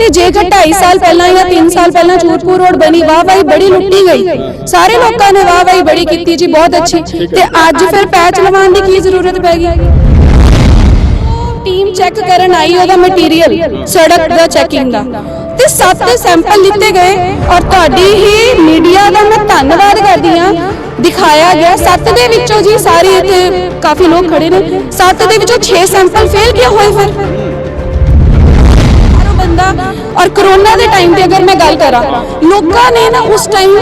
ਤੇ ਜੇਕਰ 2.5 साल पहला या 3 साल पहला चूरपुर रोड बनी वाह वाही बड़ी लुट्टी गई, सारे लोगों ने वाह वाही बड़ी की जी, बहुत अच्छी। ते अज फिर पैच लवाने की जरूरत पै गई। टीम चेक करन आई ओदा मटीरियल सड़क दा चेकिंग दा ते 7 सैंपल लिते गए और तुहाडी ही मीडिया दा मैं धन्नवाद करदी हां, दिखाया गया 7 दे विचों जी सारे इत्थे काफी लोग खड़े ने, 7 दे विचों 6 सैंपल फेल क्यों होए फिर बंदा। और कोरोना के टाइम पे अगर मैं गल करा, लोगों ने ना उस टाइम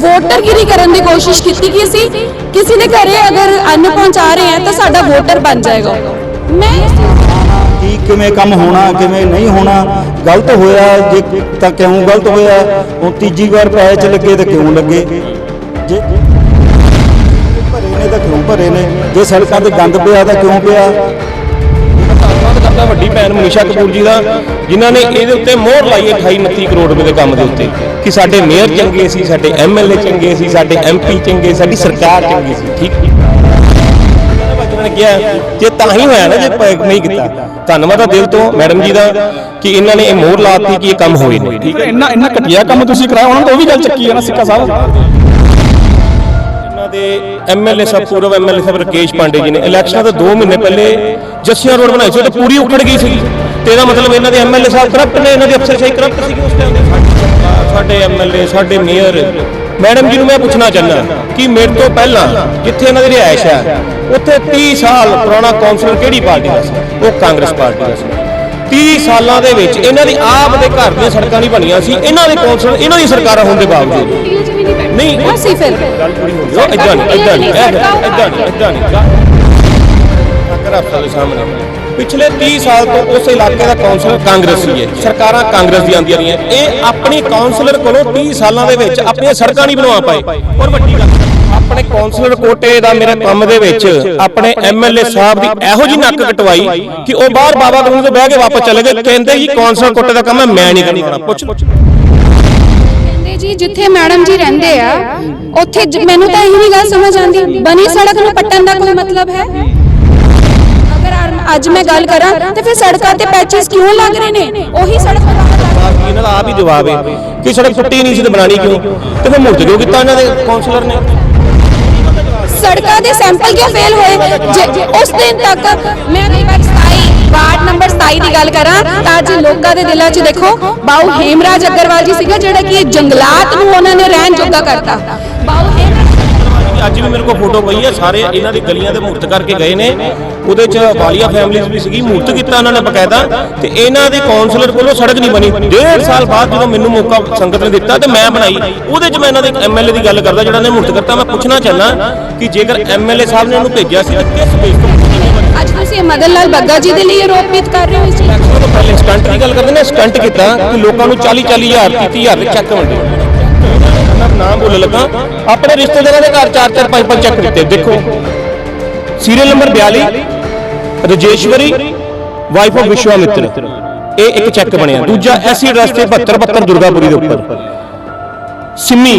वोटरगिरी करने की कोशिश की कि असी किसी के घरे अगर अन्न पहुंचा रहे हैं तो साडा वोटर बन जाएगा। मैं किवें काम होना किवें नहीं होना, गलत होया जे तां क्यों गलत होया, हुण तीजी बार पैच लगे तो क्यों लगे, जे भरे ने तो क्यों भरे ने, जे सड़कों ते गंद पिया तो क्यों पिया। करता वड्डी भैन मनीषा कपूर जी का, जिन्होंने ये उत्ते मोहर लाई 28-29 करोड़ रुपए के काम के उत्ते कि साडे मेयर चंगे सी, साडे MLA चंगे सी, साडे MP चंगे, साडी सरकार चंगी सी। ठीक उन्होंने कहा जे तां ही होया ना, जे नहीं किया। धन्नवाद है दिल तो मैडम जी का कि इन्होंने मोहर लाती कि ये काम होए नहीं। ठीक है, इन्ना घटिया काम तुसीं कराया, उन्होंने तो वो भी गल चक्की है ना सिक्का साहब। MLA साहब पूर्व MLA साहब राकेश पांडे जी ने इलैक्शन तो 2 महीने पहले जस्सियां रोड बनाई सी, तो पूरी उखड़ गई सी। तेरा मतलब इन्हों के MLA साहब करप्ट ने, इन्हों की अफसरशाही करप्ट सी उस टाइम। साडे MLA साडे मेयर मैडम जी मैं पूछना चाहना कि मेरे तो पहला जिथे इन्हों की रिहायश है उत्थे 30 साल पुराना कौंसलर किहड़ी पार्टी का सी, वो कांग्रेस पार्टी का सी। 30 सालों के विच इन्हों की आप दे घर दी सड़कां नहीं बनियां सी, इन्हों के कौंसलर इन्हों की सरकारां होण दे बावजूद नहीं सामने पिछले 30 साल तो उस इलाके का कौंसलर कांग्रेस ही है, सरकारां कांग्रेस दी आंदियां रहियां, ये अपनी कौंसलर कोलों 30 सालों के विच अपनी सड़कां नहीं बनवा पाए। और वड्डी गल अपने कौंसलर कोटे का मेरे काम दे विच अपने MLA साहब की इहो जी नक कटवाई कि वह बाहर बाबा कलोनी ते बह के वापस चले गए, कहंदे जी कौंसलर कोटे का काम मैं नहीं करना। पुछ जी जिथे मैडम जी रहंदे आ उत्थे मैनू तां यही गल समझ आंदी, बनी सड़क नूं पट्टन दा कोई मतलब है? अगर अज मैं गल करा तो फिर सड़कां ते पैचेस क्यों लग रहे ने? ओही सड़क इन्हां दा आप ही जवाब है कि सड़क टुट्टी नहीं सी ते बनानी क्यों, ते फिर मुर्त क्यों कीता इन्हां दे कौंसलर ने? सड़कां दे सैंपल क्यों फेल होए? उस दिन तक मैं वार्ड नंबर 27 की गल करा तां जी लोकां दे दिलां च देखो बाऊ हेमराज अग्रवाल जी सीगा जिहड़ा कि जंगलात नूं उन्हां ने रहन जोगा करता। बाऊ अज भी मेरे को फोटो पई है, सारे इन्हां दी गलियां दे मूर्त करके गए ने, ਉਹਦੇ ਚ ਵਾਲੀਆ ਫੈਮਿਲੀਜ਼ ਵੀ ਸੀਗੀ, ਮੂਰਤ ਕੀਤਾ ਉਹਨਾਂ ਨੇ ਬਕਾਇਦਾ, ਤੇ ਇਹਨਾਂ ਦੇ ਕਾਉਂਸਲਰ ਕੋਲੋਂ ਸੜਕ ਨਹੀਂ ਬਣੀ। 1.5 ਸਾਲ ਬਾਅਦ ਜਦੋਂ ਮੈਨੂੰ ਮੌਕਾ ਸੰਗਤ ਨੇ ਦਿੱਤਾ ਤੇ ਮੈਂ ਬਣਾਈ, ਉਹਦੇ ਚ ਮੈਂ ਇਹਨਾਂ ਦੇ MLA ਦੀ ਗੱਲ ਕਰਦਾ ਜਿਹੜਾ ਨੇ ਮੂਰਤ ਕਰਤਾ। ਮੈਂ ਪੁੱਛਣਾ ਚਾਹੁੰਦਾ ਕਿ ਜੇਕਰ MLA ਸਾਹਿਬ ਨੇ ਉਹਨੂੰ ਭੇਜਿਆ ਸੀ ਕਿਸ ਬੇਸ ਤੋਂ ਅੱਜ ਤੁਸੀਂ ਮਦਨ ਲਾਲ ਬੱਗਾ ਜੀ ਦੇ ਲਈ ਆਰੋਪਿਤ ਕਰ ਰਹੇ ਹੋ? ਇਸ ਚੀਜ਼ ਤੋਂ ਪਹਿਲੇ ਸਟੰਟ ਦੀ ਗੱਲ ਕਰਦੇ ਨੇ, ਸਟੰਟ ਕੀਤਾ ਕਿ ਲੋਕਾਂ ਨੂੰ 40-40 ਹਜ਼ਾਰ 30,000 ਦੇ ਚੈੱਕ ਵੰਡੇ। ਮੈਂ ਨਾਮ ਬੋਲਣ ਲੱਗਾ, ਆਪਣੇ ਰਿਸ਼ਤੇਦਾਰਾਂ ਦੇ ਘਰ 4-4 5-5 ਚੈੱਕ ਦਿੱਤੇ। ਦੇਖੋ serial number 42 Rajeshwari wife of Vishwamitra, ये एक चैक बनया। दूजा एसिड रस्ते 72 दुर्गापुरी के उपर सिमी,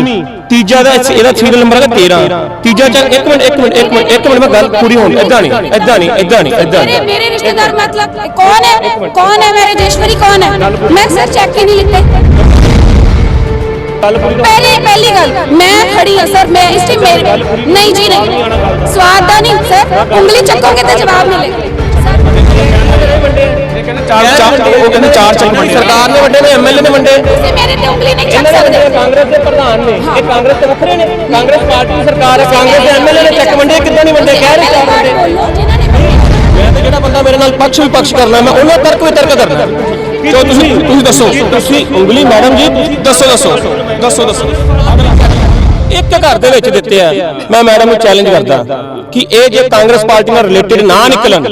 तीजा दा ਇਹਦਾ सीरियल नंबर है 13। तीजा चैक एक मिनट मैं गल पूरी होनी, इदां नहीं मेरे रिश्तेदार मतलब कौन है मैं राजेश्वरी कौन है? मैं सर चेक ही नहीं लिखते। पहली गल मैं खड़ी हां सर, मैं इस टाइम नहीं जी नहीं स्वाद दा नहीं सर, उंगली चक्कोगे तो जवाब मिलेगा। सरकार ने वंडे ने, MLA ने वंडे, मेरे ते उंगली नहीं चक सकदे। कांग्रेस के प्रधान ने, ये कांग्रेस के वखरे ने, कांग्रेस पार्टी की सरकार है, कांग्रेस के MLA ने चेक वंडे किद्दां नहीं वंडे? कह रहे मैं तो जेड़ा बंदा मेरे नाल पक्ष विपक्ष करना मैं उन्हें तर्क वितर्क करना। तो तुसीं दसो, तुसीं उंगली मैडम जी दसो एक घर दे विच दित्ते आ। मैं मैडम नूं चैलेंज करदा कि ये जे कांग्रेस पार्टी नाल रिलेटेड ना निकलन,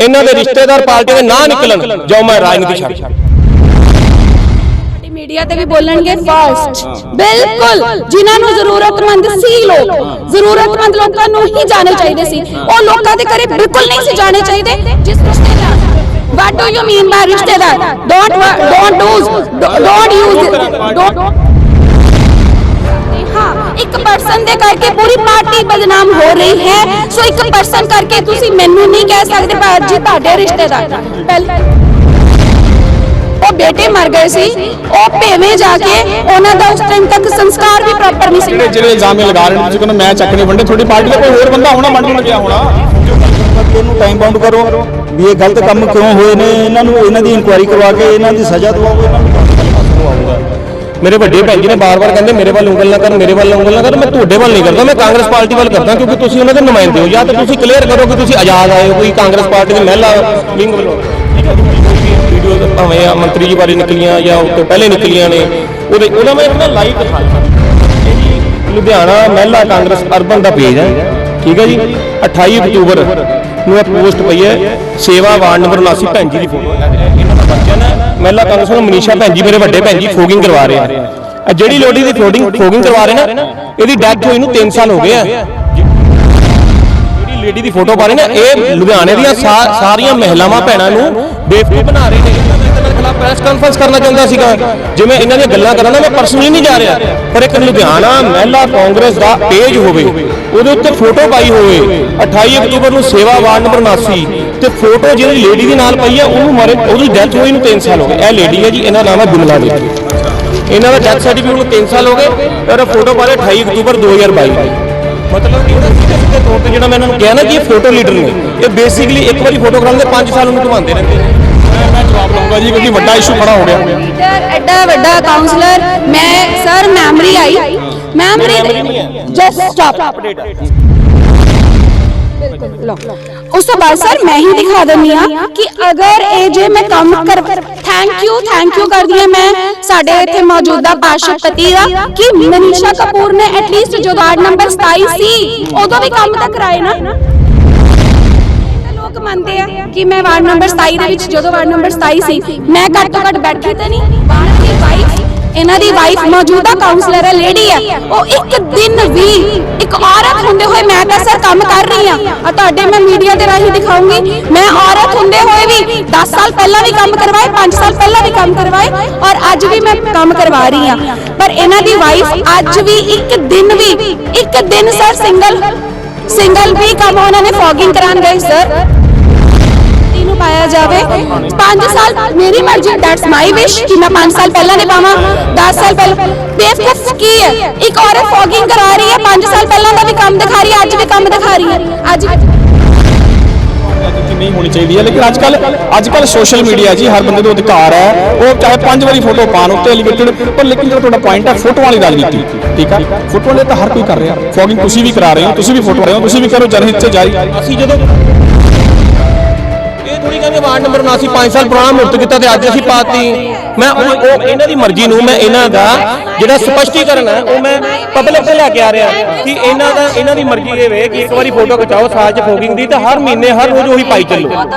इन्हां दे रिश्तेदार पार्टी दे ना निकलन, जाओ मैं राजनीति छड्ड। मीडिया ते भी बोलणगे फर्स्ट बिल्कुल जिन्हां नूं जरूरतमंद सी, लोग जरूरतमंद लोकां नूं ही जाने चाहिए सी, ओ लोकां दे घरे बिल्कुल नहीं सी जाने चाहिए। जिस रिश्तेदार what do you mean by रिश्तेदार? डोंट यूज हाँ, एक पर्सन दे करके पूरी पार्टी बदनाम हो रही है। सो एक पर्सन करके तुसी मैनू नहीं कह सकते जी तुहाडे रिश्तेदार। ਉਹ ਬੇਟੇ ਮਰ ਗਏ ਸੀ, ਉਹ ਭੇਵੇਂ ਜਾ ਕੇ ਉਹਨਾਂ ਦਾ ਉਸ ਟਾਈਮ ਤੱਕ ਸੰਸਕਾਰ ਵੀ ਪ੍ਰੋਪਰ ਨਹੀਂ ਸੀ। ਜਿਹੜੇ ਇਲਜ਼ਾਮ ਲਗਾ ਰਹੇ ਨੇ ਤੁਸੀਂ ਕਹਿੰਦੇ ਮੈਂ ਚੱਕ ਨਹੀਂ ਵੰਡੇ, ਤੁਹਾਡੀ ਪਾਰਟੀ ਦਾ ਕੋਈ ਹੋਰ ਬੰਦਾ ਹੋਣਾ ਵੰਡਣ ਗਿਆ ਹੋਣਾ। ਇਹਨੂੰ ਟਾਈਮ ਬਾਉਂਡ ਕਰੋ ਵੀ ਇਹ ਗਲਤ ਕੰਮ ਕਿਉਂ ਹੋਏ ਨੇ, ਇਹਨਾਂ ਦੀ ਇਨਕੁਆਇਰੀ ਕਰਵਾ ਕੇ ਇਹਨਾਂ ਦੀ ਸਜ਼ਾ ਦਿਵਾਓ। ਇਹਨਾਂ ਨੂੰ ਮੇਰੇ ਵੱਡੇ ਭੈਣ ਜੀ ਨੇ ਬਾਰ-ਬਾਰ ਕਹਿੰਦੇ ਮੇਰੇ ਵੱਲ ਉਂਗਲ ਨਾ ਕਰ, ਮੇਰੇ ਵੱਲ ਉਂਗਲ ਨਾ ਕਰ। ਮੈਂ ਤੁਹਾਡੇ ਵੱਲ ਨਹੀਂ ਕਰਦਾ, ਮੈਂ ਕਾਂਗਰਸ ਪਾਰਟੀ ਵੱਲ ਕਰਦਾ, ਕਿਉਂਕਿ ਤੁਸੀਂ ਉਹਨਾਂ ਦੇ ਨੁਮਾਇੰਦੇ ਹੋ। ਜਾਂ ਤਾਂ ਤੁਸੀਂ ਕਲੀਅਰ ਕਰੋ ਕਿ ਤੁਸੀਂ ਆਜ਼ਾਦ ਆਏ ਹੋ, ਕੋਈ ਕਾਂਗਰਸ ਪਾਰਟੀ ਦੀ ਮਹਿਲਾ ਵਿੰਗ ਵੱਲੋਂ ਵੀਡੀਓ ਭਾਵੇਂ ਆ ਮੰਤਰੀ ਜੀ ਬਾਰੇ ਨਿਕਲੀਆਂ ਜਾਂ ਉਸ ਤੋਂ ਪਹਿਲੇ ਨਿਕਲੀਆਂ ਨੇ, ਉਹਦਾ ਮੈਂ ਇੱਕ ਲਾਈਵ ਦਿਖਾਇਆ। ਲੁਧਿਆਣਾ ਮਹਿਲਾ ਕਾਂਗਰਸ ਅਰਬਨ ਦਾ ਪੇਜ ਹੈ, ਠੀਕ ਹੈ ਜੀ। 28 ਅਕਤੂਬਰ ਨੂੰ ਇਹ ਪੋਸਟ ਪਈ ਹੈ, ਸੇਵਾ ਵਾਰਡ ਨੰਬਰ 79 ਭੈਣ ਜੀ ਦੀ ਫੋਟੋ ਹੈ। ਇਹਨਾਂ ਦਾ ਬੱਚਾ ਨਾ ਮਹਿਲਾ ਕਾਂਗਰਸ ਨੂੰ ਮਨੀਸ਼ਾ ਭੈਣ ਜੀ, ਮੇਰੇ ਵੱਡੇ ਭੈਣ ਜੀ ਫੋਗਿੰਗ ਕਰਵਾ ਰਹੇ ਆ। ਜਿਹੜੀ ਲੋੜੀ ਦੀ ਫੋਗਿੰਗ ਕਰਵਾ ਰਹੇ ਨਾ, ਇਹਦੀ ਡੈਥ ਹੋਈ ਨੂੰ 3 ਸਾਲ ਹੋ ਗਏ ਆ। ਜਿਹੜੀ ਲੇਡੀ ਦੀ ਫੋਟੋ ਪਾ ਰਹੇ ਨਾ, ਇਹ ਲੁਧਿਆਣੇ ਦੀਆਂ ਸਾਰੀਆਂ ਮਹਿਲਾਵਾਂ ਭੈਣਾਂ ਨੂੰ ਬੇਵਕੂਫ ਬਣਾ ਰਹੇ ਨੇ। ਇਹਨਾਂ ਦੇ ਖਿਲਾਫ ਪ੍ਰੈਸ ਕਾਨਫਰੰਸ ਕਰਨਾ ਚਾਹੁੰਦਾ ਸੀਗਾ, ਜਿਵੇਂ ਇਹਨਾਂ ਦੀਆਂ ਗੱਲਾਂ ਕਰਾਂ ਨਾ, ਮੈਂ ਪਰਸਨਲੀ ਨਹੀਂ ਜਾ ਰਿਹਾ, ਪਰ ਇੱਕ ਲੁਧਿਆਣਾ ਮਹਿਲਾ ਕਾਂਗਰਸ ਦਾ ਪੇਜ ਹੋਵੇ, ਉਹਦੇ ਉੱਤੇ ਫੋਟੋ ਪਾਈ ਹੋਵੇ 28 ਅਕਤੂਬਰ ਨੂੰ ਸੇਵਾ ਵਾਰਡ ਨੰਬਰ 79 ਤੇ ਫੋਟੋ ਜਿਹੜੀ ਲੇਡੀ ਦੇ ਨਾਲ ਪਈ ਹੈ ਉਹਦੀ ਡੈਥ ਹੋਈ ਨੂੰ 3 ਸਾਲ ਹੋ ਗਏ। ਇਹ ਲੇਡੀ ਹੈ ਜੀ, ਇਹਨਾਂ ਦਾ ਨਾਮ ਹੈ ਬਿਮਲਾ ਦੇਵੀ। ਇਹਨਾਂ ਦਾ ਡੈਥ ਸਰਟੀਫਿਕੇਟ ਨੂੰ 3 ਸਾਲ ਹੋ ਗਏ ਔਰ ਫੋਟੋ ਪਾ ਰਹੇ 28 ਅਕਤੂਬਰ 2022। ਮਤਲਬ ਕਿ ਉਹਦਾ ਸਿੱਧੇ ਤੌਰ ਤੇ ਜਿਹੜਾ ਮੈਂ ਇਹਨਾਂ ਨੂੰ ਕਿਹਾ ਨਾ ਕਿ ਇਹ ਫੋਟੋ ਲੀਡਰ ਨੇ, ਇਹ ਬੇਸਿਕਲੀ ਇੱਕ ਵਾਰੀ ਫੋਟੋ ਕਰਾਉਂਦੇ 5 ਸਾਲ ਉਹਨੂੰ ਘੁਮਾਉਂਦੇ ਰਹਿੰਦੇ ਨੇ। ਮੈਂ ਜਵਾਬ ਲਵਾਂਗਾ ਜੀ, ਕਿਉਂਕਿ ਵੱਡਾ ਇਸ਼ੂ ਖੜਾ ਹੋ ਗਿਆ। ਲੀਡਰ ਐਡਾ ਵੱਡਾ ਕਾਉਂਸਲਰ, ਮੈਂ ਸਰ ਮੈਮਰੀ ਆਈ, ਮੈਮਰੀ ਜਸਟ ਸਟਾਪ। ਉਸ ਤੋਂ ਬਾਅਦ ਸਰ ਮੈਂ ਹੀ ਦਿਖਾ ਦਿੰਦੀ ਆ ਕਿ ਅਗਰ ਇਹ ਜੇ ਮੈਂ ਕੰਮ ਕਰ ਥੈਂਕ ਯੂ ਕਰਦੀ ਆ ਮੈਂ ਸਾਡੇ ਇੱਥੇ ਮੌਜੂਦਾ ਪਾਰਸ਼ਦਪਤੀ ਦਾ ਕਿ ਮਨੀਸ਼ਾ ਕਪੂਰ ਨੇ ਐਟਲੀਸਟ ਜੋ ਵਾਰਡ ਨੰਬਰ 27 ਸੀ ਉਦੋਂ ਵੀ ਕੰਮ ਤਾਂ ਕਰਾਏ ਨਾ। ਲੋਕ ਮੰਨਦੇ ਆ ਕਿ ਮੈਂ ਵਾਰਡ ਨੰਬਰ 27 ਦੇ ਵਿੱਚ ਜਦੋਂ ਵਾਰਡ ਨੰਬਰ 27 ਸੀ ਮੈਂ ਘੱਟ ਤੋਂ ਘੱਟ ਬੈਠੀ ਤੇ ਨਹੀਂ। ਵਾਰਡ ਦੀ ਵਾਈਫ, ਇਹਨਾਂ ਦੀ ਵਾਈਫ ਮੌਜੂਦਾ ਕਾਉਂਸਲਰ ਹੈ, ਲੇਡੀ ਹੈ, ਉਹ ਇੱਕ ਦਿਨ ਵੀ ਇੱਕ ਔਰਤ ਹੁੰਦੇ ਹੋਏ ਮੈਂ ਤਾਂ ਸਰ ਕੰਮ ਕਰ ਰਹੀ ਆ ਤੁਹਾਡੇ ਮੈਂ ਮੀਡੀਆ ਦੇ ਰਾਹੀਂ ਦਿਖਾਉਂਗੀ, ਮੈਂ ਔਰਤ ਹੁੰਦੇ ਹੋਏ ਵੀ 10 ਸਾਲ ਪਹਿਲਾਂ ਵੀ ਕੰਮ ਕਰਵਾਏ, 5 ਸਾਲ ਪਹਿਲਾਂ ਵੀ ਕੰਮ ਕਰਵਾਏ ਔਰ ਅੱਜ ਵੀ ਮੈਂ ਕੰਮ ਕਰਵਾ ਰਹੀ ਆ। ਪਰ ਇਹਨਾਂ ਦੀ ਵਾਈਫ ਅੱਜ ਵੀ ਇੱਕ ਦਿਨ ਸਰ ਸਿੰਗਲ ਵੀ ਕੰਮ ਉਹਨਾਂ ਨੇ ਫੌਗਿੰਗ ਕਰਾਉਣ ਗਏ ਸਰ ਨੂੰ ਪਾਇਆ ਜਾਵੇ। 5 ਸਾਲ ਮੇਰੀ ਮਰਜ਼ੀ, ਦੈਟਸ ਮਾਈ ਵਿਸ਼ ਕਿ ਮੈਂ 5 ਸਾਲ ਪਹਿਲਾਂ ਨਹੀਂ ਪਾਵਾਂ, 10 ਸਾਲ ਪਹਿਲਾਂ। ਬੇਵਕੂਫ ਕੀ ਹੈ, ਇੱਕ ਔਰਤ ਫੌਗਿੰਗ ਕਰਾ ਰਹੀ ਹੈ, 5 ਸਾਲ ਪਹਿਲਾਂ ਦਾ ਵੀ ਕੰਮ ਦਿਖਾ ਰਹੀ ਹੈ, ਅੱਜ ਵੀ ਕੰਮ ਦਿਖਾ ਰਹੀ ਹੈ। ਅੱਜ ਨਹੀਂ ਹੋਣੀ ਚਾਹੀਦੀ ਹੈ, ਲੇਕਿਨ ਅੱਜ ਕੱਲ ਸੋਸ਼ਲ ਮੀਡੀਆ ਜੀ ਹਰ ਬੰਦੇ ਦਾ ਅਧਿਕਾਰ ਹੈ, ਉਹ ਚਾਹੇ 5 ਵਾਰੀ ਫੋਟੋ ਪਾਣ ਉੱਤੇ ਐਲੀਗੇਟਡ। ਪਰ ਲੇਕਿਨ ਜਿਹੜਾ ਤੁਹਾਡਾ ਪੁਆਇੰਟ ਹੈ ਫੋਟੋ ਵਾਲੀ ਰਾਜਨੀਤੀ, ਠੀਕ ਹੈ, ਫੋਟੋ ਵਾਲੇ ਤਾਂ ਹਰ ਕੋਈ ਕਰ ਰਿਹਾ। ਫੌਗਿੰਗ ਤੁਸੀਂ ਵੀ ਕਰਾ ਰਹੇ ਹੋ, ਤੁਸੀਂ ਵੀ ਫੋਟੋ ਰਹੇ ਹੋ, ਤੁਸੀਂ ਵੀ ਕਰੋ, ਜਨਹਿਤ 'ਚ ਜਾਰੀ। ਅਸੀਂ ਜਦੋਂ ਥੋੜੀ ਕਹਿੰਦੇ ਵਾਰਡ ਨੰਬਰ 79 5 ਸਾਲ ਪੁਰਾਣਾ ਮੁਰਤ ਕੀਤਾ ਤੇ ਅੱਜ ਅਸੀਂ ਪਾਤੀ। ਮੈਂ ਉਹ ਇਹਨਾਂ ਦੀ ਮਰਜ਼ੀ ਨੂੰ ਮੈਂ ਇਹਨਾਂ ਦਾ ਜਿਹੜਾ ਸਪਸ਼ਟੀਕਰਨ ਹੈ ਉਹ ਮੈਂ ਪਬਲਿਕ ਤੇ ਲੈ ਕੇ ਆ ਰਿਹਾ ਕਿ ਇਹਨਾਂ ਦੀ ਮਰਜ਼ੀ ਇਹ ਵੇ ਕਿ ਇੱਕ ਵਾਰੀ ਫੋਟੋ ਖਿਚਾਓ ਸਾਲ 'ਚ ਫੋਗਿੰਗ ਦੀ ਤੇ ਹਰ ਮਹੀਨੇ ਹਰ ਰੋਜ਼ ਉਹੀ ਪਾਈ ਚੱਲੋ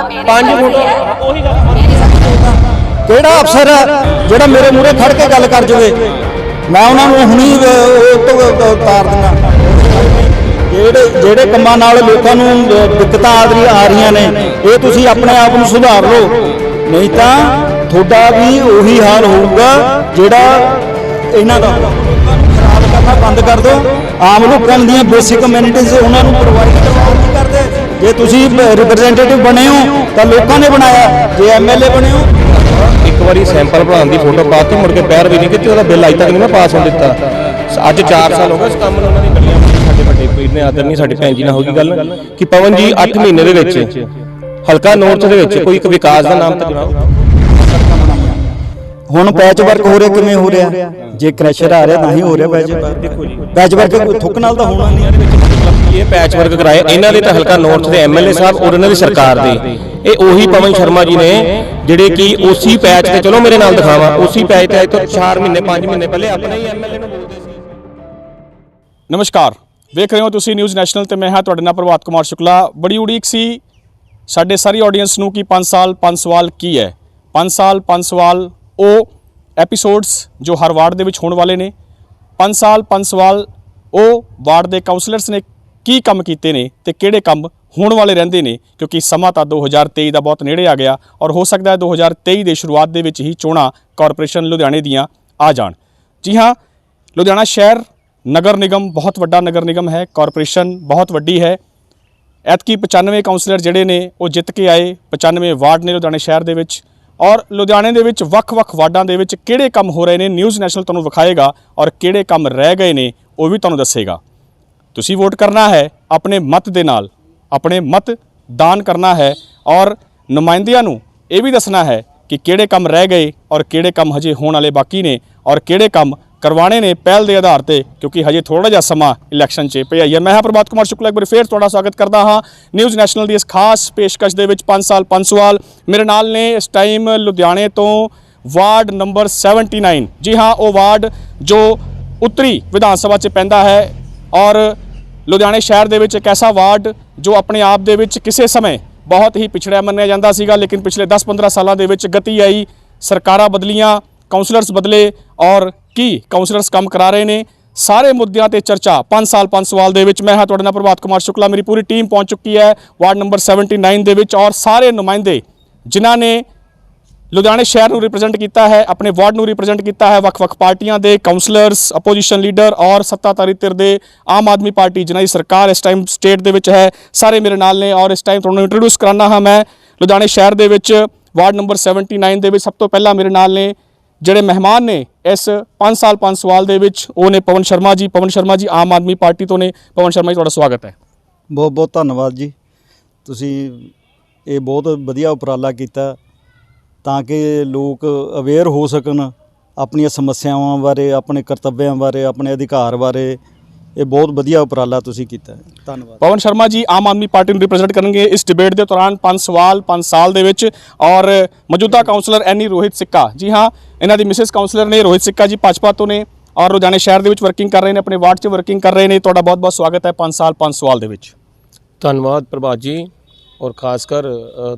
5 ਫੋਟੋ ਉਹੀ ਗੱਲ। ਕਿਹੜਾ ਅਫਸਰ ਹੈ ਜਿਹੜਾ ਮੇਰੇ ਮੂਹਰੇ ਖੜ ਕੇ ਗੱਲ ਕਰ ਜਾਵੇ, ਮੈਂ ਉਹਨਾਂ ਨੂੰ ਹੁਣੀ ਉਤਾਰ ਦਿੰਦਾ। ਜਿਹੜੇ ਕੰਮਾਂ ਨਾਲ ਲੋਕਾਂ ਨੂੰ ਦਿੱਕਤਾਂ ਆ ਰਹੀਆਂ ਨੇ, ਇਹ ਤੁਸੀਂ ਆਪਣੇ ਆਪ ਨੂੰ ਸੁਧਾਰ ਲਓ, ਨਹੀਂ ਤਾਂ ਤੁਹਾਡਾ ਵੀ ਉਹੀ ਹਾਲ ਹੋਊਗਾ ਜਿਹੜਾ ਇਹਨਾਂ ਦਾ। ਖਰਾਬ ਕਰਨਾ ਬੰਦ ਕਰ ਦਿਓ। ਆਮ ਲੋਕਾਂ ਦੀਆਂ ਬੇਸਿਕ ਅਮੈਨਿਟੀਜ਼ ਉਹਨਾਂ ਨੂੰ ਪ੍ਰੋਵਾਈਡ ਕਰਵਾਉਣ ਨਹੀਂ ਕਰਦੇ। ਜੇ ਤੁਸੀਂ ਰਿਪਰੈਜ਼ੈਂਟੇਟਿਵ ਬਣੇ ਹੋ ਤਾਂ ਲੋਕਾਂ ਨੇ ਬਣਾਇਆ, ਜੇ ਐਮਐਲਏ ਬਣੇ ਹੋ। ਇੱਕ ਵਾਰੀ ਸੈਂਪਲ ਬਣਾਉਣ ਦੀ ਫੋਟੋ ਪਾਤੀ, ਮੁੜ ਕੇ ਪੈਰ ਵੀ ਨਹੀਂ ਕੀਤੀ, ਉਹਦਾ ਬਿੱਲ ਅਜੇ ਤੱਕ ਨਹੀਂ ਮੈਂ ਪਾਸ ਹੋਣ ਦਿੱਤਾ। ਅੱਜ 4 ਸਾਲ ਹੋ ਗਏ ਇਸ ਕੰਮ ਨੂੰ। ਉਹਨਾਂ ਦੀ ਗੱਲਾਂ ਸਾਡੇ ਵੱਡੇ ਵੀਰ ਨੇ ਆਦਰ ਨਹੀਂ, ਸਾਡੀ ਭੈਣ ਜੀ ਨਾਲ ਹੋ ਗਈ ਗੱਲ ਕਿ ਪਵਨ ਜੀ 8 ਮਹੀਨੇ ਦੇ ਵਿੱਚ ਹਲਕਾ ਨੌਰਥ ਦੇ ਵਿੱਚ ਕੋਈ ਇੱਕ ਵਿਕਾਸ ਦਾ ਨਾਮ ਤਾਂ ਗਿਣਾਓ। ਹੁਣ ਪੈਚ ਵਰਕ ਹੋ ਰਿਹਾ, ਕਿਵੇਂ ਹੋ ਰਿਹਾ? ਜੇ ਕ੍ਰੈਸ਼ਰ ਆ ਰਿਹਾ ਤਾਂ ਹੀ ਹੋ ਰਿਹਾ ਪੈਚ ਵਰਕ ਥੁੱਕ ਨਾਲ ਤਾਂ ਹੋਣਾ ਨਹੀਂ। ਇਹ ਪੈਚ ਵਰਕ ਕਰਾਏ ਇਹਨਾਂ ਦੇ ਤਾਂ ਹਲਕਾ ਨੌਰਥ ਦੇ ਐਮਐਲਏ ਸਾਹਿਬ ਔਰ ਉਹਨਾਂ ਦੀ ਸਰਕਾਰ ਦੇ। ਇਹ ਉਹੀ ਪਵਨ ਸ਼ਰਮਾ ਜੀ ਨੇ ਜਿਹੜੇ ਕਿ ਉਸੇ ਪੈਚ ਤੇ, ਚਲੋ ਮੇਰੇ ਨਾਲ ਦਿਖਾਵਾ, ਉਸੇ ਪੈਚ ਤੇ ਅੱਜ ਤੋਂ 4 ਮਹੀਨੇ 5 ਮਹੀਨੇ ਪਹਿਲੇ ਆਪਣੇ ਹੀ ਐਮਐਲਏ ਨੂੰ ਬੋਲਦੇ ਸੀ। ਨਮਸਕਾਰ, ਵੇਖ ਰਹੇ ਹੋ ਤੁਸੀਂ ਨਿਊਜ਼ ਨੈਸ਼ਨਲ ਤੇ ਮੈਂ ਹਾਂ ਤੁਹਾਡੇ ਨਾਲ ਪ੍ਰਭਾਤ ਕੁਮਾਰ ਸ਼ੁਕਲਾ। ਬੜੀ ਉਡੀਕ ਸੀ ਸਾਡੇ ਸਾਰੀ ਆਡੀਅנס ਨੂੰ ਕਿ 5 ਸਾਲ 5 ਸਵਾਲ ਕੀ ਹੈ। 5 ਸਾਲ 5 ਸਵਾਲ ਉਹ ਐਪੀਸੋਡਸ ਜੋ ਹਰ ਵਾਰਡ ਦੇ ਵਿੱਚ ਹੋਣ ਵਾਲੇ ਨੇ। 5 ਸਾਲ 5 ਸਵਾਲ ਉਹ ਵਾਰਡ ਦੇ ਕਾਉਂਸਲਰਸ ਨੇ ਕੀ ਕੰਮ ਕੀਤੇ ਨੇ ਤੇ ਕਿਹੜੇ ਕੰਮ ਹੋਣ ਵਾਲੇ ਰਹਿੰਦੇ ਨੇ, ਕਿਉਂਕਿ ਸਮਾਂ ਤਾਂ 2023 ਦਾ ਬਹੁਤ ਨੇੜੇ ਆ ਗਿਆ ਔਰ ਹੋ ਸਕਦਾ ਹੈ 2023 ਦੇ ਸ਼ੁਰੂਆਤ ਦੇ ਵਿੱਚ ਹੀ ਚੋਣਾਂ ਕਾਰਪੋਰੇਸ਼ਨ ਲੁਧਿਆਣੇ ਦੀਆਂ ਆ ਜਾਣ। ਜੀ ਹਾਂ, ਲੁਧਿਆਣਾ ਸ਼ਹਿਰ ਨਗਰ ਨਿਗਮ ਬਹੁਤ ਵੱਡਾ ਨਗਰ ਨਿਗਮ ਹੈ, ਕਾਰਪੋਰੇਸ਼ਨ ਬਹੁਤ ਵੱਡੀ ਹੈ। ਐਤਕੀ 95 ਕਾਉਂਸਲਰ ਜਿਹੜੇ ਨੇ ਉਹ ਜਿੱਤ ਕੇ ਆਏ। 95 ਵਾਰਡ ਨੇ ਲੁਧਿਆਣਾ ਸ਼ਹਿਰ ਦੇ ਵਿੱਚ ਔਰ ਲੁਧਿਆਣੇ ਦੇ ਵਿੱਚ ਵੱਖ-ਵੱਖ ਵਾਰਡਾਂ ਦੇ ਵਿੱਚ ਕਿਹੜੇ ਕੰਮ ਹੋ ਰਹੇ ਨੇ ਨਿਊਜ਼ ਨੈਸ਼ਨਲ ਤੁਹਾਨੂੰ ਵਿਖਾਏਗਾ ਔਰ ਕਿਹੜੇ ਕੰਮ ਰਹਿ ਗਏ ਨੇ ਉਹ ਵੀ ਤੁਹਾਨੂੰ ਦੱਸੇਗਾ। ਤੁਸੀਂ ਵੋਟ ਕਰਨਾ ਹੈ ਆਪਣੇ ਮਤ ਦੇ ਨਾਲ, ਆਪਣੇ ਮਤ ਦਾਨ ਕਰਨਾ ਹੈ ਔਰ ਨੁਮਾਇੰਦਿਆਂ ਨੂੰ ਇਹ ਵੀ ਦੱਸਣਾ ਹੈ ਕਿ ਕਿਹੜੇ ਕੰਮ ਰਹਿ ਗਏ ਔਰ ਕਿਹੜੇ ਕੰਮ ਹਜੇ ਹੋਣ ਵਾਲੇ ਬਾਕੀ ਨੇ ਔਰ ਕਿਹੜੇ ਕੰਮ ਕਰਵਾਣੇ ਨੇ ਪਹਿਲ ਦੇ ਆਧਾਰ ਤੇ, ਕਿਉਂਕਿ ਹਜੇ ਥੋੜਾ ਜਿਹਾ ਸਮਾਂ ਇਲੈਕਸ਼ਨ 'ਚ ਪਿਆ ਹੀ ਹੈ। ਮੈਂ ਹਾਂ ਪ੍ਰਭਾਤ ਕੁਮਾਰ ਸ਼ੁਕਲਾ, ਇੱਕ ਵਾਰ ਫੇਰ ਤੁਹਾਡਾ ਸਵਾਗਤ ਕਰਦਾ ਹਾਂ ਨਿਊਜ਼ ਨੈਸ਼ਨਲ ਦੀ ਇਸ ਖਾਸ ਪੇਸ਼ਕਸ਼ ਦੇ ਵਿੱਚ 5 ਸਾਲ 5 ਸਵਾਲ। ਮੇਰੇ ਨਾਲ ਨੇ ਇਸ ਟਾਈਮ ਲੁਧਿਆਣੇ ਤੋਂ ਵਾਰਡ ਨੰਬਰ 79, ਜੀ ਹਾਂ ਉਹ ਵਾਰਡ ਜੋ ਉੱਤਰੀ ਵਿਧਾਨ ਸਭਾ 'ਚ ਪੈਂਦਾ ਹੈ ਔਰ ਲੁਧਿਆਣੇ ਸ਼ਹਿਰ ਦੇ ਵਿੱਚ ਇੱਕ ਐਸਾ ਵਾਰਡ ਜੋ ਆਪਣੇ ਆਪ ਦੇ ਵਿੱਚ ਕਿਸੇ ਸਮੇਂ ਬਹੁਤ ਹੀ ਪਿਛੜਿਆ ਮੰਨਿਆ ਜਾਂਦਾ ਸੀਗਾ, ਲੇਕਿਨ ਪਿਛਲੇ 10-15 ਸਾਲਾਂ ਦੇ ਵਿੱਚ ਗਤੀ ਆਈ, ਸਰਕਾਰਾਂ ਬਦਲੀਆਂ, ਕਾਉਂਸਲਰਸ ਬਦਲੇ ਔਰ ਕੀ ਕਾਉਂਸਲਰਸ ਕੰਮ ਕਰਾ ਰਹੇ ਨੇ, ਸਾਰੇ ਮੁੱਦਿਆਂ ਤੇ ਚਰਚਾ 5 ਸਾਲ 5 ਸਵਾਲ ਦੇ ਵਿੱਚ। ਮੈਂ ਹਾਂ ਤੁਹਾਡੇ ਨਾਲ ਪ੍ਰਭਾਤ ਕੁਮਾਰ ਸ਼ੁਕਲਾ, ਮੇਰੀ ਪੂਰੀ ਟੀਮ ਪਹੁੰਚ ਚੁੱਕੀ ਹੈ ਵਾਰਡ ਨੰਬਰ 79 ਦੇ ਵਿੱਚ ਔਰ ਸਾਰੇ ਨੁਮਾਇੰਦੇ ਜਿਨ੍ਹਾਂ ਨੇ ਲੁਧਿਆਣੇ ਸ਼ਹਿਰ ਨੂੰ ਰਿਪਰੈਜ਼ੈਂਟ ਕੀਤਾ ਹੈ, ਆਪਣੇ ਵਾਰਡ ਨੂੰ ਰਿਪਰੈਜ਼ੈਂਟ ਕੀਤਾ ਹੈ, ਵੱਖ-ਵੱਖ ਪਾਰਟੀਆਂ ਦੇ ਕਾਉਂਸਲਰਸ, ਅਪੋਜੀਸ਼ਨ ਲੀਡਰ ਔਰ ਸੱਤਾਧਾਰੀ ਧਿਰ ਦੇ ਆਮ ਆਦਮੀ ਪਾਰਟੀ ਜਿਨ੍ਹਾਂ ਦੀ ਸਰਕਾਰ ਇਸ ਟਾਈਮ ਸਟੇਟ ਦੇ ਵਿੱਚ ਹੈ, ਸਾਰੇ ਮੇਰੇ ਨਾਲ ਨੇ ਔਰ ਇਸ ਟਾਈਮ ਤੁਹਾਨੂੰ ਇੰਟਰੋਡਿਊਸ ਕਰਾਉਣਾ ਹਾਂ ਮੈਂ ਲੁਧਿਆਣੇ ਸ਼ਹਿਰ ਦੇ ਵਿੱਚ ਵਾਰਡ ਨੰਬਰ 79 ਦੇ ਵਿੱਚ। ਸਭ ਤੋਂ ਪਹਿਲਾਂ ਮੇਰੇ ਨਾਲ ਨੇ ਜਿਹੜੇ ਮਹਿਮਾਨ ਨੇ ਇਸ 5 ਸਾਲ 5 ਸਵਾਲ ਦੇ ਵਿੱਚ, ਉਹ ਨੇ ਪਵਨ ਸ਼ਰਮਾ ਜੀ। ਪਵਨ ਸ਼ਰਮਾ ਜੀ ਆਮ ਆਦਮੀ ਪਾਰਟੀ ਤੋਂ ਨੇ। ਪਵਨ ਸ਼ਰਮਾ ਜੀ ਤੁਹਾਡਾ ਸਵਾਗਤ ਹੈ। ਬਹੁਤ ਬਹੁਤ ਧੰਨਵਾਦ ਜੀ, ਤੁਸੀਂ ਇਹ ਬਹੁਤ ਵਧੀਆ ਉਪਰਾਲਾ ਕੀਤਾ ਤਾਂ ਕਿ ਲੋਕ ਅਵੇਅਰ ਹੋ ਸਕਣ ਆਪਣੀਆਂ ਸਮੱਸਿਆਵਾਂ ਬਾਰੇ, ਆਪਣੇ ਕਰਤੱਵਿਆਂ ਬਾਰੇ, ਆਪਣੇ ਅਧਿਕਾਰ ਬਾਰੇ। ਇਹ ਬਹੁਤ ਵਧੀਆ ਉਪਰਾਲਾ ਤੁਸੀਂ ਕੀਤਾ ਹੈ, ਧੰਨਵਾਦ। ਪਵਨ ਸ਼ਰਮਾ ਜੀ ਆਮ ਆਦਮੀ ਪਾਰਟੀ ਨੂੰ ਰਿਪਰੈਜ਼ੈਂਟ ਕਰਨਗੇ ਇਸ ਡਿਬੇਟ ਦੇ ਦੌਰਾਨ 5 ਸਵਾਲ 5 ਸਾਲ ਦੇ ਵਿੱਚ ਔਰ ਮੌਜੂਦਾ ਕਾਉਂਸਲਰ ਐਨੀ ਰੋਹਿਤ ਸਿੱਕਾ, ਜੀ ਹਾਂ ਇਹਨਾਂ ਦੀ ਮਿਸਿਸ ਕਾਉਂਸਲਰ ਨੇ ਰੋਹਿਤ ਸਿੱਕਾ ਜੀ, ਭਾਜਪਾ ਤੋਂ ਨੇ ਔਰ ਲੁਧਿਆਣੇ ਸ਼ਹਿਰ ਦੇ ਵਿੱਚ ਵਰਕਿੰਗ ਕਰ ਰਹੇ ਨੇ, ਆਪਣੇ ਵਾਰਡ 'ਚ ਵਰਕਿੰਗ ਕਰ ਰਹੇ ਨੇ। ਤੁਹਾਡਾ ਬਹੁਤ ਬਹੁਤ ਸਵਾਗਤ ਹੈ 5 ਸਾਲ 5 ਸਵਾਲ ਦੇ ਵਿੱਚ। ਧੰਨਵਾਦ ਪ੍ਰਭਾਤ ਜੀ, ਔਰ ਖਾਸ ਕਰ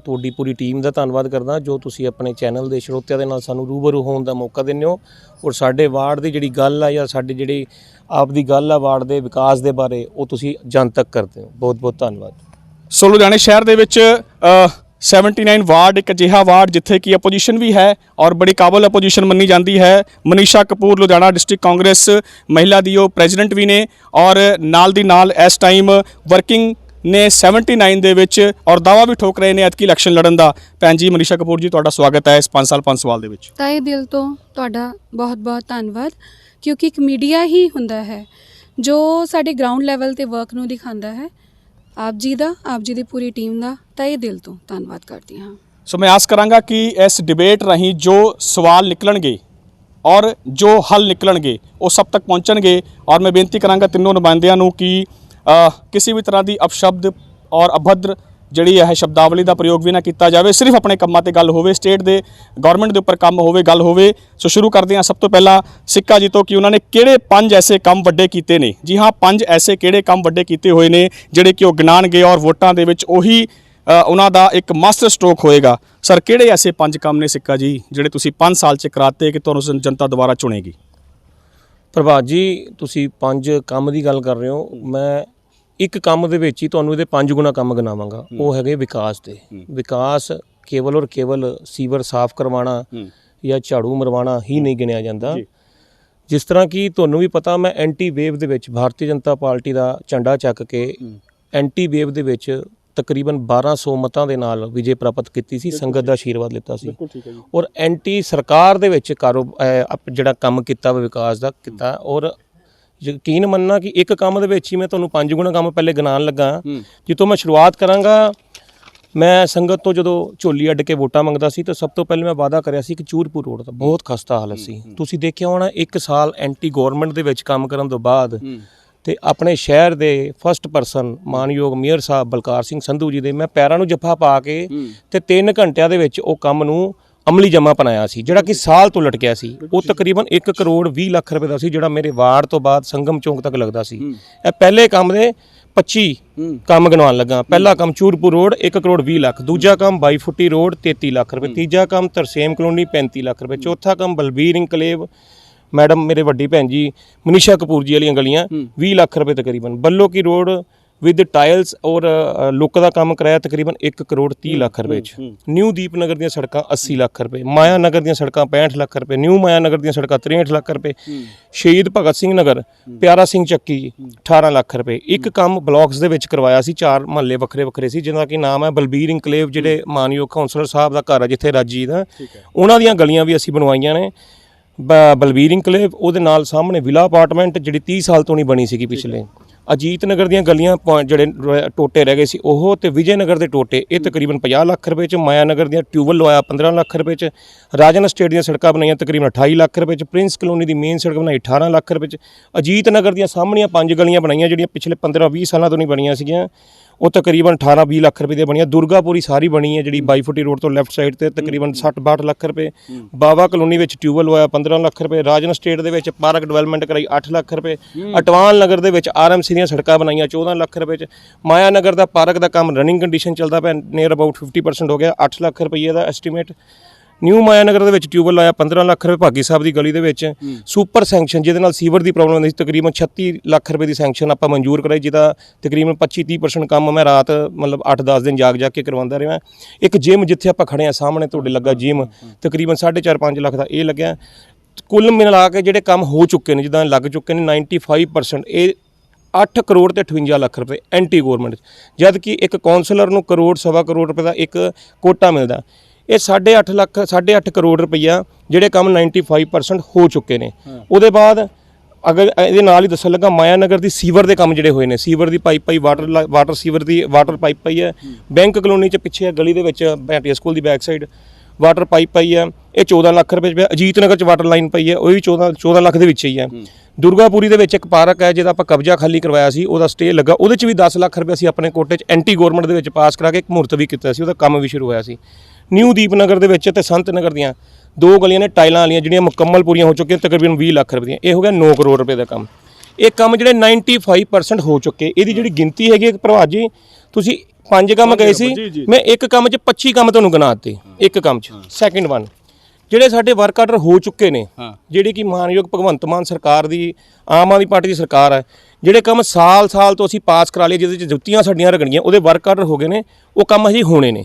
ਤੁਹਾਡੀ ਪੂਰੀ ਟੀਮ ਦਾ ਧੰਨਵਾਦ ਕਰਦਾ ਜੋ ਤੁਸੀਂ ਆਪਣੇ ਚੈਨਲ ਦੇ ਸਰੋਤਿਆਂ ਦੇ ਨਾਲ ਸਾਨੂੰ ਰੂਬਰੂ ਹੋਣ ਦਾ ਮੌਕਾ ਦਿੰਦੇ ਹੋ ਔਰ ਸਾਡੇ ਵਾਰਡ ਦੀ ਜਿਹੜੀ ਗੱਲ ਆ ਜਾਂ ਸਾਡੀ ਜਿਹੜੀ ਆਪ ਦੀ ਗੱਲ ਆ ਵਾਰਡ ਦੇ ਵਿਕਾਸ ਦੇ ਬਾਰੇ ਉਹ ਤੁਸੀਂ ਜਨਤਕ ਕਰਦੇ ਹੋ। ਬਹੁਤ ਬਹੁਤ ਧੰਨਵਾਦ। ਸੋ ਲੁਧਿਆਣੇ ਸ਼ਹਿਰ ਦੇ ਵਿੱਚ 79 ਵਾਰਡ ਇੱਕ ਅਜਿਹਾ ਵਾਰਡ ਜਿੱਥੇ ਕਿ ਆਪੋਜੀਸ਼ਨ ਵੀ ਹੈ ਔਰ ਬੜੀ ਕਾਬਲ ਆਪੋਜੀਸ਼ਨ ਮੰਨੀ ਜਾਂਦੀ ਹੈ। ਮਨੀਸ਼ਾ ਕਪੂਰ ਲੁਧਿਆਣਾ ਡਿਸਟ੍ਰਿਕਟ ਕਾਂਗਰਸ ਮਹਿਲਾ ਦੀ ਉਹ ਪ੍ਰੈਜ਼ੀਡੈਂਟ ਵੀ ਨੇ ਔਰ ਨਾਲ ਦੀ ਨਾਲ ਇਸ ਟਾਈਮ ਵਰਕਿੰਗ ਨੇ 79 ਦੇ ਵਿੱਚ ਔਰ ਦਾਵਾ ਵੀ ਠੋਕ ਰਹੇ ਨੇ ਐਤਕੀ ਇਲੈਕਸ਼ਨ ਲੜਨ ਦਾ। ਭੈਣ ਜੀ ਮਨੀਸ਼ਾ ਕਪੂਰ ਜੀ ਤੁਹਾਡਾ ਸਵਾਗਤ ਹੈ ਇਸ 5 ਸਾਲ 5 ਸਵਾਲ ਦੇ ਵਿੱਚ। ਤਹਿ ਦਿਲ ਤੋਂ ਤੁਹਾਡਾ ਬਹੁਤ-ਬਹੁਤ ਧੰਨਵਾਦ, ਕਿਉਂਕਿ ਇੱਕ ਮੀਡੀਆ ਹੀ ਹੁੰਦਾ ਹੈ ਜੋ ਸਾਡੇ ਗਰਾਊਂਡ ਲੈਵਲ ਤੇ ਵਰਕ ਨੂੰ ਦਿਖਾਉਂਦਾ ਹੈ। ਆਪ ਜੀ ਦਾ, ਆਪ ਜੀ ਦੀ ਪੂਰੀ ਟੀਮ ਦਾ ਤਹਿ ਦਿਲ ਤੋਂ ਧੰਨਵਾਦ ਕਰਦੀ ਹਾਂ। ਸੋ ਮੈਂ ਆਸ ਕਰਾਂਗਾ ਕਿ ਇਸ ਡਿਬੇਟ ਰਾਹੀਂ ਜੋ ਸਵਾਲ ਨਿਕਲਣਗੇ ਔਰ ਜੋ ਹੱਲ ਨਿਕਲਣਗੇ ਉਹ ਸਭ ਤੱਕ ਪਹੁੰਚਣਗੇ ਔਰ ਮੈਂ ਬੇਨਤੀ ਕਰਾਂਗਾ ਤਿੰਨੋਂ ਨੁਮਾਇੰਦਿਆਂ ਨੂੰ ਕਿ ਕਿਸੇ ਵੀ ਤਰ੍ਹਾਂ ਦੀ ਅਪਸ਼ਬਦ ਔਰ ਅਭद्र ਜਿਹੜੀ ਹੈ ਸ਼ਬਦਾਵਲੀ ਦਾ ਪ੍ਰਯੋਗ ਵੀ ਨਾ ਕੀਤਾ ਜਾਵੇ, ਸਿਰਫ ਆਪਣੇ ਕੰਮਾਂ ਤੇ ਗੱਲ ਹੋਵੇ, ਸਟੇਟ ਦੇ ਗਵਰਨਮੈਂਟ ਦੇ ਉੱਪਰ ਕੰਮ ਹੋਵੇ, ਗੱਲ ਹੋਵੇ। ਸੋ ਸ਼ੁਰੂ ਕਰਦੇ ਹਾਂ ਸਭ ਤੋਂ ਪਹਿਲਾਂ ਸਿੱਕਾ ਜੀ ਤੋਂ ਕਿ ਉਹਨਾਂ ਨੇ ਕਿਹੜੇ 5 ਐਸੇ ਕੰਮ ਵੱਡੇ ਕੀਤੇ ਨੇ। ਜੀ ਹਾਂ 5 ਐਸੇ ਕਿਹੜੇ ਕੰਮ ਵੱਡੇ ਕੀਤੇ ਹੋਏ ਨੇ ਜਿਹੜੇ ਕਿ ਉਹ ਗਿਣਾਣਗੇ ਔਰ ਵੋਟਾਂ ਦੇ ਵਿੱਚ ਉਹੀ ਉਹਨਾਂ ਦਾ ਇੱਕ ਮਾਸਟਰ ਸਟ੍ਰੋਕ ਹੋਏਗਾ। ਸਰ ਕਿਹੜੇ ਐਸੇ 5 ਕੰਮ ਨੇ ਸਿੱਕਾ ਜੀ ਜਿਹੜੇ ਤੁਸੀਂ 5 ਸਾਲ 'ਚ ਕਰਾਤੇ ਕਿ ਤੁਹਾਨੂੰ ਜਨਤਾ ਦੁਬਾਰਾ ਚੁਣੇਗੀ? ਪ੍ਰਭਾਤ ਜੀ ਤੁਸੀਂ 5 ਕੰਮ ਦੀ ਗੱਲ ਕਰ ਰਹੇ ਹੋ, ਮੈਂ ਇੱਕ ਕੰਮ ਦੇ ਵਿੱਚ ਹੀ ਤੁਹਾਨੂੰ ਇਹਦੇ 5 ਗੁਣਾ ਕੰਮ ਗਿਣਾਵਾਂਗਾ। ਉਹ ਹੈਗੇ ਵਿਕਾਸ ਦੇ। ਵਿਕਾਸ ਕੇਵਲ ਔਰ ਕੇਵਲ ਸੀਵਰ ਸਾਫ਼ ਕਰਵਾਉਣਾ ਜਾਂ ਝਾੜੂ ਮਰਵਾਉਣਾ ਹੀ ਨਹੀਂ ਗਿਣਿਆ ਜਾਂਦਾ। ਜਿਸ ਤਰ੍ਹਾਂ ਕਿ ਤੁਹਾਨੂੰ ਵੀ ਪਤਾ, ਮੈਂ ਐਂਟੀ ਵੇਵ ਦੇ ਵਿੱਚ ਭਾਰਤੀ ਜਨਤਾ ਪਾਰਟੀ ਦਾ ਝੰਡਾ ਚੱਕ ਕੇ ਐਂਟੀ ਵੇਵ ਦੇ ਵਿੱਚ ਤਕਰੀਬਨ 1200 ਮਤਾਂ ਦੇ ਨਾਲ ਵਿਜੇ ਪ੍ਰਾਪਤ ਕੀਤੀ ਸੀ, ਸੰਗਤ ਦਾ ਆਸ਼ੀਰਵਾਦ ਲਿੱਤਾ ਸੀ ਔਰ ਐਂਟੀ ਸਰਕਾਰ ਦੇ ਵਿੱਚ ਜਿਹੜਾ ਕੰਮ ਕੀਤਾ ਵਿਕਾਸ ਦਾ ਕੀਤਾ। ਔਰ ਯਕੀਨ ਮੰਨਣਾ ਕਿ ਇੱਕ ਕੰਮ ਦੇ ਵਿੱਚ ਹੀ ਮੈਂ ਤੁਹਾਨੂੰ 5 ਗੁਣਾ ਕੰਮ ਪਹਿਲੇ ਗਿਣਾਉਣ ਲੱਗਾ। ਜਿੱਥੋਂ ਮੈਂ ਸ਼ੁਰੂਆਤ ਕਰਾਂਗਾ, ਮੈਂ ਸੰਗਤ ਤੋਂ ਜਦੋਂ ਝੋਲੀ ਅੱਡ ਕੇ ਵੋਟਾਂ ਮੰਗਦਾ ਸੀ ਤਾਂ ਸਭ ਤੋਂ ਪਹਿਲੇ ਮੈਂ ਵਾਅਦਾ ਕਰਿਆ ਸੀ ਕਿ ਚੂਰਪੁਰ ਰੋਡ ਦਾ ਬਹੁਤ ਖਸਤਾ ਹਾਲਤ ਸੀ। ਤੁਸੀਂ ਦੇਖਿਆ ਹੋਣਾ 1 ਸਾਲ ਐਂਟੀ ਗਵਰਨਮੈਂਟ ਦੇ ਵਿੱਚ ਕੰਮ ਕਰਨ ਤੋਂ ਬਾਅਦ ਤੇ ਆਪਣੇ ਸ਼ਹਿਰ ਦੇ ਫਸਟ ਪਰਸਨ ਮਾਨਯੋਗ ਮੇਅਰ ਸਾਹਿਬ ਬਲਕਾਰ ਸਿੰਘ ਸੰਧੂ ਜੀ ਦੇ ਮੈਂ ਪੈਰਾਂ ਨੂੰ ਜੱਫਾ ਪਾ ਕੇ ਤੇ 3 ਘੰਟਿਆਂ ਦੇ ਵਿੱਚ ਉਹ ਕੰਮ ਨੂੰ ਅਮਲੀ ਜਮਾ ਬਣਾਇਆ ਸੀ, ਜਿਹੜਾ ਕਿ ਸਾਲ ਤੋਂ ਲਟਕਿਆ ਸੀ। ਉਹ ਤਕਰੀਬਨ 1 ਕਰੋੜ 20 ਲੱਖ ਰੁਪਏ ਦਾ ਸੀ, ਜਿਹੜਾ ਮੇਰੇ ਵਾਰਡ ਤੋਂ ਬਾਅਦ ਸੰਗਮ ਚੌਂਕ ਤੱਕ ਲੱਗਦਾ ਸੀ। ਇਹ ਪਹਿਲੇ ਕੰਮ ਦੇ 25 ਕੰਮ ਗਿਣਵਾਉਣ ਲੱਗਾ। ਪਹਿਲਾ ਕੰਮ ਚੂਰਪੁਰ ਰੋਡ 1 ਕਰੋੜ 20 ਲੱਖ, ਦੂਜਾ ਕੰਮ 22 ਫੁੱਟੀ ਰੋਡ 33 ਲੱਖ ਰੁਪਏ, ਤੀਜਾ ਕੰਮ ਤਰਸੇਮ ਕਲੋਨੀ 35 ਲੱਖ ਰੁਪਏ, ਚੌਥਾ ਕੰਮ ਬਲਬੀਰ ਇਨਕਲੇਵ ਮੈਡਮ ਮੇਰੇ ਵੱਡੀ ਭੈਣ ਜੀ ਮਨੀਸ਼ਾ ਕਪੂਰ ਜੀ ਵਾਲੀਆਂ ਗਲੀਆਂ 20 ਲੱਖ ਰੁਪਏ ਤਕਰੀਬਨ, ਬੱਲੋ ਕੀ ਰੋਡ ਵਿਦ ਟਾਇਲਸ ਔਰ ਲੁੱਕ ਦਾ ਕੰਮ ਕਰਾਇਆ ਤਕਰੀਬਨ 1 ਕਰੋੜ 30 ਲੱਖ ਰੁਪਏ ਚ। ਨਿਊ ਦੀਪਨਗਰ ਦੀਆਂ ਸੜਕਾਂ 80 ਲੱਖ ਰੁਪਏ, ਮਾਇਆ ਨਗਰ ਦੀਆਂ ਸੜਕਾਂ 65 ਲੱਖ ਰੁਪਏ, ਨਿਊ ਮਾਇਆ ਨਗਰ ਦੀਆਂ ਸੜਕਾਂ 63 ਲੱਖ ਰੁਪਏ, ਸ਼ਹੀਦ ਭਗਤ ਸਿੰਘ ਨਗਰ ਪਿਆਰਾ ਸਿੰਘ ਚੱਕੀ 18 ਲੱਖ ਰੁਪਏ। ਇੱਕ ਕੰਮ ਬਲਾਕਸ ਦੇ ਵਿੱਚ ਕਰਵਾਇਆ ਸੀ, 4 ਮਹੱਲੇ ਵੱਖਰੇ ਵੱਖਰੇ ਸੀ, ਜਿਹਦਾ ਕਿ ਨਾਮ ਹੈ ਬਲਬੀਰ ਇਨਕਲੇਵ, ਜਿਹੜੇ ਮਾਨਯੋਗ ਕਾਉਂਸਲਰ ਸਾਹਿਬ ਦਾ ਘਰ ਹੈ ਜਿੱਥੇ ਰਾਜੀ ਦਾ, ਉਹਨਾਂ ਦੀਆਂ ਗਲੀਆਂ ਵੀ ਅਸੀਂ ਬਣਵਾਈਆਂ ਨੇ। ਬਲਬੀਰ ਇਨਕਲੇਵ, ਉਹਦੇ ਨਾਲ ਸਾਹਮਣੇ ਵਿਲਾ ਅਪਾਰਟਮੈਂਟ ਜਿਹੜੀ 30 ਸਾਲ ਤੋਂ ਨਹੀਂ ਬਣੀ ਸੀਗੀ ਪਿਛਲੇ। ਅਜੀਤ ਨਗਰ ਦੀਆਂ ਗਲੀਆਂ ਜਿਹੜੇ ਟੋਟੇ ਰਹਿ ਗਏ ਸੀ ਉਹ, ਤੇ ਵਿਜੇ ਨਗਰ ਦੇ ਟੋਟੇ, ਇਹ ਤਕਰੀਬਨ 50 ਲੱਖ ਰੁਪਏ ਚ। ਮਾਇਆ ਨਗਰ ਦੀਆਂ ਟਿਊਬਲ ਲਵਾਇਆ 15 ਲੱਖ ਰੁਪਏ ਚ। ਰਾਜਨ ਸਟੇਟ ਦੀਆਂ ਸੜਕਾਂ ਬਣਾਈਆਂ ਤਕਰੀਬਨ 28 ਲੱਖ ਰੁਪਏ ਚ। ਪ੍ਰਿੰਸ ਕਲੋਨੀ ਦੀ ਮੇਨ ਸੜਕ ਬਣਾਈ 18 ਲੱਖ ਰੁਪਏ ਚ। ਅਜੀਤ ਨਗਰ ਦੀਆਂ ਸਾਹਮਣੀਆਂ 5 ਗਲੀਆਂ ਬਣਾਈਆਂ ਜਿਹੜੀਆਂ ਪਿਛਲੇ 15-20 ਸਾਲਾਂ ਤੋਂ ਨਹੀਂ ਬਣੀਆਂ ਸੀਗੀਆਂ, ਉਹ ਤਕਰੀਬਨ 18-20 ਲੱਖ ਰੁਪਏ ਦੀਆਂ ਬਣੀਆਂ। ਦੁਰਗਾਪੁਰੀ ਸਾਰੀ ਬਣੀ ਹੈ ਜਿਹੜੀ 22 ਫੁੱਟੀ ਰੋਡ ਤੋਂ ਲੈਫਟ ਸਾਈਡ ਤੇ, ਤਕਰੀਬਨ 60-62 ਲੱਖ ਰੁਪਏ। ਬਾਵਾ ਕਲੋਨੀ ਵਿੱਚ ਟਿਊਬਲ ਲਵਾਇਆ 15 ਲੱਖ ਰੁਪਏ। ਰਾਜਨ ਸਟੇਟ ਦੇ ਵਿੱਚ ਪਾਰਕ ਡਿਵੈਲਪਮੈਂਟ ਕਰਾਈ 8 ਲੱਖ ਰੁਪਏ। ਅਟਵਾਲ ਨਗਰ ਦੇ ਵਿੱਚ ਆਰਐਮਸੀ ਦੀਆਂ ਸੜਕਾਂ ਬਣਾਈਆਂ 14 ਲੱਖ ਰੁਪਏ ਚ। ਮਾਇਆ ਨਗਰ ਦਾ ਪਾਰਕ ਦਾ ਕੰਮ ਰਨਿੰਗ ਕੰਡੀਸ਼ਨ ਚੱਲਦਾ ਪਿਆ, ਨੀਅਰ ਅਬਾਊਟ 50% ਹੋ ਗਿਆ, 8 ਲੱਖ ਰੁਪਏ ਦਾ ਐਸਟੀਮੇਟ। ਨਿਊ ਮਾਇਆ ਨਗਰ ਦੇ ਵਿੱਚ ਟਿਊਬਲ ਲਾਇਆ 15 ਲੱਖ ਰੁਪਏ। ਭਾਗੀ ਸਾਹਿਬ ਦੀ ਗਲੀ ਦੇ ਵਿੱਚ ਸੁਪਰ ਸੈਂਕਸ਼ਨ, ਜਿਹਦੇ ਨਾਲ ਸੀਵਰ ਦੀ ਪ੍ਰੋਬਲਮ ਹੁੰਦੀ ਸੀ, ਤਕਰੀਬਨ 36 ਲੱਖ ਰੁਪਏ ਦੀ ਸੈਂਕਸ਼ਨ ਆਪਾਂ ਮਨਜ਼ੂਰ ਕਰਾਈ, ਜਿਹਦਾ ਤਕਰੀਬਨ 25-30% ਕੰਮ ਮੈਂ ਰਾਤ ਮਤਲਬ 8-10 ਦਿਨ ਜਾਗ ਕੇ ਕਰਵਾਉਂਦਾ ਰਿਹਾ। ਇੱਕ ਜਿਮ ਜਿੱਥੇ ਆਪਾਂ ਖੜੇ ਆ ਸਾਹਮਣੇ ਤੁਹਾਡੇ ਲੱਗਾ ਜਿਮ, ਤਕਰੀਬਨ 4.5 ਲੱਖ ਦਾ ਇਹ ਲੱਗਿਆ। ਕੁੱਲ ਮਿਲਾ ਕੇ ਜਿਹੜੇ ਕੰਮ ਹੋ ਚੁੱਕੇ ਨੇ, ਜਿੱਦਾਂ ਲੱਗ ਚੁੱਕੇ ਨੇ 95%, ਇਹ 8 ਕਰੋੜ ਤੇ 58 ਲੱਖ ਰੁਪਏ ਐਂਟੀ ਗਵਰਨਮੈਂਟ, ਜਦ ਕਿ ਇੱਕ ਕੌਂਸਲਰ ਨੂੰ ਕਰੋੜ ਸਵਾ ਕਰੋੜ ਰੁਪਏ ਦਾ ਇੱਕ ਕੋਟਾ ਮਿਲਦਾ। ਇਹ 8.5 ਕਰੋੜ ਰੁਪਈਆ ਜਿਹੜੇ ਕੰਮ 95% ਹੋ ਚੁੱਕੇ ਨੇ। ਉਹਦੇ ਬਾਅਦ ਅਗਰ ਇਹਦੇ ਨਾਲ ਹੀ ਦੱਸਣ ਲੱਗਾ, ਮਾਇਆ ਨਗਰ ਦੀ ਸੀਵਰ ਦੇ ਕੰਮ ਜਿਹੜੇ ਹੋਏ ਨੇ, ਸੀਵਰ ਦੀ ਪਾਈਪ ਪਾਈ, ਵਾਟਰ ਸੀਵਰ ਦੀ ਵਾਟਰ ਪਾਈਪ ਪਾਈ ਹੈ। ਬੈਂਕ ਕਲੋਨੀ 'ਚ ਪਿੱਛੇ ਗਲੀ ਦੇ ਵਿੱਚ ਭੈਟੀਆ ਸਕੂਲ ਦੀ ਬੈਕ ਸਾਈਡ ਵਾਟਰ ਪਾਈਪ ਪਾਈ ਹੈ, ਇਹ 14 ਲੱਖ ਰੁਪਏ 'ਚ ਪਿਆ। ਅਜੀਤ ਨਗਰ 'ਚ ਵਾਟਰ ਲਾਈਨ ਪਈ ਹੈ, ਉਹ ਵੀ 14 ਲੱਖ ਦੇ ਵਿੱਚ ਹੀ ਹੈ। ਦੁਰਗਾਪੁਰੀ ਦੇ ਵਿੱਚ ਇੱਕ ਪਾਰਕ ਹੈ ਜਿਹਦਾ ਆਪਾਂ ਕਬਜ਼ਾ ਖਾਲੀ ਕਰਵਾਇਆ ਸੀ, ਉਹਦਾ ਸਟੇ ਲੱਗਾ, ਉਹਦੇ 'ਚ ਵੀ 10 ਲੱਖ ਰੁਪਏ ਅਸੀਂ ਆਪਣੇ ਕੋਟੇ 'ਚ ਐਂਟੀ ਗਵਰਨਮੈਂਟ ਦੇ ਵਿੱਚ ਪਾਸ ਕਰਾ ਕੇ ਇੱਕ ਮੁਹੂਰਤ ਵੀ ਕੀਤਾ ਸੀ, ਉਹਦਾ ਕੰਮ ਵੀ ਸ਼ੁਰੂ ਹੋਇਆ ਸੀ। ਨਿਊ ਦੀਪਨਗਰ ਦੇ ਵਿੱਚ ਤੇ ਸੰਤ ਨਗਰ ਦੀਆਂ 2 ਗਲੀਆਂ ਨੇ ਟਾਈਲਾਂ ਵਾਲੀਆਂ ਜਿਹੜੀਆਂ ਮੁਕੰਮਲ ਪੂਰੀਆਂ ਹੋ ਚੁੱਕੀਆਂ, ਤਕਰੀਬਨ 20 ਲੱਖ ਰੁਪਏ ਦੀਆਂ। ਇਹ ਹੋ ਗਿਆ 9 ਕਰੋੜ ਰੁਪਏ ਦਾ ਕੰਮ। ਇਹ ਕੰਮ ਜਿਹੜੇ 95% ਹੋ ਚੁੱਕੇ, ਇਹਦੀ ਜਿਹੜੀ ਗਿਣਤੀ ਹੈਗੀ ਪ੍ਰਭਾਤ ਜੀ, ਤੁਸੀਂ 5 ਕੰਮ ਗਏ ਸੀ, ਮੈਂ ਇੱਕ ਕੰਮ 'ਚ 25 ਕੰਮ ਤੁਹਾਨੂੰ ਗਿਣਾ ਦਿੱਤੇ ਇੱਕ ਕੰਮ 'ਚ। ਸੈਕਿੰਡ ਵਨ, ਜਿਹੜੇ ਸਾਡੇ ਵਰਕ ਆਰਡਰ ਹੋ ਚੁੱਕੇ ਨੇ, ਜਿਹੜੇ ਕਿ ਮਾਨਯੋਗ ਭਗਵੰਤ ਮਾਨ ਸਰਕਾਰ ਦੀ, ਆਮ ਆਦਮੀ ਪਾਰਟੀ ਦੀ ਸਰਕਾਰ ਹੈ, ਜਿਹੜੇ ਕੰਮ ਸਾਲ ਤੋਂ ਅਸੀਂ ਪਾਸ ਕਰਾ ਲਏ, ਜਿਹਦੇ 'ਚ ਜੁੱਤੀਆਂ ਸਾਡੀਆਂ ਰਗੜੀਆਂ, ਉਹਦੇ ਵਰਕ ਆਰਡਰ ਹੋ ਗਏ ਨੇ, ਉਹ ਕੰਮ ਹਜੇ ਹੋਣੇ ਨੇ।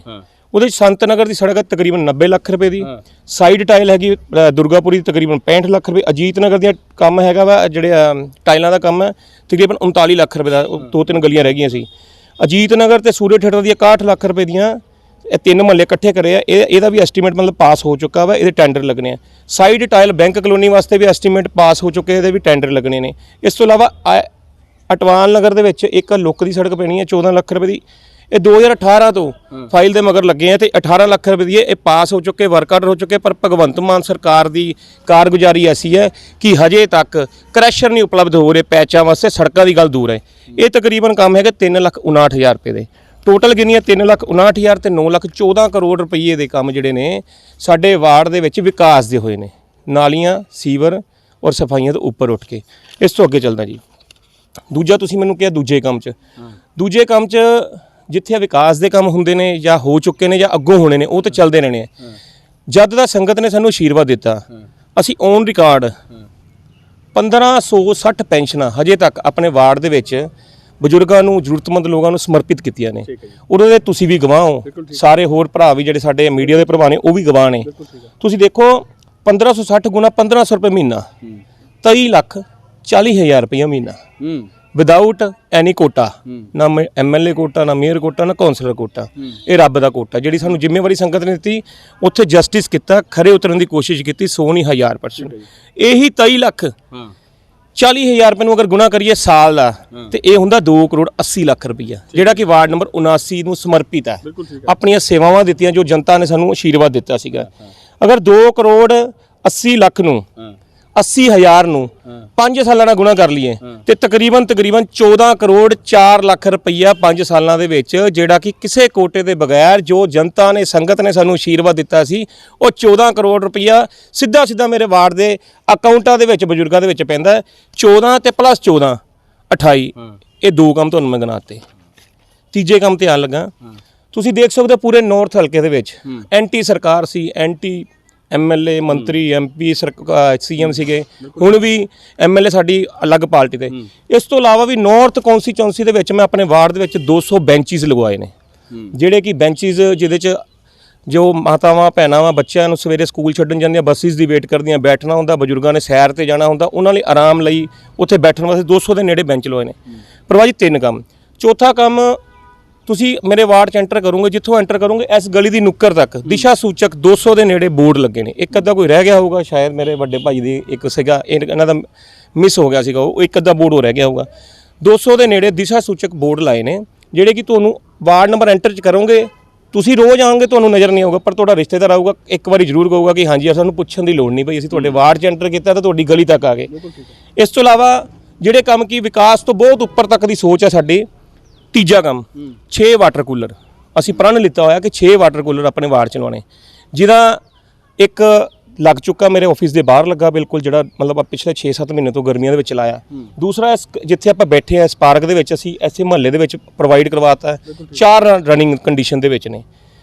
ਉਹਦੇ 'ਚ ਸੰਤ ਨਗਰ ਦੀ ਸੜਕ ਤਕਰੀਬਨ 90 ਲੱਖ ਰੁਪਏ ਦੀ, ਸਾਈਡ ਟਾਈਲ ਹੈਗੀ ਦੁਰਗਾਪੁਰੀ ਦੀ ਤਕਰੀਬਨ 65 ਲੱਖ ਰੁਪਏ। ਅਜੀਤ ਨਗਰ ਦੀਆਂ ਕੰਮ ਹੈਗਾ ਵਾ ਜਿਹੜੇ ਟਾਈਲਾਂ ਦਾ ਕੰਮ ਹੈ, ਤਕਰੀਬਨ 39 ਲੱਖ ਰੁਪਏ ਦਾ, 2-3 ਗਲੀਆਂ ਰਹਿ ਗਈਆਂ ਸੀ। ਅਜੀਤ ਨਗਰ ਤੇ ਸੂਰਜ ਥੀਏਟਰ ਦੀਆਂ 61 ਲੱਖ ਰੁਪਏ ਦੀਆਂ, ਇਹ 3 ਮਹੱਲੇ ਇਕੱਠੇ ਕਰੇ ਆ। ਇਹਦਾ ਵੀ ਐਸਟੀਮੇਟ ਮਤਲਬ ਪਾਸ ਹੋ ਚੁੱਕਾ ਵਾ, ਇਹਦੇ ਟੈਂਡਰ ਲੱਗਣੇ ਆ। ਸਾਈਡ ਟਾਈਲ ਬੈਂਕ ਕਲੋਨੀ ਵਾਸਤੇ ਵੀ ਐਸਟੀਮੇਟ ਪਾਸ ਹੋ ਚੁੱਕੇ, ਇਹਦੇ ਵੀ ਟੈਂਡਰ ਲੱਗਣੇ ਨੇ। ਇਸ ਤੋਂ ਇਲਾਵਾ ਅਟਵਾਲ ਨਗਰ ਦੇ ਵਿੱਚ ਇੱਕ ਲੁੱਕ ਦੀ ਸੜਕ ਪੈਣੀ ਹੈ 14 ਲੱਖ ਰੁਪਏ ਦੀ, ਇਹ 2018 ਤੋਂ ਫਾਈਲ ਦੇ ਮਗਰ ਲੱਗੇ ਆ, ਤੇ 18 ਲੱਖ ਰੁਪਏ ਦੀ ਇਹ ਪਾਸ ਹੋ ਚੁੱਕੇ, ਵਰਕ ਆਰਡਰ ਹੋ ਚੁੱਕੇ। ਪਰ ਭਗਵੰਤ ਮਾਨ ਸਰਕਾਰ ਦੀ ਕਾਰਗੁਜ਼ਾਰੀ ਐਸੀ ਹੈ ਕਿ ਹਜੇ ਤੱਕ ਕ੍ਰੈਸ਼ਰ ਨਹੀਂ ਉਪਲਬਧ ਹੋ ਰਹੇ ਪੈਚਾਂ ਵਾਸਤੇ, ਸੜਕਾਂ ਦੀ ਗੱਲ ਦੂਰ ਹੈ। ਇਹ ਤਕਰੀਬਨ ਕੰਮ ਹੈਗਾ 3,59,000 ਰੁਪਏ ਦੇ। ਟੋਟਲ ਗਿਣੀਆਂ 3,59,000 ਤੇ 9,14 ਕਰੋੜ ਰੁਪਏ ਦੇ ਕੰਮ ਜਿਹੜੇ ਨੇ ਸਾਡੇ ਵਾਰਡ ਦੇ ਵਿੱਚ ਵਿਕਾਸ ਦੇ ਹੋਏ ਨੇ, ਨਾਲੀਆਂ, ਸੀਵਰ ਔਰ ਸਫਾਈਆਂ ਤੋਂ ਉੱਪਰ ਉੱਠ ਕੇ। ਇਸ ਤੋਂ ਅੱਗੇ ਚੱਲਦਾ ਜੀ, ਦੂਜਾ ਤੁਸੀਂ ਮੈਨੂੰ ਕਿਹਾ ਦੂਜੇ ਕੰਮ 'ਚ ਜਿੱਥੇ ਵਿਕਾਸ ਦੇ ਕੰਮ ਹੁੰਦੇ ਨੇ ਜਾਂ ਹੋ ਚੁੱਕੇ ਨੇ ਜਾਂ ਅੱਗੋਂ ਹੋਣੇ ਨੇ, ਉਹ ਤਾਂ ਚੱਲਦੇ ਰਹਿਣੇ ਆ। ਜਦ ਦਾ ਸੰਗਤ ਨੇ ਸਾਨੂੰ ਆਸ਼ੀਰਵਾਦ ਦਿੱਤਾ, ਅਸੀਂ ਔਨ ਰਿਕਾਰਡ 1560 ਪੈਨਸ਼ਨਾਂ ਹਜੇ ਤੱਕ ਆਪਣੇ ਵਾਰਡ ਦੇ ਵਿੱਚ ਬਜ਼ੁਰਗਾਂ ਨੂੰ, ਜ਼ਰੂਰਤਮੰਦ ਲੋਕਾਂ ਨੂੰ ਸਮਰਪਿਤ ਕੀਤੀਆਂ ਨੇ। ਉਹਦੇ ਤੁਸੀਂ ਵੀ ਗਵਾਹ ਹੋ, ਸਾਰੇ ਹੋਰ ਭਰਾ ਵੀ ਜਿਹੜੇ ਸਾਡੇ ਮੀਡੀਆ ਦੇ ਭਰਾ ਨੇ ਉਹ ਵੀ ਗਵਾਹ ਨੇ। ਤੁਸੀਂ ਦੇਖੋ 1560 ਗੁਣਾ 1500 ਰੁਪਏ ਮਹੀਨਾ, 23,40,000 ਰੁਪਏ ਮਹੀਨਾ, ਵਿਦਾਊਟ ਐਨੀ ਕੋਟਾ, ਨਾ MLA ਕੋਟਾ, ਨਾ ਮੇਅਰ ਕੋਟਾ, ਨਾ ਕਾਉਂਸਲਰ ਕੋਟਾ। ਇਹ ਰੱਬ ਦਾ ਕੋਟਾ, ਜਿਹੜੀ ਸਾਨੂੰ ਜ਼ਿੰਮੇਵਾਰੀ ਸੰਗਤ ਨੇ ਦਿੱਤੀ, ਉੱਥੇ ਜਸਟਿਸ ਕੀਤਾ, ਖਰੇ ਉਤਰਨ ਦੀ ਕੋਸ਼ਿਸ਼ ਕੀਤੀ 100 ਨਹੀਂ 1000%। ਇਹੀ 23,40,000 ਰੁਪਏ ਨੂੰ ਅਗਰ ਗੁਣਾ ਕਰੀਏ ਸਾਲ ਦਾ, ਤੇ ਇਹ ਹੁੰਦਾ 2 ਕਰੋੜ 80 ਲੱਖ ਰੁਪਈਆ, ਜਿਹੜਾ ਕਿ ਵਾਰਡ ਨੰਬਰ 79 ਨੂੰ ਸਮਰਪਿਤ ਹੈ। ਆਪਣੀਆਂ ਸੇਵਾਵਾਂ ਦਿੱਤੀਆਂ ਜੋ ਜਨਤਾ ਨੇ ਸਾਨੂੰ ਆਸ਼ੀਰਵਾਦ ਦਿੱਤਾ ਸੀਗਾ। ਅਗਰ 2 ਕਰੋੜ 80 ਲੱਖ ਨੂੰ 80,000 ਨੂੰ 5 ਸਾਲਾਂ ਨਾਲ ਗੁਣਾ ਕਰ ਲਈਏ, ਤੇ ਤਕਰੀਬਨ 14 ਕਰੋੜ 4 ਲੱਖ ਰੁਪਈਆ 5 ਸਾਲਾਂ ਦੇ ਵਿੱਚ, ਜਿਹੜਾ ਕਿ ਕਿਸੇ ਕੋਟੇ ਦੇ ਬਗੈਰ ਜੋ ਜਨਤਾ ਨੇ, ਸੰਗਤ ਨੇ ਸਾਨੂੰ ਆਸ਼ੀਰਵਾਦ ਦਿੱਤਾ ਸੀ, ਉਹ 14 ਕਰੋੜ ਰੁਪਈਆ ਸਿੱਧਾ ਮੇਰੇ ਵਾਰਡ ਦੇ ਅਕਾਊਂਟਾਂ ਦੇ ਵਿੱਚ, ਬਜ਼ੁਰਗਾਂ ਦੇ ਵਿੱਚ ਪੈਂਦਾ ਹੈ। 14 ਤੇ ਪਲੱਸ 14 28, ਇਹ 2 ਕੰਮ ਤੁਹਾਨੂੰ ਮੈਂ ਗਿਣਾਤੇ। ਤੀਜੇ ਕੰਮ ਤੇ ਆਉਣ ਲੱਗਾ, ਤੁਸੀਂ ਦੇਖ ਸਕਦੇ ਹੋ ਪੂਰੇ ਨਾਰਥ ਹਲਕੇ ਦੇ ਵਿੱਚ ਐਂਟੀ ਸਰਕਾਰ ਸੀ, ਐਂਟੀ ਐਮਐਲਏ ਮੰਤਰੀ ਐਮਪੀ ਸੀਐਮ ਸੀਗੇ, ਹੁਣ ਵੀ ਐਮਐਲਏ ਸਾਡੀ ਅਲੱਗ ਪਾਰਟੀ ਦੇ। ਇਸ ਤੋਂ ਇਲਾਵਾ ਵੀ ਨਾਰਥ ਕੌਂਸਟੀਚੁਐਂਸੀ ਦੇ ਵਿੱਚ ਮੈਂ ਆਪਣੇ ਵਾਰਡ ਦੇ ਵਿੱਚ 200 ਬੈਂਚਿਸ ਲਗਵਾਏ ਨੇ, ਜਿਹੜੇ ਕਿ ਬੈਂਚਿਸ ਜਿਹਦੇ 'ਚ ਜੋ ਮਾਤਾਵਾਂ ਭੈਣਾਂ ਵਾ ਬੱਚਿਆਂ ਨੂੰ ਸਵੇਰੇ ਸਕੂਲ ਛੱਡਣ ਜਾਂਦੀਆਂ ਬੱਸਿਸ ਦੀ ਵੇਟ ਕਰਦੀਆਂ, ਬੈਠਣਾ ਹੁੰਦਾ, ਬਜ਼ੁਰਗਾਂ ਨੇ ਸੈਰ ਤੇ ਜਾਣਾ ਹੁੰਦਾ, ਉਹਨਾਂ ਲਈ ਆਰਾਮ ਲਈ ਉੱਥੇ ਬੈਠਣ ਵਾਸਤੇ 200 ਦੇ ਨੇੜੇ ਬੈਂਚ ਲਵਾਏ ਨੇ। ਭਰਾਵਾ ਜੀ 3 ਕੰਮ। ਚੌਥਾ ਕੰਮ, ਤੁਸੀਂ ਮੇਰੇ ਵਾਰਡ 'ਚ ਐਂਟਰ ਕਰੋਗੇ, ਜਿੱਥੋਂ ਐਂਟਰ ਕਰੋਗੇ ਇਸ ਗਲੀ ਦੀ ਨੁੱਕਰ ਤੱਕ ਦਿਸ਼ਾ ਸੂਚਕ 200 ਦੇ ਨੇੜੇ ਬੋਰਡ ਲੱਗੇ ਨੇ। ਇੱਕ ਅੱਧਾ ਕੋਈ ਰਹਿ ਗਿਆ ਹੋਊਗਾ ਸ਼ਾਇਦ, ਮੇਰੇ ਵੱਡੇ ਭਾਈ ਦੀ ਇੱਕ ਸੀਗਾ, ਇਹਨਾਂ ਦਾ ਮਿਸ ਹੋ ਗਿਆ ਸੀਗਾ, ਉਹ ਇੱਕ ਅੱਧਾ ਬੋਰਡ ਹੋ ਰਹਿ ਗਿਆ ਹੋਊਗਾ। 200 ਦੇ ਨੇੜੇ ਦਿਸ਼ਾ ਸੂਚਕ ਬੋਰਡ ਲਾਏ ਨੇ, ਜਿਹੜੇ ਕਿ ਤੁਹਾਨੂੰ ਵਾਰਡ ਨੰਬਰ ਐਂਟਰ 'ਚ ਕਰੋਗੇ, ਤੁਸੀਂ ਰੋਜ਼ ਆਓਗੇ ਤੁਹਾਨੂੰ ਨਜ਼ਰ ਨਹੀਂ ਆਊਗਾ, ਪਰ ਤੁਹਾਡਾ ਰਿਸ਼ਤੇਦਾਰ ਆਊਗਾ, ਇੱਕ ਵਾਰੀ ਜ਼ਰੂਰ ਕਹੂਗਾ ਕਿ ਹਾਂਜੀ ਸਾਨੂੰ ਪੁੱਛਣ ਦੀ ਲੋੜ ਨਹੀਂ ਪਈ, ਅਸੀਂ ਤੁਹਾਡੇ ਵਾਰਡ 'ਚ ਐਂਟਰ ਕੀਤਾ ਤਾਂ ਤੁਹਾਡੀ ਗਲੀ ਤੱਕ ਆ ਗਏ। ਇਸ ਤੋਂ ਇਲਾਵਾ ਜਿਹੜੇ ਕੰਮ ਕੀ ਵਿਕਾਸ ਤੋਂ ਬਹੁਤ ਉੱਪਰ ਤੱਕ ਦੀ ਸੋਚ ਹੈ ਸਾਡੀ। ਤੀਜਾ ਕੰਮ, 6 ਵਾਟਰ ਕੂਲਰ ਅਸੀਂ ਪ੍ਰਣ ਲਿੱਤਾ ਹੋਇਆ ਕਿ 6 ਵਾਟਰ ਕੂਲਰ ਆਪਣੇ ਵਾਰਡ 'ਚ ਲਵਾਉਣੇ, ਜਿਹਦਾ ਇੱਕ ਲੱਗ ਚੁੱਕਾ ਮੇਰੇ ਆਫਿਸ ਦੇ ਬਾਹਰ ਲੱਗਾ ਬਿਲਕੁਲ, ਜਿਹੜਾ ਮਤਲਬ ਪਿਛਲੇ 6-7 ਮਹੀਨੇ ਤੋਂ ਗਰਮੀਆਂ ਦੇ ਵਿੱਚ ਲਾਇਆ। ਦੂਸਰਾ ਜਿੱਥੇ ਆਪਾਂ ਬੈਠੇ ਆ ਇਸ ਪਾਰਕ ਦੇ ਵਿੱਚ ਅਸੀਂ ਐਸੇ ਮੁਹੱਲੇ ਦੇ ਵਿੱਚ ਪ੍ਰੋਵਾਈਡ ਕਰਵਾਤਾ, 4 ਰਨਿੰਗ ਕੰਡੀਸ਼ਨ ਦੇ ਵਿੱਚ ਨੇ।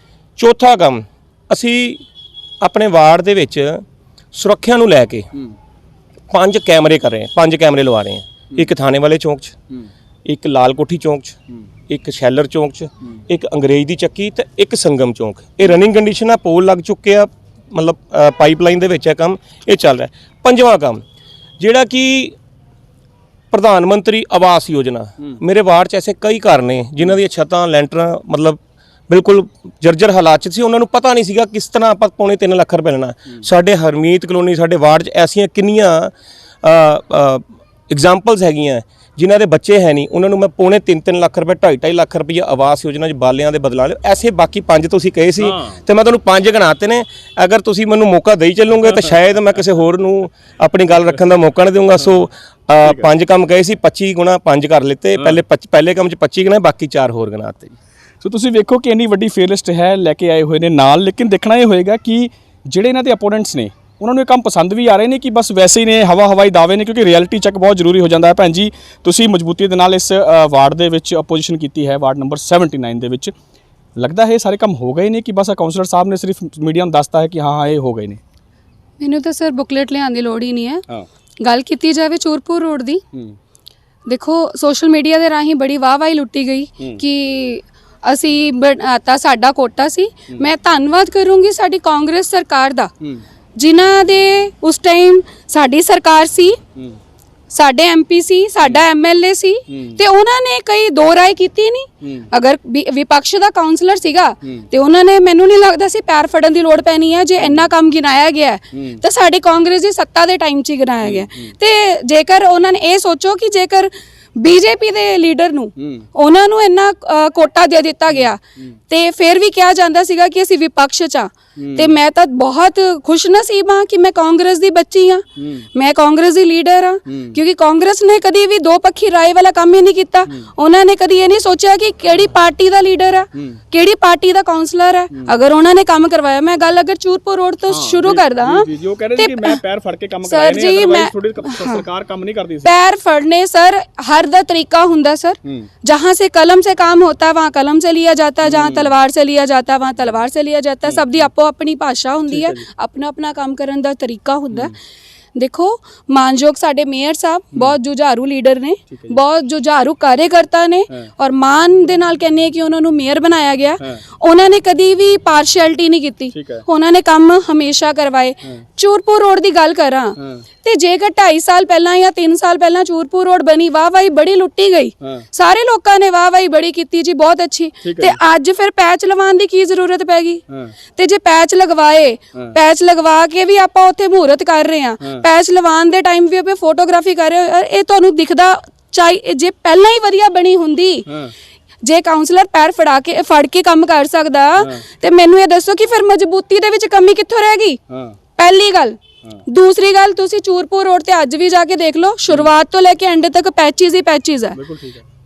ਚੌਥਾ ਕੰਮ, ਅਸੀਂ ਆਪਣੇ ਵਾਰਡ ਦੇ ਵਿੱਚ ਸੁਰੱਖਿਆ ਨੂੰ ਲੈ ਕੇ 5 ਕੈਮਰੇ ਕਰ ਰਹੇ ਹਾਂ, 5 ਕੈਮਰੇ ਲਵਾ ਰਹੇ ਹਾਂ। ਇੱਕ ਥਾਣੇ ਵਾਲੇ ਚੌਂਕ 'ਚ, ਇੱਕ ਲਾਲ ਕੋਠੀ ਚੌਂਕ 'ਚ, ਇੱਕ ਸ਼ੈਲਰ ਚੌਂਕ 'ਚ, ਇੱਕ ਅੰਗਰੇਜ਼ ਦੀ ਚੱਕੀ ਤੇ ਇੱਕ ਸੰਗਮ ਚੌਂਕ। ਇਹ ਰਨਿੰਗ ਕੰਡੀਸ਼ਨ ਆ, ਪੋਲ ਲੱਗ ਚੁੱਕੇ ਆ, ਮਤਲਬ ਪਾਈਪਲਾਈਨ ਦੇ ਵਿੱਚ ਹੈ ਕੰਮ, ਇਹ ਚੱਲ ਰਿਹਾ। 5ਵਾਂ ਕੰਮ, ਜਿਹੜਾ ਕਿ ਪ੍ਰਧਾਨ ਮੰਤਰੀ ਆਵਾਸ ਯੋਜਨਾ, ਮੇਰੇ ਵਾਰਡ 'ਚ ਐਸੇ ਕਈ ਘਰ ਨੇ ਜਿਨ੍ਹਾਂ ਦੀਆਂ ਛੱਤਾਂ ਲੈਂਟਰਾਂ ਮਤਲਬ ਬਿਲਕੁਲ ਜਰਜਰ ਹਾਲਾਤ 'ਚ ਸੀ, ਉਹਨਾਂ ਨੂੰ ਪਤਾ ਨਹੀਂ ਸੀਗਾ ਕਿਸ ਤਰ੍ਹਾਂ ਆਪਾਂ 3.25 ਲੱਖ ਰੁਪਏ ਲੈਣਾ। ਸਾਡੇ ਹਰਮੀਤ ਕਲੋਨੀ, ਸਾਡੇ ਵਾਰਡ 'ਚ ਐਸੀਆਂ ਕਿੰਨੀਆਂ ਐਗਜ਼ਾਮਪਲਸ ਹੈਗੀਆਂ ਜਿਨ੍ਹਾਂ ਦੇ ਬੱਚੇ ਹੈ ਨਹੀਂ, ਉਹਨਾਂ ਨੂੰ ਮੈਂ 3.25 ਲੱਖ ਰੁਪਏ 2.5 ਲੱਖ ਰੁਪਏ ਆਵਾਸ ਯੋਜਨਾ 'ਚ ਬਾਲਿਆਂ ਦੇ ਬਦਲਾ ਲਿਓ। ਐਸੇ ਬਾਕੀ 5 ਤੁਸੀਂ ਕਹੇ ਸੀ ਤੇ ਮੈਂ ਤੁਹਾਨੂੰ 5 ਗਿਣਾਤੇ ਨੇ। ਅਗਰ ਤੁਸੀਂ ਮੈਨੂੰ ਮੌਕਾ ਦੇਈ ਚੱਲੋਗੇ ਤਾਂ ਸ਼ਾਇਦ ਮੈਂ ਕਿਸੇ ਹੋਰ ਨੂੰ ਆਪਣੀ ਗੱਲ ਰੱਖਣ ਦਾ ਮੌਕਾ ਨਹੀਂ ਦੇਵਾਂਗਾ। ਸੋ 5 ਕੰਮ ਕਹੇ ਸੀ, 25 ਗੁਣਾ 5 ਕਰ ਲਿੱਤੇ। ਪਹਿਲੇ ਕੰਮ 'ਚ 25 ਗਿਣਾ, ਬਾਕੀ 4 ਹੋਰ ਗਿਣਾਤੇ। ਸੋ ਤੁਸੀਂ ਵੇਖੋ ਕਿ ਇੰਨੀ ਵੱਡੀ ਫੇਅਰ ਲਿਸਟ ਹੈ ਲੈ ਕੇ ਆਏ ਹੋਏ ਨੇ ਨਾਲ, ਲੇਕਿਨ ਦੇਖਣਾ ਇਹ ਹੋਏਗਾ ਕਿ ਜਿਹੜੇ ਇਹਨਾਂ ਦੇ ਅਪੋਨੈਂਟਸ ਨੇ ਉਹਨਾਂ ਨੂੰ ਇਹ ਕੰਮ ਪਸੰਦ ਵੀ ਆ ਰਹੇ ਨੇ ਕਿ ਬਸ ਵੈਸੇ ਹੀ ਨੇ, ਹਵਾਈ ਦਾਅਵੇ ਨੇ, ਕਿਉਂਕਿ ਰਿਐਲਿਟੀ ਚੈੱਕ ਬਹੁਤ ਜ਼ਰੂਰੀ ਹੋ ਜਾਂਦਾ ਹੈ। ਭੈਣ ਜੀ, ਤੁਸੀਂ ਮਜ਼ਬੂਤੀ ਦੇ ਨਾਲ ਇਸ ਵਾਰਡ ਦੇ ਵਿੱਚ ਅਪੋਜੀਸ਼ਨ ਕੀਤੀ ਹੈ, ਵਾਰਡ ਨੰਬਰ 79 ਦੇ ਵਿੱਚ। ਲੱਗਦਾ ਹੈ ਇਹ ਸਾਰੇ ਕੰਮ ਹੋ ਗਏ ਨੇ ਕਿ ਬਸ ਕਾਉਂਸਲਰ ਸਾਹਿਬ ਨੇ ਸਿਰਫ ਮੀਡੀਆ ਨੂੰ ਦੱਸਤਾ ਹੈ ਕਿ ਹਾਂ ਇਹ ਹੋ ਗਏ ਨੇ? ਮੈਨੂੰ ਤਾਂ ਸਰ ਬੁਕਲੇਟ ਲਿਆਉਣ ਦੀ ਲੋੜ ਹੀ ਨਹੀਂ ਹੈ। ਗੱਲ ਕੀਤੀ ਜਾਵੇ ਚੂਰਪੁਰ ਰੋਡ ਦੀ, ਦੇਖੋ ਸੋਸ਼ਲ ਮੀਡੀਆ ਦੇ ਰਾਹੀਂ ਬੜੀ ਵਾਹਵਾਹੀ ਲੁੱਟੀ ਗਈ ਕਿ ਅਸੀਂ ਤਾਂ ਸਾਡਾ ਕੋਟਾ ਸੀ। ਮੈਂ ਧੰਨਵਾਦ ਕਰੂੰਗੀ ਸਾਡੀ ਕਾਂਗਰਸ ਸਰਕਾਰ ਦਾ, ਜਿਨ੍ਹਾਂ ਦੇ ਉਸ ਟਾਈਮ ਸਾਡੀ ਸਰਕਾਰ ਸੀ, ਸਾਡੇ ਐਮਪੀ ਸੀ, ਸਾਡਾ ਐਮਐਲਏ ਸੀ, ਤੇ ਉਹਨਾਂ ਨੇ ਕਈ ਦੋ ਰਾਏ ਕੀਤੀ ਨਹੀਂ। ਅਗਰ ਵਿਪਕਸ਼ ਦਾ ਕਾਉਂਸਲਰ ਸੀਗਾ ਤੇ ਉਹਨਾਂ ਨੇ, ਮੈਨੂੰ ਨਹੀਂ ਲੱਗਦਾ ਸੀ ਪੈਰ ਫੜਨ ਦੀ ਲੋੜ ਪੈਣੀ ਹੈ। ਜੇ ਇੰਨਾ ਕੰਮ ਗਿਣਾਇਆ ਗਿਆ ਤਾਂ ਸਾਡੇ ਕਾਂਗਰਸ ਦੀ ਸੱਤਾ ਦੇ ਟਾਈਮ 'ਚ ਹੀ ਗਿਣਾਇਆ ਗਿਆ। ਤੇ ਜੇਕਰ ਉਹਨਾਂ ਨੇ ਇਹ ਸੋਚੋ ਕਿ ਜੇਕਰ ਬੀਜੇਪੀ ਦੇ ਲੀਡਰ ਨੂੰ ਉਹਨਾਂ ਨੂੰ ਇੰਨਾ ਕੋਟਾ ਦੇ ਦਿੱਤਾ ਗਿਆ ਤੇ ਫਿਰ ਵੀ ਕਿਹਾ ਜਾਂਦਾ ਸੀਗਾ ਕਿ ਅਸੀਂ ਵਿਪਕਸ਼ 'ਚ ਆ, ਤੇ ਮੈਂ ਤਾਂ ਬਹੁਤ ਖੁਸ਼ਨਸੀਬ ਹਾਂ ਕਿ ਮੈਂ ਕਾਂਗਰਸ ਦੀ ਬੱਚੀ ਹਾਂ, ਮੈਂ ਕਾਂਗਰਸ ਦੀ ਲੀਡਰ ਹਾਂ, ਕਿਉਂਕਿ ਕਾਂਗਰਸ ਨੇ ਕਦੀ ਵੀ ਦੋ ਪੱਖੀ ਰਾਏ ਵਾਲਾ ਕੰਮ ਹੀ ਨਹੀਂ ਕੀਤਾ। ਉਹਨਾਂ ਨੇ ਕਦੀ ਇਹ ਨਹੀਂ ਸੋਚਿਆ ਕਿ ਕਿਹੜੀ ਪਾਰਟੀ ਦਾ ਲੀਡਰ ਆ, ਕਿਹੜੀ ਪਾਰਟੀ ਦਾ ਕਾਉਂਸਲਰ ਹੈ। ਅਗਰ ਉਹਨਾਂ ਨੇ ਕੰਮ ਕਰਵਾਇਆ, ਮੈਂ ਗੱਲ ਅਗਰ ਚੂਰਪੁਰ ਰੋਡ ਤੋਂ ਸ਼ੁਰੂ ਕਰਦਾ ਹਾਂ, ਜੋ ਕਹਿ ਰਹੇ ਸੀ ਕਿ ਮੈਂ ਪੈਰ ਫੜ ਕੇ ਕੰਮ ਕਰਾਏ ਨੇ, ਅਦਰਵਾਈਜ਼ ਥੋੜੀ ਸਰਕਾਰ ਕੰਮ ਨਹੀਂ ਕਰਦੀ ਸੀ। पैर फड़ने सर हर दा तरीका हुंदा सर, जहाँ से कलम से काम होता है वहाँ कलम से लिया जाता है, जहाँ तलवार से लिया जाता है वहाँ तलवार से लिया जाता है। सब दी आपो अपनी भाषा हुंदी है, अपना अपना काम करन दा तरीका हुंदा है। देखो मानयोग साडे मेयर साहब बहुत जुझारू लीडर ने, बहुत जुझारू कार्यकर्ता ने, और मान दे नाल कहने कि उन्हां नूं मेयर बनाया गया। उन्हां ने कदी भी पार्शियलिटी नहीं कीती, उन्हां ने काम हमेशा करवाए। चूरपुर रोड दी गल करां ते जेकर 2.5 साल पहला या 3 साल पहला चूरपुर रोड बनी, वाह-वाही बड़ी लुट्टी गई, सारे लोकां ने वाह-वाही बड़ी कीती जी, बहुत अच्छी। ते अज फिर पैच लवाउण दी की जरूरत पै गई? ते जे पैच लगवाए, पैच लगवा के भी आपां उत्थे मुहूर्त कर रहे हां, पैच लवाउण दे टाइम भी आपे फोटोग्राफी कर रहे हो, ਇਹ ਤੁਹਾਨੂੰ ਦਿਖਦਾ ਚਾਹੀ ਜੇ ਪਹਿਲਾਂ ਹੀ ਵਧੀਆ ਬਣੀ ਹੁੰਦੀ, ਜੇ ਕਾਉਂਸਲਰ ਪੈਰ ਫੜ ਕੇ ਕੰਮ ਕਰ ਸਕਦਾ, ਤੇ ਮੈਨੂੰ ਇਹ ਦੱਸੋ ਕਿ ਫਿਰ ਮਜ਼ਬੂਤੀ ਦੇ ਵਿੱਚ ਕਮੀ ਕਿੱਥੋਂ ਰਹਿ ਗਈ? ਪਹਿਲੀ ਗੱਲ। दूसरी गल, तुसी चूरपुर रोड ते अज भी जाके देख लो, शुरुआत तो लेके एंड तक पैचिज ही पैचिज है।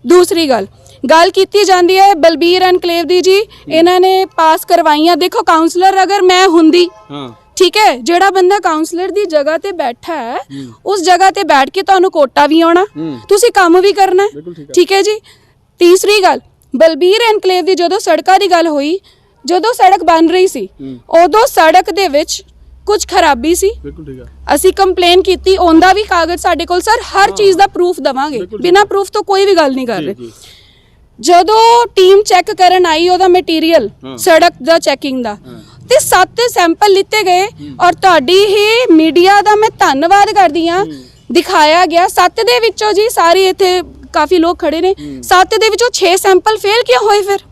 दूसरी गल कीती जांदी है बलबीर एनकलेव दी जी, इन्हां ने पास करवाइयां। देखो काउंसलर अगर मैं हुंदी, ठीक है, जेड़ा बंदा काउंसलर दी जगह ते बैठा है, उस जगह ते बैठ के तुहानू कोटा भी आउणा, तुसी काम भी करना, ठीक है जी। तीसरी गल, बलबीर एनकलेव दी जदों सड़कां दी गल होई, जदों सड़क बन रही सी, उदों सड़क दे विच ਕੁਝ ਖਰਾਬੀ ਸੀ, ਬਿਲਕੁਲ ਠੀਕ ਹੈ, ਅਸੀਂ ਕੰਪਲੇਨ ਕੀਤੀ, ਉਹਦਾ ਵੀ ਕਾਗਜ਼ ਸਾਡੇ ਕੋਲ ਸਰ, ਹਰ ਚੀਜ਼ ਦਾ ਪ੍ਰੂਫ ਦਵਾਂਗੇ, ਬਿਨਾਂ ਪ੍ਰੂਫ ਤੋਂ ਕੋਈ ਵੀ ਗੱਲ ਨਹੀਂ ਕਰ ਰਹੇ। ਜਦੋਂ ਟੀਮ ਚੈੱਕ ਕਰਨ ਆਈ ਉਹਦਾ ਮਟੀਰੀਅਲ ਸੜਕ ਦਾ ਚੈਕਿੰਗ ਦਾ, ਤੇ 7 ਸੈਂਪਲ ਲਿੱਤੇ ਗਏ, ਔਰ ਤੁਹਾਡੀ ਹੀ ਮੀਡੀਆ ਦਾ ਮੈਂ ਧੰਨਵਾਦ ਕਰਦੀ ਹਾਂ, ਦਿਖਾਇਆ ਗਿਆ 7 ਦੇ ਵਿੱਚੋਂ ਜੀ, ਸਾਰੇ ਇੱਥੇ ਕਾਫੀ ਲੋਕ ਖੜੇ ਨੇ, 7 ਦੇ ਵਿੱਚੋਂ 6 ਸੈਂਪਲ ਫੇਲ ਕਿਉਂ ਹੋਏ ਫਿਰ?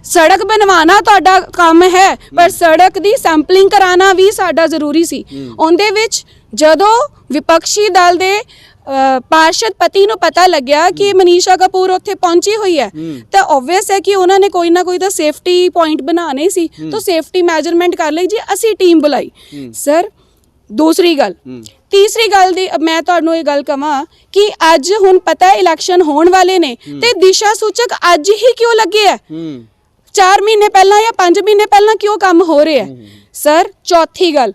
ਸੜਕ ਬਣਵਾਉਣਾ ਤੁਹਾਡਾ ਕੰਮ ਹੈ, ਪਰ ਸੜਕ ਦੀ ਸੈਂਪਲਿੰਗ ਕਰਾਉਣਾ ਵੀ ਸਾਡਾ ਜ਼ਰੂਰੀ ਸੀ। ਉਹਦੇ ਵਿੱਚ ਜਦੋਂ ਵਿਪਕਸ਼ੀ ਦਲ ਦੇ ਪਾਰਸ਼ਦ ਪਤੀ ਨੂੰ ਪਤਾ ਲੱਗਿਆ ਕਿ ਮਨੀਸ਼ਾ ਕਪੂਰ ਉੱਥੇ ਪਹੁੰਚੀ ਹੋਈ ਹੈ, ਤਾਂ ਆਬਵੀਅਸ ਹੈ ਕਿ ਉਹਨਾਂ ਨੇ ਕੋਈ ਨਾ ਕੋਈ ਤਾਂ ਸੇਫਟੀ ਪੁਆਇੰਟ ਬਣਾਉਣੇ ਸੀ, ਤਾਂ ਸੇਫਟੀ ਮੈਜਰਮੈਂਟ ਕਰ ਲਈ ਜੀ, ਅਸੀਂ ਟੀਮ ਬੁਲਾਈ ਸਰ। ਦੂਸਰੀ ਗੱਲ, ਤੀਸਰੀ ਗੱਲ ਦੀ ਮੈਂ ਤੁਹਾਨੂੰ ਇਹ ਗੱਲ ਕਹਾਂ ਕਿ ਅੱਜ ਹੁਣ ਪਤਾ ਹੈ ਇਲੈਕਸ਼ਨ ਹੋਣ ਵਾਲੇ ਨੇ, ਤੇ ਦਿਸ਼ਾ ਸੂਚਕ ਅੱਜ ਹੀ ਕਿਉਂ ਲੱਗੇ ਹੈ? 4 ਮਹੀਨੇ ਪਹਿਲਾਂ ਜਾਂ 5 ਮਹੀਨੇ ਪਹਿਲਾਂ ਕਿਉਂ ਕੰਮ ਹੋ ਰਿਹਾ ਹੈ ਸਰ? ਚੌਥੀ ਗੱਲ,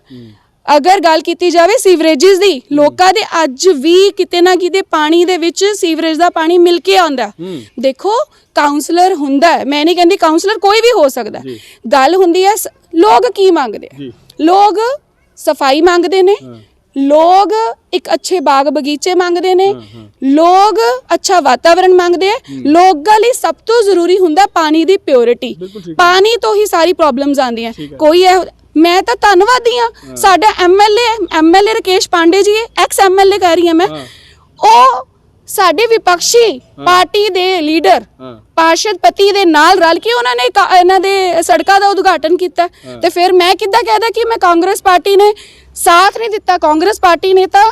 ਅਗਰ ਗੱਲ ਕੀਤੀ ਜਾਵੇ ਸੀਵਰੇजेस ਦੀ, ਲੋਕਾਂ ਦੇ ਅੱਜ ਵੀ ਕਿਤੇ ਨਾ ਕਿਤੇ ਪਾਣੀ ਦੇ ਵਿੱਚ ਸੀਵਰੇਜ ਦਾ ਪਾਣੀ ਮਿਲ ਕੇ ਆਉਂਦਾ। ਦੇਖੋ ਕਾਉਂਸਲਰ ਹੁੰਦਾ, ਮੈਂ ਨਹੀਂ ਕਹਿੰਦੀ ਕਾਉਂਸਲਰ ਕੋਈ ਵੀ ਹੋ ਸਕਦਾ, ਗੱਲ ਹੁੰਦੀ ਹੈ ਲੋਕ ਕੀ ਮੰਗਦੇ ਆ। ਲੋਕ ਸਫਾਈ ਮੰਗਦੇ ਨੇ, ਲੋਕ ਇੱਕ ਅੱਛੇ ਬਾਗ ਬਗੀਚੇ ਮੰਗਦੇ ਨੇ, ਲੋਕ ਅੱਛਾ ਵਾਤਾਵਰਣ ਮੰਗਦੇ ਆ। ਲੋਕਾਂ ਲਈ ਸਭ ਤੋਂ ਜ਼ਰੂਰੀ ਹੁੰਦਾ ਪਾਣੀ ਦੀ ਪਿਓਰਿਟੀ, ਪਾਣੀ ਤੋਂ ਹੀ ਸਾਰੀ ਪ੍ਰੋਬਲਮਸ ਆਉਂਦੀਆਂ। ਕੋਈ ਮੈਂ ਤਾਂ ਧੰਨਵਾਦੀ ਹਾਂ, ਸਾਡਾ ਐਮਐਲਏ ਰਕੇਸ਼ ਪਾਂਡੇ ਜੀ, ਐਕਸ ਐਮਐਲਏ ਕਹਿ ਰਹੀ ਹਾਂ ਮੈਂ, ਉਹ ਸਾਡੇ ਵਿਪਕਸ਼ੀ ਪਾਰਟੀ ਦੇ ਲੀਡਰ ਪਾਰਸ਼ਦ ਪਤੀ ਦੇ ਨਾਲ ਰਲ ਕੇ ਉਹਨਾਂ ਨੇ ਇਹਨਾਂ ਦੇ ਸੜਕਾਂ ਦਾ ਉਦਘਾਟਨ ਕੀਤਾ। ਤੇ ਫਿਰ ਮੈਂ ਕਿੱਦਾਂ ਕਹਿਦਾ ਕਿ ਮੈਂ ਕਾਂਗਰਸ ਪਾਰਟੀ ਨੇ ਸਾਥ ਨਹੀਂ ਦਿੱਤਾ? ਕਾਂਗਰਸ ਪਾਰਟੀ ਨੇ ਤਾਂ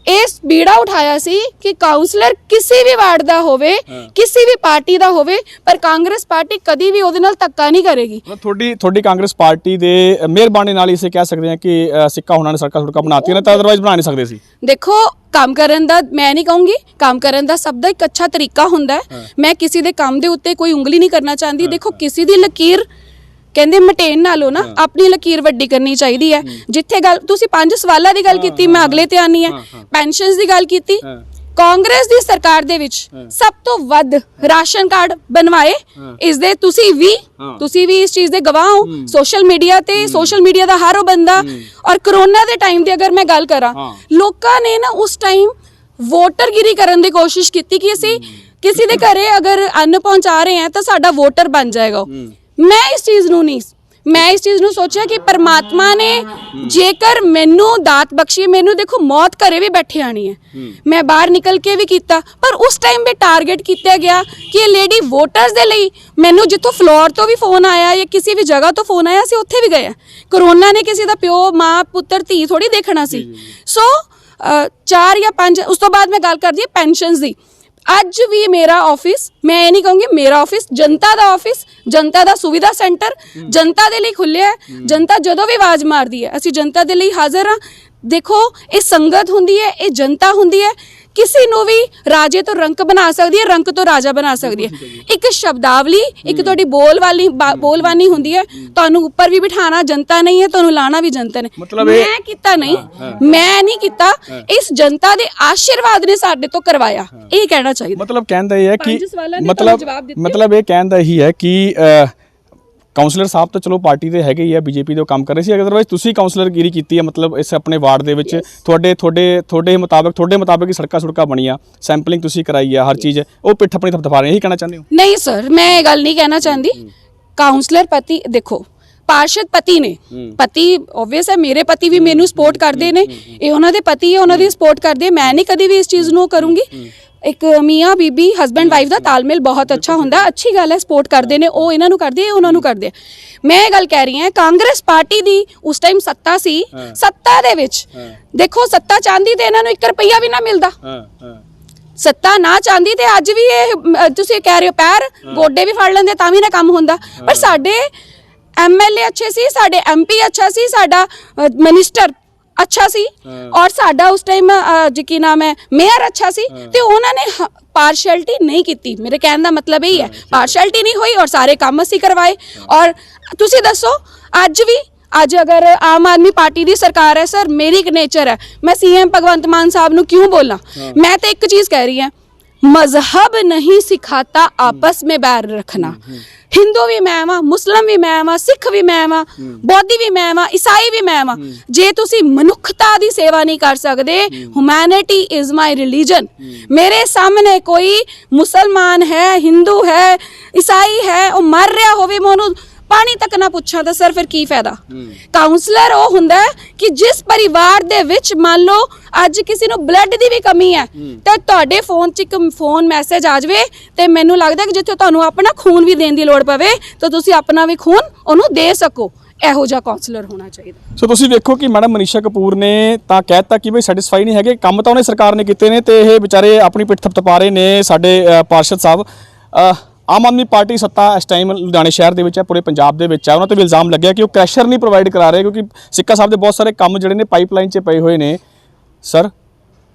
ਇਸ ਬੀੜਾ ਉਠਾਇਆ ਸੀ ਕਿ ਕਾਉਂਸਲਰ ਕਿਸੇ ਵੀ ਵਾਰਡ ਦਾ ਹੋਵੇ, ਕਿਸੇ ਵੀ ਪਾਰਟੀ ਦਾ ਹੋਵੇ, ਪਰ ਕਾਂਗਰਸ ਪਾਰਟੀ ਕਦੀ ਵੀ ਉਹਦੇ ਨਾਲ ਧੱਕਾ ਨਹੀਂ ਕਰੇਗੀ। ਤੁਹਾਡੀ ਕਾਂਗਰਸ ਪਾਰਟੀ ਦੇ ਮਿਹਰਬਾਨੀ ਨਾਲ ਇਸੇ ਕਹਿ ਸਕਦੇ ਹਾਂ ਕਿ ਸਿੱਕਾ ਉਹਨਾਂ ਨੇ ਸੜਕਾਂ ਬਣਾਤੀਆਂ ਨੇ, ਤਾਂ ਅਦਰਵਾਈਜ਼ ਬਣਾ ਨਹੀਂ ਸਕਦੇ ਸੀ। ਦੇਖੋ ਕੰਮ ਕਰਨ ਦਾ ਮੈਂ ਨਹੀਂ ਕਹੂੰਗੀ, ਕੰਮ ਕਰਨ ਦਾ ਸਭ ਦਾ ਇੱਕ ਅੱਛਾ ਤਰੀਕਾ ਹੁੰਦਾ ਹੈ। ਮੈਂ ਕਿਸੇ ਦੇ ਕੰਮ ਦੇ ਉੱਤੇ ਕੋਈ ਉਂਗਲੀ ਨਹੀਂ ਕਰਨਾ ਚਾਹੁੰਦੀ। ਦੇਖੋ ਕਿਸੇ ਦੀ ਲਕੀਰ ਕਹਿੰਦੇ ਮਟੇਨ ਨਾਲੋਂ ਨਾ ਆਪਣੀ ਲਕੀਰ ਵੱਡੀ ਕਰਨੀ ਚਾਹੀਦੀ ਹੈ। ਜਿੱਥੇ ਗੱਲ ਤੁਸੀਂ 5 ਸਵਾਲਾਂ ਦੀ ਗੱਲ ਕੀਤੀ, ਮੈਂ ਅਗਲੇ ਤੇ ਆਨੀ ਹੈ। ਪੈਨਸ਼ਨਸ ਦੀ ਗੱਲ ਕੀਤੀ, ਕਾਂਗਰਸ ਦੀ ਸਰਕਾਰ ਦੇ ਵਿੱਚ ਸਭ ਤੋਂ ਵੱਧ ਰਾਸ਼ਨ ਕਾਰਡ ਬਣਵਾਏ, ਇਸ ਦੇ ਤੁਸੀਂ ਵੀ ਇਸ ਚੀਜ਼ ਦੇ ਗਵਾਹ ਹੋ। ਸੋਸ਼ਲ ਮੀਡੀਆ ਦਾ ਹਰ ਉਹ ਬੰਦਾ, ਔਰ ਕਰੋਨਾ ਦੇ ਟਾਈਮ ਦੀ ਅਗਰ ਮੈਂ ਗੱਲ ਕਰਾਂ, ਲੋਕਾਂ ਨੇ ਨਾ ਉਸ ਟਾਈਮ ਵੋਟਰਗਿਰੀ ਕਰਨ ਦੀ ਕੋਸ਼ਿਸ਼ ਕੀਤੀ ਕਿ ਅਸੀਂ ਕਿਸੇ ਦੇ ਘਰੇ ਅਗਰ ਅੰਨ ਪਹੁੰਚਾ ਰਹੇ ਹਾਂ ਤਾਂ ਸਾਡਾ ਵੋਟਰ ਬਣ ਜਾਏਗਾ। ਮੈਂ ਇਸ ਚੀਜ਼ ਨੂੰ ਸੋਚਿਆ ਕਿ ਪਰਮਾਤਮਾ ਨੇ ਜੇਕਰ ਮੈਨੂੰ ਦਾਤ ਬਖਸ਼ੀ, ਮੈਨੂੰ ਦੇਖੋ ਮੌਤ ਘਰੇ ਵੀ ਬੈਠੇ ਆਣੀ ਹੈ, ਮੈਂ ਬਾਹਰ ਨਿਕਲ ਕੇ ਵੀ ਕੀਤਾ, ਪਰ ਉਸ ਟਾਈਮ ਵੀ ਟਾਰਗੇਟ ਕੀਤਾ ਗਿਆ ਕਿ ਇਹ ਲੇਡੀ ਵੋਟਰਸ ਦੇ ਲਈ। ਮੈਨੂੰ ਜਿੱਥੋਂ ਫਲੋਰ ਤੋਂ ਵੀ ਫੋਨ ਆਇਆ ਜਾਂ ਕਿਸੇ ਵੀ ਜਗ੍ਹਾ ਤੋਂ ਫੋਨ ਆਇਆ, ਅਸੀਂ ਉੱਥੇ ਵੀ ਗਏ। ਕਰੋਨਾ ਨੇ ਕਿਸੇ ਦਾ ਪਿਓ ਮਾਂ ਪੁੱਤਰ ਧੀ ਥੋੜੀ ਦੇਖਣਾ ਸੀ। ਸੋ 4 ਜਾਂ 5, ਉਸ ਤੋਂ ਬਾਅਦ ਮੈਂ ਗੱਲ ਕਰਦੀ ਹਾਂ ਪੈਨਸ਼ਨਸ ਦੀ। ਅੱਜ ਵੀ ਮੇਰਾ ਆਫਿਸ, ਮੈਂ ਇਹ ਨਹੀਂ ਕਹੂੰਗੀ ਮੇਰਾ ਆਫਿਸ, ਜਨਤਾ ਦਾ ਆਫਿਸ, ਜਨਤਾ ਦਾ ਸੁਵਿਧਾ ਸੈਂਟਰ ਜਨਤਾ ਦੇ ਲਈ ਖੁੱਲਿਆ ਹੈ। ਜਨਤਾ ਜਦੋਂ ਵੀ ਆਵਾਜ਼ ਮਾਰਦੀ ਹੈ ਅਸੀਂ ਜਨਤਾ ਦੇ ਲਈ ਹਾਜ਼ਰ ਹਾਂ। ਦੇਖੋ ਇਹ ਸੰਗਤ ਹੁੰਦੀ ਹੈ, ਇਹ ਜਨਤਾ ਹੁੰਦੀ ਹੈ, ਕਿਸੇ ਨੂੰ ਵੀ ਰਾਜੇ ਤੋਂ ਰੰਕ ਬਣਾ ਸਕਦੀ ਹੈ, ਰੰਕ ਤੋਂ ਰਾਜਾ ਬਣਾ ਸਕਦੀ ਹੈ। ਇੱਕ ਸ਼ਬਦਾਵਲੀ, ਇੱਕ ਤੁਹਾਡੀ ਬੋਲਬਾਨੀ ਹੁੰਦੀ ਹੈ। ਤੁਹਾਨੂੰ ਉੱਪਰ ਵੀ ਬਿਠਾਣਾ ਜਨਤਾ ਨਹੀਂ ਹੈ, ਤੁਹਾਨੂੰ ਲਾਣਾ ਵੀ ਜਨਤਾ ਨੇ। ਮੈਂ ਕੀਤਾ ਨਹੀਂ, ਮੈਂ ਨਹੀਂ ਕੀਤਾ, ਇਸ ਜਨਤਾ ਦੇ ਆਸ਼ੀਰਵਾਦ ਨੇ ਸਾਡੇ ਤੋਂ ਕਰਵਾਇਆ, ਇਹ ਕਹਿਣਾ ਚਾਹੀਦਾ। ਮਤਲਬ ਕਹਿੰਦਾ ਇਹ ਹੈ ਕਿ ਮਤਲਬ ਇਹ ਕਹਿੰਦਾ ਹੀ ਹੈ ਕਿ ਕਾਉਂਸਲਰ ਸਾਹਿਬ ਤਾਂ ਚਲੋ ਪਾਰਟੀ ਦੇ ਹੈਗੇ ਹੀ ਆ, ਬੀਜੇਪੀ ਦੇ ਕੰਮ ਕਰ ਰਹੇ ਸੀ, ਅਦਰਵਾਈਜ਼ ਤੁਸੀਂ ਕਾਉਂਸਲਰਗਿਰੀ ਕੀਤੀ ਹੈ, ਮਤਲਬ ਇਸ ਆਪਣੇ ਵਾਰਡ ਦੇ ਵਿੱਚ ਤੁਹਾਡੇ ਮੁਤਾਬਕ ਹੀ ਸੜਕਾਂ ਬਣੀਆਂ, ਸੈਂਪਲਿੰਗ ਤੁਸੀਂ ਕਰਾਈ ਆ, ਹਰ ਚੀਜ਼ ਉਹ ਪਿੱਠ ਆਪਣੀ ਥਪਥਪਾ ਰਹੇ, ਇਹੀ ਕਹਿਣਾ ਚਾਹੁੰਦੇ ਹੋ? ਨਹੀਂ ਸਰ, ਮੈਂ ਇਹ ਗੱਲ ਨਹੀਂ ਕਹਿਣਾ ਚਾਹੁੰਦੀ। ਕਾਉਂਸਲਰ ਪਤੀ, ਦੇਖੋ ਪਾਰਸ਼ਦ ਪਤੀ ਨੇ, ਪਤੀ ਆਬਵੀਅਸ ਹੈ, ਮੇਰੇ ਪਤੀ ਵੀ ਮੈਨੂੰ ਸਪੋਰਟ ਕਰਦੇ ਨੇ, ਇਹ ਉਹਨਾਂ ਦੇ ਪਤੀ ਹੈ, ਉਹਨਾਂ ਦੀ ਸਪੋਰਟ ਕਰਦੇ। ਮੈਂ ਨਹੀਂ ਕਦੀ ਵੀ ਇਸ ਚੀਜ਼ ਨੂੰ ਕਰੂੰਗੀ। ਇੱਕ ਮੀਆਂ ਬੀਬੀ ਹਸਬੈਂਡ ਵਾਈਫ ਦਾ ਤਾਲਮੇਲ ਬਹੁਤ ਅੱਛਾ ਹੁੰਦਾ, ਅੱਛੀ ਗੱਲ ਹੈ, ਸਪੋਰਟ ਕਰਦੇ ਨੇ, ਉਹ ਇਹਨਾਂ ਨੂੰ ਕਰਦੇ, ਇਹ ਉਹਨਾਂ ਨੂੰ ਕਰਦੇ। ਮੈਂ ਇਹ ਗੱਲ ਕਹਿ ਰਹੀ ਹਾਂ, ਕਾਂਗਰਸ ਪਾਰਟੀ ਦੀ ਉਸ ਟਾਈਮ ਸੱਤਾ ਸੀ, ਸੱਤਾ ਦੇ ਵਿੱਚ ਦੇਖੋ ਸੱਤਾ ਚਾਹੁੰਦੀ ਤੇ ਇਹਨਾਂ ਨੂੰ 1 ਰੁਪਈਆ ਵੀ ਨਾ ਮਿਲਦਾ। ਸੱਤਾ ਨਾ ਚਾਹੁੰਦੀ ਤੇ ਅੱਜ ਵੀ ਇਹ ਤੁਸੀਂ ਕਹਿ ਰਹੇ ਹੋ ਪੈਰ ਗੋਡੇ ਵੀ ਫੜ ਲੈਂਦੇ ਤਾਂ ਵੀ ਨਾ ਕੰਮ ਹੁੰਦਾ। ਪਰ ਸਾਡੇ ਐਮਐਲਏ ਅੱਛੇ ਸੀ, ਸਾਡੇ ਐਮਪੀ ਅੱਛਾ ਸੀ, ਸਾਡਾ ਮਿਨਿਸਟਰ ਅੱਛਾ ਸੀ, ਔਰ ਸਾਡਾ ਉਸ ਟਾਈਮ ਕੀ ਨਾਮ ਹੈ ਮੇਅਰ ਅੱਛਾ ਸੀ, ਤੇ ਉਹਨਾਂ ਨੇ ਪਾਰਸ਼ੈਲਿਟੀ ਨਹੀਂ ਕੀਤੀ। ਮੇਰੇ ਕਹਿਣ ਦਾ ਮਤਲਬ ਇਹ ਹੈ ਪਾਰਸ਼ੈਲਿਟੀ ਨਹੀਂ ਹੋਈ, ਔਰ ਸਾਰੇ ਕੰਮ ਅਸੀਂ ਕਰਵਾਏ। ਔਰ ਤੁਸੀਂ ਦੱਸੋ ਅੱਜ ਅਗਰ ਆਮ ਆਦਮੀ ਪਾਰਟੀ ਦੀ ਸਰਕਾਰ ਹੈ ਸਰ, ਮੇਰੀ ਇੱਕ ਨੇਚਰ ਹੈ, ਮੈਂ ਸੀਐਮ ਭਗਵੰਤ ਮਾਨ ਸਾਹਿਬ ਨੂੰ ਕਿਉਂ ਬੋਲਾਂ? ਮੈਂ ਤਾਂ ਇੱਕ ਚੀਜ਼ ਕਹਿ ਰਹੀ ਹਾਂ, मजहब नहीं सिखाता आपस में बैर रखना। हिंदू भी मैं वां, मुस्लिम भी मैं वां, सिख भी मैं वां, बौद्धी भी मैं वां, ईसाई भी मैं वां। जे तुसी मनुखता दी सेवा नहीं कर सकदे, ह्यूमैनिटी इज माई रिलीजन। मेरे सामने कोई मुसलमान है, हिंदू है, ईसाई है, वो मर रहा होवे, मैं ਉਹਨੂੰ ਪਾਣੀ ਤੱਕ ਨਾ ਪੁੱਛਾਂ ਤਾਂ ਸਰ ਫਿਰ ਕੀ ਫਾਇਦਾ। ਕਾਉਂਸਲਰ ਉਹ ਹੁੰਦਾ ਕਿ ਜਿਸ ਪਰਿਵਾਰ ਦੇ ਵਿੱਚ ਮੰਨ ਲਓ ਅੱਜ ਕਿਸੇ ਨੂੰ ਬਲੱਡ ਦੀ ਵੀ ਕਮੀ ਹੈ ਤੇ ਤੁਹਾਡੇ ਫੋਨ 'ਚ ਇੱਕ ਫੋਨ ਮੈਸੇਜ ਆ ਜਾਵੇ ਤੇ ਮੈਨੂੰ ਲੱਗਦਾ ਕਿ ਜਿੱਥੇ ਤੁਹਾਨੂੰ ਆਪਣਾ ਖੂਨ ਵੀ ਦੇਣ ਦੀ ਲੋੜ ਪਵੇ ਤਾਂ ਤੁਸੀਂ ਆਪਣਾ ਵੀ ਖੂਨ ਉਹਨੂੰ ਦੇ ਸਕੋ। ਇਹੋ ਜਿਹਾ ਕਾਉਂਸਲਰ ਹੋਣਾ ਚਾਹੀਦਾ। ਸੋ ਤੁਸੀਂ ਵੇਖੋ ਕਿ ਮੈਡਮ ਮਨੀਸ਼ਾ ਕਪੂਰ ਨੇ ਤਾਂ ਕਹਿਤਾ ਕਿ ਬਈ ਸੈਟੀਸਫਾਈ ਨਹੀਂ ਹੈਗੇ, ਕੰਮ ਤਾਂ ਉਹਨੇ ਸਰਕਾਰ ਨੇ ਕੀਤੇ ਨੇ ਤੇ ਇਹ ਵਿਚਾਰੇ ਆਪਣੀ ਪਿੱਠ ਥਪਥਪਾ ਰਹੇ ਨੇ। ਸਾਡੇ ਪਾਰਸ਼ਦ ਸਾਹਿਬ, ਆਮ ਆਦਮੀ ਪਾਰਟੀ ਸੱਤਾ ਇਸ ਟਾਈਮ ਲੁਧਿਆਣੇ ਸ਼ਹਿਰ ਦੇ ਵਿੱਚ ਹੈ, ਪੂਰੇ ਪੰਜਾਬ ਦੇ ਵਿੱਚ ਹੈ। ਉਹਨਾਂ ਤੇ ਵੀ ਇਲਜ਼ਾਮ ਲੱਗਿਆ ਕਿ ਉਹ ਕ੍ਰੈਸ਼ਰ ਨਹੀਂ ਪ੍ਰੋਵਾਈਡ ਕਰਾ ਰਹੇ, ਕਿਉਂਕਿ ਸਿੱਕਾ ਸਾਹਿਬ ਦੇ ਬਹੁਤ ਸਾਰੇ ਕੰਮ ਜਿਹੜੇ ਨੇ ਪਾਈਪਲਾਈਨ 'ਚ ਪਏ ਹੋਏ ਨੇ। ਸਰ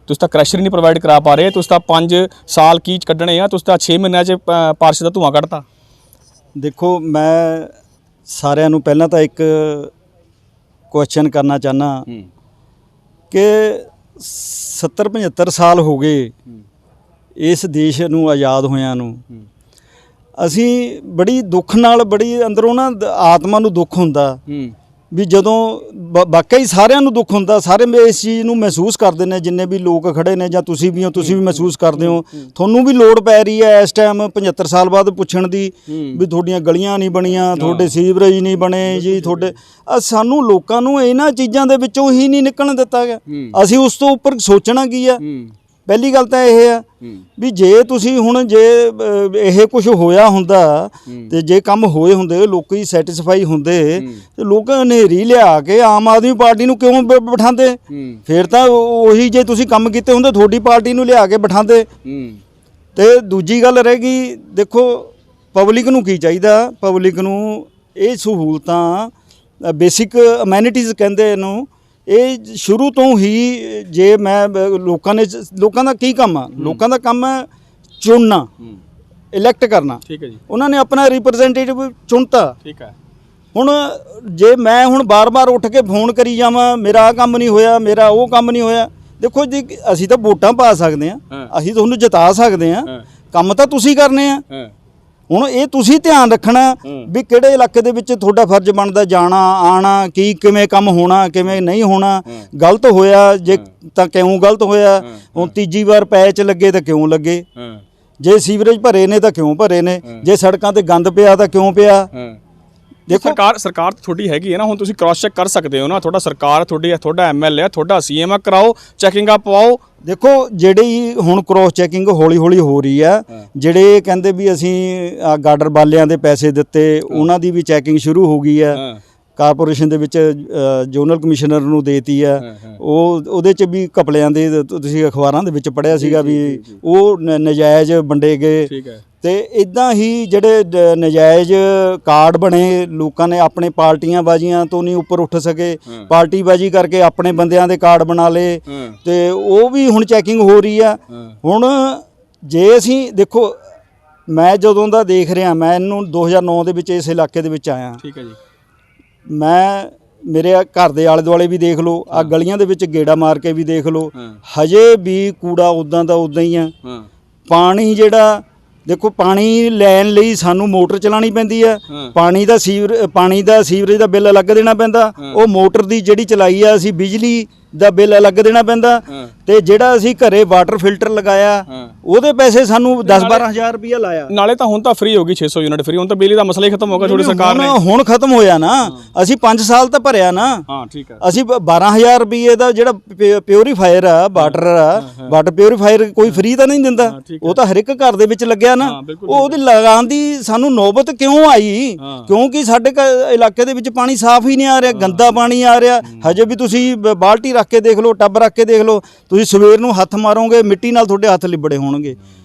ਤੁਸੀਂ ਤਾਂ ਕ੍ਰੈਸ਼ਰ ਹੀ ਨਹੀਂ ਪ੍ਰੋਵਾਈਡ ਕਰਾ ਪਾ ਰਹੇ, ਤੁਸੀਂ ਤਾਂ 5 ਸਾਲ ਕੀ ਕੱਢਣੇ ਆ, ਤੁਸੀਂ ਤਾਂ 6 ਮਹੀਨਿਆਂ 'ਚ ਪਾਰਸ਼ਦ ਦਾ ਧੂੰਆਂ ਕੱਢਤਾ। ਦੇਖੋ, ਮੈਂ ਸਾਰਿਆਂ ਨੂੰ ਪਹਿਲਾਂ ਤਾਂ ਇੱਕ ਕੁਐਸਚਨ ਕਰਨਾ ਚਾਹੁੰਦਾ ਕਿ 70-75 ਸਾਲ ਹੋ ਗਏ ਇਸ ਦੇਸ਼ ਨੂੰ ਆਜ਼ਾਦ ਹੋਇਆਂ ਨੂੰ। ਅਸੀਂ ਬੜੀ ਦੁੱਖ ਨਾਲ, ਬੜੀ ਅੰਦਰੋਂ ਨਾ ਆਤਮਾ ਨੂੰ ਦੁੱਖ ਹੁੰਦਾ ਵੀ ਜਦੋਂ ਵਾਕਈ ਸਾਰਿਆਂ ਨੂੰ ਦੁੱਖ ਹੁੰਦਾ, ਸਾਰੇ ਇਸ ਚੀਜ਼ ਨੂੰ ਮਹਿਸੂਸ ਕਰਦੇ ਨੇ, ਜਿੰਨੇ ਵੀ ਲੋਕ ਖੜੇ ਨੇ ਜਾਂ ਤੁਸੀਂ ਵੀ ਹੋ, ਤੁਸੀਂ ਵੀ ਮਹਿਸੂਸ ਕਰਦੇ ਹੋ। ਤੁਹਾਨੂੰ ਵੀ ਲੋੜ ਪੈ ਰਹੀ ਹੈ ਇਸ ਟਾਈਮ 75 ਸਾਲ ਬਾਅਦ ਪੁੱਛਣ ਦੀ ਵੀ ਤੁਹਾਡੀਆਂ ਗਲੀਆਂ ਨਹੀਂ ਬਣੀਆਂ, ਤੁਹਾਡੇ ਸੀਵਰੇਜ ਨਹੀਂ ਬਣੇ ਜੀ, ਤੁਹਾਡੇ ਸਾਨੂੰ ਲੋਕਾਂ ਨੂੰ ਇਹਨਾਂ ਚੀਜ਼ਾਂ ਦੇ ਵਿੱਚੋਂ ਹੀ ਨਹੀਂ ਨਿਕਲਣ ਦਿੱਤਾ ਗਿਆ। ਅਸੀਂ ਉਸ ਤੋਂ ਉੱਪਰ ਸੋਚਣਾ ਕੀ ਆ। ਪਹਿਲੀ ਗੱਲ ਤਾਂ ਇਹ ਆ ਵੀ ਜੇ ਤੁਸੀਂ ਹੁਣ ਜੇ ਇਹ ਕੁਝ ਹੋਇਆ ਹੁੰਦਾ ਤੇ ਜੇ ਕੰਮ ਹੋਏ ਹੁੰਦੇ, ਲੋਕੀ ਸੈਟੀਸਫਾਈ ਹੁੰਦੇ ਤੇ ਲੋਕ ਹਨੇਰੀ ਲਿਆ ਕੇ ਆਮ ਆਦਮੀ ਪਾਰਟੀ ਨੂੰ ਕਿਉਂ ਬਿਠਾਉਂਦੇ? ਫਿਰ ਤਾਂ ਉਹੀ ਜੇ ਤੁਸੀਂ ਕੰਮ ਕੀਤੇ ਹੁੰਦੇ ਤੁਹਾਡੀ ਪਾਰਟੀ ਨੂੰ ਲਿਆ ਕੇ ਬਿਠਾਉਂਦੇ। ਤੇ ਦੂਜੀ ਗੱਲ ਰਹਿ ਗਈ, ਦੇਖੋ ਪਬਲਿਕ ਨੂੰ ਕੀ ਚਾਹੀਦਾ, ਪਬਲਿਕ ਨੂੰ ਇਹ ਸਹੂਲਤਾਂ ਬੇਸਿਕ ਅਮੈਨਿਟੀਜ਼ ਕਹਿੰਦੇ ਇਹਨੂੰ, ਇਹ ਸ਼ੁਰੂ ਤੋਂ ਹੀ ਜੇ ਮੈਂ ਲੋਕਾਂ ਦਾ ਕੀ ਕੰਮ ਆ? ਲੋਕਾਂ ਦਾ ਕੰਮ ਹੈ ਚੁਣਨਾ, ਇਲੈਕਟ ਕਰਨਾ। ਠੀਕ ਹੈ ਜੀ। ਉਹਨਾਂ ਨੇ ਆਪਣਾ ਰਿਪਰੈਜ਼ੈਂਟੇਟਿਵ ਚੁਣਤਾ। ਠੀਕ ਹੈ। ਹੁਣ ਜੇ ਮੈਂ ਹੁਣ ਬਾਰ-ਬਾਰ ਉੱਠ ਕੇ ਫੋਨ ਕਰੀ ਜਾਵਾਂ ਮੇਰਾ ਆਹ ਕੰਮ ਨਹੀਂ ਹੋਇਆ, ਮੇਰਾ ਉਹ ਕੰਮ ਨਹੀਂ ਹੋਇਆ, ਦੇਖੋ ਜੀ ਅਸੀਂ ਤਾਂ ਵੋਟਾਂ ਪਾ ਸਕਦੇ ਹਾਂ, ਅਸੀਂ ਤੁਹਾਨੂੰ ਜਿਤਾ ਸਕਦੇ ਹਾਂ, ਕੰਮ ਤਾਂ ਤੁਸੀਂ ਕਰਨੇ ਆ। ਹੁਣ ਇਹ ਤੁਸੀਂ ਧਿਆਨ ਰੱਖਣਾ ਵੀ ਕਿਹੜੇ ਇਲਾਕੇ ਦੇ ਵਿੱਚ ਤੁਹਾਡਾ ਫਰਜ਼ ਬਣਦਾ ਜਾਣਾ ਆਣਾ, ਕੀ ਕਿਵੇਂ ਕੰਮ ਹੋਣਾ, ਕਿਵੇਂ ਨਹੀਂ ਹੋਣਾ। ਗਲਤ ਹੋਇਆ ਜੇ ਤਾਂ ਕਿਉਂ ਗਲਤ ਹੋਇਆ, ਹੁਣ ਤੀਜੀ ਵਾਰ ਪੈਚ ਲੱਗੇ ਤਾਂ ਕਿਉਂ ਲੱਗੇ, ਜੇ ਸੀਵਰੇਜ ਭਰੇ ਨੇ ਤਾਂ ਕਿਉਂ ਭਰੇ ਨੇ, ਜੇ ਸੜਕਾਂ ਤੇ ਗੰਦ ਪਿਆ ਤਾਂ ਕਿਉਂ ਪਿਆ। ਦੇਖੋ ਸਰਕਾਰ ਤੁਹਾਡੀ ਹੈਗੀ ਹੈ ਨਾ, ਹੁਣ ਤੁਸੀਂ ਕ੍ਰਾਸ ਚੈੱਕ ਕਰ ਸਕਦੇ ਹੋ ਨਾ, ਤੁਹਾਡਾ ਸਰਕਾਰ ਤੁਹਾਡੀ, ਤੁਹਾਡਾ ਐਮਐਲਏ, ਤੁਹਾਡਾ ਸੀਐਮ ਆ, ਕਰਾਓ ਚੈਕਿੰਗਾਂ ਪਵਾਓ। ਦੇਖੋ ਜਿਹੜੀ ਹੁਣ ਕ੍ਰੋਸ ਚੈਕਿੰਗ ਹੌਲੀ ਹੌਲੀ ਹੋ ਰਹੀ ਆ, ਜਿਹੜੇ ਕਹਿੰਦੇ ਵੀ ਅਸੀਂ ਗਾਰਡਰ ਵਾਲਿਆਂ ਦੇ ਪੈਸੇ ਦਿੱਤੇ ਉਹਨਾਂ ਦੀ ਵੀ ਚੈਕਿੰਗ ਸ਼ੁਰੂ ਹੋ ਗਈ ਆ। ਕਾਰਪੋਰੇਸ਼ਨ ਦੇ ਵਿੱਚ ਜ਼ੋਨਲ ਕਮਿਸ਼ਨਰ ਨੂੰ ਦੇਤੀ ਆ, ਉਹਦੇ 'ਚ ਵੀ ਘਪਲਿਆਂ ਦੇ ਤੁਸੀਂ ਅਖਬਾਰਾਂ ਦੇ ਵਿੱਚ ਪੜ੍ਹਿਆ ਸੀਗਾ ਵੀ ਉਹ ਨਜਾਇਜ਼ ਵੰਡੇ ਗਏ। ਤੇ ਇਦਾਂ ਹੀ ਜਿਹੜੇ ਨਜਾਇਜ਼ ਕਾਰਡ ਬਣੇ, ਲੋਕਾਂ ਨੇ ਆਪਣੇ ਪਾਰਟੀਆਂ ਬਾਜ਼ੀਆਂ ਤੋਂ ਨਹੀਂ ਉੱਪਰ ਉੱਠ ਸਕੇ, ਪਾਰਟੀ ਬਾਜ਼ੀ ਕਰਕੇ ਆਪਣੇ ਬੰਦਿਆਂ ਦੇ ਕਾਰਡ ਬਣਾ ਲਏ ਤੇ ਉਹ ਵੀ ਹੁਣ ਚੈਕਿੰਗ ਹੋ ਰਹੀ ਆ। ਹੁਣ ਜੇ ਅਸੀਂ ਦੇਖੋ, ਮੈਂ ਜਦੋਂ ਦਾ ਦੇਖ ਰਿਹਾ, ਮੈਂ ਇਹਨੂੰ 2009 ਦੇ ਵਿੱਚ ਇਸ ਇਲਾਕੇ ਦੇ ਵਿੱਚ ਆਇਆ। ਠੀਕ ਹੈ ਜੀ। ਮੈਂ ਮੇਰੇ ਘਰ ਦੇ ਆਲੇ ਦੁਆਲੇ ਵੀ ਦੇਖ ਲਓ, ਆ ਗਲੀਆਂ ਦੇ ਵਿੱਚ ਗੇੜਾ ਮਾਰ ਕੇ ਵੀ ਦੇਖ ਲਓ, ਹਜੇ ਵੀ ਕੂੜਾ ਉੱਦਾਂ ਦਾ ਉੱਦਾਂ ਹੀ ਆ। ਪਾਣੀ ਜਿਹੜਾ ਦੇਖੋ, ਪਾਣੀ ਲੈਣ ਲਈ ਸਾਨੂੰ ਮੋਟਰ ਚਲਾਉਣੀ ਪੈਂਦੀ ਆ, ਪਾਣੀ ਦਾ ਸੀਵਰੇਜ ਦਾ ਬਿੱਲ ਅਲੱਗ ਦੇਣਾ ਪੈਂਦਾ, ਉਹ ਮੋਟਰ ਦੀ ਜਿਹੜੀ ਚਲਾਈ ਆ ਅਸੀਂ ਬਿਜਲੀ ਦਾ ਬਿੱਲ ਅਲੱਗ ਦੇਣਾ ਪੈਂਦਾ, ਤੇ ਜਿਹੜਾ ਅਸੀਂ ਘਰੇ ਵਾਟਰ ਫਿਲਟਰ ਲਗਾਇਆ ਉਹਦੇ ਪੈਸੇ ਸਾਨੂੰ 10-12 ਹਜ਼ਾਰ ਰੁਪਇਆ ਲਾਇਆ। ਨਾਲੇ ਤਾਂ ਹੁਣ ਤਾਂ ਫ੍ਰੀ ਹੋ ਗਈ, 600 ਯੂਨਿਟ ਫ੍ਰੀ, ਹੁਣ ਤਾਂ ਬਿਜਲੀ ਦਾ ਮਸਲਾ ਹੀ ਖਤਮ ਹੋ ਗਿਆ ਤੁਹਾਡੀ ਸਰਕਾਰ ਨੇ। ਹੁਣ ਖਤਮ ਹੋਇਆ ਨਾ, ਅਸੀਂ 5 ਸਾਲ ਤਾਂ ਭਰਿਆ ਨਾ। ਹਾਂ ਠੀਕ ਹੈ। ਅਸੀਂ 12,000 ਰੁਪਏ ਦਾ ਜਿਹੜਾ ਪਿਉਰੀਫਾਇਰ ਆ, ਵਾਟਰ ਪਿਉਰੀਫਾਇਰ ਕੋਈ ਫ੍ਰੀ ਤਾਂ ਨਹੀਂ ਦਿੰਦਾ, ਉਹ ਤਾਂ ਹਰ ਇੱਕ ਘਰ ਦੇ ਵਿੱਚ ਲੱਗਿਆ ਨਾ। ਉਹਦੇ ਲਗਾਉਣ ਦੀ ਸਾਨੂੰ ਨੌਬਤ ਕਿਉਂ ਆਈ? ਕਿਉਂਕਿ ਸਾਡੇ ਇਲਾਕੇ ਦੇ ਵਿੱਚ ਪਾਣੀ ਸਾਫ਼ ਹੀ ਨਹੀਂ ਆ ਰਿਹਾ, ਗੰਦਾ ਪਾਣੀ ਆ ਰਿਹਾ। ਹਜੇ ਵੀ ਤੁਸੀਂ ਬਾਲਟੀ ਰੱਖ ਕੇ ਦੇਖ ਲਓ, ਟੱਬ ਰੱਖ ਕੇ ਦੇਖ ਲਓ, ਤੁਸੀਂ ਸਵੇਰ ਨੂੰ ਹੱਥ ਮਾਰੋਗੇ ਮਿੱਟੀ ਨਾਲ ਤੁਹਾਡੇ ਹੱਥ ਲਿਬੜੇ ਹੋਣਗੇ।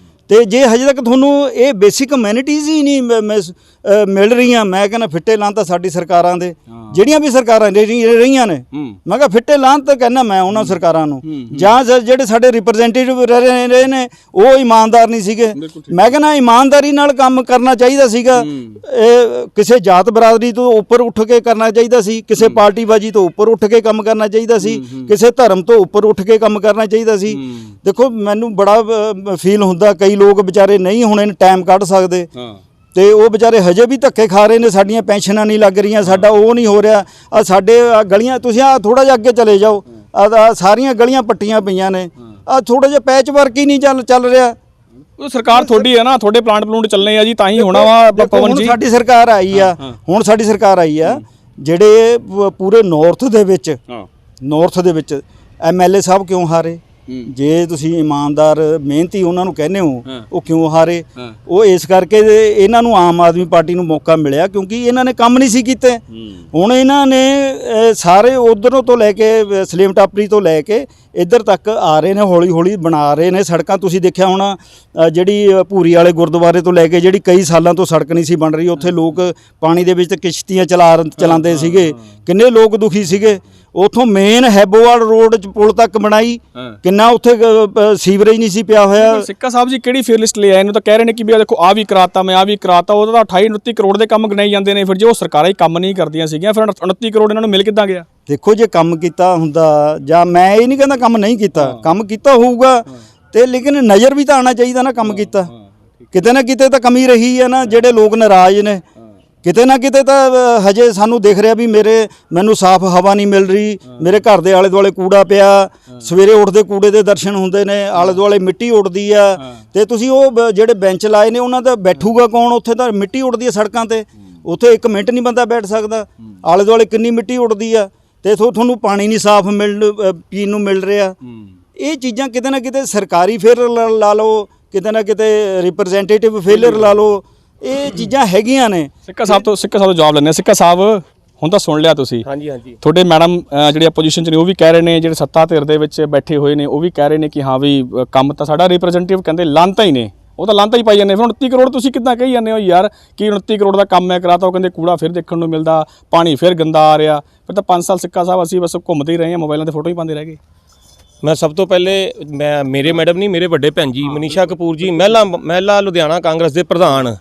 ਤੇ ਜੇ ਹਜੇ ਤੱਕ ਤੁਹਾਨੂੰ ਇਹ ਬੇਸਿਕ ਅਮੈਨਿਟੀਜ਼ ਹੀ ਨਹੀਂ ਮਿਲ ਰਹੀਆਂ, ਮੈਂ ਕਹਿੰਦਾ ਫਿੱਟੇ ਲਾਹਨ ਤਾਂ ਸਾਡੀ ਸਰਕਾਰਾਂ ਦੇ ਜਿਹੜੀਆਂ ਵੀ ਸਰਕਾਰਾਂ ਰਹੀਆਂ ਨੇ, ਮੈਂ ਕਿਹਾ ਫਿੱਟੇ ਲਾਹਨ ਤਾਂ ਕਹਿੰਦਾ ਮੈਂ ਉਹਨਾਂ ਸਰਕਾਰਾਂ ਨੂੰ, ਜਾਂ ਜਿਹੜੇ ਸਾਡੇ ਰਿਪਰੈਜ਼ੈਂਟੇਟਿਵ ਰਹੇ ਨੇ ਉਹ ਇਮਾਨਦਾਰ ਨਹੀਂ ਸੀਗੇ। ਮੈਂ ਕਹਿੰਦਾ ਇਮਾਨਦਾਰੀ ਨਾਲ ਕੰਮ ਕਰਨਾ ਚਾਹੀਦਾ ਸੀਗਾ, ਕਿਸੇ ਜਾਤ ਬਰਾਦਰੀ ਤੋਂ ਉੱਪਰ ਉੱਠ ਕੇ ਕਰਨਾ ਚਾਹੀਦਾ ਸੀ, ਕਿਸੇ ਪਾਰਟੀਬਾਜੀ ਤੋਂ ਉੱਪਰ ਉੱਠ ਕੇ ਕੰਮ ਕਰਨਾ ਚਾਹੀਦਾ ਸੀ, ਕਿਸੇ ਧਰਮ ਤੋਂ ਉੱਪਰ ਉੱਠ ਕੇ ਕੰਮ ਕਰਨਾ ਚਾਹੀਦਾ ਸੀ। ਦੇਖੋ ਮੈਨੂੰ ਬੜਾ ਫੀਲ ਹੁੰਦਾ, ਕਈ ਲੋਕ ਵਿਚਾਰੇ ਨਹੀਂ ਹੁਣ ਇਹਨ ਟਾਈਮ ਕੱਢ ਸਕਦੇ ਤੇ ਉਹ ਵਿਚਾਰੇ ਹਜੇ ਵੀ ਧੱਕੇ ਖਾ ਰਹੇ ਨੇ, ਸਾਡੀਆਂ ਪੈਨਸ਼ਨਾਂ ਨਹੀਂ ਲੱਗ ਰਹੀਆਂ, ਸਾਡਾ ਉਹ ਨਹੀਂ ਹੋ ਰਿਹਾ, ਆ ਸਾਡੇ ਗਲੀਆਂ ਤੁਸੀਂ ਆ ਥੋੜਾ ਜਿਹਾ ਅੱਗੇ ਚਲੇ ਜਾਓ, ਆ ਸਾਰੀਆਂ ਗਲੀਆਂ ਪੱਟੀਆਂ ਪਈਆਂ ਨੇ, ਆ ਥੋੜਾ ਜਿਹਾ ਪੈਚ ਵਰਕ ਹੀ ਨਹੀਂ ਚੱਲ ਰਿਹਾ। ਉਹ ਸਰਕਾਰ ਤੁਹਾਡੀ ਹੈ ਨਾ, ਤੁਹਾਡੇ ਪਲਾਂਟ ਚੱਲਣੇ ਆ ਜੀ, ਤਾਂ ਹੀ ਹੋਣਾ ਵਾ ਪਵਨ ਜੀ। ਸਾਡੀ ਸਰਕਾਰ ਆਈ ਆ, ਹੁਣ ਸਾਡੀ ਸਰਕਾਰ ਆਈ ਆ, ਜਿਹੜੇ ਪੂਰੇ ਨਾਰਥ ਦੇ ਵਿੱਚ ਐਮਐਲਏ ਸਾਹਿਬ ਕਿਉਂ ਹਾਰੇ? ਜੇ ਤੁਸੀਂ ਇਮਾਨਦਾਰ ਮਿਹਨਤੀ ਉਹਨਾਂ ਨੂੰ ਕਹਿੰਦੇ ਹੋ, ਉਹ ਕਿਉਂ ਹਾਰੇ? ਉਹ ਇਸ ਕਰਕੇ ਇਹਨਾਂ ਨੂੰ ਆਮ ਆਦਮੀ ਪਾਰਟੀ ਨੂੰ ਮੌਕਾ ਮਿਲਿਆ ਕਿਉਂਕਿ ਇਹਨਾਂ ਨੇ ਕੰਮ ਨਹੀਂ ਸੀ ਕੀਤੇ। ਹੁਣ ਇਹਨਾਂ ਨੇ ਸਾਰੇ ਉਧਰੋਂ ਤੋਂ ਲੈ ਕੇ ਸਲੇਮ ਟਾਪਰੀ ਤੋਂ ਲੈ ਕੇ ਇੱਧਰ ਤੱਕ ਆ ਰਹੇ ਨੇ, ਹੌਲੀ ਹੌਲੀ ਬਣਾ ਰਹੇ ਨੇ ਸੜਕਾਂ। ਤੁਸੀਂ ਦੇਖਿਆ ਹੋਣਾ ਜਿਹੜੀ ਭੂਰੀ ਵਾਲੇ ਗੁਰਦੁਆਰੇ ਤੋਂ ਲੈ ਕੇ ਜਿਹੜੀ ਕਈ ਸਾਲਾਂ ਤੋਂ ਸੜਕ ਨਹੀਂ ਸੀ ਬਣ ਰਹੀ, ਉੱਥੇ ਲੋਕ ਪਾਣੀ ਦੇ ਵਿੱਚ ਕਿਸ਼ਤੀਆਂ ਚਲਾਉਂਦੇ ਸੀਗੇ, ਕਿੰਨੇ ਲੋਕ ਦੁਖੀ ਸੀਗੇ। ਉਥੋਂ ਮੇਨ ਹੈਬੋਵਾਲ ਰੋਡ ਚ ਪੁਲ ਤੱਕ ਬਣਾਈ, ਕਿੰਨਾ ਉੱਥੇ ਸੀਵਰੇਜ ਨਹੀਂ ਸੀ ਪਿਆ ਹੋਇਆ। ਸਿੱਕਾ ਸਾਹਿਬ ਜੀ ਕਿਹੜੀ ਫੇਅਰ ਲਿਸਟ ਲਿਆ? ਇਹਨੂੰ ਤਾਂ ਕਹਿ ਰਹੇ ਨੇ ਕਿ ਵੀ ਦੇਖੋ ਆ ਵੀ ਕਰਾਤਾ, ਮੈਂ ਆ ਵੀ ਕਰਾਤਾ, ਉਹਦਾ ਤਾਂ 28-29 ਕਰੋੜ ਦੇ ਕੰਮ ਗਣਾਈ ਜਾਂਦੇ ਨੇ। ਫਿਰ ਜੇ ਉਹ ਸਰਕਾਰਾਂ ਹੀ ਕੰਮ ਨਹੀਂ ਕਰਦੀਆਂ ਸੀਗੀਆਂ, ਫਿਰ 29 ਕਰੋੜ ਇਹਨਾਂ ਨੂੰ ਮਿਲ ਕਿੱਦਾਂ ਗਿਆ? ਦੇਖੋ ਜੇ ਕੰਮ ਕੀਤਾ ਹੁੰਦਾ, ਜਾਂ ਮੈਂ ਇਹ ਨਹੀਂ ਕਹਿੰਦਾ ਕੰਮ ਨਹੀਂ ਕੀਤਾ, ਕੰਮ ਕੀਤਾ ਹੋਊਗਾ ਤੇ ਲੇਕਿਨ ਨਜ਼ਰ ਵੀ ਤਾਂ ਆਉਣਾ ਚਾਹੀਦਾ ਨਾ ਕੰਮ ਕੀਤਾ। ਕਿਤੇ ਨਾ ਕਿਤੇ ਤਾਂ ਕਮੀ ਰਹੀ ਹੈ ਨਾ, ਜਿਹੜੇ ਲੋਕ ਨਾਰਾਜ਼ ਨੇ ਕਿਤੇ ਨਾ ਕਿਤੇ ਤਾਂ ਹਜੇ ਸਾਨੂੰ ਦਿਖ ਰਿਹਾ ਵੀ ਮੈਨੂੰ ਸਾਫ਼ ਹਵਾ ਨਹੀਂ ਮਿਲ ਰਹੀ, ਮੇਰੇ ਘਰ ਦੇ ਆਲੇ ਦੁਆਲੇ ਕੂੜਾ ਪਿਆ, ਸਵੇਰੇ ਉੱਠਦੇ ਕੂੜੇ ਦੇ ਦਰਸ਼ਨ ਹੁੰਦੇ ਨੇ, ਆਲੇ ਦੁਆਲੇ ਮਿੱਟੀ ਉੱਡਦੀ ਆ, ਤੇ ਤੁਸੀਂ ਉਹ ਜਿਹੜੇ ਬੈਂਚ ਲਾਏ ਨੇ ਉਹਨਾਂ ਦਾ ਬੈਠੂਗਾ ਕੌਣ? ਉੱਥੇ ਤਾਂ ਮਿੱਟੀ ਉੱਡਦੀ ਹੈ ਸੜਕਾਂ ਤੇ, ਉੱਥੇ 1 ਮਿੰਟ ਨਹੀਂ ਬੰਦਾ ਬੈਠ ਸਕਦਾ, ਆਲੇ ਦੁਆਲੇ ਕਿੰਨੀ ਮਿੱਟੀ ਉੱਡਦੀ ਆ, ਤੇ ਤੁਹਾਨੂੰ ਪਾਣੀ ਨਹੀਂ ਸਾਫ਼ ਪੀਣ ਨੂੰ ਮਿਲ ਰਿਹਾ। ਇਹ ਚੀਜ਼ਾਂ ਕਿਤੇ ਨਾ ਕਿਤੇ ਸਰਕਾਰੀ ਫੇਲਰ ਲਾ ਲਓ, ਕਿਤੇ ਨਾ ਕਿਤੇ ਰਿਪਰੈਜ਼ੈਂਟੇਟਿਵ ਫੇਲਰ ਲਾ ਲਓ, ਇਹ ਚੀਜ਼ਾਂ ਹੈਗੀਆਂ ਨੇ। ਸਿੱਕਾ ਸਾਹਿਬ ਤੋਂ ਜਵਾਬ ਲੈਂਦੇ ਆ। ਸਿੱਕਾ ਸਾਹਿਬ ਹੁਣ ਤਾਂ ਸੁਣ ਲਿਆ ਤੁਸੀਂ, ਹਾਂਜੀ ਤੁਹਾਡੇ ਮੈਡਮ ਜਿਹੜੇ ਆਪੋਜੀਸ਼ਨ 'ਚ ਨੇ ਉਹ ਵੀ ਕਹਿ ਰਹੇ ਨੇ, ਜਿਹੜੇ ਸੱਤਾ ਧਿਰ ਦੇ ਵਿੱਚ ਬੈਠੇ ਹੋਏ ਨੇ ਉਹ ਵੀ ਕਹਿ ਰਹੇ ਨੇ ਕਿ ਹਾਂ ਵੀ ਕੰਮ ਤਾਂ ਸਾਡਾ ਰਿਪਰੈਜ਼ੈਂਟੇਟਿਵ ਕਹਿੰਦੇ ਲਾਂਤਾ ਹੀ ਨੇ, ਉਹ ਤਾਂ ਲਾਂਤਾ ਹੀ ਪਾਈ ਜਾਂਦੇ। ਫਿਰ 29 ਕਰੋੜ ਤੁਸੀਂ ਕਿੱਦਾਂ ਕਹੀ ਜਾਂਦੇ ਹੋ ਯਾਰ ਕਿ 29 ਕਰੋੜ ਦਾ ਕੰਮ ਹੈ ਕਰਾਤਾ? ਉਹ ਕਹਿੰਦੇ ਕੂੜਾ ਫਿਰ ਦੇਖਣ ਨੂੰ ਮਿਲਦਾ, ਪਾਣੀ ਫਿਰ ਗੰਦਾ ਆ ਰਿਹਾ। ਫਿਰ ਤਾਂ 5 ਸਾਲ ਸਿੱਕਾ ਸਾਹਿਬ ਅਸੀਂ ਬਸ ਘੁੰਮਦੇ ਹੀ ਰਹੇ ਹਾਂ, ਮੋਬਾਈਲਾਂ 'ਤੇ ਫੋਟੋ ਹੀ ਪਾਉਂਦੇ ਰਹਿ ਗਏ। ਮੈਂ ਸਭ ਤੋਂ ਪਹਿਲੇ ਮੇਰੇ ਮੈਡਮ ਨਹੀਂ, ਮੇਰੇ ਵੱਡੇ ਭੈਣ ਜੀ ਮਨੀਸ਼ਾ ਕਪੂਰ ਜੀ, ਮਹਿਲਾ ਲੁਧਿਆਣਾ ਕਾਂਗਰਸ ਦੇ ਪ੍ਰਧਾਨ,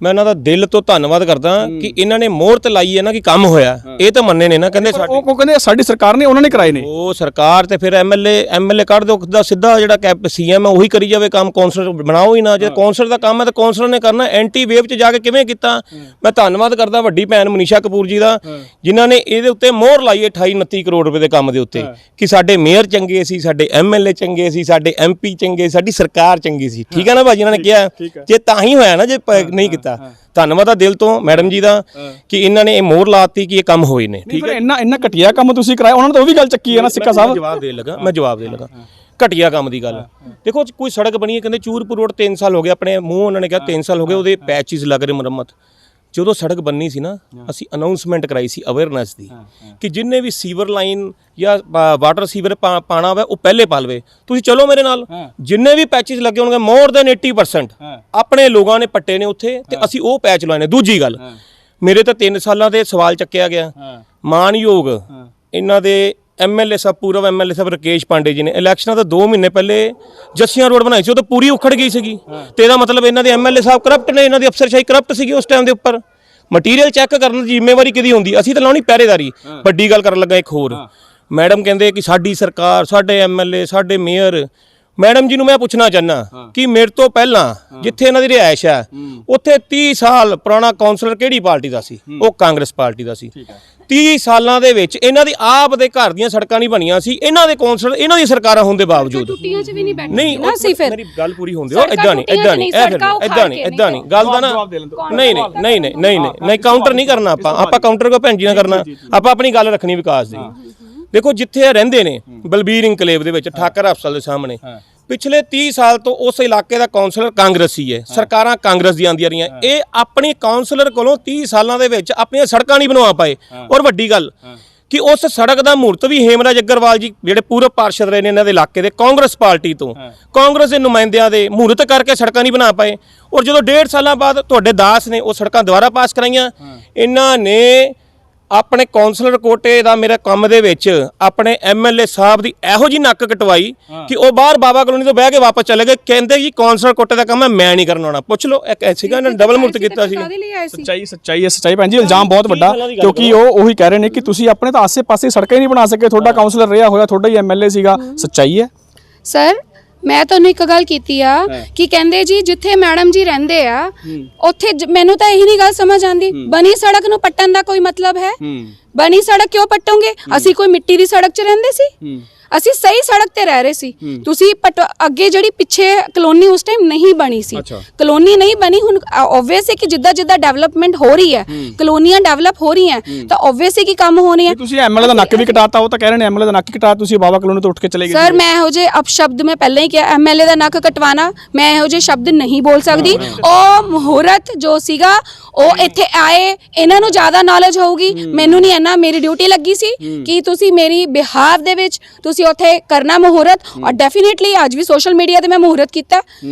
ਮੈਂ ਇਹਨਾਂ ਦਾ ਦਿਲ ਤੋਂ ਧੰਨਵਾਦ ਕਰਦਾ ਕਿ ਇਹਨਾਂ ਨੇ ਮੋਹਰਤ ਲਾਈ ਹੈ ਨਾ ਕਿ ਕੰਮ ਹੋਇਆ। ਇਹ ਤਾਂ ਮੰਨੇ ਨੇ ਨਾ, ਕਹਿੰਦੇ ਉਹ ਕਹਿੰਦੇ ਸਾਡੀ ਸਰਕਾਰ ਨੇ, ਉਹਨਾਂ ਨੇ ਕਰਾਏ ਨੇ। ਉਹ ਸਰਕਾਰ ਤੇ ਫਿਰ ਐਮਐਲਏ ਕੱਢ ਦਿਓ, ਦਾ ਸਿੱਧਾ ਜਿਹੜਾ ਸੀਐਮ ਹੈ ਉਹੀ ਕਰੀ ਜਾਵੇ ਕੰਮ, ਕੌਂਸਲਰ ਬਣਾਓ ਹੀ ਨਾ। ਜੇ ਕੌਂਸਲਰ ਦਾ ਕੰਮ ਹੈ ਤਾਂ ਕੌਂਸਲਰ ਨੇ ਕਰਨਾ। ਐਂਟੀ ਵੇਵ 'ਚ ਜਾ ਕੇ ਕਿਵੇਂ ਕੀਤਾ? ਮੈਂ ਧੰਨਵਾਦ ਕਰਦਾ ਵੱਡੀ ਭੈਣ ਮਨੀਸ਼ਾ ਕਪੂਰ ਜੀ ਦਾ, ਜਿਨ੍ਹਾਂ ਨੇ ਇਹਦੇ ਉੱਤੇ ਮੋਹਰ ਲਾਈ 28-29 ਕਰੋੜ ਰੁਪਏ ਦੇ ਕੰਮ ਦੇ ਉੱਤੇ, ਕਿ ਸਾਡੇ ਮੇਅਰ ਚੰਗੇ ਸੀ, ਸਾਡੇ ਐਮਐਲਏ ਚੰਗੇ ਸੀ, ਸਾਡੇ ਐਮਪੀ ਚੰਗੇ, ਸਾਡੀ ਸਰਕਾਰ ਚੰਗੀ ਸੀ। ਠੀਕ ਹੈ ਨਾ ਭਾਜੀ? ਇਹਨਾਂ ਨੇ ਕਿਹਾ ਜੇ ਤਾਂ ਹੀ ਹੋਇਆ ਨਾ, ਜੇ ਨਹੀਂ ਕੀਤਾ। ਧੰਨਵਾਦ ਆ ਦਿਲ ਤੋਂ ਮੈਡਮ ਜੀ ਦਾ ਕਿ ਇਹਨਾਂ ਨੇ ਇਹ ਮੋਹਰ ਲਾਤੀ ਕਿ ਇਹ ਕੰਮ ਹੋਏ ਨੇ। ਠੀਕ ਹੈ, ਇੰਨਾ ਘਟੀਆ ਕੰਮ ਤੁਸੀਂ ਕਰਾਇਆ, ਉਹਨਾਂ ਨੇ ਤਾਂ ਉਹ ਵੀ ਗੱਲ ਚੱਕੀ ਹੈ ਨਾ ਸਿੱਕਾ ਸਾਹਿਬ। ਮੈਂ ਜਵਾਬ ਦੇਣ ਲੱਗਾ ਘਟੀਆ ਕੰਮ ਦੀ ਗੱਲ। ਦੇਖੋ ਕੋਈ ਸੜਕ ਬਣੀ ਹੈ, ਕਹਿੰਦੇ ਚੂਰਪੁਰ ਰੋਡ 3 ਸਾਲ ਹੋ ਗਏ, ਆਪਣੇ ਮੂੰਹ ਉਹਨਾਂ ਨੇ ਕਿਹਾ 3 ਸਾਲ ਹੋ ਗਏ, ਉਹਦੇ ਪੈਚਿਸ ਲੱਗ ਰਹੇ ਮੁਰੰਮਤ। ਜਦੋਂ ਸੜਕ ਬਣਨੀ ਸੀ ਨਾ, ਅਸੀਂ ਅਨਾਉਂਸਮੈਂਟ ਕਰਾਈ ਸੀ ਅਵੇਅਰਨੈਸ ਦੀ ਕਿ ਜਿੰਨੇ ਵੀ ਸੀਵਰ ਲਾਈਨ ਜਾਂ ਵਾਟਰ ਸੀਵਰ ਪਾਣਾ ਹੋਵੇ ਉਹ ਪਹਿਲੇ ਪਾ ਲਵੇ। ਤੁਸੀਂ ਚਲੋ ਮੇਰੇ ਨਾਲ, ਜਿੰਨੇ ਵੀ ਪੈਚਿਸ ਲੱਗੇ ਹੋਣਗੇ ਮੋਰ ਦੈਨ 80% ਆਪਣੇ ਲੋਕਾਂ ਨੇ ਪੱਟੇ ਨੇ ਉੱਥੇ, ਤੇ ਅਸੀਂ ਉਹ ਪੈਚ ਲਵਾਏ ਨੇ। ਦੂਜੀ ਗੱਲ, ਮੇਰੇ ਤਾਂ 3 ਸਾਲਾਂ ਦੇ ਸਵਾਲ ਚੱਕਿਆ ਗਿਆ। ਮਾਨਯੋਗ ਇਹਨਾਂ ਦੇ ਐਮਐਲਏ ਸਾਹਿਬ, ਪੂਰਵ ਐਮਐਲਏ ਸਾਹਿਬ ਰਕੇਸ਼ ਪਾਂਡੇ ਜੀ ਨੇ ਇਲੈਕਸ਼ਨਾਂ ਤੋਂ 2 ਮਹੀਨੇ ਪਹਿਲੇ ਜੱਸੀਆਂ ਰੋਡ ਬਣਾਈ ਸੀ, ਉਹ ਤਾਂ ਪੂਰੀ ਉਖੜ ਗਈ ਸੀਗੀ। ਤੇ ਇਹਦਾ ਮਤਲਬ ਇਹਨਾਂ ਦੇ ਐਮਐਲਏ ਸਾਹਿਬ ਕਰਪਟ ਨੇ, ਇਹਨਾਂ ਦੀ ਅਫਸਰਸ਼ਾਹੀ ਕਰਪਟ ਸੀਗੀ ਉਸ ਟਾਈਮ ਦੇ ਉੱਪਰ। ਮਟੀਰੀਅਲ ਚੈੱਕ ਕਰਨ ਦੀ ਜ਼ਿੰਮੇਵਾਰੀ ਕਿਹਦੀ ਹੁੰਦੀ? ਅਸੀਂ ਤਾਂ ਲਾਉਣੀ ਪਹਿਰੇਦਾਰੀ। ਵੱਡੀ ਗੱਲ ਕਰਨ ਲੱਗਾ ਇੱਕ ਹੋਰ, ਮੈਡਮ ਕਹਿੰਦੇ ਕਿ ਸਾਡੀ ਸਰਕਾਰ, ਸਾਡੇ ਐਮਐਲਏ, ਸਾਡੇ ਮੇਅਰ। ਮੈਡਮ ਜੀ ਨੂੰ ਮੈਂ ਪੁੱਛਣਾ ਚਾਹੁੰਦਾ ਕਿ ਮੇਰੇ ਤੋਂ ਪਹਿਲਾਂ ਜਿੱਥੇ ਇਹਨਾਂ ਦੀ ਰਿਹਾਇਸ਼ ਹੈ ਉੱਥੇ 30 ਸਾਲ ਪੁਰਾਣਾ ਕਾਉਂਸਲਰ ਕਿਹੜੀ ਪਾਰਟੀ ਦਾ ਸੀ? ਉਹ ਕਾਂਗਰਸ ਪਾਰਟੀ ਦਾ ਸੀ। 30 ਸਾਲਾਂ ਦੇ ਵਿੱਚ ਇਹਨਾਂ ਦੀ ਆਪ ਦੇ ਘਰ ਦੀਆਂ ਸੜਕਾਂ ਨਹੀਂ ਬਣੀਆਂ ਸੀ, ਇਹਨਾਂ ਦੇ ਕਾਉਂਸਲਰ, ਇਹਨਾਂ ਦੀ ਸਰਕਾਰਾਂ ਹੋਣ ਦੇ ਬਾਵਜੂਦ। ਟੁੱਟੀਆਂ 'ਚ ਵੀ ਨਹੀਂ ਬੈਠੇ ਨਹੀਂ, ਨਾ ਸੀ। ਫਿਰ ਮੇਰੀ ਗੱਲ ਪੂਰੀ ਹੁੰਦੀ ਹੋ, ਇਦਾਂ ਨਹੀਂ ਗੱਲ ਦਾ ਨਾ, ਨਹੀਂ ਕਾਊਂਟਰ ਨਹੀਂ ਕਰਨਾ ਆਪਾਂ ਕਾਊਂਟਰ ਕੋ ਭੈਣ ਜੀ ਨਾਲ ਕਰਨਾ, ਆਪਾਂ ਆਪਣੀ ਗੱਲ ਰੱਖਣੀ ਵਿਕਾਸ ਦੀ। ਦੇਖੋ ਜਿੱਥੇ ਇਹ ਰਹਿੰਦੇ ਨੇ ਬਲਬੀਰ ਇਨਕਲੇਵ ਦੇ ਵਿੱਚ, ਠਾਕਰ ਹਸਪਤਾਲ ਦੇ ਸਾਹਮਣੇ, ਪਿਛਲੇ 30 ਸਾਲ ਤੋਂ ਉਸ ਇਲਾਕੇ ਦਾ ਕਾਉਂਸਲਰ ਕਾਂਗਰਸੀ ਹੈ, ਸਰਕਾਰਾਂ ਕਾਂਗਰਸ ਦੀਆਂ ਆਉਂਦੀਆਂ ਰਹੀਆਂ। ਇਹ ਆਪਣੇ ਕਾਉਂਸਲਰ ਕੋਲੋਂ 30 ਸਾਲਾਂ ਦੇ ਵਿੱਚ ਆਪਣੀਆਂ ਸੜਕਾਂ ਨਹੀਂ ਬਣਵਾ ਪਾਏ। ਔਰ ਵੱਡੀ ਗੱਲ, ਕਿ ਉਸ ਸੜਕ ਦਾ ਮਹੂਰਤ ਵੀ ਹੇਮਰਾਜ ਅਗਰਵਾਲ ਜੀ ਜਿਹੜੇ ਪੂਰਬ ਪਾਰਸ਼ਦ ਰਹੇ ਨੇ ਇਹਨਾਂ ਦੇ ਇਲਾਕੇ ਦੇ ਕਾਂਗਰਸ ਪਾਰਟੀ ਤੋਂ, ਕਾਂਗਰਸ ਦੇ ਨੁਮਾਇੰਦਿਆਂ ਦੇ ਮਹੂਰਤ ਕਰਕੇ ਸੜਕਾਂ ਨਹੀਂ ਬਣਾ ਪਾਏ। ਔਰ ਜਦੋਂ 1.5 ਸਾਲਾਂ ਬਾਅਦ ਤੁਹਾਡੇ ਦਾਸ ਨੇ ਉਹ ਸੜਕਾਂ ਦੁਬਾਰਾ ਪਾਸ ਕਰਾਈਆਂ, ਇਹਨਾਂ ਨੇ ਆਪਣੇ ਕੌਂਸਲਰ ਕੋਟੇ ਦਾ ਮੇਰੇ ਕੰਮ ਦੇ ਵਿੱਚ ਆਪਣੇ ਐਮਐਲਏ ਸਾਹਿਬ ਦੀ ਇਹੋ ਜੀ ਨੱਕ ਕਟਵਾਈ ਕਿ ਉਹ ਬਾਹਰ ਬਾਬਾ ਕਲੋਨੀ ਤੋਂ ਬਹਿ ਕੇ ਵਾਪਸ ਚਲੇ ਗਏ। ਕਹਿੰਦੇ ਜੀ ਕੌਂਸਲਰ ਕੋਟੇ ਦਾ ਕੰਮ ਮੈਂ ਨਹੀਂ ਕਰਨ ਆਉਣਾ। ਪੁੱਛ ਲਓ, ਇੱਕ ਐਸੀਗਾ ਇਹਨਾਂ ਨੇ ਡਬਲ ਮੂਰਤ ਕੀਤਾ ਸੀ। ਸੱਚਾਈ ਭੈਣ ਜੀ, ਇਲਜ਼ਾਮ ਬਹੁਤ ਵੱਡਾ, ਕਿਉਂਕਿ ਉਹ ਉਹੀ ਕਹਿ ਰਹੇ ਨੇ ਕਿ ਤੁਸੀਂ ਆਪਣੇ ਤਾਂ ਆਸੇ-ਪਾਸੇ ਸੜਕਾਂ ਹੀ ਨਹੀਂ ਬਣਾ ਸਕੇ, ਤੁਹਾਡਾ ਕਾਉਂਸਲਰ ਰਿਹਾ ਹੋਇਆ, ਤੁਹਾਡਾ ਹੀ ਐਮਐਲਏ ਸੀਗਾ। ਸੱਚਾਈ ਹੈ ਸਰ, ਮੈਂ ਤੁਹਾਨੂੰ ਇੱਕ ਗੱਲ ਕੀਤੀ ਆ ਕਿ ਕਹਿੰਦੇ ਜੀ ਜਿੱਥੇ ਮੈਡਮ ਜੀ ਰਹਿੰਦੇ ਆ ਉੱਥੇ ਮੈਨੂੰ ਤਾਂ ਇਹੀ ਨਹੀਂ ਗੱਲ ਸਮਝ ਆਂਦੀ, ਬਣੀ ਸੜਕ ਨੂੰ ਪੱਟਣ ਦਾ ਕੋਈ ਮਤਲਬ ਹੈ? ਬਣੀ ਸੜਕ ਕਿਉਂ ਪੱਟੋਗੇ? ਅਸੀਂ ਕੋਈ ਮਿੱਟੀ ਦੀ ਸੜਕ 'ਚ ਰਹਿੰਦੇ ਸੀ? ਅਸੀਂ ਸਹੀ ਸੜਕ ਤੇ ਰਹਿ ਰਹੇ ਸੀ। ਤੁਸੀਂ ਅੱਗੇ ਜਿਹੜੀ ਪਿੱਛੇ ਕਲੋਨੀ ਉਸ ਟਾਈਮ ਨਹੀਂ ਬਣੀ ਸੀ, ਕਲੋਨੀ ਨਹੀਂ ਬਣੀ। ਹੁਣ ਆਬਵੀਅਸ ਹੈ ਕਿ ਜਿੱਦਾਂ ਜਿੱਦਾਂ ਡਿਵੈਲਪਮੈਂਟ ਹੋ ਰਹੀ ਹੈ, ਕਲੋਨੀਆਂ ਡਿਵੈਲਪ ਹੋ ਰਹੀਆਂ, ਤਾਂ ਆਬਵੀਅਸ ਹੈ ਕਿ ਕੰਮ ਹੋਣੇ ਆ। ਤੁਸੀਂ ਐਮਐਲਏ ਦਾ ਨੱਕ ਵੀ ਕਟਾਤਾ, ਉਹ ਤਾਂ ਕਹਿ ਰਹੇ ਨੇ ਐਮਐਲਏ ਦਾ ਨੱਕ ਕਟਾ, ਤੁਸੀਂ ਬਾਬਾ ਕਲੋਨੀ ਤੋਂ ਉੱਠ ਕੇ ਚਲੇ ਗਏ। ਸਰ, ਮੈਂ ਇਹੋ ਜਿਹੇ ਅਪਸ਼ਬਦ ਮੈਂ ਪਹਿਲਾਂ ਹੀ ਕਿਹਾ, ਐਮਐਲਏ ਦਾ ਨੱਕ ਕਟਵਾਣਾ, ਮੈਂ ਇਹੋ ਜਿਹੇ ਸ਼ਬਦ ਨਹੀਂ ਬੋਲ ਸਕਦੀ। ਉਹ ਮੁਹੂਰਤ ਜੋ ਸੀਗਾ ਉਹ ਇੱਥੇ ਆਏ, ਇਹਨਾਂ ਨੂੰ ਜ਼ਿਆਦਾ ਨੌਲੇਜ ਹੋਊਗੀ, ਮੈਨੂੰ ਨਹੀਂ ਇੰਨਾ। ਮੇਰੀ ਡਿਊਟੀ ਲੱਗੀ ਸੀ ਕਿ ਤੁਸੀਂ ਮੇਰੀ ਬਿਹਾਫ ਦੇ ਵਿੱਚ ਤੁਸੀਂ ਉੱਥੇ ਕਰਨਾ ਮੁਹੂਰਤ, ਔਰ ਡੈਫੀਨੇਟਲੀ ਅੱਜ ਵੀ ਸੋਸ਼ਲ ਮੀਡੀਆ ਤੇ ਮੈਂ ਮੁਹੂਰਤ ਕੀਤਾ,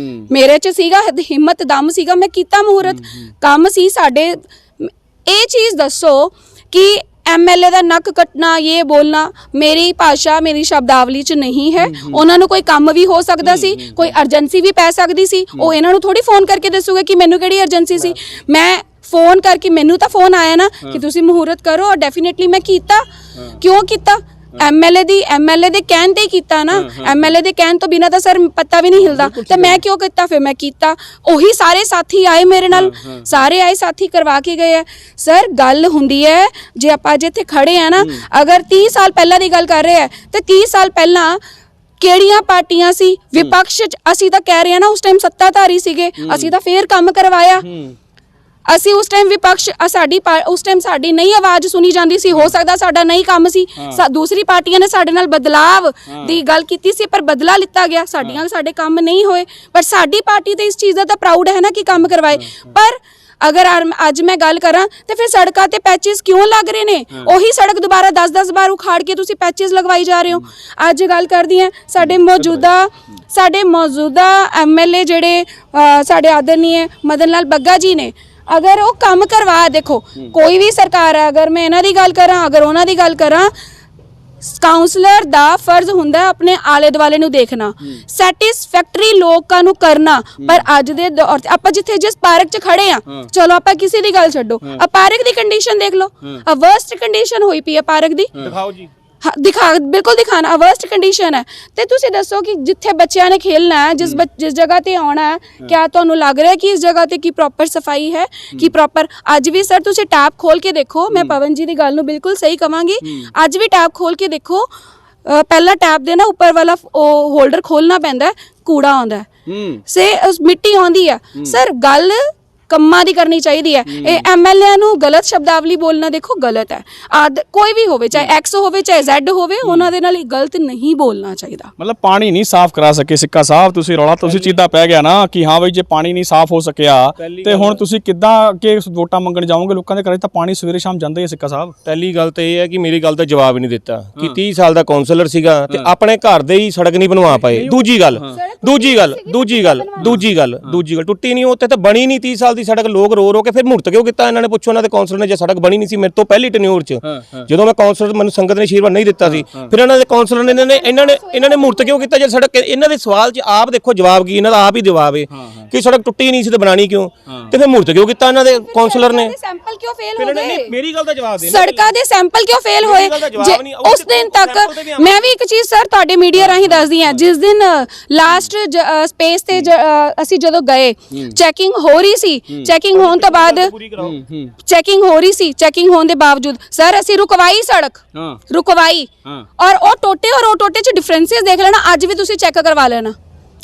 ਮੇਰੇ 'ਚ ਸੀਗਾ ਹਿੰਮਤ, ਦਮ ਸੀਗਾ, ਮੈਂ ਕੀਤਾ ਮੁਹੂਰਤ। ਕੰਮ ਸੀ ਸਾਡੇ। ਇਹ ਚੀਜ਼ ਦੱਸੋ ਕਿ ਐਮਐਲਏ ਦਾ ਨੱਕ ਕੱਟਣਾ, ਇਹ ਬੋਲਣਾ ਮੇਰੀ ਭਾਸ਼ਾ, ਮੇਰੀ ਸ਼ਬਦਾਵਲੀ 'ਚ ਨਹੀਂ ਹੈ। ਉਹਨਾਂ ਨੂੰ ਕੋਈ ਕੰਮ ਵੀ ਹੋ ਸਕਦਾ ਸੀ, ਕੋਈ ਅਰਜੈਂਸੀ ਵੀ ਪੈ ਸਕਦੀ ਸੀ, ਉਹ ਇਹਨਾਂ ਨੂੰ ਥੋੜੀ ਫੋਨ ਕਰਕੇ ਦੱਸੂਗੇ ਕਿ ਮੈਨੂੰ ਕਿਹੜੀ ਅਰਜੈਂਸੀ ਸੀ। ਮੈਂ ਫੋਨ ਕਰਕੇ, ਮੈਨੂੰ ਤਾਂ ਫੋਨ ਆਇਆ ਨਾ ਕਿ ਤੁਸੀਂ ਮੁਹੂਰਤ ਕਰੋ, ਔਰ ਡੈਫੀਨੇਟਲੀ ਮੈਂ ਕੀਤਾ। ਕਿਉਂ ਕੀਤਾ? ਐਮਐਲਏ ਦੇ ਕਹਿਣ ਤੇ ਹੀ ਕੀਤਾ ਨਾ। ਐਮਐਲਏ ਦੇ ਕਹਿਣ ਤੋਂ ਬਿਨਾਂ ਤਾਂ ਸਰ ਪਤਾ ਵੀ ਨਹੀਂ ਹਿਲਦਾ, ਤੇ ਮੈਂ ਕਿਉਂ ਕੀਤਾ? ਫਿਰ ਮੈਂ ਕੀਤਾ। ਉਹੀ ਸਾਰੇ ਸਾਥੀ ਆਏ ਮੇਰੇ ਨਾਲ, ਸਾਰੇ ਆਏ ਸਾਥੀ ਕਰਵਾ ਕੇ ਗਏ ਆ। ਸਰ, ਗੱਲ ਹੁੰਦੀ ਹੈ ਜੇ ਆਪਾਂ ਅੱਜ ਇੱਥੇ ਖੜੇ ਆ ਨਾ, ਅਗਰ 30 ਸਾਲ ਪਹਿਲਾਂ ਦੀ ਗੱਲ ਕਰ ਰਹੇ ਆ ਤੇ 30 ਸਾਲ ਪਹਿਲਾਂ ਕਿਹੜੀਆਂ ਪਾਰਟੀਆਂ ਸੀ ਵਿਪਕਸ਼ 'ਚ? ਅਸੀਂ ਤਾਂ ਕਹਿ ਰਹੇ ਆ ਨਾ, ਉਸ ਟਾਈਮ ਸੱਤਾਧਾਰੀ ਸੀਗੇ, ਅਸੀਂ ਤਾਂ ਫੇਰ ਕੰਮ ਕਰਵਾਇਆ। ਅਸੀਂ ਉਸ ਟਾਈਮ ਵਿਪਕਸ਼, ਉਸ ਟਾਈਮ ਸਾਡੀ ਨਹੀਂ ਆਵਾਜ਼ ਸੁਣੀ ਜਾਂਦੀ ਸੀ, ਹੋ ਸਕਦਾ ਸਾਡਾ ਨਹੀਂ ਕੰਮ ਸੀ। ਦੂਸਰੀ ਪਾਰਟੀਆਂ ਨੇ ਸਾਡੇ ਨਾਲ ਬਦਲਾਵ ਦੀ ਗੱਲ ਕੀਤੀ ਸੀ, ਪਰ ਬਦਲਾ ਲਿੱਤਾ ਗਿਆ, ਸਾਡੇ ਕੰਮ ਨਹੀਂ ਹੋਏ। ਪਰ ਸਾਡੀ ਪਾਰਟੀ ਤੇ ਇਸ ਚੀਜ਼ ਦਾ ਤਾਂ ਪ੍ਰਾਊਡ ਹੈ ਨਾ ਕਿ ਕੰਮ ਕਰਵਾਏ। ਪਰ ਅਗਰ ਅੱਜ ਮੈਂ ਗੱਲ ਕਰਾਂ ਤੇ ਫਿਰ ਸੜਕਾਂ ਤੇ ਪੈਚਿਸ ਕਿਉਂ ਲੱਗ ਰਹੇ ਨੇ? ਉਹੀ ਸੜਕ ਦੁਬਾਰਾ 10-10 ਵਾਰ ਉਖਾੜ ਕੇ ਤੁਸੀਂ ਪੈਚਿਸ ਲਗਵਾਈ ਜਾ ਰਹੇ ਹੋ। ਅੱਜ ਗੱਲ ਕਰਦੀ ਹਾਂ ਸਾਡੇ ਮੌਜੂਦਾ ਐਮਐਲਏ ਜਿਹੜੇ ਸਾਡੇ ਆਦਰਨੀय ਮਦਨ ਲਾਲ ਬੱਗਾ ਜੀ ਨੇ, ਅਗਰ ਉਹ ਕੰਮ ਕਰਵਾ, ਦੇਖੋ ਕੋਈ ਵੀ ਸਰਕਾਰ ਹੈ, ਅਗਰ ਮੈਂ ਇਹਨਾਂ ਦੀ ਗੱਲ ਕਰਾਂ, ਅਗਰ ਉਹਨਾਂ ਦੀ ਗੱਲ ਕਰਾਂ, ਕਾਉਂਸਲਰ ਦਾ ਫਰਜ਼ ਹੁੰਦਾ ਆਪਣੇ ਆਲੇ ਦੁਆਲੇ ਨੂੰ ਦੇਖਣਾ, ਸੈਟੀਸਫੈਕਟਰੀ ਲੋਕਾਂ ਨੂੰ ਕਰਨਾ। ਪਰ ਅੱਜ ਦੇ ਦੌਰ ਤੇ ਆਪਾਂ ਜਿਸ ਪਾਰਕ 'ਚ ਖੜੇ ਆ, ਚਲੋ ਆਪਾਂ ਕਿਸੇ ਦੀ ਗੱਲ ਛੱਡੋ, ਆ ਪਾਰਕ ਦੀ ਕੰਡੀਸ਼ਨ ਦੇਖ ਲਓ, ਆ ਵਰਸਟ ਕੰਡੀਸ਼ਨ ਹੋਈ ਪਈ ਹੈ ਪਾਰਕ ਦੀ। ਦਿਖਾਓ ਜੀ। ਬਿਲਕੁਲ ਦਿਖਾਣਾ, ਵਰਸਟ ਕੰਡੀਸ਼ਨ ਹੈ। ਤੇ ਤੁਸੀਂ ਦੱਸੋ ਕਿ ਜਿੱਥੇ ਬੱਚਿਆਂ ਨੇ ਖੇਲਣਾ ਹੈ, ਜਿਸ ਜਗ੍ਹਾ ਤੇ ਆਉਣਾ ਹੈ, ਕਿਆ ਤੁਹਾਨੂੰ ਲੱਗ ਰਿਹਾ ਕਿ ਇਸ ਜਗ੍ਹਾ ਤੇ ਕੀ ਪ੍ਰੋਪਰ ਸਫਾਈ ਹੈ, ਕੀ ਪ੍ਰੋਪਰ? ਅੱਜ ਵੀ ਸਰ ਤੁਸੀਂ ਟੈਪ ਖੋਲ ਕੇ ਦੇਖੋ, ਮੈਂ ਪਵਨ ਜੀ ਦੀ ਗੱਲ ਨੂੰ ਬਿਲਕੁਲ ਸਹੀ ਕਵਾਂਗੀ, ਅੱਜ ਵੀ ਟੈਪ ਖੋਲ ਕੇ ਦੇਖੋ, ਪਹਿਲਾ ਟੈਪ ਦੇ ਨਾ ਉੱਪਰ ਵਾਲਾ ਉਹ ਹੋਲਡਰ ਖੋਲਣਾ ਪੈਂਦਾ, ਕੂੜਾ ਆਉਂਦਾ ਸੇ ਮਿੱਟੀ ਆਉਂਦੀ ਹੈ। ਸਰ, ਗੱਲ ਕੰਮਾਂ ਦੀ ਕਰਨੀ ਚਾਹੀਦੀ ਹੈ। ਇਹ ਐਮਐਲਏ ਨੂੰ ਗਲਤ ਸ਼ਬਦਾਵਲੀ ਬੋਲਣਾ ਦੇਖੋ ਗਲਤ ਹੈ। ਕੋਈ ਵੀ ਹੋਵੇ, ਚਾਹੇ ਐਕਸ ਹੋਵੇ ਚਾਹੇ ਜ਼ੈਡ ਹੋਵੇ, ਉਹਨਾਂ ਦੇ ਨਾਲ ਗਲਤ ਨਹੀਂ ਬੋਲਣਾ ਚਾਹੀਦਾ। ਮਤਲਬ ਪਾਣੀ ਨਹੀਂ ਸਾਫ਼ ਕਰਾ ਸਕੇ ਸਿੱਕਾ ਸਾਹਿਬ, ਤੁਸੀਂ ਰੌਲਾ ਤੁਸੀਂ ਚੀਦਾ ਪੈ ਗਿਆ ਨਾ ਕਿ ਹਾਂ ਬਈ ਜੇ ਪਾਣੀ ਨਹੀਂ ਸਾਫ਼ ਹੋ ਸਕਿਆ ਤੇ ਹੁਣ ਤੁਸੀਂ ਕਿੱਦਾਂ ਕਿ ਵੋਟਾਂ ਮੰਗਣ ਜਾਓਗੇ ਲੋਕਾਂ ਦੇ ਘਰੇ? ਤਾਂ ਪਾਣੀ ਸਵੇਰੇ ਸ਼ਾਮ ਜਾਂਦਾ ਹੀ ਹੈ ਸਿੱਕਾ ਸਾਹਿਬ। ਪਹਿਲੀ ਗੱਲ ਤਾਂ ਇਹ ਹੈ ਕਿ ਮੇਰੀ ਗੱਲ ਦਾ ਜਵਾਬ ਹੀ ਨਹੀਂ ਦਿੱਤਾ ਕਿ 30 ਸਾਲ ਦਾ ਕਾਉਂਸਲਰ ਸੀਗਾ ਤੇ ਆਪਣੇ ਘਰ ਦੇ ਹੀ ਸੜਕ ਨਹੀਂ ਬਣਵਾ ਪਾਏ। ਦੂਜੀ ਗੱਲ ਟੁੱਟੀ ਨਹੀਂ, ਉੱਥੇ ਤਾਂ ਬਣੀ ਨਹੀਂ 30 ਸਾਲ ਦੀ ਸੜਕ। ਲੋਕ ਰੋ ਕੇ ਫਿਰ ਮੁਹੂਰਤ ਕਿਉਂ ਕੀਤਾ ਇਹਨਾਂ ਨੇ? ਪੁੱਛੋ ਉਹਨਾਂ ਦੇ ਕਾਉਂਸਲਰ ਨੇ, ਜੇ ਸੜਕ ਬਣੀ ਨਹੀਂ ਸੀ ਮੇਰੇ ਤੋਂ ਪਹਿਲੀ ਟੈਨਿਓਰ 'ਚ, ਜਦੋਂ ਮੈਂ ਕਾਉਂਸਲਰ, ਮੈਨੂੰ ਸੰਗਤ ਨੇ ਆਸ਼ੀਰਵਾਦ ਨਹੀਂ ਦਿੱਤਾ ਸੀ, ਫਿਰ ਇਹਨਾਂ ਦੇ ਕਾਉਂਸਲਰ ਨੇ ਇਹਨਾਂ ਨੇ ਮੁਹੂਰਤ ਕਿਉਂ ਕੀਤਾ? ਜੇ ਸੜਕ, ਇਹਨਾਂ ਦੇ ਸਵਾਲ 'ਚ ਆਪ ਦੇਖੋ ਜਵਾਬ ਕੀ, ਇਹਨਾਂ ਦਾ ਆਪ ਹੀ ਜਵਾਬ ਹੈ ਕਿ ਸੜਕ ਟੁੱਟੀ ਨਹੀਂ ਸੀ ਤੇ ਬਣਾਣੀ ਕਿਉਂ, ਤੇ ਫਿਰ ਮੁਹੂਰਤ ਕਿਉਂ ਕੀਤਾ ਇਹਨਾਂ ਦੇ ਕਾਉਂਸਲਰ ਨੇ? ਸੈਂਪਲ ਕਿਉਂ ਫੇਲ ਹੋ ਗਏ? ਮੇਰੀ ਗੱਲ ਦਾ ਜਵਾਬ ਦੇ। ਸੜਕਾਂ ਦੇ ਸੈਂਪਲ ਕਿਉਂ ਫੇਲ ਹੋਏ? ਉਸ ਦਿਨ ਤੱਕ ਮੈਂ ਵੀ ਇੱਕ ਚੀਜ਼ ਸਰ ਤੁਹਾਡੇ ਮੀਡੀਆ ਰਾਹੀਂ ਦੱਸਦੀ ਹਾਂ, ਜਿਸ ਦਿਨ ਲਾਸਟ ਸਪੇਸ ਤੇ ਅਸੀਂ ਜਦੋਂ ਗਏ, ਚੈਕਿੰਗ ਹੋ ਰਹੀ ਸੀ, ਚੈਕਿੰਗ ਹੋਣ ਤੋਂ ਬਾਅਦ ਚੈਕਿੰਗ ਹੋ ਰਹੀ ਸੀ, ਚੈਕਿੰਗ ਹੋਣ ਦੇ ਬਾਵਜੂਦ ਸਰ ਅਸੀਂ ਰੁਕਵਾਈ ਸੜਕ, ਰੁਕਵਾਈ, ਔਰ ਉਹ ਟੋਟੇ 'ਚ ਡਿਫਰੈਂਸਿਸ ਦੇਖ ਲੈਣਾ, ਅੱਜ ਵੀ ਤੁਸੀਂ ਚੈੱਕ ਕਰਵਾ ਲੈਣਾ,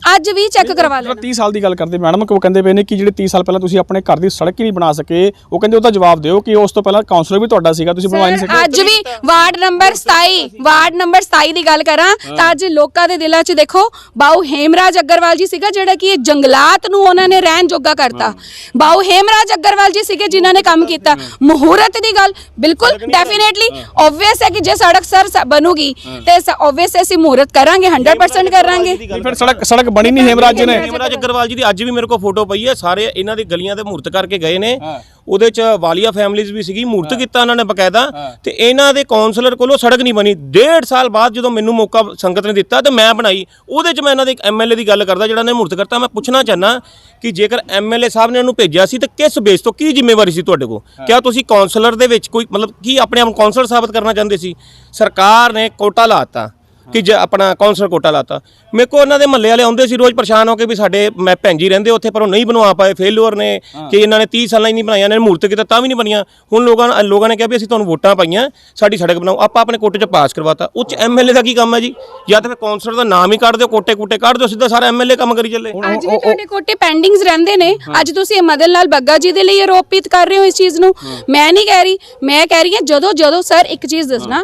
ਅੱਜ ਵੀ ਚੈੱਕ ਕਰਵਾ ਲੈਣਾ। 30 ਸਾਲ ਦੀ ਗੱਲ ਕਰਦੇ ਮੈਡਮ, ਉਹ ਕਹਿੰਦੇ ਪਏ ਨੇ ਕਿ ਜਿਹੜੇ 30 ਸਾਲ ਪਹਿਲਾਂ ਤੁਸੀਂ ਆਪਣੇ ਘਰ ਦੀ ਸੜਕ ਹੀ ਨਹੀਂ ਬਣਾ ਸਕੇ, ਉਹ ਕਹਿੰਦੇ ਉਹਦਾ ਜਵਾਬ ਦਿਓ ਕਿ ਉਸ ਤੋਂ ਪਹਿਲਾਂ ਕਾਉਂਸਲਰ ਵੀ ਤੁਹਾਡਾ ਸੀਗਾ, ਤੁਸੀਂ ਬਣਵਾ ਨਹੀਂ ਸਕੇ। ਅੱਜ ਵੀ ਵਾਰਡ ਨੰਬਰ 27 ਦੀ ਗੱਲ ਕਰਾਂ ਤਾਂ ਅੱਜ ਲੋਕਾਂ ਦੇ ਦਿਲਾਂ 'ਚ ਦੇਖੋ ਬਾਊ ਹੇਮਰਾਜ ਅਗਰਵਾਲ ਜੀ ਸੀਗਾ ਜਿਹੜਾ ਕਿ ਇਹ ਜੰਗਲਾਤ ਨੂੰ ਉਹਨਾਂ ਨੇ ਰਹਿਣ ਜੋਗਾ ਕਰਤਾ। ਬਾਊ ਹੇਮਰਾਜ ਅਗਰਵਾਲ ਜੀ ਸੀਗੇ ਜਿਨ੍ਹਾਂ ਨੇ ਕੰਮ ਕੀਤਾ। ਮੁਹੂਰਤ ਦੀ ਗੱਲ ਬਿਲਕੁਲ ਡੈਫੀਨੇਟਲੀ ਆਬਵੀਅਸ ਹੈ ਕਿ ਜੇ ਸੜਕ ਬਣੂਗੀ ਤੇ ਆਬਵੀਅਸ ਅਸੀਂ ਮੁਹੂਰਤ ਕਰਾਂਗੇ, 100% ਕਰਾਂਗੇ। ਫਿਰ ਸੜਕ ਬਣੀ ਨਹੀਂ ਹੇਮਰਾਜ ਜੀ ਨੇ। ਹੇਮਰਾਜ ਅਗਰਵਾਲ ਜੀ ਦੀ ਅੱਜ ਵੀ ਮੇਰੇ ਕੋਲ ਫੋਟੋ ਪਈ ਹੈ, ਸਾਰੇ ਇਹਨਾਂ ਦੀ ਗਲੀਆਂ ਦੇ ਮੂਰਤ ਕਰਕੇ ਗਏ ਨੇ। ਉਹਦੇ ਚ ਵਾਲੀਆ ਫੈਮਿਲੀਜ਼ ਵੀ ਸੀਗੀ, ਮੂਰਤ ਕੀਤਾ ਉਹਨਾਂ ਨੇ ਬਕਾਇਦਾ। ਤੇ ਇਹਨਾਂ ਦੇ ਕਾਉਂਸਲਰ ਕੋਲੋਂ ਸੜਕ ਨਹੀਂ ਬਣੀ। 1.5 ਸਾਲ ਬਾਅਦ ਜਦੋਂ ਮੈਨੂੰ ਮੌਕਾ ਸੰਗਤ ਨੇ ਦਿੱਤਾ ਤੇ ਮੈਂ ਬਣਾਈ। ਉਹਦੇ ਚ ਮੈਂ ਇਹਨਾਂ ਦੇ ਇੱਕ ਐਮਐਲਏ ਦੀ ਗੱਲ ਕਰਦਾ ਜਿਹੜਾ ਨੇ ਮੂਰਤ ਕਰਤਾ। ਮੈਂ ਪੁੱਛਣਾ ਚਾਹਨਾ ਕਿ ਜੇਕਰ ਐਮਐਲਏ ਸਾਹਿਬ ਨੇ ਉਹਨੂੰ ਭੇਜਿਆ ਸੀ ਤੇ ਕਿਸ ਬੇਸ ਤੋਂ, ਕੀ ਜ਼ਿੰਮੇਵਾਰੀ ਸੀ ਤੁਹਾਡੇ ਕੋਲ? ਕਿਆ ਤੁਸੀਂ ਕਾਉਂਸਲਰ ਦੇ ਵਿੱਚ ਕੋਈ ਮਤਲਬ ਕੀ ਆਪਣੇ ਆਪ ਨੂੰ ਕਾਉਂਸਲਰ ਸਾਬਤ ਕਰਨਾ ਚਾਹੁੰਦੇ ਸੀ? ਸਰਕਾਰ ਨੇ ਕੋਟਾ ਲਾਤਾ ਕਿ ਜੇ ਆਪਣਾ ਕਾਉਂਸਲਰ ਕੋਟਾ ਲਾਤਾ। ਮੇਰੇ ਕੋਲ ਉਹਨਾਂ ਦੇ ਮਹੱਲੇ ਵਾਲੇ ਆਉਂਦੇ ਸੀ ਰੋਜ਼ ਪਰੇਸ਼ਾਨ ਹੋ ਕੇ ਵੀ ਸਾਡੇ ਮੈਂ ਭੈਣ ਜੀ ਰਹਿੰਦੇ ਉੱਥੇ ਪਰ ਉਹ ਨਹੀਂ ਬਣਵਾ ਪਾਏ, ਫੇਲੂਅਰ ਨੇ ਕਿ ਇਹਨਾਂ ਨੇ 30 ਸਾਲਾਂ ਹੀ ਨਹੀਂ ਬਣਾਈਆਂ, ਇਹਨਾਂ ਨੇ ਮੂਰਤ ਕੀਤਾ ਤਾਂ ਵੀ ਨਹੀਂ ਬਣੀਆਂ। ਹੁਣ ਲੋਕਾਂ ਨੇ ਕਿਹਾ ਵੀ ਅਸੀਂ ਤੁਹਾਨੂੰ ਵੋਟਾਂ ਪਾਈਆਂ, ਸਾਡੀ ਸੜਕ ਬਣਾਓ। ਆਪਾਂ ਆਪਣੇ ਕੋਟੇ 'ਚ ਪਾਸ ਕਰਵਾਤਾ। ਉੱਚ ਐਮਐਲਏ ਦਾ ਕੀ ਕੰਮ ਹੈ ਜੀ? ਜਾਂ ਤਾਂ ਫਿਰ ਕਾਉਂਸਲਰ ਦਾ ਨਾਮ ਹੀ ਕੱਢ ਦਿਓ, ਕੋਟੇ ਕੱਢ ਦਿਓ, ਸਿੱਧਾ ਸਾਰਾ ਐਮਐਲਏ ਕੰਮ ਕਰੀ ਚੱਲੇ। ਅੱਜ ਵੀ ਤੁਹਾਡੇ ਕੋਟੇ ਪੈਂਡਿੰਗਸ ਰਹਿੰਦੇ ਨੇ। ਅੱਜ ਤੁਸੀਂ ਮਦਨ ਲਾਲ ਬੱਗਾ ਜੀ ਦੇ ਲਈ ਆਰੋਪਿਤ ਕਰ ਰਹੇ ਹੋ ਇਸ ਚੀਜ਼ ਨੂੰ। ਮੈਂ ਨਹੀਂ ਕਹਿ ਰਹੀ, ਮੈਂ ਕਹਿ ਰਹੀ ਹਾਂ ਜਦੋਂ ਸਰ ਇੱਕ ਚੀਜ਼ ਦੱਸਣਾ,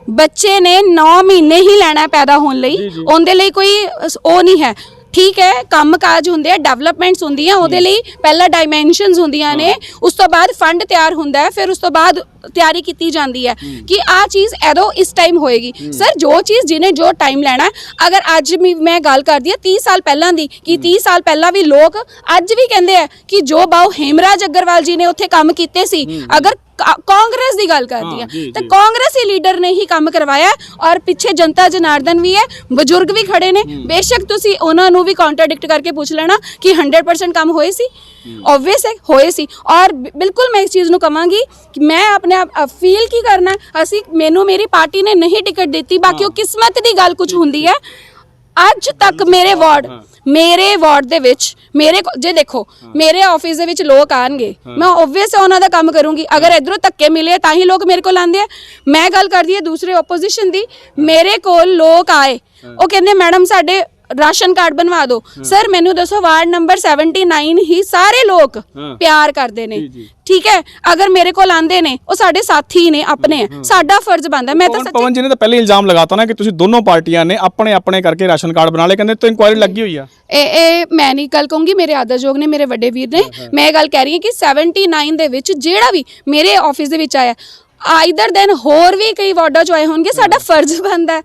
ਬੱਚੇ ਨੇ 9 ਮਹੀਨੇ ਹੀ ਲੈਣਾ ਪੈਦਾ ਹੋਣ ਲਈ, ਉਹਦੇ ਲਈ ਕੋਈ ਉਹ ਨਹੀਂ ਹੈ। ਠੀਕ ਹੈ, ਕੰਮ ਕਾਜ ਹੁੰਦੇ ਆ, ਡਿਵੈਲਪਮੈਂਟਸ ਹੁੰਦੀਆਂ, ਉਹਦੇ ਲਈ ਪਹਿਲਾਂ ਡਾਈਮੈਂਸ਼ਨਸ ਹੁੰਦੀਆਂ ਨੇ, ਉਸ ਤੋਂ ਬਾਅਦ ਫੰਡ ਤਿਆਰ ਹੁੰਦਾ ਹੈ, ਫਿਰ ਉਸ ਤੋਂ ਬਾਅਦ ਤਿਆਰੀ ਕੀਤੀ ਜਾਂਦੀ ਹੈ ਕਿ ਆਹ ਚੀਜ਼ ਐਦੋਂ ਇਸ ਟਾਈਮ ਹੋਏਗੀ। ਸਰ ਜੋ ਚੀਜ਼ ਜਿਹਨੇ ਜੋ ਟਾਈਮ ਲੈਣਾ, ਅਗਰ ਅੱਜ ਮੈਂ ਗੱਲ ਕਰਦੀ ਹਾਂ 30 ਸਾਲ ਪਹਿਲਾਂ ਦੀ, ਕਿ 30 ਸਾਲ ਪਹਿਲਾਂ ਵੀ ਲੋਕ ਅੱਜ ਵੀ ਕਹਿੰਦੇ ਆ ਕਿ ਜੋ ਬਾਊ ਹੇਮਰਾਜ ਅਗਰਵਾਲ ਜੀ ਨੇ ਉੱਥੇ ਕੰਮ ਕੀਤੇ ਸੀ, ਅਗਰ ਕਾਂਗਰਸ ਦੀ ਗੱਲ ਕਰਦੀ ਆ ਤੇ ਕਾਂਗਰਸੀ ਲੀਡਰ ਨੇ ਹੀ ਕੰਮ ਕਰਵਾਇਆ। ਔਰ ਪਿੱਛੇ ਜਨਤਾ ਜਨਾਰਦਨ ਵੀ ਹੈ, ਬਜ਼ੁਰਗ ਵੀ ਖੜੇ ਨੇ, ਬੇਸ਼ੱਕ ਤੁਸੀਂ ਉਹਨਾਂ ਨੂੰ ਵੀ ਕੰਟਰਡਿਕਟ ਕਰਕੇ ਪੁੱਛ ਲੈਣਾ ਕਿ 100% ਕੰਮ ਹੋਏ ਸੀ। ਆਬਵੀਅਸ ਹੈ ਹੋਏ ਸੀ। ਔਰ ਬਿਲਕੁਲ ਮੈਂ ਇਸ ਚੀਜ਼ ਨੂੰ ਕਵਾਂਗੀ ਕਿ ਮੈਂ ਆਪਣੇ ਆਪ ਫੀਲ ਕੀ ਕਰਨਾ, ਮੈਨੂੰ ਮੇਰੀ ਪਾਰਟੀ ਨੇ ਨਹੀਂ ਟਿਕਟ ਦਿੱਤੀ, ਬਾਕੀ ਉਹ ਕਿਸਮਤ ਦੀ ਗੱਲ ਕੁਝ ਹੁੰਦੀ ਹੈ। ਅੱਜ ਤੱਕ ਮੇਰੇ ਵਾਰਡ ਦੇ ਵਿੱਚ ਜੇ ਦੇਖੋ ਮੇਰੇ ਆਫਿਸ ਦੇ ਵਿੱਚ ਲੋਕ ਆਣਗੇ, ਮੈਂ ਆਬਵੀਅਸ ਉਹਨਾਂ ਦਾ ਕੰਮ ਕਰੂੰਗੀ। ਅਗਰ ਇਧਰੋਂ ਧੱਕੇ ਮਿਲੇ ਤਾਂ ਹੀ ਲੋਕ ਮੇਰੇ ਕੋਲ ਆਉਂਦੇ ਆ। ਮੈਂ ਗੱਲ ਕਰਦੀ ਹਾਂ ਦੂਸਰੇ ਆਪੋਜੀਸ਼ਨ ਦੀ, ਮੇਰੇ ਕੋਲ ਲੋਕ ਆਏ, ਉਹ ਕਹਿੰਦੇ ਮੈਡਮ ਸਾਡੇ ਰਾਸ਼ਨ ਕਾਰਡ ਬਣਵਾ ਦਿਓ। ਸਰ ਮੈਨੂੰ ਦੱਸੋ, ਵਾਰਡ ਨੰਬਰ 79 ਹੀ ਸਾਰੇ ਲੋਕ ਪਿਆਰ ਕਰਦੇ ਨੇ, ਠੀਕ ਹੈ। ਅਗਰ ਮੇਰੇ ਕੋਲ ਆਂਦੇ ਨੇ, ਉਹ ਸਾਡੇ ਸਾਥੀ ਨੇ, ਆਪਣੇ ਆ, ਸਾਡਾ ਫਰਜ਼ ਬਣਦਾ। ਮੈਂ ਤਾਂ ਪਵਨ ਜੀ ਨੇ ਤਾਂ ਪਹਿਲੇ ਇਲਜ਼ਾਮ ਲਗਾਤਾ ਨਾ ਕਿ ਤੁਸੀਂ ਦੋਨੋਂ ਪਾਰਟੀਆਂ ਨੇ ਆਪਣੇ ਕਰਕੇ ਰਾਸ਼ਨ ਕਾਰਡ ਬਣਾ ਲਏ, ਕਹਿੰਦੇ ਤਾਂ ਇਨਕੁਆਇਰੀ ਲੱਗੀ ਹੋਈ ਆ। ਇਹ ਮੈਂ ਨਹੀਂ ਗੱਲ ਕਹੂੰਗੀ, ਮੇਰੇ ਆਦਰਯੋਗ ਨੇ, ਮੇਰੇ ਵੱਡੇ ਵੀਰ ਨੇ। ਮੈਂ ਗੱਲ ਕਹਿ ਰਹੀ ਹਾਂ ਕਿ 79 ਦੇ ਵਿੱਚ ਜਿਹੜਾ ਵੀ ਮੇਰੇ ਆਫਿਸ ਦੇ ਵਿੱਚ ਆਇਆ, ਆਈਦਰ ਦਿਨ ਹੋਰ ਵੀ ਕਈ ਵਾਰਡਾਂ ਚ ਆਏ ਹੋਣਗੇ, ਸਾਡਾ ਫਰਜ਼ ਬਣਦਾ।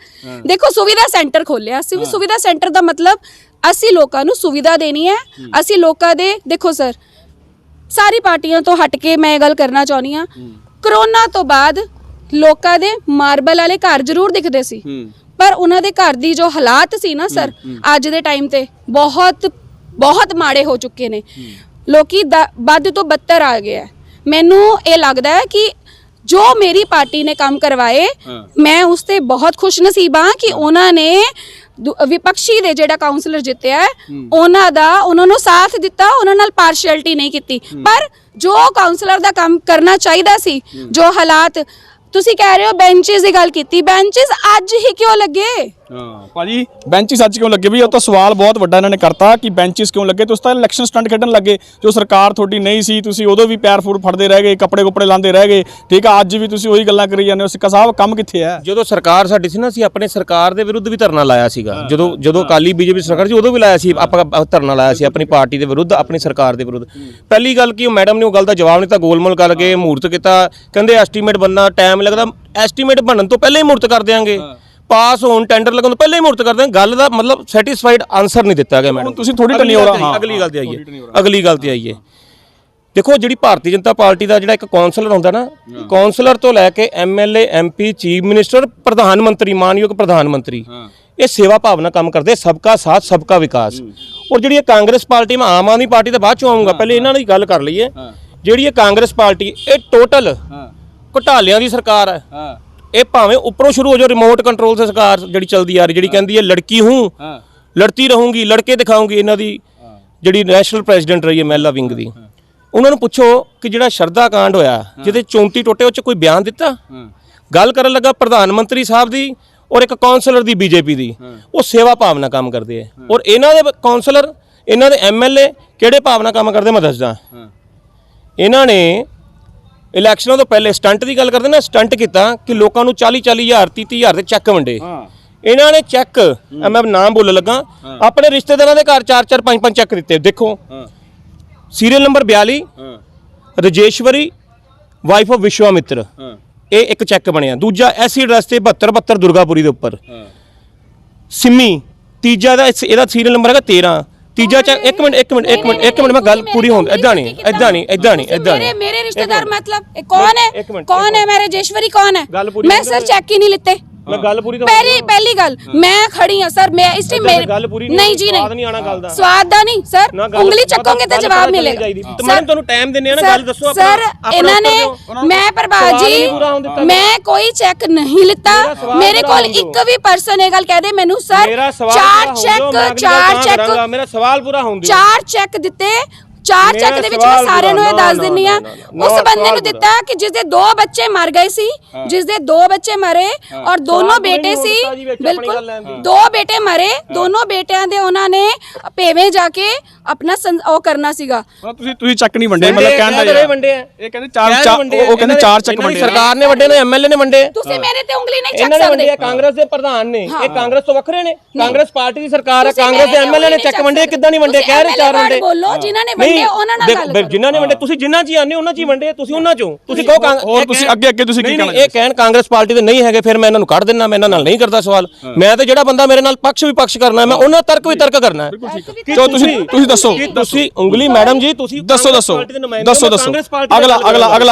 ਦੇਖੋ ਸੁਵਿਧਾ ਸੈਂਟਰ ਖੋਲਿਆ ਸੀ, ਸੁਵਿਧਾ ਸੈਂਟਰ ਦਾ ਮਤਲਬ ਅਸੀਂ ਲੋਕਾਂ ਨੂੰ ਸੁਵਿਧਾ ਦੇਣੀ ਹੈ। ਅਸੀਂ ਲੋਕਾਂ ਦੇ, ਦੇਖੋ ਸਰ ਸਾਰੀ ਪਾਰਟੀਆਂ ਤੋਂ ਹਟ ਕੇ ਮੈਂ ਇਹ ਗੱਲ ਕਰਨਾ ਚਾਹੁੰਦੀ ਹਾਂ, ਕਰੋਨਾ ਤੋਂ ਬਾਅਦ ਲੋਕਾਂ ਦੇ ਮਾਰਬਲ ਵਾਲੇ ਘਰ ਜ਼ਰੂਰ ਦਿਖਦੇ ਸੀ, ਪਰ ਉਹਨਾਂ ਦੇ ਘਰ ਦੀ ਜੋ ਹਾਲਾਤ ਸੀ ਨਾ ਸਰ, ਅੱਜ ਦੇ ਟਾਈਮ ਤੇ ਬਹੁਤ ਮਾੜੇ ਹੋ ਚੁੱਕੇ ਨੇ। ਲੋਕੀ ਵੱਧ ਤੋਂ ਬੱਤਰ ਆ ਗਏ। ਮੈਨੂੰ ਇਹ ਲੱਗਦਾ ਹੈ ਕਿ ਜੋ ਮੇਰੀ ਪਾਰਟੀ ਨੇ ਕੰਮ ਕਰਵਾਏ, ਮੈਂ ਉਸ ਤੇ ਬਹੁਤ ਖੁਸ਼ ਨਸੀਬ ਹਾਂ ਕਿ ਉਹਨਾਂ ਨੇ ਵਿਪਕਸ਼ੀ ਦੇ ਜਿਹੜਾ ਕਾਉਂਸਲਰ ਜਿੱਤਿਆ ਉਹਨਾਂ ਨੂੰ ਸਾਥ ਦਿੱਤਾ, ਉਹਨਾਂ ਨਾਲ ਪਾਰਸ਼ੈਲਿਟੀ ਨਹੀਂ ਕੀਤੀ। ਪਰ ਜੋ ਕਾਉਂਸਲਰ ਦਾ ਕੰਮ ਕਰਨਾ ਚਾਹੀਦਾ ਸੀ, ਜੋ ਹਾਲਾਤ ਤੁਸੀਂ ਕਹਿ ਰਹੇ ਹੋ ਬੈਂਚਸ ਦੀ ਗੱਲ ਕੀਤੀ, ਬੈਂਚਸ ਅੱਜ ਹੀ ਕਿਉਂ ਲੱਗੇ? ਭਾਜੀ ਬੈਂਚਸ ਅੱਜ ਕਿਉਂ ਲੱਗੇ? ਵੀ ਉਹ ਤਾਂ ਸਵਾਲ ਬਹੁਤ ਵੱਡਾ ਇਹਨਾਂ ਨੇ ਕਰਤਾ ਕਿ ਬੈਂਚਸ ਕਿਉਂ ਲੱਗੇ। ਤੁਸੀਂ ਤਾਂ ਇਲੈਕਸ਼ਨ ਸਟੰਟ ਖੇਡਣ ਲੱਗੇ, ਜੋ ਸਰਕਾਰ ਤੁਹਾਡੀ ਨਹੀਂ ਸੀ, ਤੁਸੀਂ ਉਦੋਂ ਵੀ ਪੈਰ ਫੂਡ ਫੜਦੇ ਰਹਿ ਗਏ, ਕੱਪੜੇ ਲਾਉਂਦੇ ਰਹਿ ਗਏ, ਠੀਕ ਆ। ਅੱਜ ਵੀ ਤੁਸੀਂ ਉਹੀ ਗੱਲਾਂ ਕਰੀ ਜਾਂਦੇ ਹੋ। ਸਿੱਕਾ ਸਾਹਿਬ ਕੰਮ ਕਿੱਥੇ ਹੈ? ਜਦੋਂ ਸਰਕਾਰ ਸਾਡੀ ਸੀ ਨਾ, ਅਸੀਂ ਆਪਣੇ ਸਰਕਾਰ ਦੇ ਵਿਰੁੱਧ ਵੀ ਧਰਨਾ ਲਾਇਆ ਸੀਗਾ। ਜਦੋਂ ਅਕਾਲੀ ਬੀਜੇਪੀ ਸਰਕਾਰ ਸੀ ਉਦੋਂ ਵੀ ਲਾਇਆ ਸੀ, ਆਪਾਂ ਧਰਨਾ ਲਾਇਆ ਸੀ ਆਪਣੀ ਪਾਰਟੀ ਦੇ ਵਿਰੁੱਧ, ਆਪਣੀ ਸਰਕਾਰ ਦੇ ਵਿਰੁੱਧ। ਪਹਿਲੀ ਗੱਲ ਕਿ ਉਹ ਮੈਡਮ ਨੇ ਉਹ ਗੱਲ ਦਾ ਜਵਾਬ ਨਹੀਂ ਦਿੱਤਾ, ਗੋਲਮੋਲ ਕਰਕੇ ਮੂਰਤ ਕੀਤਾ। ਕਹਿੰਦੇ ਐਸਟੀਮੇਟ ਬਣਨਾ ਟਾਈਮ ਲੱਗਦਾ, ਐਸਟੀਮੇਟ ਬਣਨ ਤੋਂ ਪਹਿਲਾਂ ਹੀ ਮੂਰਤ ਕਰ ਦਿਆਂਗੇ, ਪਾਸ ਹੋਣ ਟੈਂਡਰ ਲੱਗਣ ਤੋਂ ਪਹਿਲਾਂ ਹੀ ਮੂਰਤ ਕਰ ਦਿਆਂਗੇ। ਗੱਲ ਦਾ ਮਤਲਬ ਸੈਟੀਸਫਾਈਡ ਆਨਸਰ ਨਹੀਂ ਦਿੱਤਾ ਗਿਆ ਮੈਡਮ। ਤੁਸੀਂ ਥੋੜੀ ਟਨੀ ਹੋ ਰਹਾ। ਅਗਲੀ ਗੱਲ ਤੇ ਆਈਏ। ਦੇਖੋ ਜਿਹੜੀ ਭਾਰਤੀ ਜਨਤਾ ਪਾਰਟੀ ਦਾ ਜਿਹੜਾ ਇੱਕ ਕਾਉਂਸਲਰ ਹੁੰਦਾ ਨਾ, ਕਾਉਂਸਲਰ ਤੋਂ ਲੈ ਕੇ ਐਮਐਲਏ, ਐਮਪੀ, ਚੀਫ ਮਿਨਿਸਟਰ, ਪ੍ਰਧਾਨ ਮੰਤਰੀ, ਮਾਨਯੋਗ ਪ੍ਰਧਾਨ ਮੰਤਰੀ, ਇਹ ਸੇਵਾ ਭਾਵਨਾ ਕੰਮ ਕਰਦੇ, ਸਬਕਾ ਸਾਥ ਸਬਕਾ ਵਿਕਾਸ। ਔਰ ਜਿਹੜੀ ਇਹ ਕਾਂਗਰਸ ਪਾਰਟੀ, ਮੈਂ ਆਮ ਆਦਮੀ ਪਾਰਟੀ ਤਾਂ ਬਾਅਦ ਚੋਂ ਆਊਂਗਾ, ਪਹਿਲੇ ਇਹਨਾਂ ਦੀ ਗੱਲ ਕਰ ਲਈਏ। ਜਿਹੜੀ ਇਹ ਕਾਂਗਰਸ ਪਾਰਟੀ, ਇਹ ਟੋਟਲ ਘੁਟਾਲਿਆਂ ਦੀ ਸਰਕਾਰ ਹੈ। ਇਹ ਭਾਵੇਂ ਉੱਪਰੋਂ ਸ਼ੁਰੂ ਹੋ ਜਾਓ, ਰਿਮੋਟ ਕੰਟਰੋਲ ਸੇ ਸਰਕਾਰ ਜਿਹੜੀ ਚੱਲਦੀ ਆ ਰਹੀ, ਜਿਹੜੀ ਕਹਿੰਦੀ ਹੈ ਲੜਕੀ ਹੂੰ ਲੜਤੀ ਰਹੂੰਗੀ, ਲੜਕੇ ਦਿਖਾਉਂਗੀ। ਇਹਨਾਂ ਦੀ ਜਿਹੜੀ ਨੈਸ਼ਨਲ ਪ੍ਰੈਜ਼ੀਡੈਂਟ ਰਹੀ ਹੈ ਮਹਿਲਾ ਵਿੰਗ ਦੀ, ਉਹਨਾਂ ਨੂੰ ਪੁੱਛੋ ਕਿ ਜਿਹੜਾ ਸ਼ਰਧਾ ਕਾਂਡ ਹੋਇਆ ਜਿਹਦੇ 34 ਟੋਟੇ, ਉਹ 'ਚ ਕੋਈ ਬਿਆਨ ਦਿੱਤਾ? ਗੱਲ ਕਰਨ ਲੱਗਾ ਪ੍ਰਧਾਨ ਮੰਤਰੀ ਸਾਹਿਬ ਦੀ, ਔਰ ਇੱਕ ਕਾਉਂਸਲਰ ਦੀ ਬੀਜੇਪੀ ਦੀ, ਉਹ ਸੇਵਾ ਭਾਵਨਾ ਕੰਮ ਕਰਦੇ ਆ। ਔਰ ਇਹਨਾਂ ਦੇ ਕਾਉਂਸਲਰ, ਇਹਨਾਂ ਦੇ ਐਮਐਲਏ ਕਿਹੜੇ ਭਾਵਨਾ ਕੰਮ ਕਰਦੇ ਮੈਂ ਦੱਸਦਾ। ਇਹਨਾਂ ਨੇ ਇਲੈਕਸ਼ਨਾਂ ਤੋਂ ਪਹਿਲੇ ਸਟੰਟ ਦੀ ਗੱਲ ਕਰਦੇ ਨਾ, ਸਟੰਟ ਕੀਤਾ ਕਿ ਲੋਕਾਂ ਨੂੰ 40-40 ਹਜ਼ਾਰ 30-30 ਹਜ਼ਾਰ ਦੇ ਚੈੱਕ ਵੰਡੇ। ਇਹਨਾਂ ਨੇ ਚੈੱਕ, ਮੈਂ ਨਾਮ ਬੋਲਣ ਲੱਗਾ, ਆਪਣੇ ਰਿਸ਼ਤੇਦਾਰਾਂ ਦੇ ਘਰ 4-4 5-5 ਚੈੱਕ ਦਿੱਤੇ। ਦੇਖੋ ਸੀਰੀਅਲ ਨੰਬਰ 42 ਰਜੇਸ਼ਵਰੀ ਵਾਈਫ ਆਫ ਵਿਸ਼ਵਾਮਿੱਤਰ, ਇਹ ਇੱਕ ਚੈੱਕ ਬਣਿਆ। ਦੂਜਾ ਐਸੀ ਐਡਰੈਸ ਤੇ 72 ਦੁਰਗਾਪੁਰੀ ਦੇ ਉੱਪਰ ਸਿੰਮੀ। ਤੀਜਾ ਦਾ ਇਹਦਾ ਸੀਰੀਅਲ ਨੰਬਰ ਹੈਗਾ 13। ਤੀਜਾ ਚੈੱਕ, ਇੱਕ ਮਿੰਟ ਮੈਂ ਗੱਲ ਪੂਰੀ ਹੋਣ, ਇਦਾਂ ਨਹੀਂ। मेरे रिश्तेदार मतलब कौन है मेरे राजेश्वरी कौन है? मैं सर चेक ही नहीं लेते। मैं गल पूरी पहली गल मैं खड़ी हां सर, मैं इस टाइम नहीं जी नहीं स्वाद दा नहीं सर, उंगली चकोगे तो जवाब मिलेगा। मैडम ਤੁਹਾਨੂੰ ਟਾਈਮ ਦਿੰਨੇ ਆ ਨਾ, ਗੱਲ ਦੱਸੋ ਆਪਣਾ। सर इन्होंने मैं प्रभात जी मैं कोई चेक नहीं लिता, मेरे कोल एक भी पर्सन ये गल कह दे मैनू सर 4 चेक ਮੇਰਾ ਸਵਾਲ ਪੂਰਾ ਹੋਣ ਦਿਓ। 4 चेक दिते, 4 चेक ਦੇ ਵਿੱਚ ਮੈਂ ਸਾਰਿਆਂ ਨੂੰ ਇਹ ਦੱਸ ਦਿੰਨੀ ਆ। ਉਸ ਬੰਦੇ ਨੂੰ ਦਿੱਤਾ ਕਿ ਜਿਸ ਦੇ 2 ਬੱਚੇ ਮਰ ਗਏ ਸੀ, ਜਿਸ ਦੇ 2 ਬੱਚੇ ਮਰੇ ਔਰ ਦੋਨੋਂ ਬੇਟੇ ਸੀ, ਬਿਲਕੁਲ 2 ਬੇਟੇ ਮਰੇ, ਦੋਨੋਂ ਬੇਟਿਆਂ ਦੇ ਉਹਨਾਂ ਨੇ ਭੇਵੇਂ ਜਾ ਕੇ ਆਪਣਾ ਉਹ ਕਰਨਾ ਸੀਗਾ। ਤੁਸੀਂ ਚੱਕ ਨਹੀਂ ਵੰਡੇ, ਮਤਲਬ ਕਹਿਣ ਦਾ ਇਹ ਕਹਿੰਦੇ 4 ਉਹ ਕਹਿੰਦੇ 4 ਚੱਕ ਵੰਡੇ, ਸਰਕਾਰ ਨੇ ਵੰਡੇ ਨੇ, ਐਮਐਲਏ ਨੇ ਵੰਡੇ। ਤੁਸੀਂ ਮੇਰੇ ਤੇ ਉਂਗਲੀ ਨਹੀਂ ਚੱਕ ਇਹਨਾਂ ਨੇ ਸਕਦੇ। ਵੰਡੇ, ਕਾਂਗਰਸ ਦੇ ਪ੍ਰਧਾਨ ਨੇ, ਇਹ ਕਾਂਗਰਸ ਤੋਂ ਵੱਖਰੇ ਨੇ, ਕਾਂਗਰਸ ਪਾਰਟੀ ਦੀ ਸਰਕਾਰ ਹੈ, ਕਾਂਗਰਸ ਦੇ ਐਮਐਲਏ ਨੇ ਚੱਕ ਵੰਡੇ। ਕਿੱਦਾਂ ਨਹੀਂ ਵੰਡੇ? ਕਹਿ ਰਹੇ 4 ਵੰਡੇ। ਬੋਲੋ ਜਿਨ੍ਹਾਂ ਨੇ ਵੰਡੇ ਉਹਨਾਂ ਨਾਲ ਗੱਲ ਕਰੋ। ਜਿਨ੍ਹਾਂ ਨੇ ਵੰਡੇ, ਤੁਸੀਂ ਜਿਨ੍ਹਾਂ ਚ ਆਨੇ ਉਹਨਾਂ ਚ ਹੀ ਵੰਡੇ, ਤੁਸੀਂ ਉਹਨਾਂ ਚੋਂ ਤੁਸੀਂ ਕਹੋ ਹੋਰ ਤੁਸੀਂ ਅੱਗੇ ਤੁਸੀਂ ਕੀ ਕਹਿਣਾ? ਇਹ ਕਹਿਣ ਕਾਂਗਰਸ ਪਾਰਟੀ ਦੇ ਨਹੀਂ ਹੈਗੇ, ਫਿਰ ਮੈਂ ਇਹਨਾਂ ਨੂੰ ਕੱਢ ਦਿੰਦਾ, ਮੈਂ ਇਹਨਾਂ ਨਾਲ ਨਹੀਂ ਕਰਦਾ ਸਵਾਲ। ਮੈਂ ਤੇ ਜਿਹੜਾ ਬੰਦਾ ਮੇਰੇ ਨਾਲ ਪੱਖ ਵੀ ਪੱਖ ਕਰਨਾ, ਮੈਂ ਉਹਨਾਂ ਤਰਕ ਵੀ ਤਰਕ ਕਰਨਾ ਹੈ। ਜੋ ਤੁਸੀਂ ਦੱਸੋ, ਤੁਸੀਂ ਉਂਗਲੀ ਮੈਡਮ ਜੀ, ਤੁਸੀਂ ਦੱਸੋ ਅਗਲਾ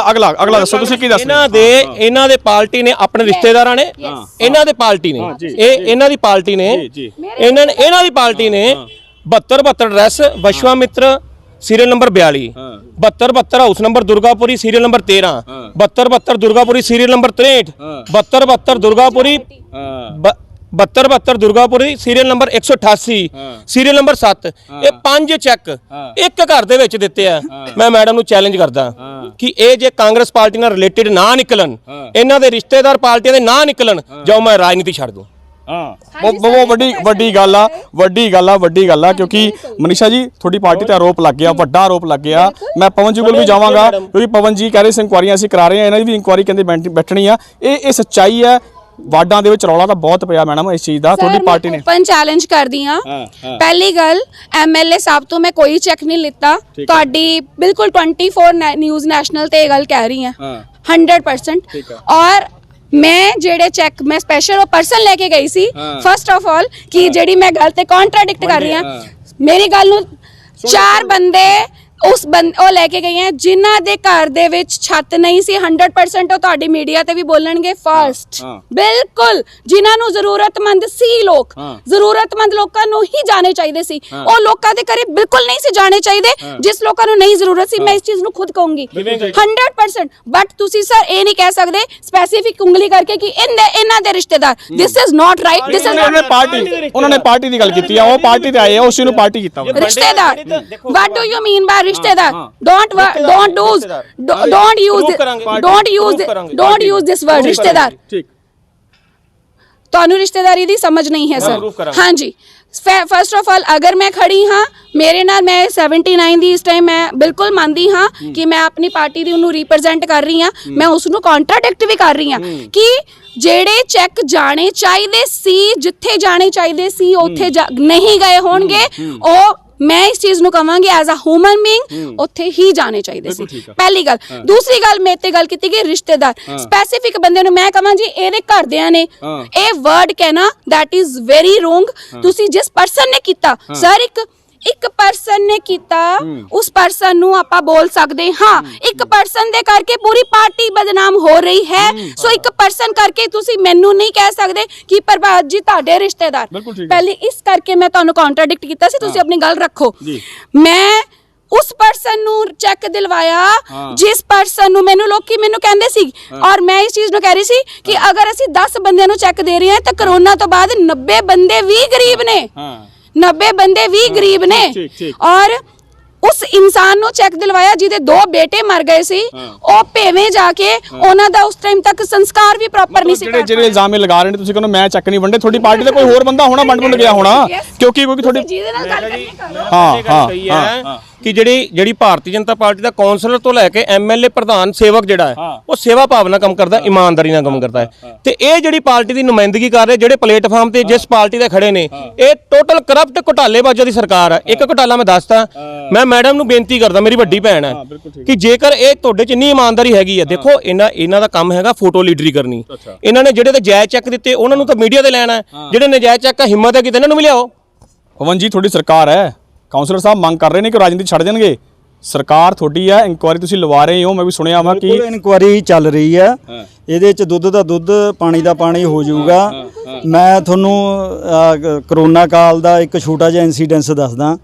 ਦੱਸੋ, ਤੁਸੀਂ ਕੀ ਦੱਸਣਾ? ਇਹਨਾਂ ਦੇ ਪਾਰਟੀ ਨੇ ਆਪਣੇ ਰਿਸ਼ਤੇਦਾਰਾਂ ਨੇ, ਇਹਨਾਂ ਦੇ ਪਾਰਟੀ ਨੇ, ਇਹ ਇਹਨਾਂ ਦੀ ਪਾਰਟੀ ਨੇ, ਇਹਨਾਂ ਦੀ ਪਾਰਟੀ ਨੇ 72 address Vishwamitra serial number 42, 72 house number Durgapuri serial number 13, 72 Durgapuri serial number 63, 72 Durgapuri 72 Durgapuri serial number 188 serial number 7। ਇਹ 5 ਚੈੱਕ ਇੱਕ ਘਰ ਦੇ ਵਿੱਚ ਦਿੱਤੇ ਆ। ਮੈਂ ਮੈਡਮ ਨੂੰ ਚੈਲੰਜ ਕਰਦਾ ਕਿ ਇਹ ਜੇ ਕਾਂਗਰਸ ਪਾਰਟੀ ਨਾਲ ਰਿਲੇਟਡ ਨਾ ਨਿਕਲਣ, ਇਹਨਾਂ ਦੇ ਰਿਸ਼ਤੇਦਾਰ ਪਾਰਟੀਆਂ ਦੇ ਨਾ ਨਿਕਲਣ, ਜਾਓ ਮੈਂ ਰਾਜਨੀਤੀ ਛੱਡ ਦੂੰ। ਬਹੁਤ ਵੱਡੀ ਗੱਲ ਆ ਕਿਉਂਕਿ ਮਨੀਸ਼ਾ ਜੀ ਤੁਹਾਡੀ ਪਾਰਟੀ ਤੇ ਆਰੋਪ ਲੱਗ ਗਿਆ, ਵੱਡਾ ਆਰੋਪ ਲੱਗ ਗਿਆ। ਮੈਂ ਪਵਨ ਜੀ ਕੋਲ ਵੀ ਜਾਵਾਂਗਾ ਕਿਉਂਕਿ ਪਵਨ ਜੀ ਕਹਿ ਰਹੇ ਸੀ ਇਨਕੁਆਰੀਆਂ ਅਸੀਂ ਕਰਾ ਰਹੇ ਹਾਂ, ਇਹਨਾਂ ਦੀ ਵੀ ਇਨਕੁਆਰੀ ਕਹਿੰਦੇ ਬੈਠਣੀ ਆ। ਇਹ ਸੱਚਾਈ ਹੈ। ਵਾਰਡਾਂ ਦੇ ਵਿੱਚ ਰੌਲਾ ਤਾਂ ਬਹੁਤ ਪਿਆ ਮੈਡਮ ਇਸ ਚੀਜ਼ ਦਾ, ਤੁਹਾਡੀ ਪਾਰਟੀ ਨੇ ਓਪਨ ਚੈਲੰਜ ਕਰਦੀ ਆ। ਪਹਿਲੀ ਗੱਲ, ਐਮਐਲਏ ਸਾਹਿਬ ਤੋਂ ਮੈਂ ਕੋਈ ਚੈੱਕ ਨਹੀਂ ਲਿੱਤਾ, ਤੁਹਾਡੀ ਬਿਲਕੁਲ 24 ਨਿਊਜ਼ ਨੈਸ਼ਨਲ ਤੇ ਇਹ ਗੱਲ ਕਹਿ ਰਹੀ ਆ 100%। ਔਰ ਮੈਂ ਜਿਹੜੇ ਚੈੱਕ ਮੈਂ ਸਪੈਸ਼ਲ ਉਹ ਪਰਸਨ ਲੈ ਕੇ ਗਈ ਸੀ, ਫਸਟ ਆਫ ਆਲ ਕਿ ਜਿਹੜੀ ਮੈਂ ਗੱਲ ਤੇ ਕੰਟਰਾਡਿਕਟ ਕਰ ਰਹੀ ਆ, ਮੇਰੀ ਗੱਲ ਨੂੰ 4 ਬੰਦੇ ਉਹ ਲੈ ਕੇ ਗਏ हैं ਜਿਨ੍ਹਾਂ ਦੇ ਘਰ ਦੇ ਵਿੱਚ ਛੱਤ ਨਹੀਂ ਸੀ। 100% ਉਹ ਤੁਹਾਡੀ ਮੀਡੀਆ ਤੇ ਵੀ ਬੋਲਣਗੇ ਫਸਟ, ਬਿਲਕੁਲ ਜਿਨ੍ਹਾਂ ਨੂੰ ਜ਼ਰੂਰਤਮੰਦ ਸੀ, ਲੋਕ ਜ਼ਰੂਰਤਮੰਦ ਲੋਕਾਂ ਨੂੰ ਹੀ ਜਾਣੇ ਚਾਹੀਦੇ ਸੀ। ਉਹ ਲੋਕਾਂ ਦੇ ਘਰੇ ਬਿਲਕੁਲ ਨਹੀਂ ਸੀ ਜਾਣੇ ਚਾਹੀਦੇ ਜਿਸ ਲੋਕਾਂ ਨੂੰ ਨਹੀਂ ਜ਼ਰੂਰਤ ਸੀ। ਮੈਂ ਇਸ ਚੀਜ਼ ਨੂੰ ਖੁਦ ਕਹੂੰਗੀ 100%। ਬਟ ਤੁਸੀਂ ਸਰ ਇਹ ਨਹੀਂ ਕਹਿ ਸਕਦੇ ਸਪੈਸੀਫਿਕ ਉਂਗਲੀ ਕਰਕੇ ਕਿ ਇਹਨਾਂ ਦੇ ਰਿਸ਼ਤੇਦਾਰ, this is not right. This is ਉਹਨਾਂ ਨੇ ਪਾਰਟੀ ਦੀ ਗੱਲ ਕੀਤੀ ਆ, ਉਹ ਪਾਰਟੀ ਤੇ ਆਏ ਆ, ਉਸੇ ਨੂੰ ਪਾਰਟੀ ਕੀਤਾ ਰਿਸ਼ਤੇਦਾਰ। ਵਾਟ ਡੂ ਯੂ ਮੀਨ ਬਾਈ ਰਿਸ਼ਤੇਦਾਰ? don't use this word ਰਿਸ਼ਤੇਦਾਰ। ਤੁਹਾਨੂੰ ਰਿਸ਼ਤੇਦਾਰੀ ਦੀ ਸਮਝ ਨਹੀਂ ਹੈ ਸਰ। ਹਾਂਜੀ, ਫਸਟ ਆਫ ਆਲ ਅਗਰ ਮੈਂ ਖੜੀ ਹਾਂ ਮੇਰੇ ਨਾਲ, ਮੈਂ 79 ਦੀ ਇਸ ਟਾਈਮ ਮੈਂ ਬਿਲਕੁਲ ਮੰਨਦੀ ਹਾਂ ਕਿ ਮੈਂ ਆਪਣੀ ਪਾਰਟੀ ਦੀ ਉਹਨੂੰ ਰਿਪਰੈਜ਼ੈਂਟ ਕਰ ਰਹੀ ਹਾਂ, ਮੈਂ ਉਸ ਨੂੰ ਕੰਟਰਾਡਿਕਟ ਵੀ ਕਰ ਰਹੀ ਹਾਂ ਕਿ ਜਿਹੜੇ ਚੈੱਕ ਜਾਣੇ ਚਾਹੀਦੇ ਸੀ, ਜਿੱਥੇ ਜਾਣੇ ਚਾਹੀਦੇ ਸੀ ਉੱਥੇ ਨਹੀਂ ਗਏ ਹੋਣਗੇ। ਉਹ ਮੈਂ ਇਸ ਚੀਜ਼ ਨੂੰ ਕਹਾਂਗੀ ਐਜ਼ ਅ ਹਿਊਮਨ ਬੀਇੰਗ ਉੱਥੇ ਹੀ ਜਾਣੇ ਚਾਹੀਦੇ ਸੀ, ਪਹਿਲੀ ਗੱਲ। ਦੂਸਰੀ ਗੱਲ, ਮੇਰੇ ਤੇ ਗੱਲ ਕੀਤੀ ਗਈ ਰਿਸ਼ਤੇਦਾਰ, ਸਪੈਸੀਫਿਕ ਬੰਦੇ ਨੂੰ ਮੈਂ ਕਹਾਂ ਜੀ ਇਹਦੇ ਘਰਦਿਆਂ ਨੇ, ਇਹ ਵਰਡ ਕਹਿਣਾ ਦੈਟ ਇਜ਼ ਵੈਰੀ ਰੋਂਗ। ਤੁਸੀਂ ਜਿਸ ਪਰਸਨ ਨੇ ਕੀਤਾ ਸਰ, ਇੱਕ ਪਰਸਨ ਨੇ ਕੀਤਾ, ਉਸ ਪਰਸਨ ਨੂੰ ਆਪਾਂ ਬੋਲ ਸਕਦੇ ਹਾਂ। ਇੱਕ ਪਰਸਨ ਦੇ ਕਰਕੇ ਪੂਰੀ ਪਾਰਟੀ ਬਦਨਾਮ ਹੋ ਰਹੀ ਹੈ। ਸੋ ਇੱਕ ਪਰਸਨ ਕਰਕੇ ਤੁਸੀਂ ਮੈਨੂੰ ਨਹੀਂ ਕਹਿ ਸਕਦੇ ਕਿ ਪ੍ਰਭਾਤ ਜੀ ਤੁਹਾਡੇ ਰਿਸ਼ਤੇਦਾਰ। ਪਹਿਲੇ ਇਸ ਕਰਕੇ ਮੈਂ ਤੁਹਾਨੂੰ ਕੰਟਰਾਡਿਕਟ ਕੀਤਾ ਸੀ, ਤੁਸੀਂ ਆਪਣੀ ਗੱਲ ਰੱਖੋ। ਮੈਂ ਉਸ ਪਰਸਨ ਨੂੰ ਚੈੱਕ ਦਿਲਵਾਇਆ ਜਿਸ ਪਰਸਨ ਨੂੰ ਲੋਕੀ ਕਹਿੰਦੇ ਸੀ, ਔਰ ਮੈਂ ਇਸ ਚੀਜ਼ ਨੂੰ ਕਹਿ ਰਹੀ ਸੀ ਕਿ ਅਗਰ ਅਸੀਂ 10 ਬੰਦਿਆਂ ਨੂੰ ਚੈੱਕ ਦੇ ਰਹੇ ਹਾਂ ਤਾਂ ਕਰੋਨਾ ਤੋਂ ਬਾਅਦ 90 ਬੰਦੇ ਵੀ ਗਰੀਬ ਨੇ, 90 ਬੰਦੇ ਵੀ ਗਰੀਬ ਨੇ। ਔਰ ਉਸ ਇਨਸਾਨ ਨੂੰ ਚੈੱਕ ਦਿਲਵਾਇਆ ਜਿਹਦੇ 2 ਬੇਟੇ ਮਰ ਗਏ ਸੀ। ਉਹ ਭੇਵੇਂ ਜਾ ਕੇ ਉਹਨਾਂ ਦਾ ਉਸ ਟਾਈਮ ਤੱਕ ਸੰਸਕਾਰ ਵੀ ਪ੍ਰੋਪਰ ਨਹੀਂ ਸੀ ਜਿਹੜੇ ਜਿਹੜੇ ਇਲਜ਼ਾਮ ਇਹ ਲਗਾ ਰਹੇ ਨੇ, ਤੁਸੀਂ ਕਹਿੰਦੇ ਮੈਂ ਚੈੱਕ ਨਹੀਂ ਵੰਡੇ, ਤੁਹਾਡੀ ਪਾਰਟੀ ਦਾ ਕੋਈ ਹੋਰ ਬੰਦਾ ਹੋਣਾ ਵੰਡ ਗਿਆ ਹੋਣਾ, ਕਿਉਂਕਿ ਤੁਹਾਡੀ ਜਿਹਦੇ ਨਾਲ ਗੱਲ ਕਰਨੀ ਕਰੋ। ਹਾਂ ਸਹੀ ਹੈ ਕਿ ਜਿਹੜੀ ਭਾਰਤੀ ਜਨਤਾ ਪਾਰਟੀ ਦਾ ਕੌਂਸਲਰ ਤੋਂ ਲੈ ਕੇ ਐਮਐਲਏ ਪ੍ਰਧਾਨ ਸੇਵਕ ਜਿਹੜਾ ਹੈ ਉਹ ਸੇਵਾ ਭਾਵਨਾ ਕੰਮ ਕਰਦਾ, ਇਮਾਨਦਾਰੀ ਨਾਲ ਕੰਮ ਕਰਦਾ ਹੈ। ਤੇ ਇਹ ਜਿਹੜੀ ਪਾਰਟੀ ਦੀ ਨੁਮਾਇੰਦਗੀ ਕਰ ਰਹੇ ਜਿਹੜੇ ਪਲੇਟਫਾਰਮ ਤੇ ਜਿਸ ਪਾਰਟੀ ਦੇ ਖੜੇ ਨੇ, ਇਹ ਟੋਟਲ ਕਰਪਟ ਘੁਟਾਲੇਬਾਜ਼ਾਂ ਦੀ ਸਰਕਾਰ ਹੈ। ਇੱਕ ਘੁਟਾਲਾ ਮੈਂ ਦੱਸਦਾ, ਮੈਂ ਮੈਡਮ ਨੂੰ ਬੇਨਤੀ ਕਰਦਾ, ਮੇਰੀ ਵੱਡੀ ਭੈਣ ਹੈ, ਕਿ ਜੇਕਰ ਇਹ ਤੁਹਾਡੇ ਚ ਇੰਨੀ ਇਮਾਨਦਾਰੀ ਹੈਗੀ ਹੈ, ਦੇਖੋ ਇਹਨਾਂ ਦਾ ਕੰਮ ਹੈਗਾ ਫੋਟੋ ਲੀਡਰੀ ਕਰਨੀ। ਇਹਨਾਂ ਨੇ ਜਿਹੜੇ ਤੇ ਜਾਇਜ਼ ਚੈੱਕ ਦਿੱਤੇ ਉਹਨਾਂ ਨੂੰ ਤਾਂ ਮੀਡੀਆ ਤੇ ਲੈਣਾ ਹੈ, ਜਿਹੜੇ ਨਜਾਇਜ਼ ਚੈੱਕ ਹਿੰਮਤ ਹੈ ਕਿਤੇ ਇਹਨਾਂ ਨੂੰ ਵੀ ਲਿਆਓ। ਪਵਨ ਜੀ ਤੁਹਾਡੀ ਸਰਕਾਰ ਹੈ, ਕਾਉਂਸਲਰ ਸਾਹਿਬ ਮੰਗ ਕਰ ਰਹੇ ਨੇ ਕਿ ਰਾਜਨੀਤੀ ਛੱਡ ਦੇਣਗੇ, ਸਰਕਾਰ ਤੁਹਾਡੀ ਹੈ, ਇਨਕੁਆਇਰੀ ਤੁਸੀਂ ਲਵਾ ਰਹੇ ਹੋ, ਮੈਂ ਵੀ ਸੁਣਿਆ ਵਾ ਕਿ ਇਨਕੁਆਇਰੀ ਚੱਲ ਰਹੀ ਹੈ, ਇਹਦੇ ਚ ਦੁੱਧ ਦਾ ਦੁੱਧ ਪਾਣੀ ਦਾ ਪਾਣੀ ਹੋ ਜਾਊਗਾ। ਮੈਂ ਤੁਹਾਨੂੰ ਕਰੋਨਾ ਕਾਲ ਦਾ ਇੱਕ ਛੋਟਾ ਜਿਹਾ ਇਨਸੀਡੈਂਸ ਦੱਸਦਾ।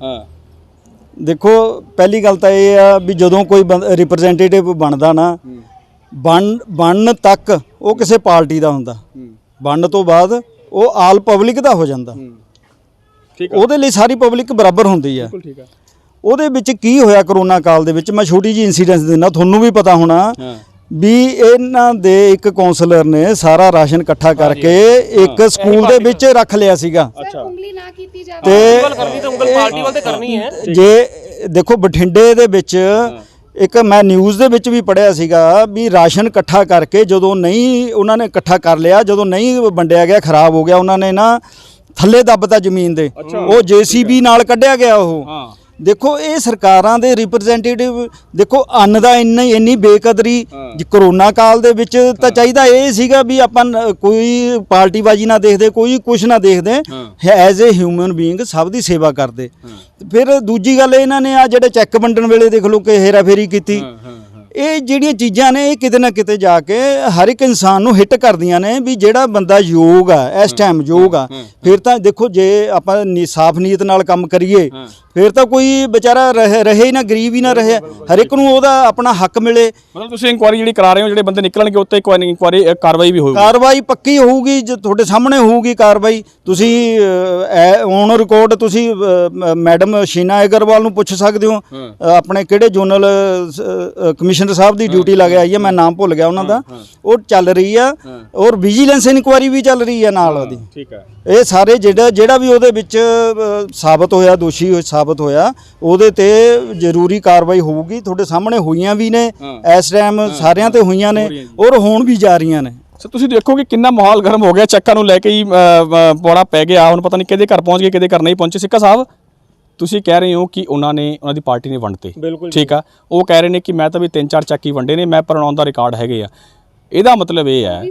ਦੇਖੋ ਪਹਿਲੀ ਗੱਲ ਤਾਂ ਇਹ ਆ ਵੀ ਜਦੋਂ ਕੋਈ ਰਿਪਰੈਜ਼ੈਂਟੇਟਿਵ ਬਣਦਾ ਨਾ, ਬਣਨ ਤੱਕ ਉਹ ਕਿਸੇ ਪਾਰਟੀ ਦਾ ਹੁੰਦਾ, ਬਣਨ ਤੋਂ ਬਾਅਦ ਉਹ ਆਲ ਪਬਲਿਕ ਦਾ ਹੋ ਜਾਂਦਾ। ਉਹਦੇ ਲਈ ਸਾਰੀ ਪਬਲਿਕ ਬਰਾਬਰ ਹੁੰਦੀ ਹੈ। ਉਹਦੇ ਵਿੱਚ ਕੀ ਹੋਇਆ ਕਰੋਨਾ ਕਾਲ ਦੇ ਵਿੱਚ, ਮੈਂ ਛੋਟੀ ਜਿਹੀ ਇਨਸੀਡੈਂਸ ਦਿੰਦਾ, ਤੁਹਾਨੂੰ ਵੀ ਪਤਾ ਹੋਣਾ ਵੀ ਇਹਨਾਂ ਦੇ ਇੱਕ ਕਾਉਂਸਲਰ ਨੇ ਸਾਰਾ ਰਾਸ਼ਨ ਇਕੱਠਾ ਕਰਕੇ ਇੱਕ ਸਕੂਲ ਦੇ ਵਿੱਚ ਰੱਖ ਲਿਆ ਸੀਗਾ। ਉਂਗਲੀ ਨਾ ਕੀਤੀ ਜਾਵੇ ਤੇ ਉਂਗਲ ਪਾਰਟੀ ਵੱਲ ਤੇ ਕਰਨੀ ਹੈ। ਜੇ ਦੇਖੋ ਬਠਿੰਡੇ ਦੇ ਵਿੱਚ ਇੱਕ ਮੈਂ ਨਿਊਜ਼ ਦੇ ਵਿੱਚ ਵੀ ਪੜ੍ਹਿਆ ਸੀਗਾ ਵੀ ਰਾਸ਼ਨ ਇਕੱਠਾ ਕਰਕੇ ਜਦੋਂ ਨਹੀਂ ਉਹਨਾਂ ਨੇ ਇਕੱਠਾ ਕਰ ਲਿਆ, ਜਦੋਂ ਨਹੀਂ ਵੰਡਿਆ ਗਿਆ, ਖਰਾਬ ਹੋ ਗਿਆ, ਉਹਨਾਂ ਨੇ ਨਾ ਥੱਲੇ ਦੱਬਤਾ ਜ਼ਮੀਨ ਦੇ, ਉਹ ਜੀਸੀਬੀ ਨਾਲ ਕੱਢਿਆ ਗਿਆ। ਉਹ ਦੇਖੋ ਇਹ ਸਰਕਾਰਾਂ ਦੇ ਰਿਪਰੈਜ਼ੈਂਟੇਟਿਵ, ਦੇਖੋ ਅੰਨ ਦਾ ਇੰਨੀ ਬੇਕਦਰੀ ਕਰੋਨਾ ਕਾਲ ਦੇ ਵਿੱਚ ਤਾਂ ਚਾਹੀਦਾ ਇਹ ਸੀਗਾ ਵੀ ਆਪਾਂ ਕੋਈ ਪਾਰਟੀਬਾਜ਼ੀ ਨਾ ਦੇਖਦੇ, ਕੋਈ ਕੁਛ ਨਾ ਦੇਖਦੇ, ਐਜ਼ ਏ ਹਿਊਮਨ ਬੀਇੰਗ ਸਭ ਦੀ ਸੇਵਾ ਕਰਦੇ। ਫਿਰ ਦੂਜੀ ਗੱਲ ਇਹਨਾਂ ਨੇ ਆ ਜਿਹੜੇ ਚੈੱਕ ਵੰਡਣ ਵੇਲੇ ਦੇਖ ਲਓ ਕਿ ਹੇਰਾਫੇਰੀ ਕੀਤੀ। ਇਹ ਜਿਹੜੀਆਂ ਚੀਜ਼ਾਂ ਨੇ ਇਹ ਕਿਤੇ ਨਾ ਕਿਤੇ ਜਾ ਕੇ ਹਰ ਇੱਕ ਇਨਸਾਨ ਨੂੰ ਹਿੱਟ ਕਰਦੀਆਂ ਨੇ ਵੀ ਜਿਹੜਾ ਬੰਦਾ ਯੋਗ ਆ ਇਸ ਟਾਈਮ ਯੋਗ ਆ, ਫਿਰ ਤਾਂ ਦੇਖੋ ਜੇ ਆਪਾਂ ਸਾਫ਼ ਨੀਅਤ ਨਾਲ ਕੰਮ ਕਰੀਏ ਫਿਰ ਤਾਂ ਕੋਈ ਵਿਚਾਰਾ ਰਹੇ ਹੀ ਨਾ, ਗਰੀਬ ਹੀ ਨਾ ਰਹੇ, ਹਰ ਇੱਕ ਨੂੰ ਉਹਦਾ ਆਪਣਾ ਹੱਕ ਮਿਲੇ। ਮਤਲਬ ਤੁਸੀਂ ਇਨਕੁਆਇਰੀ ਜਿਹੜੀ ਕਰਾ ਰਹੇ ਹੋ, ਜਿਹੜੇ ਬੰਦੇ ਨਿਕਲਣਗੇ ਉੱਤੇ ਇਨਕੁਆਇਰੀ ਕਾਰਵਾਈ ਵੀ ਹੋਊਗੀ, ਕਾਰਵਾਈ ਪੱਕੀ ਹੋਊਗੀ, ਤੁਹਾਡੇ ਸਾਹਮਣੇ ਹੋਊਗੀ ਕਾਰਵਾਈ। ਤੁਸੀਂ ਔਨ ਰਿਕਾਰਡ ਤੁਸੀਂ ਮੈਡਮ ਸ਼ੀਨਾ ਅਗਰਵਾਲ ਨੂੰ ਪੁੱਛ ਸਕਦੇ ਹੋ, ਆਪਣੇ ਕਿਹੜੇ ਜ਼ੋਨਲ ਕਮਿਸ਼ਨਰ ਸਾਹਿਬ ਦੀ ਡਿਊਟੀ ਲੱਗ ਆਈ ਹੈ, ਮੈਂ ਨਾਮ ਭੁੱਲ ਗਿਆ ਉਹਨਾਂ ਦਾ, ਉਹ ਚੱਲ ਰਹੀ ਆ, ਔਰ ਵਿਜੀਲੈਂਸ ਇਨਕੁਆਇਰੀ ਵੀ ਚੱਲ ਰਹੀ ਹੈ ਨਾਲ ਉਹਦੀ। ਠੀਕ ਹੈ, ਇਹ ਸਾਰੇ ਜਿਹੜਾ ਵੀ ਉਹਦੇ ਵਿੱਚ ਸਾਬਤ ਹੋਇਆ, ਦੋਸ਼ੀ ਸਾਬਤ ਹੋਇਆ, ਉਹਦੇ ਤੇ ਜ਼ਰੂਰੀ ਕਾਰਵਾਈ ਹੋਊਗੀ। ਤੁਹਾਡੇ ਸਾਹਮਣੇ ਹੋਈਆਂ ਵੀ ਨੇ, ਇਸ ਟਾਈਮ ਸਾਰਿਆਂ ਤੇ ਹੋਈਆਂ ਨੇ, ਔਰ ਹੋਣ ਵੀ ਜਾ ਰਹੀਆਂ ਨੇ। ਸੋ ਤੁਸੀਂ ਦੇਖੋ ਕਿ ਕਿੰਨਾ ਮਾਹੌਲ ਗਰਮ ਹੋ ਗਿਆ, ਚੱਕਾਂ ਨੂੰ ਲੈ ਕੇ ਹੀ ਪੌੜਾ ਪੈ ਗਿਆ। ਹੁਣ ਪਤਾ ਨਹੀਂ ਕਿਹਦੇ ਘਰ ਪਹੁੰਚ ਗਏ, ਕਿਹਦੇ ਘਰ ਨਹੀਂ ਪਹੁੰਚੇ। ਸਿੱਕਾ ਸਾਹਿਬ ਤੁਸੀਂ ਕਹਿ ਰਹੇ ਹੋ ਕਿ ਉਹਨਾਂ ਦੀ ਪਾਰਟੀ ਨੇ ਵੰਡਤੇ, ਠੀਕ ਆ, ਉਹ ਕਹਿ ਰਹੇ ਨੇ ਕਿ ਮੈਂ ਤਾਂ ਵੀ 3-4 ਚੱਕ ਹੀ ਵੰਡੇ ਨੇ, ਮੈਂ ਪਰਣਾਉਣ ਦਾ ਰਿਕਾਰਡ ਹੈਗੇ ਆ। ਇਹਦਾ ਮਤਲਬ ਇਹ ਹੈ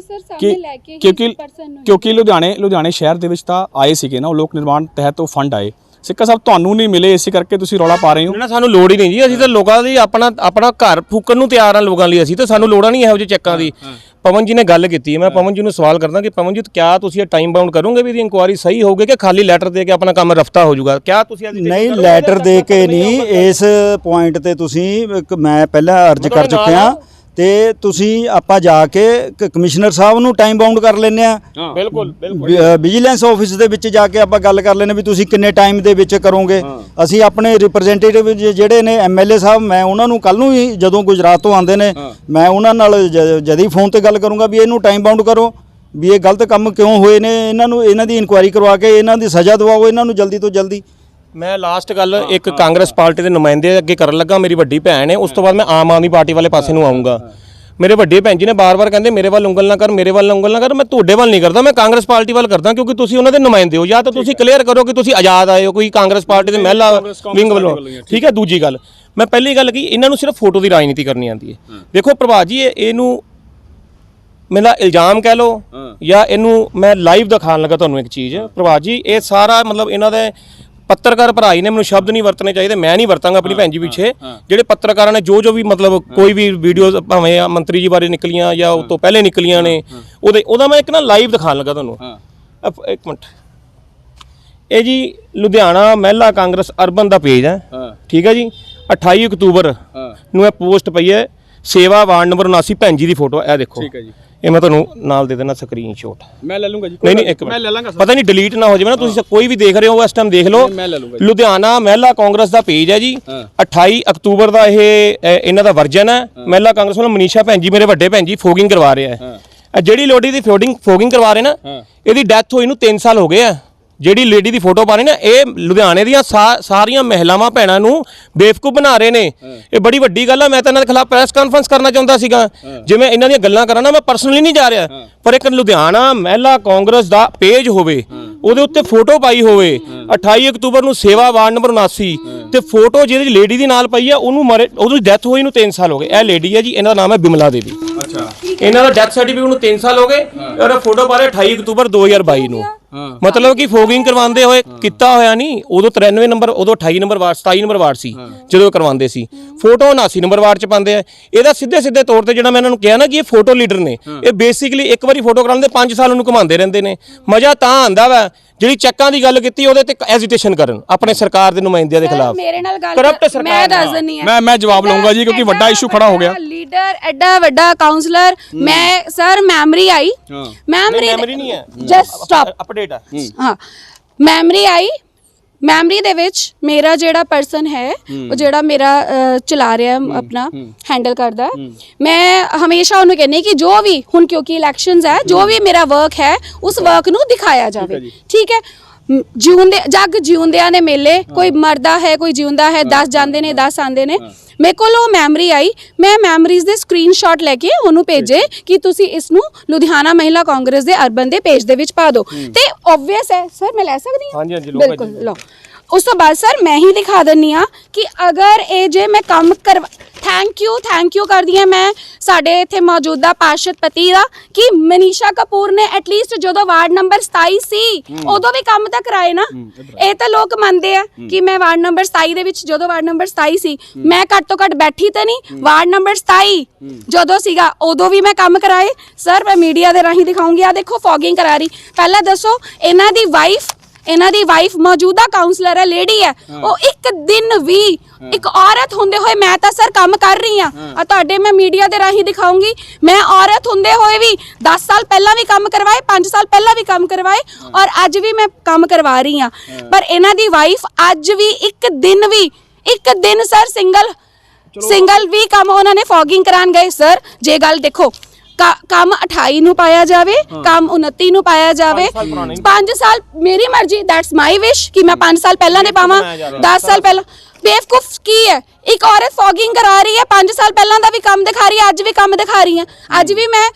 ਕਿ ਕਿਉਂਕਿ ਲੁਧਿਆਣੇ ਸ਼ਹਿਰ ਦੇ ਵਿੱਚ ਤਾਂ ਆਏ ਸੀਗੇ ਨਾ, ਉਹ ਲੋਕ ਨਿਰਮਾਣ ਤਹਿਤ ਉਹ ਫੰਡ ਆਏ। ਸਿੱਕਾ ਸਾਹਿਬ ਤੁਹਾਨੂੰ ਨਹੀਂ ਮਿਲੇ, ਇਸੇ ਕਰਕੇ ਤੁਸੀਂ ਰੌਲਾ ਪਾ ਰਹੇ ਹੋ। ਨਾ ਸਾਨੂੰ ਲੋੜ ਹੀ ਨਹੀਂ ਜੀ, ਅਸੀਂ ਤਾਂ ਲੋਕਾਂ ਦੀ ਆਪਣਾ ਘਰ ਫੂਕਣ ਨੂੰ ਤਿਆਰ ਆ ਲੋਕਾਂ ਲਈ, ਅਸੀਂ ਤਾਂ ਸਾਨੂੰ ਲੋੜਾਂ ਨਹੀਂ ਇਹੋ ਜਿਹੇ ਚੈੱਕਾਂ ਦੀ। ਪਵਨ ਜੀ ਨੇ ਗੱਲ ਕੀਤੀ ਹੈ, ਮੈਂ ਪਵਨ ਜੀ ਨੂੰ ਸਵਾਲ ਕਰਦਾ ਕਿ ਪਵਨ ਜੀ ਕਿਆ ਤੁਸੀਂ ਇਹ ਟਾਈਮ ਬਾਉਂਡ ਕਰੋਗੇ ਵੀ ਇਹਦੀ ਇਨਕੁਆਇਰੀ ਸਹੀ ਹੋਊਗੀ ਕਿ ਖਾਲੀ ਲੈਟਰ ਦੇ ਕੇ ਆਪਣਾ ਕੰਮ ਰਫਤਾ ਹੋ ਜਾਊਗਾ? ਕਿਆ ਤੁਸੀਂ ਨਹੀਂ, ਲੈਟਰ ਦੇ ਕੇ ਨਹੀਂ, ਇਸ ਪੁਆਇੰਟ ਤੇ ਤੁਸੀਂ ਮੈਂ ਪਹਿਲਾਂ ਅਰਜ਼ ਕਰ ਚੁੱਕਿਆ ਤੇ ਤੁਸੀਂ ਆਪਾਂ ਜਾ ਕੇ ਕਮਿਸ਼ਨਰ ਸਾਹਿਬ ਨੂੰ ਟਾਈਮ ਬਾਉਂਡ ਕਰ ਲੈਂਦੇ ਆ। ਬਿਲਕੁਲ ਵਿਜੀਲੈਂਸ ਆਫਿਸ ਦੇ ਵਿੱਚ ਜਾ ਕੇ ਆਪਾਂ ਗੱਲ ਕਰ ਲੈਂਦੇ ਵੀ ਤੁਸੀਂ ਕਿੰਨੇ ਟਾਈਮ ਦੇ ਵਿੱਚ ਕਰੋਗੇ। ਅਸੀਂ ਆਪਣੇ ਰਿਪਰੈਜ਼ੈਂਟੇਟਿਵ ਜਿਹੜੇ ਨੇ ਐਮਐਲਏ ਸਾਹਿਬ, ਮੈਂ ਉਹਨਾਂ ਨੂੰ ਕੱਲ ਨੂੰ ਹੀ ਜਦੋਂ ਗੁਜਰਾਤ ਤੋਂ ਆਉਂਦੇ ਨੇ, ਮੈਂ ਉਹਨਾਂ ਨਾਲ ਜਦ ਹੀ ਫੋਨ ਤੇ ਗੱਲ ਕਰੂੰਗਾ ਵੀ ਇਹਨੂੰ ਟਾਈਮ ਬਾਉਂਡ ਕਰੋ, ਵੀ ਇਹ ਗਲਤ ਕੰਮ ਕਿਉਂ ਹੋਏ ਨੇ, ਇਹਨਾਂ ਦੀ ਇਨਕੁਆਇਰੀ ਕਰਵਾ ਕੇ ਇਹਨਾਂ ਦੀ ਸਜ਼ਾ ਦਿਵਾਓ ਇਹਨਾਂ ਨੂੰ ਜਲਦੀ ਤੋਂ ਜਲਦੀ। ਮੈਂ ਲਾਸਟ ਗੱਲ ਇੱਕ ਕਾਂਗਰਸ ਪਾਰਟੀ ਦੇ ਨੁਮਾਇੰਦੇ ਅੱਗੇ ਕਰਨ ਲੱਗਾ, ਮੇਰੀ ਵੱਡੀ ਭੈਣ ਹੈ, ਉਸ ਤੋਂ ਬਾਅਦ ਮੈਂ ਆਮ ਆਦਮੀ ਪਾਰਟੀ ਵਾਲੇ ਪਾਸੇ ਨੂੰ ਆਉਂਗਾ। ਮੇਰੇ ਵੱਡੇ ਭੈਣ ਜੀ ਨੇ ਬਾਰ-ਬਾਰ ਕਹਿੰਦੇ ਮੇਰੇ ਵੱਲ ਉਂਗਲ ਨਾ ਕਰ, ਮੇਰੇ ਵੱਲ ਉਂਗਲ ਨਾ ਕਰ। ਮੈਂ ਤੁਹਾਡੇ ਵੱਲ ਨਹੀਂ ਕਰਦਾ, ਮੈਂ ਕਾਂਗਰਸ ਪਾਰਟੀ ਵੱਲ ਕਰਦਾ, ਕਿਉਂਕਿ ਤੁਸੀਂ ਉਹਨਾਂ ਦੇ ਨੁਮਾਇੰਦੇ ਹੋ। ਜਾਂ ਤਾਂ ਤੁਸੀਂ ਕਲੀਅਰ ਕਰੋ ਕਿ ਤੁਸੀਂ ਆਜ਼ਾਦ ਆਏ ਹੋ, ਕੋਈ ਕਾਂਗਰਸ ਪਾਰਟੀ ਦੇ ਮਹਿਲਾ ਵਿੰਗ ਵੱਲੋਂ, ਠੀਕ ਹੈ। ਦੂਜੀ ਗੱਲ, ਮੈਂ ਪਹਿਲੀ ਗੱਲ ਕੀ, ਇਹਨਾਂ ਨੂੰ ਸਿਰਫ ਫੋਟੋ ਦੀ ਰਾਜਨੀਤੀ ਕਰਨੀ ਆਉਂਦੀ ਹੈ। ਦੇਖੋ ਪ੍ਰਭਾਤ ਜੀ, ਇਹਨੂੰ ਮੇਰਾ ਇਲਜ਼ਾਮ ਕਹਿ ਲਓ ਜਾਂ ਇਹਨੂੰ ਮੈਂ ਲਾਈਵ ਦਿਖਾਉਣ ਲੱਗਾ ਤੁਹਾਨੂੰ ਇੱਕ ਚੀਜ਼। ਪ੍ਰਭਾਤ ਜੀ, ਇਹ ਸਾਰਾ ਮਤਲਬ ਇਹਨਾਂ ਦੇ ਪੱਤਰਕਾਰ ਭਰਾ ਹੀ ਨੇ, ਮੈਨੂੰ ਸ਼ਬਦ ਨਹੀਂ ਵਰਤਣੇ ਚਾਹੀਦੇ, ਮੈਂ ਨਹੀਂ ਵਰਤਾਂਗਾ ਆਪਣੀ ਭੈਣ ਜੀ ਪਿੱਛੇ। ਜਿਹੜੇ ਪੱਤਰਕਾਰਾਂ ਨੇ ਜੋ ਵੀ ਮਤਲਬ ਕੋਈ ਵੀ ਵੀਡੀਓਜ਼ ਭਾਵੇਂ ਮੰਤਰੀ ਜੀ ਬਾਰੇ ਨਿਕਲੀਆਂ ਜਾਂ ਉਹ ਤੋਂ ਪਹਿਲੇ ਨਿਕਲੀਆਂ ਨੇ, ਉਹਦਾ ਮੈਂ ਇੱਕ ਨਾ ਲਾਈਵ ਦਿਖਾਉਣ ਲੱਗਾ ਤੁਹਾਨੂੰ। ਇੱਕ ਮਿੰਟ, ਇਹ ਜੀ ਲੁਧਿਆਣਾ ਮਹਿਲਾ ਕਾਂਗਰਸ ਅਰਬਨ ਦਾ ਪੇਜ ਹੈ, ਠੀਕ ਹੈ ਜੀ। 28 ਅਕਤੂਬਰ ਨੂੰ ਇਹ ਪੋਸਟ ਪਈ ਹੈ, ਸੇਵਾ ਵਾਰਡ ਨੰਬਰ 79 ਭੈਣ ਜੀ ਦੀ ਫੋਟੋ, ਇਹ ਦੇਖੋ, ਠੀਕ ਹੈ ਜੀ। ਇਹ ਮੈਂ ਤੁਹਾਨੂੰ ਨਾਲ ਦੇ ਦੇਣਾ ਸਕਰੀਨਸ਼ਾਟ। ਮੈਂ ਲੈ ਲੂੰਗਾ ਜੀ, ਨਹੀਂ ਇੱਕ ਮੈਂ ਲੈ ਲਾਂਗਾ। ਪਤਾ ਨਹੀਂ ਡਿਲੀਟ ਨਾ ਹੋ ਜਾਵੇ ਨਾ, ਤੁਸੀਂ ਕੋਈ ਵੀ ਦੇਖ ਰਹੇ ਹੋ ਇਸ ਟਾਈਮ ਦੇਖ ਲਓ। ਮੈਂ ਲੈ ਲੂੰਗਾ। ਲੁਧਿਆਣਾ ਮਹਿਲਾ ਕਾਂਗਰਸ ਦਾ ਪੇਜ ਹੈ ਜੀ, 28 ਅਕਤੂਬਰ ਦਾ ਇਹ ਇਹਨਾਂ ਦਾ ਵਰਜਨ ਹੈ। ਮਹਿਲਾ ਕਾਂਗਰਸ ਵੱਲੋਂ ਮਨੀਸ਼ਾ ਭੈਣ ਜੀ, ਮੇਰੇ ਵੱਡੇ ਭੈਣ ਜੀ, ਫੋਗਿੰਗ ਕਰਵਾ ਰਿਹਾ ਹੈ। ਜਿਹੜੀ ਲੋਡੀ ਦੀ ਫੋਗਿੰਗ ਕਰਵਾ ਰਹੇ ਨਾ, ਇਹਦੀ ਡੈਥ ਹੋਈ ਨੂੰ 3 ਸਾਲ ਹੋ ਗਏ ਆ। ਜਿਹੜੀ ਲੇਡੀ ਦੀ ਫੋਟੋ ਪਾ ਰਹੇ ਨਾ, ਇਹ ਲੁਧਿਆਣੇ ਦੀਆਂ ਸਾਰੀਆਂ ਮਹਿਲਾਵਾਂ ਭੈਣਾਂ ਨੂੰ ਬੇਵਕੂਫ ਬਣਾ ਰਹੇ ਨੇ। ਇਹ ਬੜੀ ਵੱਡੀ ਗੱਲ ਆ। ਮੈਂ ਤਾਂ ਇਹਨਾਂ ਦੇ ਖਿਲਾਫ ਪ੍ਰੈਸ ਕਾਨਫਰੰਸ ਕਰਨਾ ਚਾਹੁੰਦਾ ਸੀਗਾ, ਜਿਵੇਂ ਇਹਨਾਂ ਦੀਆਂ ਗੱਲਾਂ ਕਰਾਂ ਨਾ, ਮੈਂ ਪਰਸਨਲੀ ਨਹੀਂ ਜਾ ਰਿਹਾ, ਪਰ ਇੱਕ ਲੁਧਿਆਣਾ ਮਹਿਲਾ ਕਾਂਗਰਸ ਦਾ ਪੇਜ ਹੋਵੇ, ਉਹਦੇ ਉੱਤੇ ਫੋਟੋ ਪਾਈ ਹੋਵੇ 28 ਅਕਤੂਬਰ ਨੂੰ ਸੇਵਾ ਵਾਰਡ ਨੰਬਰ 79 ਤੇ ਫੋਟੋ ਜਿਹੜੀ ਲੇਡੀ ਦੀ ਨਾਲ ਪਈ ਆ, ਉਹਦੀ ਡੈਥ ਹੋਈ ਨੂੰ 3 ਸਾਲ ਹੋ ਗਏ। ਇਹ ਲੇਡੀ ਹੈ ਜੀ, ਇਹਨਾਂ ਦਾ ਨਾਮ ਹੈ ਬਿਮਲਾ ਦੇਵੀ। ਅੱਛਾ, ਇਹਨਾਂ ਦਾ ਡੈਥ ਸਰਟੀਫਿਕੇਟ ਨੂੰ 3 ਸਾਲ ਹੋ ਗਏ ਔਰ ਫੋਟੋ ਪਾ ਰਹੇ 28 ਅਕਤੂਬਰ 2022 ਨੂੰ। ਮਤਲਬ ਕਿ ਫੋਗਿੰਗ ਕਰਵਾਉਂਦੇ ਹੋਏ ਕੀਤਾ ਹੋਇਆ ਨਹੀਂ। ਉਦੋਂ 93 ਨੰਬਰ, ਉਦੋਂ 28 ਨੰਬਰ ਵਾਰਡ, 27 ਨੰਬਰ ਵਾਰਡ ਸੀ ਜਦੋਂ ਕਰਵਾਉਂਦੇ ਸੀ। ਫੋਟੋ 79 ਨੰਬਰ ਵਾਰਡ ਚ ਪਾਉਂਦੇ ਆ। ਇਹਦਾ ਸਿੱਧੇ ਤੌਰ ਤੇ ਜਿਹੜਾ ਮੈਂ ਇਹਨਾਂ ਨੂੰ ਕਿਹਾ ਨਾ ਕਿ ਇਹ ਫੋਟੋ ਲੀਡਰ ਨੇ, ਇਹ ਬੇਸਿਕਲੀ ਇੱਕ ਵਾਰੀ ਫੋਟੋ ਕਰਾਉਂਦੇ 5 ਸਾਲ ਉਹਨੂੰ ਘੁਮਾਉਂਦੇ ਰਹਿੰਦੇ ਨੇ। ਮਜ਼ਾ ਤਾਂ ਆਂਦਾ ਵਾ ਜਿਹੜੀ ਚੈੱਕਾਂ ਦੀ ਗੱਲ ਕੀਤੀ ਉਹਦੇ ਤੇ ਐਜੀਟੇਸ਼ਨ ਕਰਨ ਆਪਣੇ ਸਰਕਾਰ ਦੇ ਨੁਮਾਇੰਦਿਆਂ ਦੇ ਖਿਲਾਫ। ਮੇਰੇ ਨਾਲ ਗੱਲ ਕਰਪਟ ਸਰਕਾਰ, ਮੈਂ ਦੱਸ ਦਿੰਨੀ ਆ। ਮੈਂ ਜਵਾਬ ਲਵਾਂਗਾ ਜੀ, ਕਿਉਂਕਿ ਵੱਡਾ ਇਸ਼ੂ ਖੜਾ ਹੋ ਗਿਆ। ਲੀਡਰ ਐਡਾ ਵੱਡਾ ਕਾਉਂਸਲਰ, ਮੈਂ ਸਰ ਮੈਮਰੀ ਆਈ, ਮੈਮਰੀ ਨਹੀਂ ਹੈ, ਜਸਟ ਸਟਾਪ, ਅਪਡੇਟ ਆ। ਹਾਂ ਮੈਮਰੀ ਆਈ। ਮੈਮਰੀ ਦੇ ਵਿੱਚ ਮੇਰਾ ਜਿਹੜਾ ਪਰਸਨ ਹੈ, ਉਹ ਜਿਹੜਾ ਮੇਰਾ ਚਲਾ ਰਿਹਾ ਆਪਣਾ ਹੈਂਡਲ ਕਰਦਾ, ਮੈਂ ਹਮੇਸ਼ਾ ਉਹਨੂੰ ਕਹਿੰਦੀ ਕਿ ਜੋ ਵੀ ਹੁਣ ਕਿਉਂਕਿ ਇਲੈਕਸ਼ਨਸ ਹੈ, ਜੋ ਵੀ ਮੇਰਾ ਵਰਕ ਹੈ ਉਸ ਵਰਕ ਨੂੰ ਦਿਖਾਇਆ ਜਾਵੇ। ਠੀਕ ਹੈ, ਜਿਉਂਦੇ ਜੱਗ ਜਿਉਂਦਿਆਂ ਨੇ ਮੇਲੇ, ਕੋਈ ਮਰਦਾ ਹੈ ਕੋਈ ਜਿਉਂਦਾ ਹੈ, 10 ਜਾਂਦੇ ਨੇ 10 ਆਉਂਦੇ ਨੇ। ਮੇਰੇ ਕੋਲ ਉਹ ਮੈਮਰੀ ਆਈ, ਮੈਂ ਮੈਮਰੀਜ਼ ਦੇ ਸਕਰੀਨਸ਼ਾਟ ਲੈ ਕੇ ਉਹਨੂੰ ਭੇਜੇ ਕਿ ਤੁਸੀਂ ਇਸ ਨੂੰ ਲੁਧਿਆਣਾ ਮਹਿਲਾ ਕਾਂਗਰਸ ਦੇ ਅਰਬਨ ਦੇ ਪੇਜ ਦੇ ਵਿੱਚ ਪਾ ਦਿਓ। ਤੇ ਆਬਵੀਅਸ ਹੈ ਸਰ, ਮੈਂ ਲੈ ਸਕਦੀ ਹਾਂ? ਹਾਂਜੀ ਬਿਲਕੁਲ ਲਓ। ਉਸ ਤੋਂ ਬਾਅਦ ਸਰ ਮੈਂ ਹੀ ਦਿਖਾ ਦਿੰਨੀ ਆ ਕਿ ਅਗਰ ਇਹ ਜੇ ਮੈਂ ਕੰਮ ਕਰਵਾ, ਥੈਂਕ ਯੂ ਕਰਦੀ ਹਾਂ ਮੈਂ ਸਾਡੇ ਇੱਥੇ ਮੌਜੂਦਾ ਪਾਰਸ਼ਦ ਪਤੀ ਦਾ ਕਿ ਮਨੀਸ਼ਾ ਕਪੂਰ ਨੇ ਐਟਲੀਸਟ ਜਦੋਂ ਵਾਰਡ ਨੰਬਰ 27 ਸੀ ਉਦੋਂ ਵੀ ਕੰਮ ਤਾਂ ਕਰਾਏ ਨਾ। ਇਹ ਤਾਂ ਲੋਕ ਮੰਨਦੇ ਆ ਕਿ ਮੈਂ ਵਾਰਡ ਨੰਬਰ 27 ਦੇ ਵਿੱਚ, ਜਦੋਂ ਵਾਰਡ ਨੰਬਰ 27 ਸੀ, ਮੈਂ ਘੱਟ ਤੋਂ ਘੱਟ ਬੈਠੀ ਤਾਂ ਨਹੀਂ। ਵਾਰਡ ਨੰਬਰ 27 ਜਦੋਂ ਸੀਗਾ ਉਦੋਂ ਵੀ ਮੈਂ ਕੰਮ ਕਰਾਏ। ਸਰ ਮੈਂ ਮੀਡੀਆ ਦੇ ਰਾਹੀਂ ਦਿਖਾਉਂਗੀ, ਆ ਦੇਖੋ ਫੋਗਿੰਗ ਕਰਾ ਰਹੀ। ਪਹਿਲਾਂ ਦੱਸੋ, ਇਹਨਾਂ ਦੀ ਵਾਈਫ ਮੌਜੂਦਾ ਕਾਉਂਸਲਰ ਹੈ, ਲੇਡੀ ਹੈ, ਉਹ ਇੱਕ ਦਿਨ ਵੀ ਇੱਕ ਔਰਤ ਹੁੰਦੇ ਹੋਏ, ਮੈਂ ਤਾਂ ਸਰ ਕੰਮ ਕਰ ਰਹੀ ਆ ਤੁਹਾਡੇ, ਮੈਂ ਮੀਡੀਆ ਦੇ ਰਾਹੀਂ ਦਿਖਾਉਂਗੀ, ਮੈਂ ਔਰਤ ਹੁੰਦੇ ਹੋਏ ਵੀ 10 ਸਾਲ ਪਹਿਲਾਂ ਵੀ ਕੰਮ ਕਰਵਾਏ, 5 ਸਾਲ ਪਹਿਲਾਂ ਵੀ ਕੰਮ ਕਰਵਾਏ ਔਰ ਅੱਜ ਵੀ ਮੈਂ ਕੰਮ ਕਰਵਾ ਰਹੀ ਆ। ਪਰ ਇਹਨਾਂ ਦੀ ਵਾਈਫ ਅੱਜ ਵੀ ਇੱਕ ਦਿਨ ਸਰ ਸਿੰਗਲ ਵੀ ਕੰਮ ਉਹਨਾਂ ਨੇ ਫੋਗਿੰਗ ਕਰਾਉਣ ਗਏ। ਸਰ ਜੇ ਗੱਲ ਦੇਖੋ, ਕੰਮ 28 ਨੂੰ ਪਾਇਆ ਜਾਵੇ, ਕੰਮ 29 ਨੂੰ ਪਾਇਆ ਜਾਵੇ, 5 ਸਾਲ ਮੇਰੀ ਮਰਜ਼ੀ, ਦੈਟਸ ਮਾਈ ਵਿਸ਼ ਕਿ ਮੈਂ 5 ਸਾਲ ਪਹਿਲਾਂ ਦੇ ਪਾਵਾਂ, 10 ਸਾਲ ਪਹਿਲਾਂ। ਬੇਵਕੂਫ ਕੀ ਹੈ, ਇੱਕ ਔਰਤ ਫੋਗਿੰਗ ਕਰਾ ਰਹੀ ਹੈ, 5 ਸਾਲ ਪਹਿਲਾਂ ਦਾ ਵੀ ਕੰਮ ਦਿਖਾ ਰਹੀ ਹੈ, ਅੱਜ ਵੀ ਕੰਮ ਦਿਖਾ ਰਹੀ ਹੈ। ਅੱਜ ਵੀ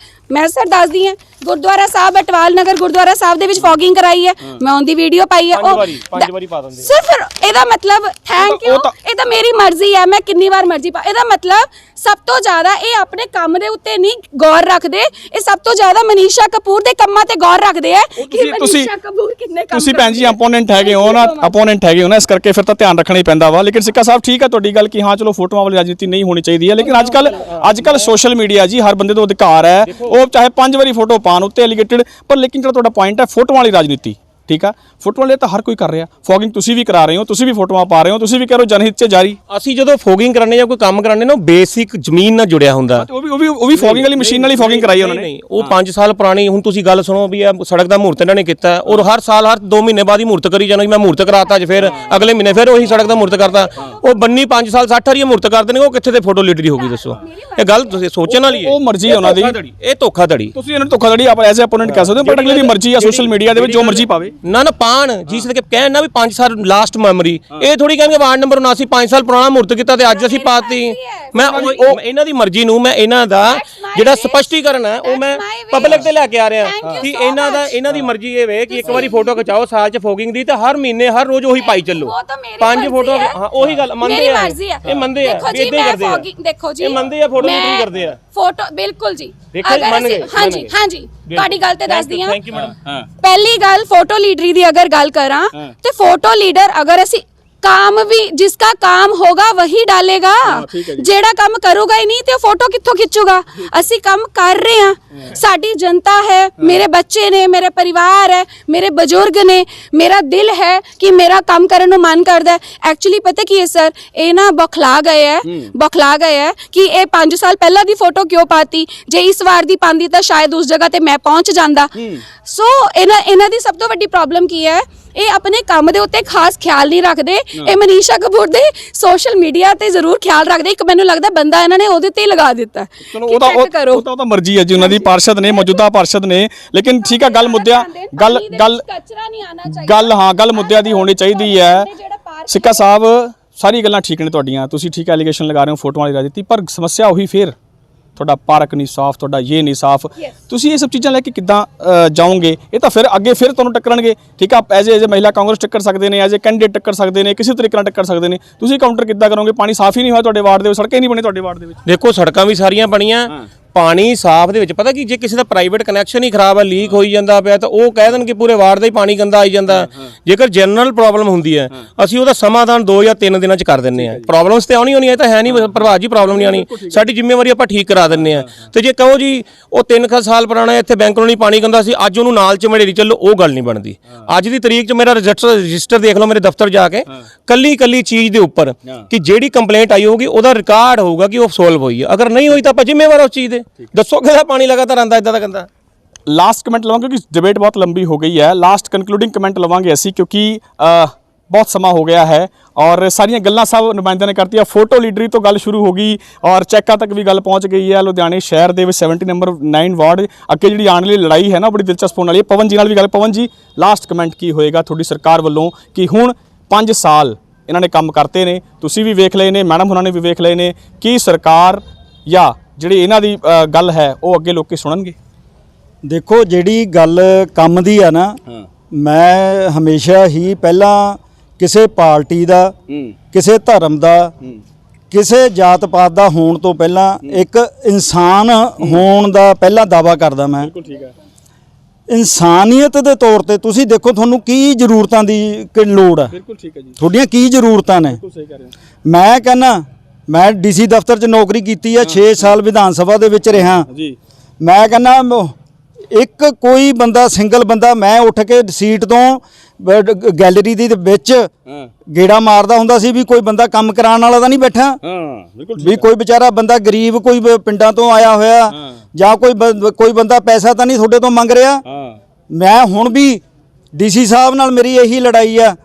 ਮੈਂ ਸਰ ਦੱਸਦੀ ਹਾਂ, ਗੁਰਦੁਆਰਾ ਸਾਹਿਬ ਅਟਵਾਲ ਨਗਰ ਗੁਰਦੁਆਰਾ ਸਾਹਿਬ ਦੇ ਵਿੱਚ ਫੋਗਿੰਗ ਕਰਾਈ ਹੈ, ਮੈਂ ਉਹਦੀ ਵੀਡੀਓ ਪਾਈ ਹੈ। 5 ਵਾਰੀ ਪਾ ਦਿੰਦੇ ਸਰ ਫਿਰ ਇਹਦਾ ਮਤਲਬ ਥੈਂਕ ਯੂ, ਇਹ ਤਾਂ ਮੇਰੀ ਮਰਜ਼ੀ ਹੈ, ਮੈਂ ਕਿੰਨੀ ਵਾਰ ਮਰਜ਼ੀ ਪਾ। ਇਹਦਾ ਮਤਲਬ ਸਭ ਤੋਂ ਜ਼ਿਆਦਾ ਇਹ ਆਪਣੇ ਕੰਮ ਦੇ ਉੱਤੇ ਨਹੀਂ ਗੌਰ ਰੱਖਦੇ, ਇਹ ਸਭ ਤੋਂ ਜ਼ਿਆਦਾ ਮਨੀਸ਼ਾ ਕਪੂਰ ਦੇ ਕੰਮਾਂ ਤੇ ਗੌਰ ਰੱਖਦੇ ਆ ਕਿ ਮਨੀਸ਼ਾ ਕਪੂਰ ਕਿੰਨੇ ਕੰਮ। ਤੁਸੀਂ ਭੈਣ ਜੀ ਅਪੋਨੈਂਟ ਹੈਗੇ ਹੋ ਨਾ, ਇਸ ਕਰਕੇ ਫਿਰ ਤਾਂ ਧਿਆਨ ਰੱਖਣਾ ਹੀ ਪੈਂਦਾ ਵਾ। ਲੇਕਿਨ ਸਿੱਕਾ ਸਾਹਿਬ ਠੀਕ ਹੈ ਤੁਹਾਡੀ ਗੱਲ ਕਿ ਹਾਂ ਚਲੋ ਫੋਟੋਆਂ ਵਾਲੀ ਰਾਜਨੀਤੀ ਨਹੀਂ ਹੋਣੀ ਚਾਹੀਦੀ ਹੈ, ਲੇਕਿਨ ਅੱਜ ਕੱਲ ਸੋਸ਼ਲ ਮੀਡੀਆ ਜੀ ਹਰ ਬੰਦੇ ਦਾ ਅਧਿਕਾਰ ਹੈ, ਉਹ ਚਾਹੇ 5 ਵਾਰੀ ਫੋਟੋ ਪਾਉਣ ਉੱਤੇ ਐਲੀਗੇਟਡ, ਪਰ ਲੇਕਿਨ ਜਿਹੜਾ ਤੁਹਾਡਾ ਪੁਆਇੰਟ ਹੈ ਫੋਟੋਆਂ ਵਾਲੀ ਰਾਜਨੀਤੀ, ਠੀਕ ਆ, ਫੋਟੋ ਵਾਲੇ ਤਾਂ ਹਰ ਕੋਈ ਕਰ ਰਿਹਾ। ਫੋਗਿੰਗ ਤੁਸੀਂ ਵੀ ਕਰਾ ਰਹੇ ਹੋ, ਤੁਸੀਂ ਵੀ ਫੋਟੋਆਂ ਪਾ ਰਹੇ ਹੋ, ਤੁਸੀਂ ਵੀ ਕਹਿ ਰਹੇ ਹੋ ਜਨਹਿਤ 'ਚ ਜਾਰੀ। ਅਸੀਂ ਜਦੋਂ ਫੋਗਿੰਗ ਕਰਨੇ ਜਾਂ ਕੋਈ ਕੰਮ ਕਰਾਣੇ ਨਾ, ਬੇਸਿਕ ਜ਼ਮੀਨ ਨਾਲ ਜੁੜਿਆ ਹੁੰਦਾ। ਉਹ ਵੀ ਫੋਗਿੰਗ ਵਾਲੀ ਮਸ਼ੀਨ ਨਾਲ ਹੀ ਫੋਗਿੰਗ ਕਰਾਈ ਉਹਨਾਂ ਨੇ। ਉਹ 5 ਸਾਲ ਪੁਰਾਣੀ, ਹੁਣ ਤੁਸੀਂ ਗੱਲ ਸੁਣੋ ਵੀ ਇਹ ਸੜਕ ਦਾ ਮਹੂਰਤ ਇਹਨਾਂ ਨੇ ਕੀਤਾ ਔਰ ਹਰ ਸਾਲ ਹਰ 2 ਮਹੀਨੇ ਬਾਅਦ ਹੀ ਮਹੂਰਤ ਕਰੀ ਜਾਣਾ। ਮੈਂ ਮਹੂਰਤ ਕਰਾਤਾ ਅੱਜ, ਫਿਰ ਅਗਲੇ ਮਹੀਨੇ ਫਿਰ ਉਹੀ ਸੜਕ ਦਾ ਮਹੂਰਤ ਕਰਤਾ। ਉਹ ਬੰਨੀ 5 ਸਾਲ 60 ਵਾਰੀ ਮਹੂਰਤ ਕਰਦੇ ਨੇ, ਉਹ ਕਿੱਥੇ ਤੇ ਫੋਟੋ ਲੀਡਰੀ ਹੋਗੀ ਦੱਸੋ? ਇਹ ਗੱਲ ਤੁਸੀਂ ਸੋਚਣ ਵਾਲੀ ਹੈ। ਉਹ ਮਰਜ਼ੀ ਉਹਨਾਂ ਦੀ, ਇਹ ਧੋਖਾਧੜੀ। ਤੁਸੀਂ ਇਹਨਾਂ ਨੂੰ ਧੋਖਾਧੜੀ ਆਪ ਐਜ਼ ਅ ਅਪੋਨੈਂਟ ਕਹਿ ਸਕਦੇ ਹੋ, ਪਰ ਅਗਲੇ ਦੀ ਮਰਜ਼ੀ ਆ ਸੋਸ਼ਲ ਮੀਡੀਆ ਦੇ ਵਿੱਚ ਜੋ ਮਰਜ਼ੀ ਪਾਵੇ। ਨਾ ਪਾਣ ਜਿਸ ਦੇ ਕਹਿਣ ਨਾ ਵੀ 5 ਸਾਲ ਲਾਸਟ ਮੈਮਰੀ, ਇਹ ਥੋੜੀ ਕਹਿਣਗੇ ਵਾਰਡ ਨੰਬਰ 79 5 ਸਾਲ ਪੁਰਾਣਾ ਮਹੂਰਤ ਕੀਤਾ ਤੇ ਅੱਜ ਅਸੀਂ ਪਾਤੀ। ਮੈਂ ਉਹ ਇਹਨਾਂ ਦੀ ਮਰਜ਼ੀ ਨੂੰ, ਮੈਂ ਇਹਨਾਂ ਦਾ ਜਿਹੜਾ ਸਪਸ਼ਟੀਕਰਨ ਹੈ ਉਹ ਮੈਂ ਪਬਲਿਕ ਤੇ ਲੈ ਕੇ ਆ ਰਿਹਾ ਕਿ ਇਹਨਾਂ ਦੀ ਮਰਜ਼ੀ ਇਹ ਵੇ ਕਿ ਇੱਕ ਵਾਰੀ ਫੋਟੋ ਖਿਚਾਓ ਸਾਲ 'ਚ ਫੋਗਿੰਗ ਦੀ, ਤੇ ਹਰ ਮਹੀਨੇ ਹਰ ਰੋਜ਼ ਉਹੀ ਪਾਈ ਚੱਲੋ। 5 ਫੋਟੋ, ਹਾਂ ਉਹੀ ਗੱਲ ਮੰਨਦੇ ਆ, ਇਹ ਮੰਨਦੇ ਆ, ਇਦਾਂ ਹੀ ਕਰਦੇ ਆ। ਦੇਖੋ ਜੀ, ਇਹ ਮੰਨਦੇ ਆ, ਫੋਟੋ ਲੀਡਰੀ ਕਰਦੇ ਆ। ਫੋਟੋ ਬਿਲਕੁਲ ਜੀ, ਹਾਂਜੀ ਤੁਹਾਡੀ ਗੱਲ ਤੇ ਦੱਸਦੀ ਹਾਂ। Thank you madam. ਪਹਿਲੀ ਗੱਲ, ਫੋਟੋ ਲੀਡਰੀ ਦੀ ਅਗਰ ਗੱਲ ਕਰਾਂ ਤੇ ਫੋਟੋ ਲੀਡਰ ਅਗਰ ਅਸੀਂ काम भी जिसका काम होगा वही डालेगा, ਜਿਹੜਾ ਕੰਮ ਕਰੂਗਾ ਹੀ ਨਹੀਂ ਤੇ ਉਹ ਫੋਟੋ ਕਿੱਥੋਂ ਖਿੱਚੂਗਾ। ਅਸੀਂ ਕੰਮ ਕਰ ਰਹੇ ਹਾਂ, ਸਾਡੀ ਜਨਤਾ ਹੈ, ਮੇਰੇ ਬੱਚੇ ਨੇ, ਮੇਰੇ ਪਰਿਵਾਰ ਹੈ, ਮੇਰੇ ਬਜ਼ੁਰਗ ਨੇ, ਮੇਰਾ ਦਿਲ ਹੈ ਕਿ ਮੇਰਾ ਕੰਮ ਕਰਨ ਨੂੰ ਮਨ ਕਰਦਾ ਹੈ। ਐਕਚੁਅਲੀ ਪਤਾ ਕੀ ਹੈ ਸਰ, ਇਹ ਨਾ ਬਖਲਾ ਗਏ ਹੈ ਕਿ ਇਹ 5 ਸਾਲ ਪਹਿਲਾਂ ਦੀ ਫੋਟੋ ਕਿਉਂ ਪਾਤੀ, ਜੇ ਇਸ ਵਾਰ ਦੀ ਪਾਉਂਦੀ ਤਾਂ ਸ਼ਾਇਦ ਉਸ ਜਗ੍ਹਾ ਤੇ ਮੈਂ ਪਹੁੰਚ ਜਾਂਦਾ। ਸੋ ਇਹਨਾਂ ਦੀ ਸਭ ਤੋਂ ਵੱਡੀ ਪ੍ਰੋਬਲਮ ਕੀ ਹੈ, ਇਹ ਆਪਣੇ ਕੰਮ ਦੇ ਉੱਤੇ ਖਾਸ ਖਿਆਲ ਨਹੀਂ ਰੱਖਦੇ। ਇਹ ਮਨੀਸ਼ਾ ਕਪੂਰ ਦੇ ਸੋਸ਼ਲ ਮੀਡੀਆ ਤੇ ਜ਼ਰੂਰ ਖਿਆਲ ਰੱਖਦੇ, ਇੱਕ ਮੈਨੂੰ ਲੱਗਦਾ ਬੰਦਾ ਇਹਨਾਂ ਨੇ ਉਹਦੇ ਤੇ ਹੀ ਲਗਾ ਦਿੱਤਾ। ਚਲੋ ਉਹ ਤਾਂ ਮਰਜ਼ੀ ਹੈ ਜੀ ਉਹਨਾਂ ਦੀ, ਪਾਰਸ਼ਦ ਨੇ, ਮੌਜੂਦਾ ਪਾਰਸ਼ਦ ਨੇ, ਲੇਕਿਨ ਠੀਕ ਹੈ ਗੱਲ ਮੁੱਦਿਆਂ ਕਚਰਾ ਨਹੀਂ ਆਣਾ ਚਾਹੀਦਾ, ਗੱਲ ਮੁੱਦਿਆਂ ਦੀ ਹੋਣੀ ਚਾਹੀਦੀ ਹੈ। ਸਿੱਕਾ ਸਾਹਿਬ ਸਾਰੀ ਗੱਲਾਂ ਠੀਕ ਨੇ ਤੁਹਾਡੀਆਂ, ਤੁਸੀਂ ਠੀਕ ਐਲੀਗੇਸ਼ਨ ਲਗਾ ਰਹੇ ਹੋ ਫੋਟੋਆਂ ਦੀ ਰਾਜਨੀਤੀ, ਪਰ ਸਮੱਸਿਆ ਉਹੀ ਫੇਰ ਤੁਹਾਡਾ ਪਾਰਕ ਨਹੀਂ ਸਾਫ਼, ਤੁਹਾਡਾ ਇਹ ਨਹੀਂ ਸਾਫ਼, ਤੁਸੀਂ ਇਹ ਸਭ ਚੀਜ਼ਾਂ ਲੈ ਕੇ ਕਿੱਦਾਂ ਜਾਓਗੇ? ਇਹ ਤਾਂ ਫਿਰ ਅੱਗੇ ਫਿਰ ਤੁਹਾਨੂੰ ਟੱਕਰਨਗੇ। ਠੀਕ ਆ, ਐਜ਼ ਏ ਮਹਿਲਾ ਕਾਂਗਰਸ ਟੱਕਰ ਸਕਦੇ ਨੇ, ਐਜ਼ ਏ ਕੈਂਡੀਡੇਟ ਟੱਕਰ ਸਕਦੇ ਨੇ, ਕਿਸੇ ਤਰੀਕੇ ਨਾਲ ਟੱਕਰ ਸਕਦੇ ਨੇ, ਤੁਸੀਂ ਕਾਊਂਟਰ ਕਿੱਦਾਂ ਕਰੋਗੇ? ਪਾਣੀ ਸਾਫ਼ ਹੀ ਨਹੀਂ ਹੋਇਆ ਤੁਹਾਡੇ ਵਾਰਡ ਦੇ ਵਿੱਚ, ਸੜਕਾਂ ਹੀ ਨਹੀਂ ਬਣੇ ਤੁਹਾਡੇ ਵਾਰਡ ਦੇ ਵਿੱਚ। ਦੇਖੋ ਸੜਕਾਂ ਵੀ ਸਾਰੀਆਂ ਬਣੀਆਂ, ਪਾਣੀ ਸਾਫ਼ ਦੇ ਵਿੱਚ ਪਤਾ ਕੀ, ਜੇ ਕਿਸੇ ਦਾ ਪ੍ਰਾਈਵੇਟ ਕਨੈਕਸ਼ਨ ਹੀ ਖਰਾਬ ਹੈ, ਲੀਕ ਹੋਈ ਜਾਂਦਾ ਪਿਆ, ਤਾਂ ਉਹ ਕਹਿ ਦੇਣ ਕਿ ਪੂਰੇ ਵਾਰਡ ਦਾ ਹੀ ਪਾਣੀ ਗੰਦਾ ਆਈ ਜਾਂਦਾ। ਜੇਕਰ ਜਨਰਲ ਪ੍ਰੋਬਲਮ ਹੁੰਦੀ ਹੈ, ਅਸੀਂ ਉਹਦਾ ਸਮਾਧਾਨ 2 ਜਾਂ 3 ਦਿਨਾਂ 'ਚ ਕਰ ਦਿੰਦੇ ਹਾਂ। ਪ੍ਰੋਬਲਮਸ ਤੇ ਆਉਣੀ ਇਹ ਤਾਂ ਹੈ ਨਹੀਂ ਪ੍ਰਭਾਤ ਜੀ, ਪ੍ਰੋਬਲਮ ਨਹੀਂ ਆਣੀ, ਸਾਡੀ ਜ਼ਿੰਮੇਵਾਰੀ ਆਪਾਂ ਠੀਕ ਕਰਾ ਦਿੰਦੇ ਹਾਂ। ਤੇ ਜੇ ਕਹੋ ਜੀ ਉਹ 3 ਸਾਲ ਪੁਰਾਣਾ ਇੱਥੇ ਬੈਂਕ ਨੂੰ ਨਹੀਂ ਪਾਣੀ ਗੰਦਾ ਸੀ, ਅੱਜ ਉਹਨੂੰ ਨਾਲ ਚਮੜੇਰੀ ਚੱਲੋ, ਉਹ ਗੱਲ ਨਹੀਂ ਬਣਦੀ। ਅੱਜ ਦੀ ਤਰੀਕ 'ਚ ਮੇਰਾ ਰਜਿਸਟਰ ਦੇਖ ਲਓ ਮੇਰੇ ਦਫ਼ਤਰ ਜਾ ਕੇ, ਕੱਲੀ ਚੀਜ਼ ਦੇ ਉੱਪਰ ਕਿ ਜਿਹੜੀ ਕੰਪਲੇਂਟ ਆਈ ਹੋਊਗੀ ਉਹਦਾ ਰਿਕਾਰਡ ਹੋਊਗਾ ਕਿ ਉਹ ਸੋਲਵ ਹੋਈ ਹੈ। ਅਗਰ ਨਹੀਂ ਹੋਈ ਤਾਂ ਆਪਾਂ ਜ਼ਿੰਮੇਵਾਰ ਉਸ ਚੀਜ਼ ਦੇ। ਦੱਸੋ ਕਿ ਪਾਣੀ ਲਗਾਤਾਰ ਆਂਦਾ ਇਦਾਂ ਦਾ ਗੰਦਾ। ਲਾਸਟ ਕਮੈਂਟ ਲਵਾਂਗੇ ਕਿਉਂਕਿ ਡਿਬੇਟ ਬਹੁਤ ਲੰਬੀ ਹੋ ਗਈ ਹੈ। ਲਾਸਟ ਕਨਕਲੂਡਿੰਗ ਕਮੈਂਟ ਲਵਾਂਗੇ ਅਸੀਂ ਕਿਉਂਕਿ ਬਹੁਤ ਸਮਾਂ ਹੋ ਗਿਆ ਹੈ ਔਰ ਸਾਰੀਆਂ ਗੱਲਾਂ ਸਭ ਨੁਮਾਇੰਦਿਆਂ ਨੇ ਕਰਤੀਆਂ। ਫੋਟੋ ਲੀਡਰੀ ਤੋਂ ਗੱਲ ਸ਼ੁਰੂ ਹੋ ਗਈ ਔਰ ਚੈੱਕਾਂ ਤੱਕ ਵੀ ਗੱਲ ਪਹੁੰਚ ਗਈ ਹੈ। ਲੁਧਿਆਣੇ ਸ਼ਹਿਰ ਦੇ ਵਿੱਚ 70 ਨੰਬਰ 9 ਵਾਰਡ ਅੱਗੇ ਜਿਹੜੀ ਆਉਣ ਵਾਲੀ ਲੜਾਈ ਹੈ ਨਾ, ਬੜੀ ਦਿਲਚਸਪ ਹੋਣ ਵਾਲੀ ਹੈ। ਪਵਨ ਜੀ ਨਾਲ ਵੀ ਗੱਲ। ਪਵਨ ਜੀ, ਲਾਸਟ ਕਮੈਂਟ ਕੀ ਹੋਏਗਾ ਤੁਹਾਡੀ ਸਰਕਾਰ ਵੱਲੋਂ ਕਿ ਹੁਣ 5 ਸਾਲ ਇਹਨਾਂ ਨੇ ਕੰਮ ਕਰਤੇ ਨੇ, ਤੁਸੀਂ ਵੀ ਵੇਖ ਲਏ ਨੇ, ਮੈਡਮ ਉਹਨਾਂ ਨੇ ਵੀ ਵੇਖ ਲਏ ਨੇ, ਕੀ ਸਰਕਾਰ ਜਾਂ ਜਿਹੜੀ ਇਹਨਾਂ ਦੀ ਗੱਲ ਹੈ ਉਹ ਅੱਗੇ ਲੋਕੀ ਸੁਣਨਗੇ? ਦੇਖੋ ਜਿਹੜੀ ਗੱਲ ਕੰਮ ਦੀ ਆ ਨਾ, ਮੈਂ ਹਮੇਸ਼ਾ ਹੀ ਪਹਿਲਾਂ ਕਿਸੇ ਪਾਰਟੀ ਦਾ, ਕਿਸੇ ਧਰਮ ਦਾ, ਕਿਸੇ ਜਾਤ ਪਾਤ ਦਾ ਹੋਣ ਤੋਂ ਪਹਿਲਾਂ ਇੱਕ ਇਨਸਾਨ ਹੋਣ ਦਾ ਪਹਿਲਾਂ ਦਾਅਵਾ ਕਰਦਾ ਮੈਂ। ਬਿਲਕੁਲ ਠੀਕ ਹੈ। ਇਨਸਾਨੀਅਤ ਦੇ ਤੌਰ ਤੇ ਤੁਸੀਂ ਦੇਖੋ ਤੁਹਾਨੂੰ ਕੀ ਜ਼ਰੂਰਤਾਂ ਦੀ ਲੋੜ ਹੈ। ਬਿਲਕੁਲ ਠੀਕ ਹੈ ਜੀ। ਤੁਹਾਡੀਆਂ ਕੀ ਜ਼ਰੂਰਤਾਂ ਨੇ? ਬਿਲਕੁਲ ਸਹੀ ਕਰ ਰਹੇ ਹੋ। ਮੈਂ ਕਹਿੰਦਾ ਮੈਂ ਡੀਸੀ ਦਫ਼ਤਰ 'ਚ ਨੌਕਰੀ ਕੀਤੀ ਹੈ, 6 ਸਾਲ ਵਿਧਾਨ ਸਭਾ ਦੇ ਵਿੱਚ ਰਿਹਾ ਜੀ। ਮੈਂ ਕਹਿੰਦਾ ਇੱਕ ਕੋਈ ਬੰਦਾ ਸਿੰਗਲ ਬੰਦਾ ਮੈਂ ਉੱਠ ਕੇ ਸੀਟ ਤੋਂ ਗੈਲਰੀ ਦੇ ਵਿੱਚ ਗੇੜਾ ਮਾਰਦਾ ਹੁੰਦਾ ਸੀ ਵੀ ਕੋਈ ਬੰਦਾ ਕੰਮ ਕਰਾਉਣ ਵਾਲਾ ਤਾਂ ਨਹੀਂ ਬੈਠਾ। ਬਿਲਕੁਲ ਵੀ ਕੋਈ ਵਿਚਾਰਾ ਬੰਦਾ ਗਰੀਬ, ਕੋਈ ਪਿੰਡਾਂ ਤੋਂ ਆਇਆ ਹੋਇਆ ਜਾਂ ਕੋਈ ਬੰਦਾ ਪੈਸਾ ਤਾਂ ਨਹੀਂ ਤੁਹਾਡੇ ਤੋਂ ਮੰਗ ਰਿਹਾ। ਮੈਂ ਹੁਣ ਵੀ ਡੀਸੀ ਸਾਹਿਬ ਨਾਲ ਮੇਰੀ ਇਹੀ ਲੜਾਈ ਆ।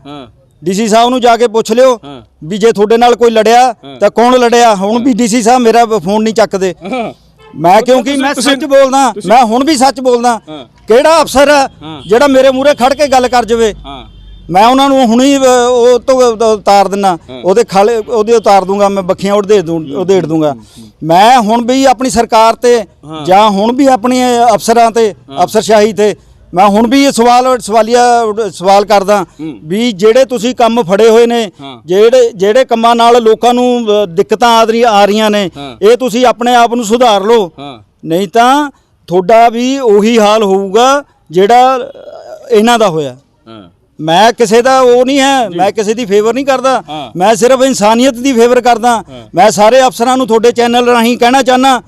ਡੀਸੀ ਸਾਹਿਬ ਨੂੰ ਜਾ ਕੇ ਪੁੱਛ ਲਿਓ ਵੀ ਜੇ ਤੁਹਾਡੇ ਨਾਲ ਕੋਈ ਲੜਿਆ ਤਾਂ ਕੌਣ ਲੜਿਆ। ਹੁਣ ਵੀ ਡੀਸੀ ਸਾਹਿਬ ਮੇਰਾ ਫੋਨ ਨਹੀਂ ਚੱਕਦੇ। ਮੈਂ ਕਿਉਂਕਿ ਮੈਂ ਸੱਚ ਬੋਲਦਾ, ਮੈਂ ਹੁਣ ਵੀ ਸੱਚ ਬੋਲਦਾ। ਕਿਹੜਾ ਅਫਸਰ ਹੈ ਜਿਹੜਾ ਮੇਰੇ ਮੂਹਰੇ ਖੜ ਕੇ ਗੱਲ ਕਰ ਜਾਵੇ? ਮੈਂ ਉਹਨਾਂ ਨੂੰ ਹੁਣੀ ਉਹ ਤੋਂ ਉਤਾਰ ਦਿੰਨਾ, ਉਹਦੇ ਉਤਾਰ ਦੂੰਗਾ, ਮੈਂ ਬੱਖੀਆਂ ਉਧੇੜ ਦੂੰਗਾ। ਮੈਂ ਹੁਣ ਵੀ ਆਪਣੀ ਸਰਕਾਰ ਤੇ ਜਾਂ ਹੁਣ ਵੀ ਆਪਣੀ ਅਫਸਰਾਂ ਤੇ, ਅਫਸਰਸ਼ਾਹੀ ਤੇ ਮੈਂ ਹੁਣ ਵੀ ਇਹ ਸਵਾਲ ਕਰਦਾ ਵੀ ਜਿਹੜੇ ਤੁਸੀਂ ਕੰਮ ਫੜੇ ਹੋਏ ਨੇ, ਜਿਹੜੇ ਕੰਮਾਂ ਨਾਲ ਲੋਕਾਂ ਨੂੰ ਦਿੱਕਤਾਂ ਆ ਰਹੀਆਂ ਨੇ, ਇਹ ਤੁਸੀਂ ਆਪਣੇ ਆਪ ਨੂੰ ਸੁਧਾਰ ਲਓ, ਨਹੀਂ ਤਾਂ ਤੁਹਾਡਾ ਵੀ ਉਹੀ ਹਾਲ ਹੋਊਗਾ ਜਿਹੜਾ ਇਹਨਾਂ ਦਾ ਹੋਇਆ। ਮੈਂ ਕਿਸੇ ਦਾ ਉਹ ਨਹੀਂ ਹੈ, ਮੈਂ ਕਿਸੇ ਦੀ ਫੇਵਰ ਨਹੀਂ ਕਰਦਾ, ਮੈਂ ਸਿਰਫ ਇਨਸਾਨੀਅਤ ਦੀ ਫੇਵਰ ਕਰਦਾ। ਮੈਂ ਸਾਰੇ ਅਫਸਰਾਂ ਨੂੰ ਤੁਹਾਡੇ ਚੈਨਲ ਰਾਹੀਂ ਕਹਿਣਾ ਚਾਹੁੰਦਾ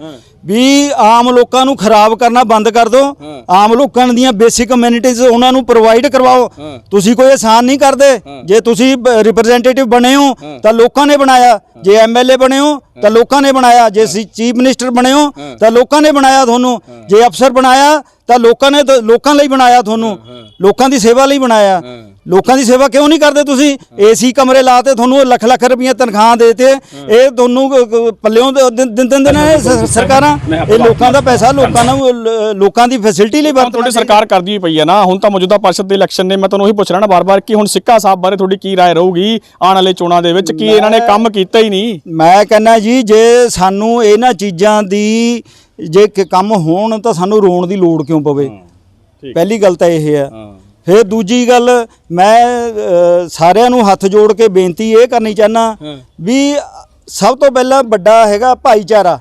ਵੀ ਆਮ ਲੋਕਾਂ ਨੂੰ ਖਰਾਬ ਕਰਨਾ ਬੰਦ ਕਰ ਦਿਓ। ਆਮ ਲੋਕਾਂ ਦੀਆਂ ਬੇਸਿਕ ਕਮਿਊਨਿਟੀਜ਼ ਉਹਨਾਂ ਨੂੰ ਪ੍ਰੋਵਾਈਡ ਕਰਵਾਓ। ਤੁਸੀਂ ਕੋਈ ਆਸਾਨ ਨਹੀਂ ਕਰਦੇ। ਜੇ ਤੁਸੀਂ ਰਿਪਰੈਜ਼ੈਂਟੇਟਿਵ ਬਣੇ ਹੋ ਤਾਂ ਲੋਕਾਂ ਨੇ ਬਣਾਇਆ, ਜੇ ਐਮਐਲਏ ਬਣੇ ਹੋ ਤਾਂ ਲੋਕਾਂ ਨੇ ਬਣਾਇਆ, ਜੇ ਚੀਫ ਮਿਨਿਸਟਰ ਬਣੇ ਹੋ ਤਾਂ ਲੋਕਾਂ ਨੇ ਬਣਾਇਆ ਤੁਹਾਨੂੰ, ਜੇ ਅਫਸਰ ਬਣਾਇਆ ਤਾਂ ਲੋਕਾਂ ਲਈ ਬਣਾਇਆ ਤੁਹਾਨੂੰ, ਲੋਕਾਂ ਦੀ ਸੇਵਾ ਲਈ ਬਣਾਇਆ। ਲੋਕਾਂ ਦੀ ਸੇਵਾ ਕਿਉਂ ਨਹੀਂ ਕਰਦੇ ਤੁਸੀਂ? ਏਸੀ ਕਮਰੇ ਲਾਤੇ, ਤੁਹਾਨੂੰ ਲੱਖ ਰੁਪਈਆ ਤਨਖਾਹ ਦੇਤੇ, ਇਹ ਤੁਹਾਨੂੰ ਪੱਲਿਓਂ ਦਿੰਦੇ ਨੇ ਸਰਕਾਰਾਂ। ਇਹ ਲੋਕਾਂ ਦਾ ਪੈਸਾ ਲੋਕਾਂ ਦੀ ਫੈਸਿਲਿਟੀ ਲਈ ਵਰਤਣਾ। ਤੁਹਾਡੀ ਸਰਕਾਰ ਕਰਦੀ ਹੀ ਪਈ ਹੈ ਨਾ। ਹੁਣ ਤਾਂ ਮੌਜੂਦਾ ਪਾਰਸ਼ਦ ਦੇ ਇਲੈਕਸ਼ਨ ਨੇ, ਮੈਂ ਤੁਹਾਨੂੰ ਉਹੀ ਪੁੱਛ ਰਿਹਾ ਨਾ ਬਾਰ-ਬਾਰ ਕਿ ਹੁਣ ਸਿੱਕਾ ਸਾਹਿਬ ਬਾਰੇ ਤੁਹਾਡੀ ਕੀ ਰਾਏ ਰਹੂਗੀ ਆਉਣ ਵਾਲੇ ਚੋਣਾਂ ਦੇ ਵਿੱਚ? ਕੀ ਇਹਨਾਂ ਨੇ ਕੰਮ ਕੀਤਾ ਹੀ ਨਹੀਂ? ਮੈਂ ਕਹਿੰਦਾ ਜੀ ਜੇ ਸਾਨੂੰ ਇਹਨਾਂ ਚੀਜ਼ਾਂ ਦੀ ਜੇ ਕੰਮ ਹੋਣ ਤਾਂ ਸਾਨੂੰ ਰੋਣ ਦੀ ਲੋੜ ਕਿਉਂ ਪਵੇ? ਪਹਿਲੀ ਗੱਲ ਤਾਂ ਇਹ ਹੈ। ਫਿਰ ਦੂਜੀ ਗੱਲ, ਮੈਂ ਸਾਰਿਆਂ ਨੂੰ ਹੱਥ ਜੋੜ ਕੇ ਬੇਨਤੀ ਇਹ ਕਰਨੀ ਚਾਹੁੰਦਾ ਵੀ ਸਭ ਤੋਂ ਪਹਿਲਾਂ ਵੱਡਾ ਹੈਗਾ ਭਾਈਚਾਰਾ।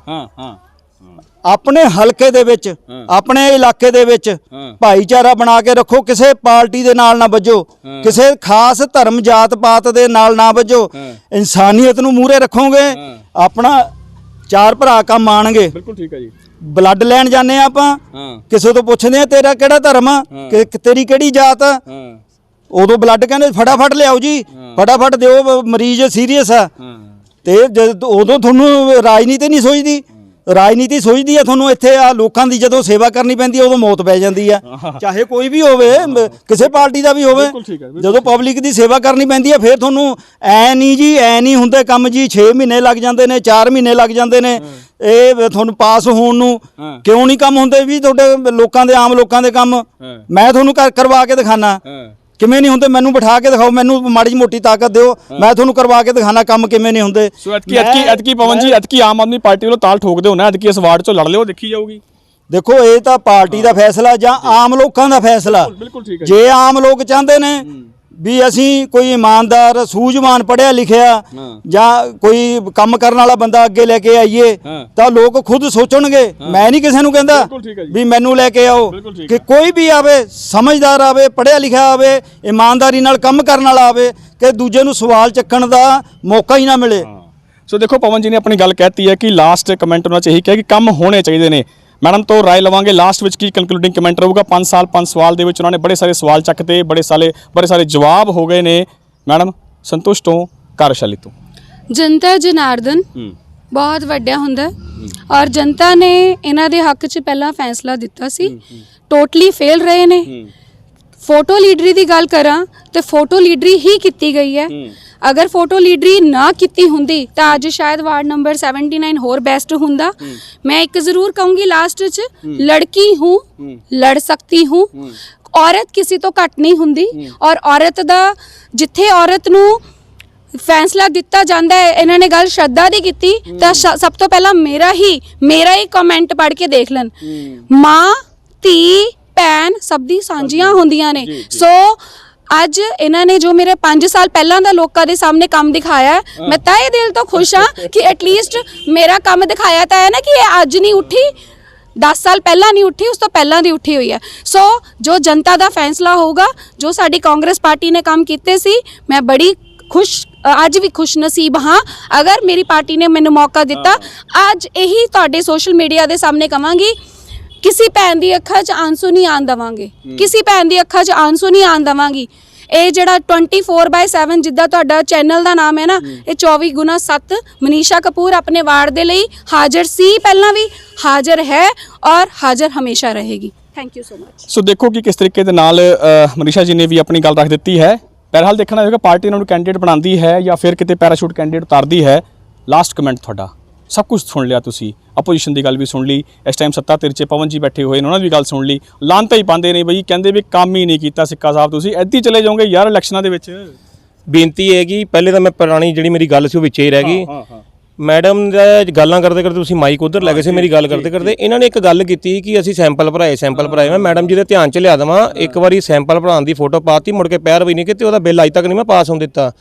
ਆਪਣੇ ਹਲਕੇ ਦੇ ਵਿੱਚ ਆਪਣੇ ਇਲਾਕੇ ਦੇ ਵਿੱਚ ਭਾਈਚਾਰਾ ਬਣਾ ਕੇ ਰੱਖੋ। ਕਿਸੇ ਪਾਰਟੀ ਦੇ ਨਾਲ ਨਾ ਵੱਜੋ, ਕਿਸੇ ਖਾਸ ਧਰਮ ਜਾਤ ਪਾਤ ਦੇ ਨਾਲ ਨਾ ਵੱਜੋ। ਇਨਸਾਨੀਅਤ ਨੂੰ ਮੂਹਰੇ ਰੱਖੋਗੇ, ਆਪਣਾ ਚਾਰ ਭਰਾ ਕੰਮ ਆਣਗੇ। ਬਿਲਕੁਲ ਠੀਕ ਹੈ ਜੀ। ਬਲੱਡ ਲੈਣ ਜਾਂਦੇ ਆ ਆਪਾਂ, ਕਿਸੇ ਤੋਂ ਪੁੱਛਦੇ ਆ ਤੇਰਾ ਕਿਹੜਾ ਧਰਮ ਆ, ਤੇਰੀ ਕਿਹੜੀ ਜਾਤ ਆ, ਉਦੋਂ ਬਲੱਡ ਕਹਿੰਦੇ ਫਟਾਫਟ ਲਿਆਓ ਜੀ, ਫਟਾਫਟ ਦਿਓ, ਮਰੀਜ਼ ਸੀਰੀਅਸ ਆ। ਤੇ ਉਦੋਂ ਤੁਹਾਨੂੰ ਰਾਜਨੀਤੀ ਨਹੀਂ ਸੋਚਦੀ, ਰਾਜਨੀਤੀ ਸੋਚਦੀ ਆ ਤੁਹਾਨੂੰ ਇੱਥੇ ਆ ਲੋਕਾਂ ਦੀ ਜਦੋਂ ਸੇਵਾ ਕਰਨੀ ਪੈਂਦੀ ਆ ਉਦੋਂ ਮੌਤ ਪੈ ਜਾਂਦੀ ਆ। ਚਾਹੇ ਕੋਈ ਵੀ ਹੋਵੇ, ਕਿਸੇ ਪਾਰਟੀ ਦਾ ਵੀ ਹੋਵੇ, ਜਦੋਂ ਪਬਲਿਕ ਦੀ ਸੇਵਾ ਕਰਨੀ ਪੈਂਦੀ ਆ ਫਿਰ ਤੁਹਾਨੂੰ ਐ ਨਹੀਂ ਹੁੰਦੇ ਕੰਮ ਜੀ। 6 ਮਹੀਨੇ ਲੱਗ ਜਾਂਦੇ ਨੇ, 4 ਮਹੀਨੇ ਲੱਗ ਜਾਂਦੇ ਨੇ ਇਹ ਤੁਹਾਨੂੰ ਪਾਸ ਹੋਣ ਨੂੰ। ਕਿਉਂ ਨਹੀਂ ਕੰਮ ਹੁੰਦੇ ਵੀ ਤੁਹਾਡੇ ਲੋਕਾਂ ਦੇ, ਆਮ ਲੋਕਾਂ ਦੇ ਕੰਮ? ਮੈਂ ਤੁਹਾਨੂੰ ਕਰਵਾ ਕੇ ਦਿਖਾਣਾ ਕਿਵੇਂ ਨਹੀਂ ਹੁੰਦੇ। ਮੈਨੂੰ ਬਿਠਾ ਕੇ ਦਿਖਾਓ, ਮੈਨੂੰ ਮਾੜੀ ਜਿਹੀ ਮੋਟੀ ਤਾਕਤ ਦਿਓ, ਮੈਂ ਤੁਹਾਨੂੰ ਕਰਵਾ ਕੇ ਦਿਖਾਣਾ ਕੰਮ ਕਿਵੇਂ ਨਹੀਂ ਹੁੰਦੇ। ਸੋ ਐਤਕੀ ਪਵਨ ਜੀ, ਐਤਕੀ ਆਮ ਆਦਮੀ ਪਾਰਟੀ ਵੱਲੋਂ ਤਾਲ ਠੋਕਦੇ ਹੋ ਨਾ, ਐਤਕੀ ਇਸ ਵਾਰਡ ਚੋਂ ਲੜ ਲਿਓ, ਦੇਖੀ ਜਾਊਗੀ। ਦੇਖੋ ਇਹ ਤਾਂ ਪਾਰਟੀ ਦਾ ਫੈਸਲਾ ਜਾਂ ਆਮ ਲੋਕਾਂ ਦਾ ਫੈਸਲਾ। ਬਿਲਕੁਲ ਠੀਕ ਹੈ। ਜੇ ਆਮ ਲੋਕ ਚਾਹੁੰਦੇ ਨੇ ਵੀ ਅਸੀਂ ਕੋਈ ਇਮਾਨਦਾਰ, ਸੂਝਵਾਨ, ਪੜ੍ਹਿਆ ਲਿਖਿਆ ਜਾਂ ਕੋਈ ਕੰਮ ਕਰਨ ਵਾਲਾ ਬੰਦਾ ਅੱਗੇ ਲੈ ਕੇ ਆਈਏ ਤਾਂ ਲੋਕ ਖੁਦ ਸੋਚਣਗੇ। ਮੈਂ ਨਹੀਂ ਕਿਸੇ ਨੂੰ ਕਹਿੰਦਾ ਵੀ ਮੈਨੂੰ ਲੈ ਕੇ ਆਓ, ਕਿ ਕੋਈ ਵੀ ਆਵੇ, ਸਮਝਦਾਰ ਆਵੇ, ਪੜ੍ਹਿਆ ਲਿਖਿਆ ਆਵੇ, ਇਮਾਨਦਾਰੀ ਨਾਲ ਕੰਮ ਕਰਨ ਵਾਲਾ ਆਵੇ, ਕਿ ਦੂਜੇ ਨੂੰ ਸਵਾਲ ਚੱਕਣ ਦਾ ਮੌਕਾ ਹੀ ਨਾ ਮਿਲੇ। ਸੋ ਦੇਖੋ ਪਵਨ ਜੀ ਨੇ ਆਪਣੀ ਗੱਲ ਕਹਿਤੀ ਹੈ ਕਿ ਲਾਸਟ ਕਮੈਂਟ ਉਹਨਾਂ 'ਚ ਇਹੀ ਕਿਹਾ ਕਿ ਕੰਮ ਹੋਣੇ ਚਾਹੀਦੇ ਨੇ। ਮੈਡਮ ਤੋਂ ਰਾਏ ਲਵਾਂਗੇ ਲਾਸਟ ਵਿੱਚ ਕੀ ਕੰਕਲੂਡਿੰਗ ਕਮੈਂਟ ਰਹੂਗਾ। 5 ਸਾਲ 5 ਸਵਾਲ ਦੇ ਵਿੱਚ ਉਹਨਾਂ ਨੇ ਬੜੇ ਸਾਰੇ ਸਵਾਲ ਚੱਕਤੇ, ਬੜੇ ਸਾਰੇ ਜਵਾਬ ਹੋ ਗਏ ਨੇ। ਮੈਡਮ ਸੰਤੁਸ਼ਟ ਹੋ ਕਾਰਜਸ਼ਾਲੀ ਤੋਂ? ਜਨਤਾ ਜਨਾਰਦਨ ਬਹੁਤ ਵੱਡਾ ਹੁੰਦਾ ਔਰ ਜਨਤਾ ਨੇ ਇਹਨਾਂ ਦੇ ਹੱਕ 'ਚ ਪਹਿਲਾਂ ਫੈਸਲਾ ਦਿੱਤਾ ਸੀ, ਟੋਟਲੀ ਫੇਲ ਰਹੇ ਨੇ। ਫੋਟੋ ਲੀਡਰੀ ਦੀ ਗੱਲ ਕਰਾਂ ਤੇ ਫੋਟੋ ਲੀਡਰੀ ਹੀ ਕੀਤੀ ਗਈ ਹੈ। ਅਗਰ ਫੋਟੋ ਲੀਡਰੀ ਨਾ ਕੀਤੀ ਹੁੰਦੀ ਤਾਂ ਅੱਜ ਸ਼ਾਇਦ ਵਾਰਡ ਨੰਬਰ 79 ਹੋਰ ਬੈਸਟ ਹੁੰਦਾ। ਮੈਂ ਇੱਕ ਜ਼ਰੂਰ ਕਹੂੰਗੀ ਲਾਸਟ 'ਚ, ਲੜਕੀ ਹੂੰ, ਲੜ ਸਕਤੀ ਹੂੰ। ਔਰਤ ਕਿਸੇ ਤੋਂ ਘੱਟ ਨਹੀਂ ਹੁੰਦੀ ਔਰ ਔਰਤ ਦਾ ਜਿੱਥੇ ਔਰਤ ਨੂੰ ਫੈਸਲਾ ਦਿੱਤਾ ਜਾਂਦਾ ਹੈ, ਇਹਨਾਂ ਨੇ ਗੱਲ ਸ਼ਰਧਾ ਦੀ ਕੀਤੀ ਤਾਂ ਸਭ ਤੋਂ ਪਹਿਲਾਂ ਮੇਰਾ ਹੀ ਕਮੈਂਟ ਪੜ੍ਹ ਕੇ ਦੇਖ ਲੈਣ। ਮਾਂ, ਧੀ, ਭੈਣ ਸਭ ਦੀ ਸਾਂਝੀਆਂ ਹੁੰਦੀਆਂ ਨੇ। ਸੋ ਅੱਜ ਇਹਨਾਂ ਨੇ ਜੋ ਮੇਰੇ 5 ਸਾਲ ਪਹਿਲਾਂ ਦਾ ਲੋਕਾਂ ਦੇ ਸਾਹਮਣੇ ਕੰਮ ਦਿਖਾਇਆ ਹੈ, ਮੈਂ ਤਹਿ ਦਿਲ ਤੋਂ ਖੁਸ਼ ਹਾਂ ਕਿ ਐਟਲੀਸਟ ਮੇਰਾ ਕੰਮ ਦਿਖਾਇਆ ਤਾਂ ਹੈ ਨਾ ਕਿ ਇਹ ਅੱਜ ਨਹੀਂ ਉੱਠੀ, 10 ਸਾਲ ਪਹਿਲਾਂ ਨਹੀਂ ਉੱਠੀ, ਉਸ ਤੋਂ ਪਹਿਲਾਂ ਦੀ ਉੱਠੀ ਹੋਈ ਹੈ। ਸੋ ਜੋ ਜਨਤਾ ਦਾ ਫੈਸਲਾ ਹੋਊਗਾ, ਜੋ ਸਾਡੀ ਕਾਂਗਰਸ ਪਾਰਟੀ ਨੇ ਕੰਮ ਕੀਤੇ ਸੀ, ਮੈਂ ਬੜੀ ਅੱਜ ਵੀ ਖੁਸ਼ ਨਸੀਬ ਹਾਂ। ਅਗਰ ਮੇਰੀ ਪਾਰਟੀ ਨੇ ਮੈਨੂੰ ਮੌਕਾ ਦਿੱਤਾ, ਅੱਜ ਇਹੀ ਤੁਹਾਡੇ ਸੋਸ਼ਲ ਮੀਡੀਆ ਦੇ ਸਾਹਮਣੇ ਕਵਾਂਗੀ, ਕਿਸੇ ਭੈਣ ਦੀ ਅੱਖਾਂ 'ਚ ਆਂਸੂ ਨਹੀਂ ਆਉਣ ਦੇਵਾਂਗੇ, ਕਿਸੇ ਭੈਣ ਦੀ ਅੱਖਾਂ 'ਚ ਆਂਸੂ ਨਹੀਂ ਆਉਣ ਦੇਵਾਂਗੀ। ਇਹ ਜਿਹੜਾ 24/7 ਜਿੱਦਾਂ ਤੁਹਾਡਾ ਚੈਨਲ ਦਾ ਨਾਮ ਹੈ ਨਾ, ਇਹ 24x7 ਮਨੀਸ਼ਾ ਕਪੂਰ ਆਪਣੇ ਵਾਰਡ ਦੇ ਲਈ ਹਾਜ਼ਰ ਸੀ, ਪਹਿਲਾਂ ਵੀ ਹਾਜ਼ਰ ਹੈ ਔਰ ਹਾਜ਼ਰ ਹਮੇਸ਼ਾ ਰਹੇਗੀ। Thank you so much. So ਦੇਖੋ ਕਿ ਕਿਸ ਤਰੀਕੇ ਦੇ ਨਾਲ ਮਨੀਸ਼ਾ ਜੀ ਨੇ ਵੀ ਆਪਣੀ ਗੱਲ ਰੱਖ ਦਿੱਤੀ ਹੈ। ਬਹਰਹਾਲ ਦੇਖਣਾ ਹੋਵੇਗਾ ਪਾਰਟੀ ਇਹਨਾਂ ਨੂੰ ਕੈਂਡੀਡੇਟ ਬਣਾਉਂਦੀ ਹੈ ਜਾਂ ਫਿਰ ਕਿਤੇ ਪੈਰਾਸ਼ੂਟ ਕੈਂਡੀਡੇਟ ਉਤਾਰਦੀ ਹੈ। ਲਾਸਟ ਕਮੈਂਟ ਤੁਹਾਡਾ, ਸਭ ਕੁਝ ਸੁਣ ਲਿਆ ਤੁਸੀਂ, ਆਪੋਜੀਸ਼ਨ ਦੀ ਗੱਲ ਵੀ ਸੁਣ ਲਈ, ਇਸ ਟਾਈਮ ਸੱਤਾ ਧਿਰ 'ਚ ਪਵਨ ਜੀ ਬੈਠੇ ਹੋਏ ਨੇ ਉਹਨਾਂ ਦੀ ਵੀ ਗੱਲ ਸੁਣ ਲਈ। ਲਾਂਤਾਂ ਹੀ ਪਾਉਂਦੇ ਨੇ ਬਈ, ਕਹਿੰਦੇ ਵੀ ਕੰਮ ਹੀ ਨਹੀਂ ਕੀਤਾ ਸਿੱਕਾ ਸਾਹਿਬ, ਤੁਸੀਂ ਇੱਦਾਂ ਹੀ ਚਲੇ ਜਾਓਗੇ ਯਾਰ ਇਲੈਕਸ਼ਨਾਂ ਦੇ ਵਿੱਚ। ਬੇਨਤੀ ਹੈਗੀ, ਪਹਿਲੇ ਤਾਂ ਮੈਂ ਪੁਰਾਣੀ ਜਿਹੜੀ ਮੇਰੀ ਗੱਲ ਸੀ ਉਹ ਵਿੱਚੇ ਹੀ ਰਹਿ ਗਈ। ਮੈਡਮ ਦਾ ਗੱਲਾਂ ਕਰਦੇ ਕਰਦੇ ਤੁਸੀਂ ਮਾਈਕ ਉਧਰ ਲੈ ਗਏ ਸੀ, ਮੇਰੀ ਗੱਲ ਕਰਦੇ ਕਰਦੇ ਇਹਨਾਂ ਨੇ ਇੱਕ ਗੱਲ ਕੀਤੀ ਕਿ ਅਸੀਂ ਸੈਂਪਲ ਭਰਾਏ। ਮੈਂ ਮੈਡਮ ਜੀ ਦੇ ਧਿਆਨ 'ਚ ਲਿਆ ਦੇਵਾਂ, ਇੱਕ ਵਾਰੀ ਸੈਂਪਲ ਭਰਾਉਣ ਦੀ ਫੋਟੋ ਪਾਤੀ, ਮੁੜ ਕੇ ਪੈਰਵੀ ਨਹੀਂ ਕੀਤੀ, ਉਹਦਾ ਬਿੱਲ ਅੱਜ ਤੱਕ ਨਹੀਂ ਮੈਂ ਪਾਸ ਹੋਣ ਦਿੱਤਾ।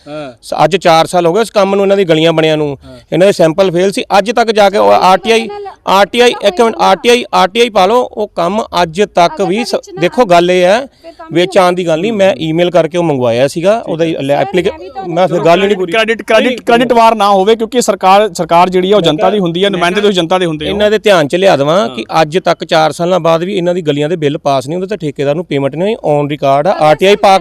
ਅੱਜ 4 ਸਾਲ ਹੋ ਗਏ ਇਸ ਕੰਮ ਨੂੰ, ਇਹਨਾਂ ਦੀ ਗਲੀਆਂ ਬਣਿਆਂ ਨੂੰ, ਇਹਨਾਂ ਦੇ ਸੈਂਪਲ ਫੇਲ ਸੀ। ਅੱਜ ਤੱਕ ਜਾ ਕੇ ਆਰਟੀਆਈ ਪਾ ਲਓ, ਉਹ ਕੰਮ ਅੱਜ ਤੱਕ ਵੀ ਦੇਖੋ ਗੱਲ ਇਹ ਹੈ ਵਿੱਚ ਆਉਣ ਦੀ ਗੱਲ ਨਹੀਂ। ਮੈਂ ਈਮੇਲ ਕਰਕੇ ਉਹ ਮੰਗਵਾਇਆ ਸੀਗਾ, ਉਹਦਾ ਮੈਂ ਫਿਰ ਗੱਲ ਹੀ ਨਹੀਂ ਪੂਰੀ। ਕ੍ਰੈਡਿਟ ਵਾਰ ਨਾ ਹੋਵੇ ਕਿਉਂਕਿ ਸਰਕਾਰ ਜਿਹੜੀ ਹੈ ਉਹ ਜਨਤਾ ਦੀ ਹੁੰਦੀ ਹੈ, ਨੁਮਾਇੰਦੇ ਤੁਸੀਂ ਜਨਤਾ ਦੇ ਹੁੰਦੇ ਹੋ। ਇਹਨਾਂ ਦੇ ਧਿਆਨ 'ਚ ਲਿਆ ਦੇਵਾਂ ਕਿ ਅੱਜ ਤੱਕ 4 ਸਾਲਾਂ ਬਾਅਦ ਵੀ ਇਹਨਾਂ ਦੀ ਗਲੀਆਂ ਦੇ ਬਿੱਲ ਪਾਸ ਨਹੀਂ ਹੁੰਦੇ ਤੇ ਠੇਕੇਦਾਰ ਨੂੰ ਪੇਮੈਂਟ ਨਹੀਂ ਔਨ ਰਿਕਾਰਡ ਆ। ਆਰਟੀਆਈ ਪਾ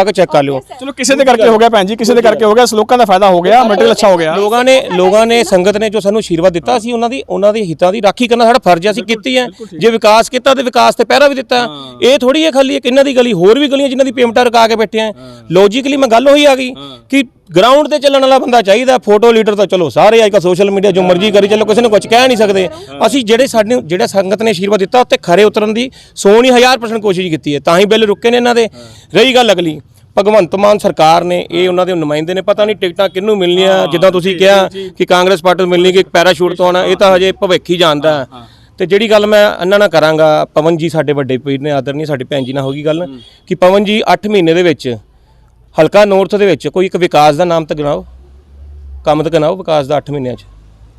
ਕੇ ਚੈੱਕ ਕਰ ਲਿਓ। ਚਲੋ ਕਿਸੇ ਦੇ ਕਰਕੇ ਹੋ ਗਿਆ ਭੈਣ ਜੀ, ਕਿਸੇ ਦੇ ਕਰਕੇ ਹੋ ਗਿਆ, ਲੋਕਾਂ ਦਾ ਫਾਇਦਾ ਹੋ ਗਿਆ, ਮਟੀਰੀਅਲ ਅੱਛਾ ਹੋ ਗਿਆ। ਲੋਕਾਂ ਨੇ ਸੰਗਤ ਨੇ ਜੋ ਸਾਨੂੰ ਆਸ਼ੀਰਵਾਦ ਦਿੱਤਾ ਸੀ, ਉਹਨਾਂ ਦੀ ਹਿੱਤਾਂ ਦੀ ਰਾਖੀ ਕਰਨਾ ਸਾਡਾ ਫਰਜ਼ ਹੈ, ਅਸੀਂ ਕੀਤੀ ਹੈ। ਜੇ ਵਿਕਾਸ ਕੀਤਾ ਤੇ ਵਿਕਾਸ ਤੇ ਪਹਿਰਾ ਵੀ ਦਿੱਤਾ। ਇਹ ਥੋੜੀ ਹੈ ਖਾਲੀ ਇੱਕ ਇਹਨਾਂ ਦੀ ਗਲੀ, ਹੋਰ ਵੀ ਗਲੀਆਂ ਜਿਨ੍ਹਾਂ ਦੀ ਪੇਮੈਂਟਾਂ ਰੁਕਾ ਕੇ ਬੈਠੇ ਆ। ਲੌਜੀਕਲੀ ਮੈਂ ਗੱਲ ਉਹੀ ਆ ਗਈ ਕਿ ਗਰਾਊਂਡ ਤੇ ਚੱਲਣ ਵਾਲਾ ਬੰਦਾ ਚਾਹੀਦਾ। ਫੋਟੋ ਲੀਡਰ ਤਾਂ ਚਲੋ ਸਾਰੇ ਅੱਜ ਕੱਲ੍ਹ ਸੋਸ਼ਲ ਮੀਡੀਆ ਜੋ ਮਰਜ਼ੀ ਕਰੀ ਚੱਲੋ, ਕਿਸੇ ਨੂੰ ਕੁਝ ਕਹਿ ਨਹੀਂ ਸਕਦੇ। ਅਸੀਂ ਜਿਹੜਾ ਸੰਗਤ ਨੇ ਆਸ਼ੀਰਵਾਦ ਦਿੱਤਾ ਉੱਤੇ ਖਰੇ ਉਤਰਨ ਦੀ 100% ਕੋਸ਼ਿਸ਼ ਕੀਤੀ ਹੈ, ਤਾਂ ਹੀ ਬਿੱਲ ਰੁਕੇ ਨੇ ਇਹਨਾਂ ਦੇ। ਰਹੀ ਗੱਲ ਅਗਲੀ, ਭਗਵੰਤ ਮਾਨ ਸਰਕਾਰ ਨੇ, ਇਹ ਉਹਨਾਂ ਦੇ ਨੁਮਾਇੰਦੇ ਨੇ, ਪਤਾ ਨਹੀਂ ਟਿਕਟਾਂ ਕਿਹਨੂੰ ਮਿਲਣੀਆਂ। ਜਿੱਦਾਂ ਤੁਸੀਂ ਕਿਹਾ ਕਿ ਕਾਂਗਰਸ ਪਾਰਟੀ ਨੂੰ ਮਿਲਣੀ ਕਿ ਇੱਕ ਪੈਰਾਸ਼ੂਟ ਤੋਂ ਆਉਣਾ, ਇਹ ਤਾਂ ਹਜੇ ਭਵਿੱਖ ਹੀ ਜਾਣਦਾ। ਤੇ ਜਿਹੜੀ ਗੱਲ ਮੈਂ ਇਹਨਾਂ ਨਾਲ ਕਰਾਂਗਾ, ਪਵਨ ਜੀ ਸਾਡੇ ਵੱਡੇ ਪੀਰ ਨੇ, ਆਦਰ ਨਹੀਂ, ਸਾਡੀ ਭੈਣ ਜੀ ਨਾਲ ਹੋ ਗਈ ਗੱਲ ਕਿ ਪਵਨ ਜੀ 8 ਮਹੀਨੇ ਦੇ ਵਿੱਚ ਹਲਕਾ ਨੌਰਥ ਦੇ ਵਿੱਚ ਕੋਈ ਇੱਕ ਵਿਕਾਸ ਦਾ ਨਾਮ ਤਾਂ ਗਿਣਾਓ, ਕੰਮ ਤਾਂ ਗਿਣਾਓ ਵਿਕਾਸ ਦਾ 8 ਮਹੀਨਿਆਂ 'ਚ।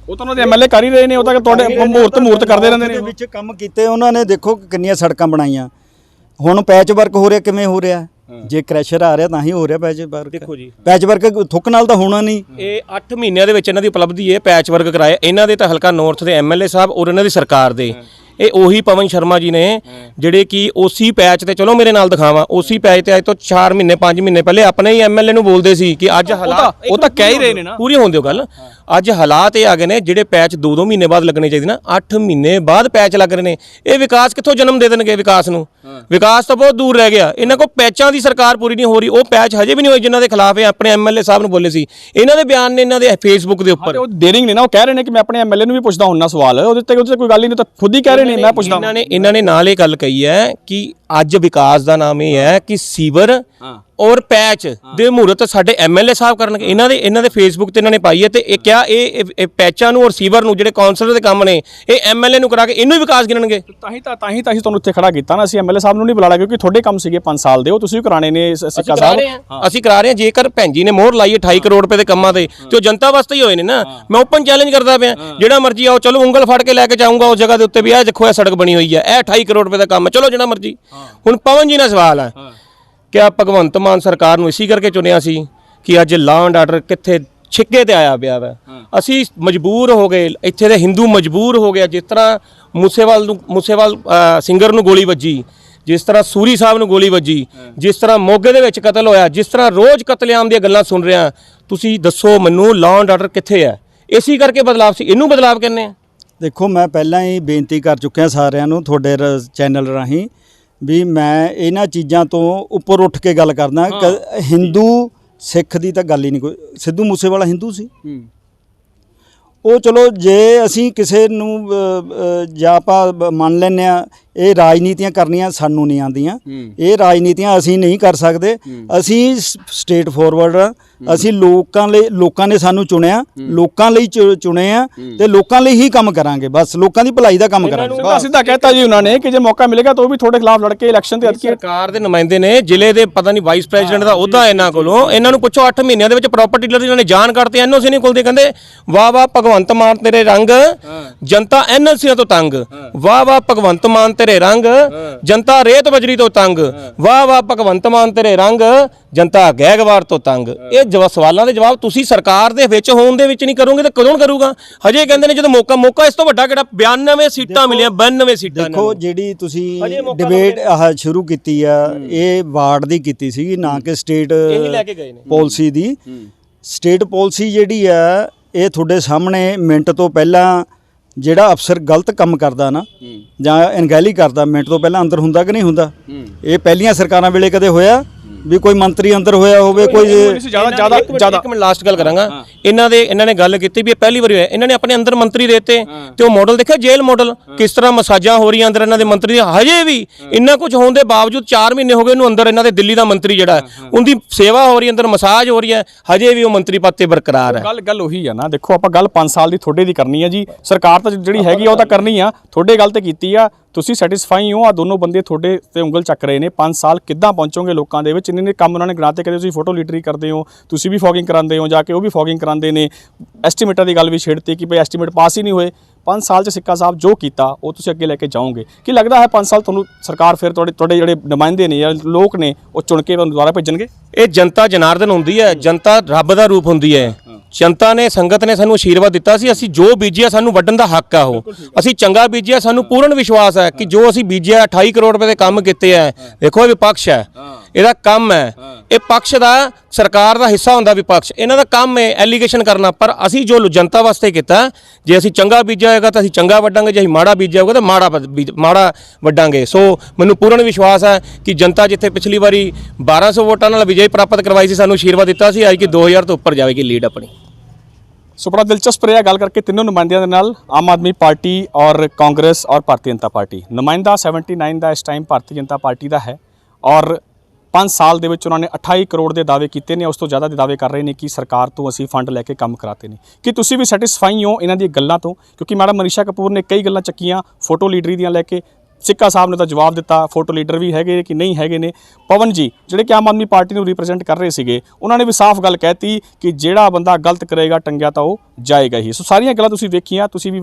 ਉਹ ਤਾਂ ਉਹਨਾਂ ਦੇ ਐਮਐਲਏ ਕਰ ਹੀ ਰਹੇ ਨੇ, ਉਹ ਤਾਂ ਤੁਹਾਡੇ ਮੂਰਤ ਕਰਦੇ ਰਹਿੰਦੇ ਨੇ। ਦੇ ਵਿੱਚ ਕੰਮ ਕੀਤੇ ਉਹਨਾਂ ਨੇ, ਦੇਖੋ ਕਿੰਨੀਆਂ ਸੜਕਾਂ ਬਣਾਈਆਂ। ਹੁਣ ਪੈਚ ਵਰਕ ਹੋ ਰਿਹਾ, ਕਿਵੇਂ ਹੋ ਰਿਹਾ? ਜੇ ਕ੍ਰੈਸ਼ਰ ਆ ਰਿਹਾ ਤਾਂ ਹੀ ਹੋ ਰਿਹਾ ਪੈਚ ਵਰਕ। ਦੇਖੋ ਜੀ, ਪੈਚ ਵਰਕ ਥੁੱਕ ਨਾਲ ਤਾਂ ਹੋਣਾ ਨਹੀਂ। ਇਹ 8 ਮਹੀਨਿਆਂ ਦੇ ਵਿੱਚ ਇਹਨਾਂ ਦੀ ਉਪਲਬਧੀ ਹੈ ਪੈਚ ਵਰਕ ਕਰਾਇਆ। ਇਹਨਾਂ ਦੇ ਤਾਂ ਹਲਕਾ ਨਾਰਥ ਦੇ ਐਮਐਲਏ ਸਾਹਿਬ ਔਰ ਇਹਨਾਂ ਦੀ ਸਰਕਾਰ ਦੇ, ਇਹ ਉਹੀ ਪਵਨ ਸ਼ਰਮਾ ਜੀ ਨੇ ਜਿਹੜੇ ਕਿ ਉਸੇ ਪੈਚ ਤੇ, ਚਲੋ ਮੇਰੇ ਨਾਲ ਦਿਖਾਵਾਂ, ਉਸੇ ਪੈਚ ਤੇ ਅੱਜ ਤੋਂ 4 ਮਹੀਨੇ 5 ਮਹੀਨੇ ਪਹਿਲੇ ਆਪਣੇ ਹੀ ਐਮਐਲਏ ਨੂੰ ਬੋਲਦੇ ਸੀ ਕਿ ਅੱਜ ਹਾਲਾਤ, ਉਹ ਤਾਂ ਕਹਿ ਹੀ ਰਹੇ ਨੇ ਨਾ, ਪੂਰੀ ਹੋਣ ਦਿਓ ਗੱਲ। ਅੱਜ ਹਾਲਾਤ ਇਹ ਆ ਗਏ ਨੇ ਜਿਹੜੇ ਪੈਚ 2-2 ਮਹੀਨੇ ਬਾਅਦ ਲੱਗਣੇ ਚਾਹੀਦੇ ਨਾ, 8 ਮਹੀਨੇ ਬਾਅਦ ਪੈਚ ਲੱਗ ਰਹੇ ਨੇ। ਇਹ ਵਿਕਾਸ ਕਿੱਥੋਂ ਜਨਮ ਦੇ ਦੇਣਗੇ? ਵਿਕਾਸ ਨੂੰ, ਵਿਕਾਸ ਤਾਂ ਬਹੁਤ ਦੂਰ ਰਹਿ ਗਿਆ। ਇਹਨਾਂ ਕੋਲ ਪੈਚਾਂ ਦੀ ਸਰਕਾਰ ਪੂਰੀ ਨਹੀਂ ਹੋ ਰਹੀ। ਉਹ ਪੈਚ ਹਜੇ ਵੀ ਨਹੀਂ ਹੋਏ ਜਿਨ੍ਹਾਂ ਦੇ ਖਿਲਾਫ ਇਹ ਆਪਣੇ ਐਮਐਲਏ ਸਾਹਿਬ ਨੂੰ ਬੋਲੇ ਸੀ। ਇਹਨਾਂ ਦੇ ਬਿਆਨ ਨੇ, ਇਹਨਾਂ ਦੇ ਫੇਸਬੁੱਕ ਦੇ ਉੱਪਰ। ਉਹ ਡੇਰਿੰਗ ਨੇ ਨਾ, ਉਹ ਕਹਿ ਰਹੇ ਨੇ ਕਿ ਮੈਂ ਆਪਣੇ ਐਮਐਲਏ ਨੂੰ ਵੀ ਪੁੱਛਦਾ ਹੁੰਨਾ ਸਵਾਲ, ਉਹਦੇ ਤੇ ਕੋਈ ਗੱਲ ਹੀ ਨਹੀਂ, ਤਾਂ ਖੁਦ ਹੀ ਕਹਿ ਰਹੇ ਨੇ ਮੈਂ ਪੁੱਛਦਾ। ਇਹਨਾਂ ਨੇ ਨਾਲ ਇਹ ਗੱਲ ਕਹੀ ਹੈ ਕਿ ਅੱਜ ਵਿਕਾਸ ਦਾ ਨਾਮ ਇਹ ਹੈ ਕਿ ਸੀਵਰ ਔਰ ਪੈਚ ਦੇ ਮਹੂਰਤ ਸਾਡੇ ਐਮਐਲਏ ਸਾਹਿਬ ਕਰਨਗੇ। ਇਹਨਾਂ ਦੇ ਫੇਸਬੁੱਕ ਤੇ ਇਹਨਾਂ ਨੇ ਪਾਈ ਹੈ, ਤੇ ਇਹ ਕਿਹਾ ਇਹ ਪੈਚਾਂ ਨੂੰ ਔਰ ਸੀਵਰ ਨੂੰ ਜਿਹੜੇ ਕਾਉਂਸਲਰ ਦੇ ਕੰਮ ਨੇ ਇਹ ਐਮਐਲਏ ਨੂੰ ਕਰਾ ਕੇ ਇਹਨੂੰ ਹੀ ਵਿਕਾਸ ਗਿਣਨਗੇ। ਤਾਂ ਹੀ ਅਸੀਂ ਤੁਹਾਨੂੰ ਇੱਥੇ ਖੜਾ ਕੀਤਾ ਨਾ। ਅਸੀਂ ਐਮਐਲਏ ਸਾਹਿਬ ਨੂੰ ਨਹੀਂ ਬੁਲਾਣਾ ਕਿਉਂਕਿ ਤੁਹਾਡੇ ਕੰਮ ਸੀਗੇ 5 ਸਾਲ ਦੇ, ਉਹ ਤੁਸੀਂ ਵੀ ਕਰਾਣੇ ਨੇ। ਸਿੱਕਾ ਸਾਹਿਬ ਅਸੀਂ ਕਰਾ ਰਹੇ ਹਾਂ। ਜੇਕਰ ਭੈਣ ਜੀ ਨੇ ਮੋਹਰ ਲਾਈ 28 ਕਰੋੜ ਰੁਪਏ ਦੇ ਕੰਮਾਂ ਤੇ ਉਹ ਜਨਤਾ ਵਾਸਤੇ ਹੀ ਹੋਏ ਨੇ ਨਾ। ਮੈਂ ਓਪਨ ਚੈਲੰਜ ਕਰਦਾ ਪਿਆ, ਜਿਹੜਾ ਮਰਜ਼ੀ ਆਓ, ਚਲੋ ਉਂਗਲ ਫੜ ਕੇ ਲੈ ਕੇ ਜਾਊਂਗਾ ਉਸ ਜਗ੍ਹਾ ਦੇ ਉੱਤੇ ਵੀ ਇਹ ਦੇਖੋ ਇਹ ਸੜਕ ਬਣੀ ਹੋਈ ਹੈ, ਇਹ 28 ਕਰੋੜ ਰੁਪਏ ਦਾ ਕੰਮ ਹੈ, ਚਲੋ ਜਿਹੜਾ ਮਰਜ਼ੀ। ਹੁਣ ਪਵਨ ਜੀ ਨਾਲ ਸਵਾਲ ਹੈ, ਕਿਆ ਭਗਵੰਤ ਮਾਨ ਸਰਕਾਰ ਨੂੰ ਇਸੇ ਕਰਕੇ ਚੁਣਿਆ ਸੀ ਕਿ ਅੱਜ ਲਾਅ ਐਂਡ ਆਰਡਰ ਕਿੱਥੇ ਛਿੱਕੇ ਤੇ ਆਇਆ ਪਿਆ ਵਾ? ਅਸੀਂ ਮਜਬੂਰ ਹੋ ਗਏ, ਇੱਥੇ ਦੇ ਹਿੰਦੂ ਮਜਬੂਰ ਹੋ ਗਿਆ। ਜਿਸ ਤਰ੍ਹਾਂ ਮੂਸੇਵਾਲ ਸਿੰਗਰ ਨੂੰ ਗੋਲੀ ਵੱਜੀ, ਜਿਸ ਤਰ੍ਹਾਂ ਸੂਰੀ ਸਾਹਿਬ ਨੂੰ ਗੋਲੀ ਵੱਜੀ, ਜਿਸ ਤਰ੍ਹਾਂ ਮੋਗੇ ਦੇ ਵਿੱਚ ਕਤਲ ਹੋਇਆ, ਜਿਸ ਤਰ੍ਹਾਂ ਰੋਜ਼ ਕਤਲੇਆਮ ਦੀਆਂ ਗੱਲਾਂ ਸੁਣ ਰਿਹਾ, ਤੁਸੀਂ ਦੱਸੋ ਮੈਨੂੰ ਲਾਅ ਐਂਡ ਆਰਡਰ ਕਿੱਥੇ ਹੈ? ਇਸੇ ਕਰਕੇ ਬਦਲਾਵ ਸੀ, ਇਹਨੂੰ ਬਦਲਾਵ ਕਹਿੰਦੇ ਆ। ਦੇਖੋ ਮੈਂ ਪਹਿਲਾਂ ਹੀ ਬੇਨਤੀ ਕਰ ਚੁੱਕਿਆ ਸਾਰਿਆਂ ਨੂੰ ਤੁਹਾਡੇ ਚੈਨਲ ਰਾਹੀਂ ਵੀ ਮੈਂ ਇਹਨਾਂ ਚੀਜ਼ਾਂ ਤੋਂ ਉੱਪਰ ਉੱਠ ਕੇ ਗੱਲ ਕਰਦਾ। ਹਿੰਦੂ ਸਿੱਖ ਦੀ ਤਾਂ ਗੱਲ ਹੀ ਨਹੀਂ ਕੋਈ। ਸਿੱਧੂ ਮੂਸੇਵਾਲਾ ਹਿੰਦੂ ਸੀ? ਉਹ ਚਲੋ ਜੇ ਅਸੀਂ ਕਿਸੇ ਨੂੰ ਜਾਂ ਆਪਾਂ ਮੰਨ ਲੈਂਦੇ ਹਾਂ ਇਹ ਰਾਜਨੀਤੀਆਂ ਕਰਨੀਆਂ ਸਾਨੂੰ ਨਹੀਂ ਆਉਂਦੀਆਂ, ਇਹ ਰਾਜਨੀਤੀਆਂ ਅਸੀਂ ਨਹੀਂ ਕਰ ਸਕਦੇ। ਅਸੀਂ ਸਟੇਟ ਫੋਰਵਰਡ, ਅਸੀਂ ਲੋਕਾਂ ਨੇ ਸਾਨੂੰ ਚੁਣਿਆ, ਲੋਕਾਂ ਲਈ ਚੁਣੇ ਆ ਤੇ ਲੋਕਾਂ ਲਈ ਹੀ ਕੰਮ ਕਰਾਂਗੇ। ਬਸ ਲੋਕਾਂ ਦੀ ਭਲਾਈ ਦਾ ਕੰਮ ਕਰਾਂਗੇ। ਸਿੱਧਾ ਕਹਿਤਾ ਜੀ ਉਹਨਾਂ ਨੇ ਕਿ ਜੇ ਮੌਕਾ ਮਿਲੇਗਾ ਤਾਂ ਉਹ ਵੀ ਤੁਹਾਡੇ ਖਿਲਾਫ ਲੜ ਕੇ ਇਲੈਕਸ਼ਨ ਤੇ ਸਰਕਾਰ ਦੇ ਨੁਮਾਇੰਦੇ ਨੇ, ਜ਼ਿਲ੍ਹੇ ਦੇ ਪਤਾ ਨਹੀਂ ਵਾਈਸ ਪ੍ਰੈਜ਼ੀਡੈਂਟ ਦਾ ਅਹੁਦਾ ਇਹਨਾਂ ਕੋਲੋਂ। ਇਹਨਾਂ ਨੂੰ ਪੁੱਛੋ 8 ਮਹੀਨਿਆਂ ਦੇ ਵਿੱਚ ਪ੍ਰਾਪਰਟੀ ਡੀਲਰ ਇਹਨਾਂ ਨੇ ਜਾਨ ਕੱਢਤੇ, ਐਨਓਸੀ ਨਹੀਂ ਖੁੱਲਦੇ। ਕਹਿੰਦੇ ਵਾਹ ਵਾਹ ਭਗਵੰਤ ਮਾਨ ਤੇਰੇ ਰੰਗ, ਜਨਤਾ ਐਨਐਲਸੀਆਂ ਤੋਂ ਤੰਗ। ਵਾਹ ਵਾਹ ਭਗਵੰਤ ਮਾਨ ਤੇਰੇ ਰੰਗ, ਜਨਤਾ ਰੇਤ ਬਜਰੀ ਤੋਂ ਤੰਗ। ਵਾਹ ਵਾਹ ਭਗਵੰਤ ਮਾਨ ਤੇਰੇ ਰੰਗ, ਜਨਤਾ ਗੈਗਵਾਰ ਤੋਂ ਤੰਗ। ਇਹ ਸਵਾਲਾਂ ਦੇ ਜਵਾਬ ਤੁਸੀਂ ਸਰਕਾਰ ਦੇ ਵਿੱਚ ਹੋਣ ਦੇ ਵਿੱਚ ਨਹੀਂ ਕਰੋਗੇ ਤਾਂ ਕਦੋਂ ਕਰੂਗਾ? ਹਜੇ ਕਹਿੰਦੇ ਨੇ ਜਦੋਂ ਮੌਕਾ ਇਸ ਤੋਂ ਵੱਡਾ ਕਿਹੜਾ? 92 ਸੀਟਾਂ ਮਿਲੀਆਂ, 92 ਸੀਟਾਂ। ਦੇਖੋ ਜਿਹੜੀ ਤੁਸੀਂ ਡਿਬੇਟ ਸ਼ੁਰੂ ਕੀਤੀ ਆ, ਇਹ ਵਾਰਡ ਦੀ ਕੀਤੀ ਸੀ ਨਾ ਕਿ ਸਟੇਟ ਪਾਲਿਸੀ ਦੀ। ਸਟੇਟ ਪਾਲਿਸੀ ਜਿਹੜੀ ਆ ਇਹ ਤੁਹਾਡੇ ਸਾਹਮਣੇ ਮਿੰਟ ਤੋਂ ਪਹਿਲਾਂ ਜਿਹੜਾ ਅਫਸਰ ਗਲਤ ਕੰਮ ਕਰਦਾ ਨਾ ਜਾਂ ਅਣਗਹਿਲੀ ਕਰਦਾ, ਮਿੰਟ ਤੋਂ ਪਹਿਲਾਂ ਅੰਦਰ ਹੁੰਦਾ ਕਿ ਨਹੀਂ ਹੁੰਦਾ? ਇਹ ਪਹਿਲੀਆਂ ਸਰਕਾਰਾਂ ਵੇਲੇ ਕਦੇ ਹੋਇਆ ਵੀ ਕੋਈ ਮੰਤਰੀ ਅੰਦਰ ਹੋਇਆ ਹੋਵੇ? ਕੋਈ ਜ਼ਿਆਦਾ ਇੱਕ ਮਿੰਟ ਲਾਸਟ ਗੱਲ ਕਰਾਂਗਾ। ਇਹਨਾਂ ਨੇ ਗੱਲ ਕੀਤੀ ਵੀ ਇਹ ਪਹਿਲੀ ਵਾਰੀ ਹੋਇਆ। ਇਹਨਾਂ ਨੇ ਆਪਣੇ ਅੰਦਰ ਮੰਤਰੀ ਦੇਤੇ ਤੇ ਉਹ ਮਾਡਲ ਦੇਖਿਆ, ਜੇਲ੍ਹ ਮਾਡਲ, ਕਿਸ ਤਰ੍ਹਾਂ ਮਸਾਜਾਂ ਹੋ ਰਹੀਆਂ ਅੰਦਰ ਇਹਨਾਂ ਦੇ ਮੰਤਰੀ ਦੀ। ਹਜੇ ਵੀ ਇੰਨਾ ਕੁਝ ਹੋਣ ਦੇ ਬਾਵਜੂਦ 4 ਮਹੀਨੇ ਹੋ ਗਏ ਇਹਨੂੰ ਅੰਦਰ, ਇਹਨਾਂ ਦੇ ਦਿੱਲੀ ਦਾ ਮੰਤਰੀ ਜਿਹੜਾ ਉਹਦੀ ਸੇਵਾ ਹੋ ਰਹੀ, ਅੰਦਰ ਮਸਾਜ ਹੋ ਰਹੀ ਹੈ, ਹਜੇ ਵੀ ਉਹ ਮੰਤਰੀ ਪਦ ਤੇ ਬਰਕਰਾਰ ਹੈ। ਗੱਲ ਉਹੀ ਆ ਨਾ। ਦੇਖੋ ਆਪਾਂ ਗੱਲ 5 ਸਾਲ ਦੀ ਤੁਹਾਡੇ ਦੀ ਕਰਨੀ ਆ ਜੀ। ਸਰਕਾਰ ਤਾਂ ਜਿਹੜੀ ਹੈਗੀ ਆ ਉਹ ਤਾਂ ਕਰਨੀ ਆ, ਤੁਹਾਡੇ ਗੱਲ ਤੇ ਕੀਤੀ ਆ, ਤੁਸੀਂ ਸੈਟੀਸਫਾਈ ਹੋ? ਆ ਦੋਨੋਂ ਬੰਦੇ ਤੁਹਾਡੇ ਤੇ ਉਂਗਲ ਚੱਕ ਰਹੇ ਨੇ। 5 ਸਾਲ ਕਿੱਦਾਂ ਪਹੁੰਚੋਗੇ ਲੋਕਾਂ ਦੇ ਵਿੱਚ? ਇੰਨੇ ਕੰਮ ਉਹਨਾਂ ਨੇ ਗਣਾਤੇ। ਕਦੇ ਤੁਸੀਂ ਫੋਟੋ ਲੀਡਰੀ ਕਰਦੇ ਹੋ, ਤੁਸੀਂ ਵੀ ਫੋਗਿੰਗ ਕਰਾਉਂਦੇ ਹੋ ਜਾ ਕੇ, ਉਹ ਵੀ ਫੋਗਿੰਗ ਕਰਾਉਂਦੇ ਨੇ। ਐਸਟੀਮੇਟਰ ਦੀ ਗੱਲ ਵੀ ਛੇੜਤੀ ਕਿ ਭਈ ਐਸਟੀਮੇਟ ਪਾਸ ਹੀ ਨਹੀਂ ਹੋਏ। 5 ਸਾਲ 'ਚ ਸਿੱਕਾ ਸਾਹਿਬ ਜੋ ਕੀਤਾ ਉਹ ਤੁਸੀਂ ਅੱਗੇ ਲੈ ਕੇ ਜਾਓਗੇ? ਕੀ ਲੱਗਦਾ ਹੈ 5 ਸਾਲ ਤੁਹਾਨੂੰ ਸਰਕਾਰ ਫਿਰ ਤੁਹਾਡੇ ਜਿਹੜੇ ਨੁਮਾਇੰਦੇ ਨੇ ਜਾਂ ਲੋਕ ਨੇ ਉਹ ਚੁਣ ਕੇ ਦੁਬਾਰਾ ਭੇਜਣਗੇ? ਇਹ ਜਨਤਾ ਜਨਾਰਦਨ ਹੁੰਦੀ ਹੈ, ਜਨਤਾ ਰੱਬ ਦਾ ਰੂਪ ਹੁੰਦੀ ਹੈ। ਜਨਤਾ ਨੇ, ਸੰਗਤ ਨੇ ਸਾਨੂੰ ਆਸ਼ੀਰਵਾਦ ਦਿੱਤਾ ਸੀ। ਅਸੀਂ ਜੋ ਬੀਜਿਆ ਸਾਨੂੰ ਵੱਢਣ ਦਾ ਹੱਕ ਆ। ਉਹ ਅਸੀਂ ਚੰਗਾ ਬੀਜਿਆ, ਸਾਨੂੰ ਪੂਰਨ ਵਿਸ਼ਵਾਸ ਹੈ ਕਿ ਜੋ ਅਸੀਂ ਬੀਜਿਆ 28 ਕਰੋੜ ਰੁਪਏ ਦੇ ਕੰਮ ਕੀਤੇ ਹੈ। ਦੇਖੋ ਇਹ ਵਿਪਕਸ਼ ਹੈ, ਇਹਦਾ ਕੰਮ ਹੈ, ਇਹ ਪਕਸ਼ ਦਾ ਸਰਕਾਰ ਦਾ ਹਿੱਸਾ ਹੁੰਦਾ ਵਿਪਕਸ਼। ਇਹਨਾਂ ਦਾ ਕੰਮ ਹੈ ਐਲੀਗੇਸ਼ਨ ਕਰਨਾ, ਪਰ ਅਸੀਂ ਜੋ ਜਨਤਾ ਵਾਸਤੇ ਕੀਤਾ, ਜੇ ਅਸੀਂ ਚੰਗਾ ਬੀਜਿਆ ਹੋਏਗਾ ਤਾਂ ਅਸੀਂ ਚੰਗਾ ਵੱਢਾਂਗੇ, ਜੇ ਅਸੀਂ ਮਾੜਾ ਬੀਜਿਆ ਹੋਏਗਾ ਤਾਂ ਮਾੜਾ ਵੱਢਾਂਗੇ। ਸੋ ਮੈਨੂੰ ਪੂਰਨ ਵਿਸ਼ਵਾਸ ਹੈ ਕਿ ਜਨਤਾ ਜਿੱਥੇ ਪਿਛਲੀ ਵਾਰੀ 1200 ਵੋਟਾਂ ਨਾਲ ਵਿਜੇ ਪ੍ਰਾਪਤ ਕਰਵਾਈ ਸੀ, ਸਾਨੂੰ ਆਸ਼ੀਰਵਾਦ ਦਿੱਤਾ ਸੀ, ਅੱਜ ਕਿ 2000 ਤੋਂ ਉੱਪਰ ਜਾਵੇਗੀ ਲੀਡ ਆਪਣੀ। ਸੋ ਬੜਾ ਦਿਲਚਸਪ ਰਿਹਾ ਗੱਲ ਕਰਕੇ ਤਿੰਨੋਂ ਨੁਮਾਇੰਦਿਆਂ ਦੇ ਨਾਲ, ਆਮ ਆਦਮੀ ਪਾਰਟੀ ਔਰ ਕਾਂਗਰਸ ਔਰ ਭਾਰਤੀ ਜਨਤਾ ਪਾਰਟੀ। ਨੁਮਾਇੰਦਾ 79 ਦਾ ਇਸ ਟਾਈਮ ਭਾਰਤੀ ਜਨਤਾ ਪਾਰਟੀ ਦਾ ਹੈ ਔਰ 5 ਸਾਲ ਦੇ ਵਿੱਚ ਉਹਨਾਂ ਨੇ 28 ਕਰੋੜ ਦੇ ਦਾਅਵੇ ਕੀਤੇ ਨੇ। ਉਸ ਤੋਂ ਜ਼ਿਆਦਾ ਦੇ ਦਾਅਵੇ ਕਰ ਰਹੇ ਨੇ ਕਿ ਸਰਕਾਰ ਤੋਂ ਅਸੀਂ ਫੰਡ ਲੈ ਕੇ ਕੰਮ ਕਰਾਤੇ ਨੇ। ਕਿ ਤੁਸੀਂ ਵੀ ਸੈਟੀਸਫਾਈ ਹੋ ਇਹਨਾਂ ਦੀਆਂ ਗੱਲਾਂ ਤੋਂ? ਕਿਉਂਕਿ ਮੈਡਮ ਮਨੀਸ਼ਾ ਕਪੂਰ ਨੇ ਕਈ ਗੱਲਾਂ ਚੱਕੀਆਂ ਫੋਟੋ ਲੀਡਰੀ ਦੀਆਂ ਲੈ ਕੇ, ਸਿੱਕਾ ਸਾਹਿਬ ਨੇ ਤਾਂ ਜਵਾਬ ਦਿੱਤਾ, ਫੋਟੋ ਲੀਡਰ ਵੀ ਹੈਗੇ ਕਿ ਨਹੀਂ ਹੈਗੇ ਨੇ। ਪਵਨ ਜੀ ਜਿਹੜੇ ਕਿ ਆਮ ਆਦਮੀ ਪਾਰਟੀ ਨੂੰ ਰਿਪਰੈਜ਼ੈਂਟ ਕਰ ਰਹੇ ਸੀਗੇ, ਉਹਨਾਂ ਨੇ ਵੀ ਸਾਫ਼ ਗੱਲ ਕਹਿਤੀ ਕਿ ਜਿਹੜਾ ਬੰਦਾ ਗਲਤ ਕਰੇਗਾ ਟੰਗਿਆ ਤਾਂ ਉਹ ਜਾਏਗਾ ਹੀ। ਸੋ ਸਾਰੀਆਂ ਗੱਲਾਂ ਤੁਸੀਂ ਵੇਖੀਆਂ, ਤੁਸੀਂ ਵੀ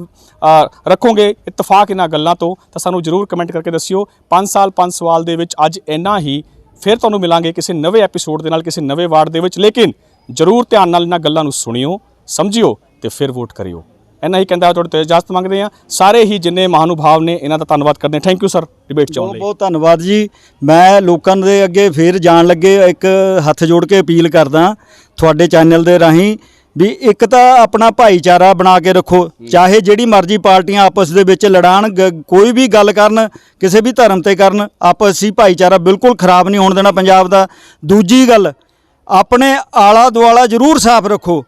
ਰੱਖੋਗੇ ਇਤਫਾਕ ਇਹਨਾਂ ਗੱਲਾਂ ਤੋਂ ਤਾਂ ਸਾਨੂੰ ਜ਼ਰੂਰ ਕਮੈਂਟ ਕਰਕੇ ਦੱਸਿਓ। 5 ਸਾਲ 5 ਸਵਾਲ ਦੇ ਵਿੱਚ ਅੱਜ ਇੰਨਾ ਹੀ। ਫਿਰ ਤੁਹਾਨੂੰ ਮਿਲਾਂਗੇ ਕਿਸੇ ਨਵੇਂ ਐਪੀਸੋਡ ਦੇ ਨਾਲ, ਕਿਸੇ ਨਵੇਂ ਵਾਰਡ ਦੇ ਵਿੱਚ। ਲੇਕਿਨ ਜ਼ਰੂਰ ਧਿਆਨ ਨਾਲ ਇਹਨਾਂ ਗੱਲਾਂ ਨੂੰ ਸੁਣਿਓ, ਸਮਝਿਓ ਤੇ ਫਿਰ ਵੋਟ ਕਰਿਓ। ਇੰਨਾ ਹੀ ਕਹਿੰਦਾ ਤੁਹਾਡੇ ਤੋਂ ਇਜਾਜ਼ਤ ਮੰਗਦੇ ਹਾਂ। ਸਾਰੇ ਹੀ ਜਿੰਨੇ ਮਹਾਨੁਭਾਵ ਨੇ ਇਹਨਾਂ ਦਾ ਧੰਨਵਾਦ ਕਰਦੇ ਹਾਂ। ਥੈਂਕ ਯੂ ਸਰ ਡਿਬੇਟ ਚ ਆਉਣ ਲਈ। ਬਹੁਤ ਧੰਨਵਾਦ ਜੀ। ਮੈਂ ਲੋਕਾਂ ਦੇ ਅੱਗੇ ਫੇਰ ਜਾਣ ਲੱਗੇ ਇੱਕ ਹੱਥ ਜੋੜ ਕੇ ਅਪੀਲ ਕਰਦਾ ਤੁਹਾਡੇ ਚੈਨਲ ਦੇ ਰਾਹੀਂ ਵੀ ਇੱਕ ਤਾਂ ਆਪਣਾ ਭਾਈਚਾਰਾ ਬਣਾ ਕੇ ਰੱਖੋ, ਚਾਹੇ ਜਿਹੜੀ ਮਰਜ਼ੀ ਪਾਰਟੀਆਂ ਆਪਸ ਦੇ ਵਿੱਚ ਲੜਾਣ, ਕੋਈ ਵੀ ਗੱਲ ਕਰਨ, ਕਿਸੇ ਵੀ ਧਰਮ ਤੇ ਕਰਨ, ਆਪਸੀ ਭਾਈਚਾਰਾ ਬਿਲਕੁਲ ਖਰਾਬ ਨਹੀਂ ਹੋਣ ਦੇਣਾ ਪੰਜਾਬ ਦਾ। ਦੂਜੀ ਗੱਲ, ਆਪਣੇ ਆਲਾ ਦੁਆਲਾ ਜ਼ਰੂਰ ਸਾਫ਼ ਰੱਖੋ।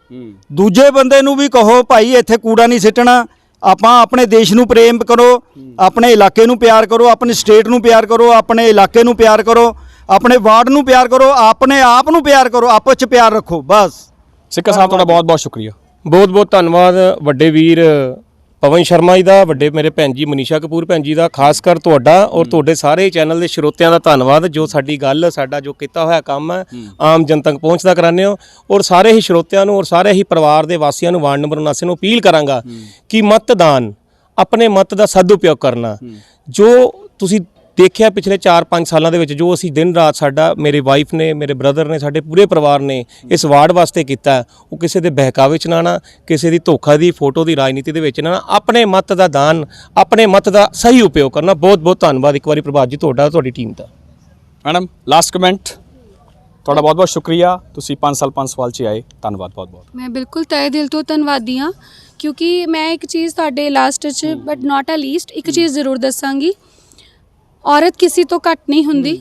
ਦੂਜੇ ਬੰਦੇ ਨੂੰ ਵੀ ਕਹੋ ਭਾਈ ਇੱਥੇ ਕੂੜਾ ਨਹੀਂ ਸਿੱਟਣਾ। ਆਪਾਂ ਆਪਣੇ ਦੇਸ਼ ਨੂੰ ਪ੍ਰੇਮ ਕਰੋ, ਆਪਣੇ ਇਲਾਕੇ ਨੂੰ ਪਿਆਰ ਕਰੋ, ਆਪਣੀ ਸਟੇਟ ਨੂੰ ਪਿਆਰ ਕਰੋ, ਆਪਣੇ ਇਲਾਕੇ ਨੂੰ ਪਿਆਰ ਕਰੋ, ਆਪਣੇ ਵਾਰਡ ਨੂੰ ਪਿਆਰ ਕਰੋ, ਆਪਣੇ ਆਪ ਨੂੰ ਪਿਆਰ ਕਰੋ, ਆਪਸ 'ਚ ਪਿਆਰ ਰੱਖੋ। ਬਸ ਸਿੱਕਾ ਸਾਹਿਬ ਤੁਹਾਡਾ ਬਹੁਤ ਬਹੁਤ ਸ਼ੁਕਰੀਆ। ਬਹੁਤ ਬਹੁਤ ਧੰਨਵਾਦ ਵੱਡੇ ਵੀਰ ਪਵਨ ਸ਼ਰਮਾ ਜੀ ਦਾ, ਵੱਡੇ ਮੇਰੇ ਭੈਣ ਜੀ ਮਨੀਸ਼ਾ ਕਪੂਰ ਭੈਣ ਜੀ ਦਾ, ਖਾਸ ਕਰ ਤੁਹਾਡਾ ਔਰ ਤੁਹਾਡੇ ਸਾਰੇ ਚੈਨਲ ਦੇ ਸਰੋਤਿਆਂ ਦਾ ਧੰਨਵਾਦ, ਜੋ ਸਾਡੀ ਗੱਲ, ਸਾਡਾ ਜੋ ਕੀਤਾ ਹੋਇਆ ਕੰਮ ਹੈ ਆਮ ਜਨਤਾ ਤੱਕ ਪਹੁੰਚਦਾ ਕਰਾਉਂਦੇ ਹੋ। ਔਰ ਸਾਰੇ ਹੀ ਸਰੋਤਿਆਂ ਨੂੰ ਔਰ ਸਾਰੇ ਹੀ ਪਰਿਵਾਰ ਦੇ ਵਾਸੀਆਂ ਨੂੰ, ਵਾਰਡ ਨੰਬਰ 79 ਨੂੰ ਅਪੀਲ ਕਰਾਂਗਾ ਕਿ ਮਤਦਾਨ, ਆਪਣੇ ਮਤ ਦਾ ਸਦਉਪਯੋਗ ਕਰਨਾ। ਜੋ ਤੁਸੀਂ ਦੇਖਿਆ ਪਿਛਲੇ 4-5 ਸਾਲਾਂ ਦੇ ਵਿੱਚ, ਜੋ ਅਸੀਂ ਦਿਨ ਰਾਤ, ਸਾਡਾ ਮੇਰੇ ਵਾਈਫ ਨੇ, ਮੇਰੇ ਬ੍ਰਦਰ ਨੇ, ਸਾਡੇ ਪੂਰੇ ਪਰਿਵਾਰ ਨੇ ਇਸ ਵਾਰਡ ਵਾਸਤੇ ਕੀਤਾ, ਉਹ ਕਿਸੇ ਦੇ ਬਹਿਕਾਵੇ 'ਚ ਨਾ ਆਉਣਾ, ਕਿਸੇ ਦੀ ਧੋਖਾ ਦੀ ਫੋਟੋ ਦੀ ਰਾਜਨੀਤੀ ਦੇ ਵਿੱਚ ਨਾ ਆਉਣਾ, ਆਪਣੇ ਮਤ ਦਾ ਦਾਨ, ਆਪਣੇ ਮਤ ਦਾ ਸਹੀ ਉਪਯੋਗ ਕਰਨਾ। ਬਹੁਤ ਬਹੁਤ ਧੰਨਵਾਦ ਇੱਕ ਵਾਰੀ ਪ੍ਰਭਾਤ ਜੀ ਤੁਹਾਡਾ, ਤੁਹਾਡੀ ਟੀਮ ਦਾ। Madam last comment. ਤੁਹਾਡਾ ਬਹੁਤ ਬਹੁਤ ਸ਼ੁਕਰੀਆ, ਤੁਸੀਂ 5 ਸਾਲ 5 ਸਵਾਲ 'ਚ ਆਏ। ਧੰਨਵਾਦ ਬਹੁਤ ਬਹੁਤ। ਮੈਂ ਬਿਲਕੁਲ ਤਹਿ ਦਿਲ ਤੋਂ ਧੰਨਵਾਦੀ ਹਾਂ, ਕਿਉਂਕਿ ਮੈਂ ਇੱਕ ਚੀਜ਼ ਤੁਹਾਡੇ ਲਾਸਟ 'ਚ ਬਟ ਨਾਟ ਅ ਲੀਸਟ ਇੱਕ ਚੀਜ਼ ਜ਼ਰੂਰ ਦੱਸਾਂਗੀ। ਔਰਤ ਕਿਸੇ ਤੋਂ ਘੱਟ ਨਹੀਂ ਹੁੰਦੀ।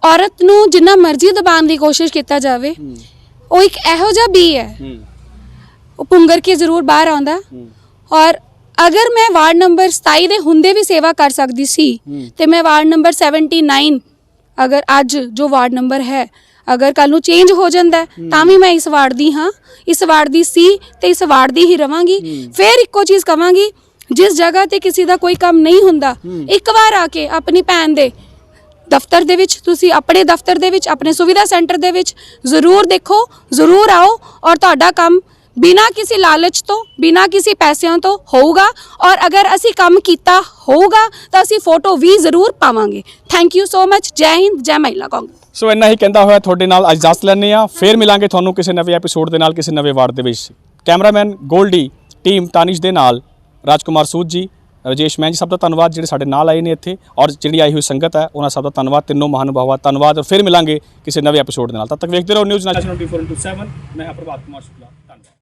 ਔਰਤ ਨੂੰ ਜਿੰਨਾ ਮਰਜ਼ੀ ਦਬਾਉਣ ਦੀ ਕੋਸ਼ਿਸ਼ ਕੀਤਾ ਜਾਵੇ, ਉਹ ਇੱਕ ਇਹੋ ਜਿਹਾ ਬੀ ਹੈ, ਉਹ ਪੁੰਗਰ ਕੇ ਜ਼ਰੂਰ ਬਾਹਰ ਆਉਂਦਾ। ਔਰ ਅਗਰ ਮੈਂ ਵਾਰਡ ਨੰਬਰ 27 ਦੇ ਹੁੰਦੇ ਵੀ ਸੇਵਾ ਕਰ ਸਕਦੀ ਸੀ ਤੇ ਮੈਂ ਵਾਰਡ ਨੰਬਰ 79, ਅਗਰ ਅੱਜ ਜੋ ਵਾਰਡ ਨੰਬਰ ਹੈ, ਅਗਰ ਕੱਲ ਨੂੰ ਚੇਂਜ ਹੋ ਜਾਂਦਾ ਤਾਂ ਵੀ ਮੈਂ ਇਸ ਵਾਰਡ ਦੀ ਹਾਂ, ਇਸ ਵਾਰਡ ਦੀ ਸੀ ਤੇ ਇਸ ਵਾਰਡ ਦੀ ਹੀ ਰਵਾਂਗੀ। ਫਿਰ ਇੱਕੋ ਚੀਜ਼ ਕਵਾਂਗੀ, ਜਿਸ ਜਗ੍ਹਾ ਤੇ ਕਿਸੇ ਦਾ ਕੋਈ ਕੰਮ ਨਹੀਂ ਹੁੰਦਾ, ਇੱਕ ਵਾਰ ਆ ਕੇ ਆਪਣੀ ਭੈਣ ਦੇ ਦਫ਼ਤਰ ਦੇ ਵਿੱਚ, ਤੁਸੀਂ ਆਪਣੇ ਦਫ਼ਤਰ ਦੇ ਵਿੱਚ, ਆਪਣੇ ਸੁਵਿਧਾ ਸੈਂਟਰ ਦੇ ਵਿੱਚ ਜ਼ਰੂਰ ਦੇਖੋ, ਜ਼ਰੂਰ ਆਓ ਔਰ ਤੁਹਾਡਾ ਕੰਮ ਬਿਨਾਂ ਕਿਸੇ ਲਾਲਚ ਤੋਂ, ਬਿਨਾਂ ਕਿਸੇ ਪੈਸਿਆਂ ਤੋਂ ਹੋਊਗਾ। ਔਰ ਅਗਰ ਅਸੀਂ ਕੰਮ ਕੀਤਾ ਹੋਊਗਾ ਤਾਂ ਅਸੀਂ ਫੋਟੋ ਵੀ ਜ਼ਰੂਰ ਪਾਵਾਂਗੇ। Thank you so much. ਜੈ ਹਿੰਦ, ਜੈ ਮਹਿਲਾ ਕਾਂਗਰਸ। ਸੋ ਇੰਨਾ ਹੀ ਕਹਿੰਦਾ ਹੋਇਆ ਤੁਹਾਡੇ ਨਾਲ ਇਜਾਜ਼ਤ ਲੈਂਦੇ ਹਾਂ। ਫਿਰ ਮਿਲਾਂਗੇ ਤੁਹਾਨੂੰ ਕਿਸੇ ਨਵੇਂ ਐਪੀਸੋਡ ਦੇ ਨਾਲ, ਕਿਸੇ ਨਵੇਂ ਵਾਰਡ ਦੇ ਵਿੱਚ। ਕੈਮਰਾਮੈਨ ਗੋਲਡੀ, ਟੀਮ ਤਾਨਿਸ਼ ਦੇ ਨਾਲ ਰਾਜਕੁਮਾਰ ਸੂਦ ਜੀ, ਰਾਜੇਸ਼ ਮੈਨ ਜੀ, ਸਭ ਦਾ ਧੰਨਵਾਦ ਜਿਹੜੇ ਸਾਡੇ ਨਾਲ ਆਏ ਨੇ ਇੱਥੇ, ਔਰ ਜਿਹੜੀ ਆਈ ਹੋਈ ਸੰਗਤ ਹੈ ਉਹਨਾਂ ਸਭ ਦਾ ਧੰਨਵਾਦ। ਤਿੰਨੋਂ ਮਹਾਨੁਭਾਵਾਂ ਦਾ ਧੰਨਵਾਦ। ਔਰ ਫਿਰ ਮਿਲਾਂਗੇ ਕਿਸੇ ਨਵੇਂ ਐਪੀਸੋਡ ਦੇ ਨਾਲ। ਤਦ ਤੱਕ ਵੇਖਦੇ ਰਹੋ ਨਿਊਜ਼ ਨੈਸ਼ਨਲ 24/7। ਮੈਂ ਹਾਂ ਪ੍ਰਭਾਤ ਕੁਮਾਰ ਸ਼ੁਕਲਾ। ਧੰਨਵਾਦ।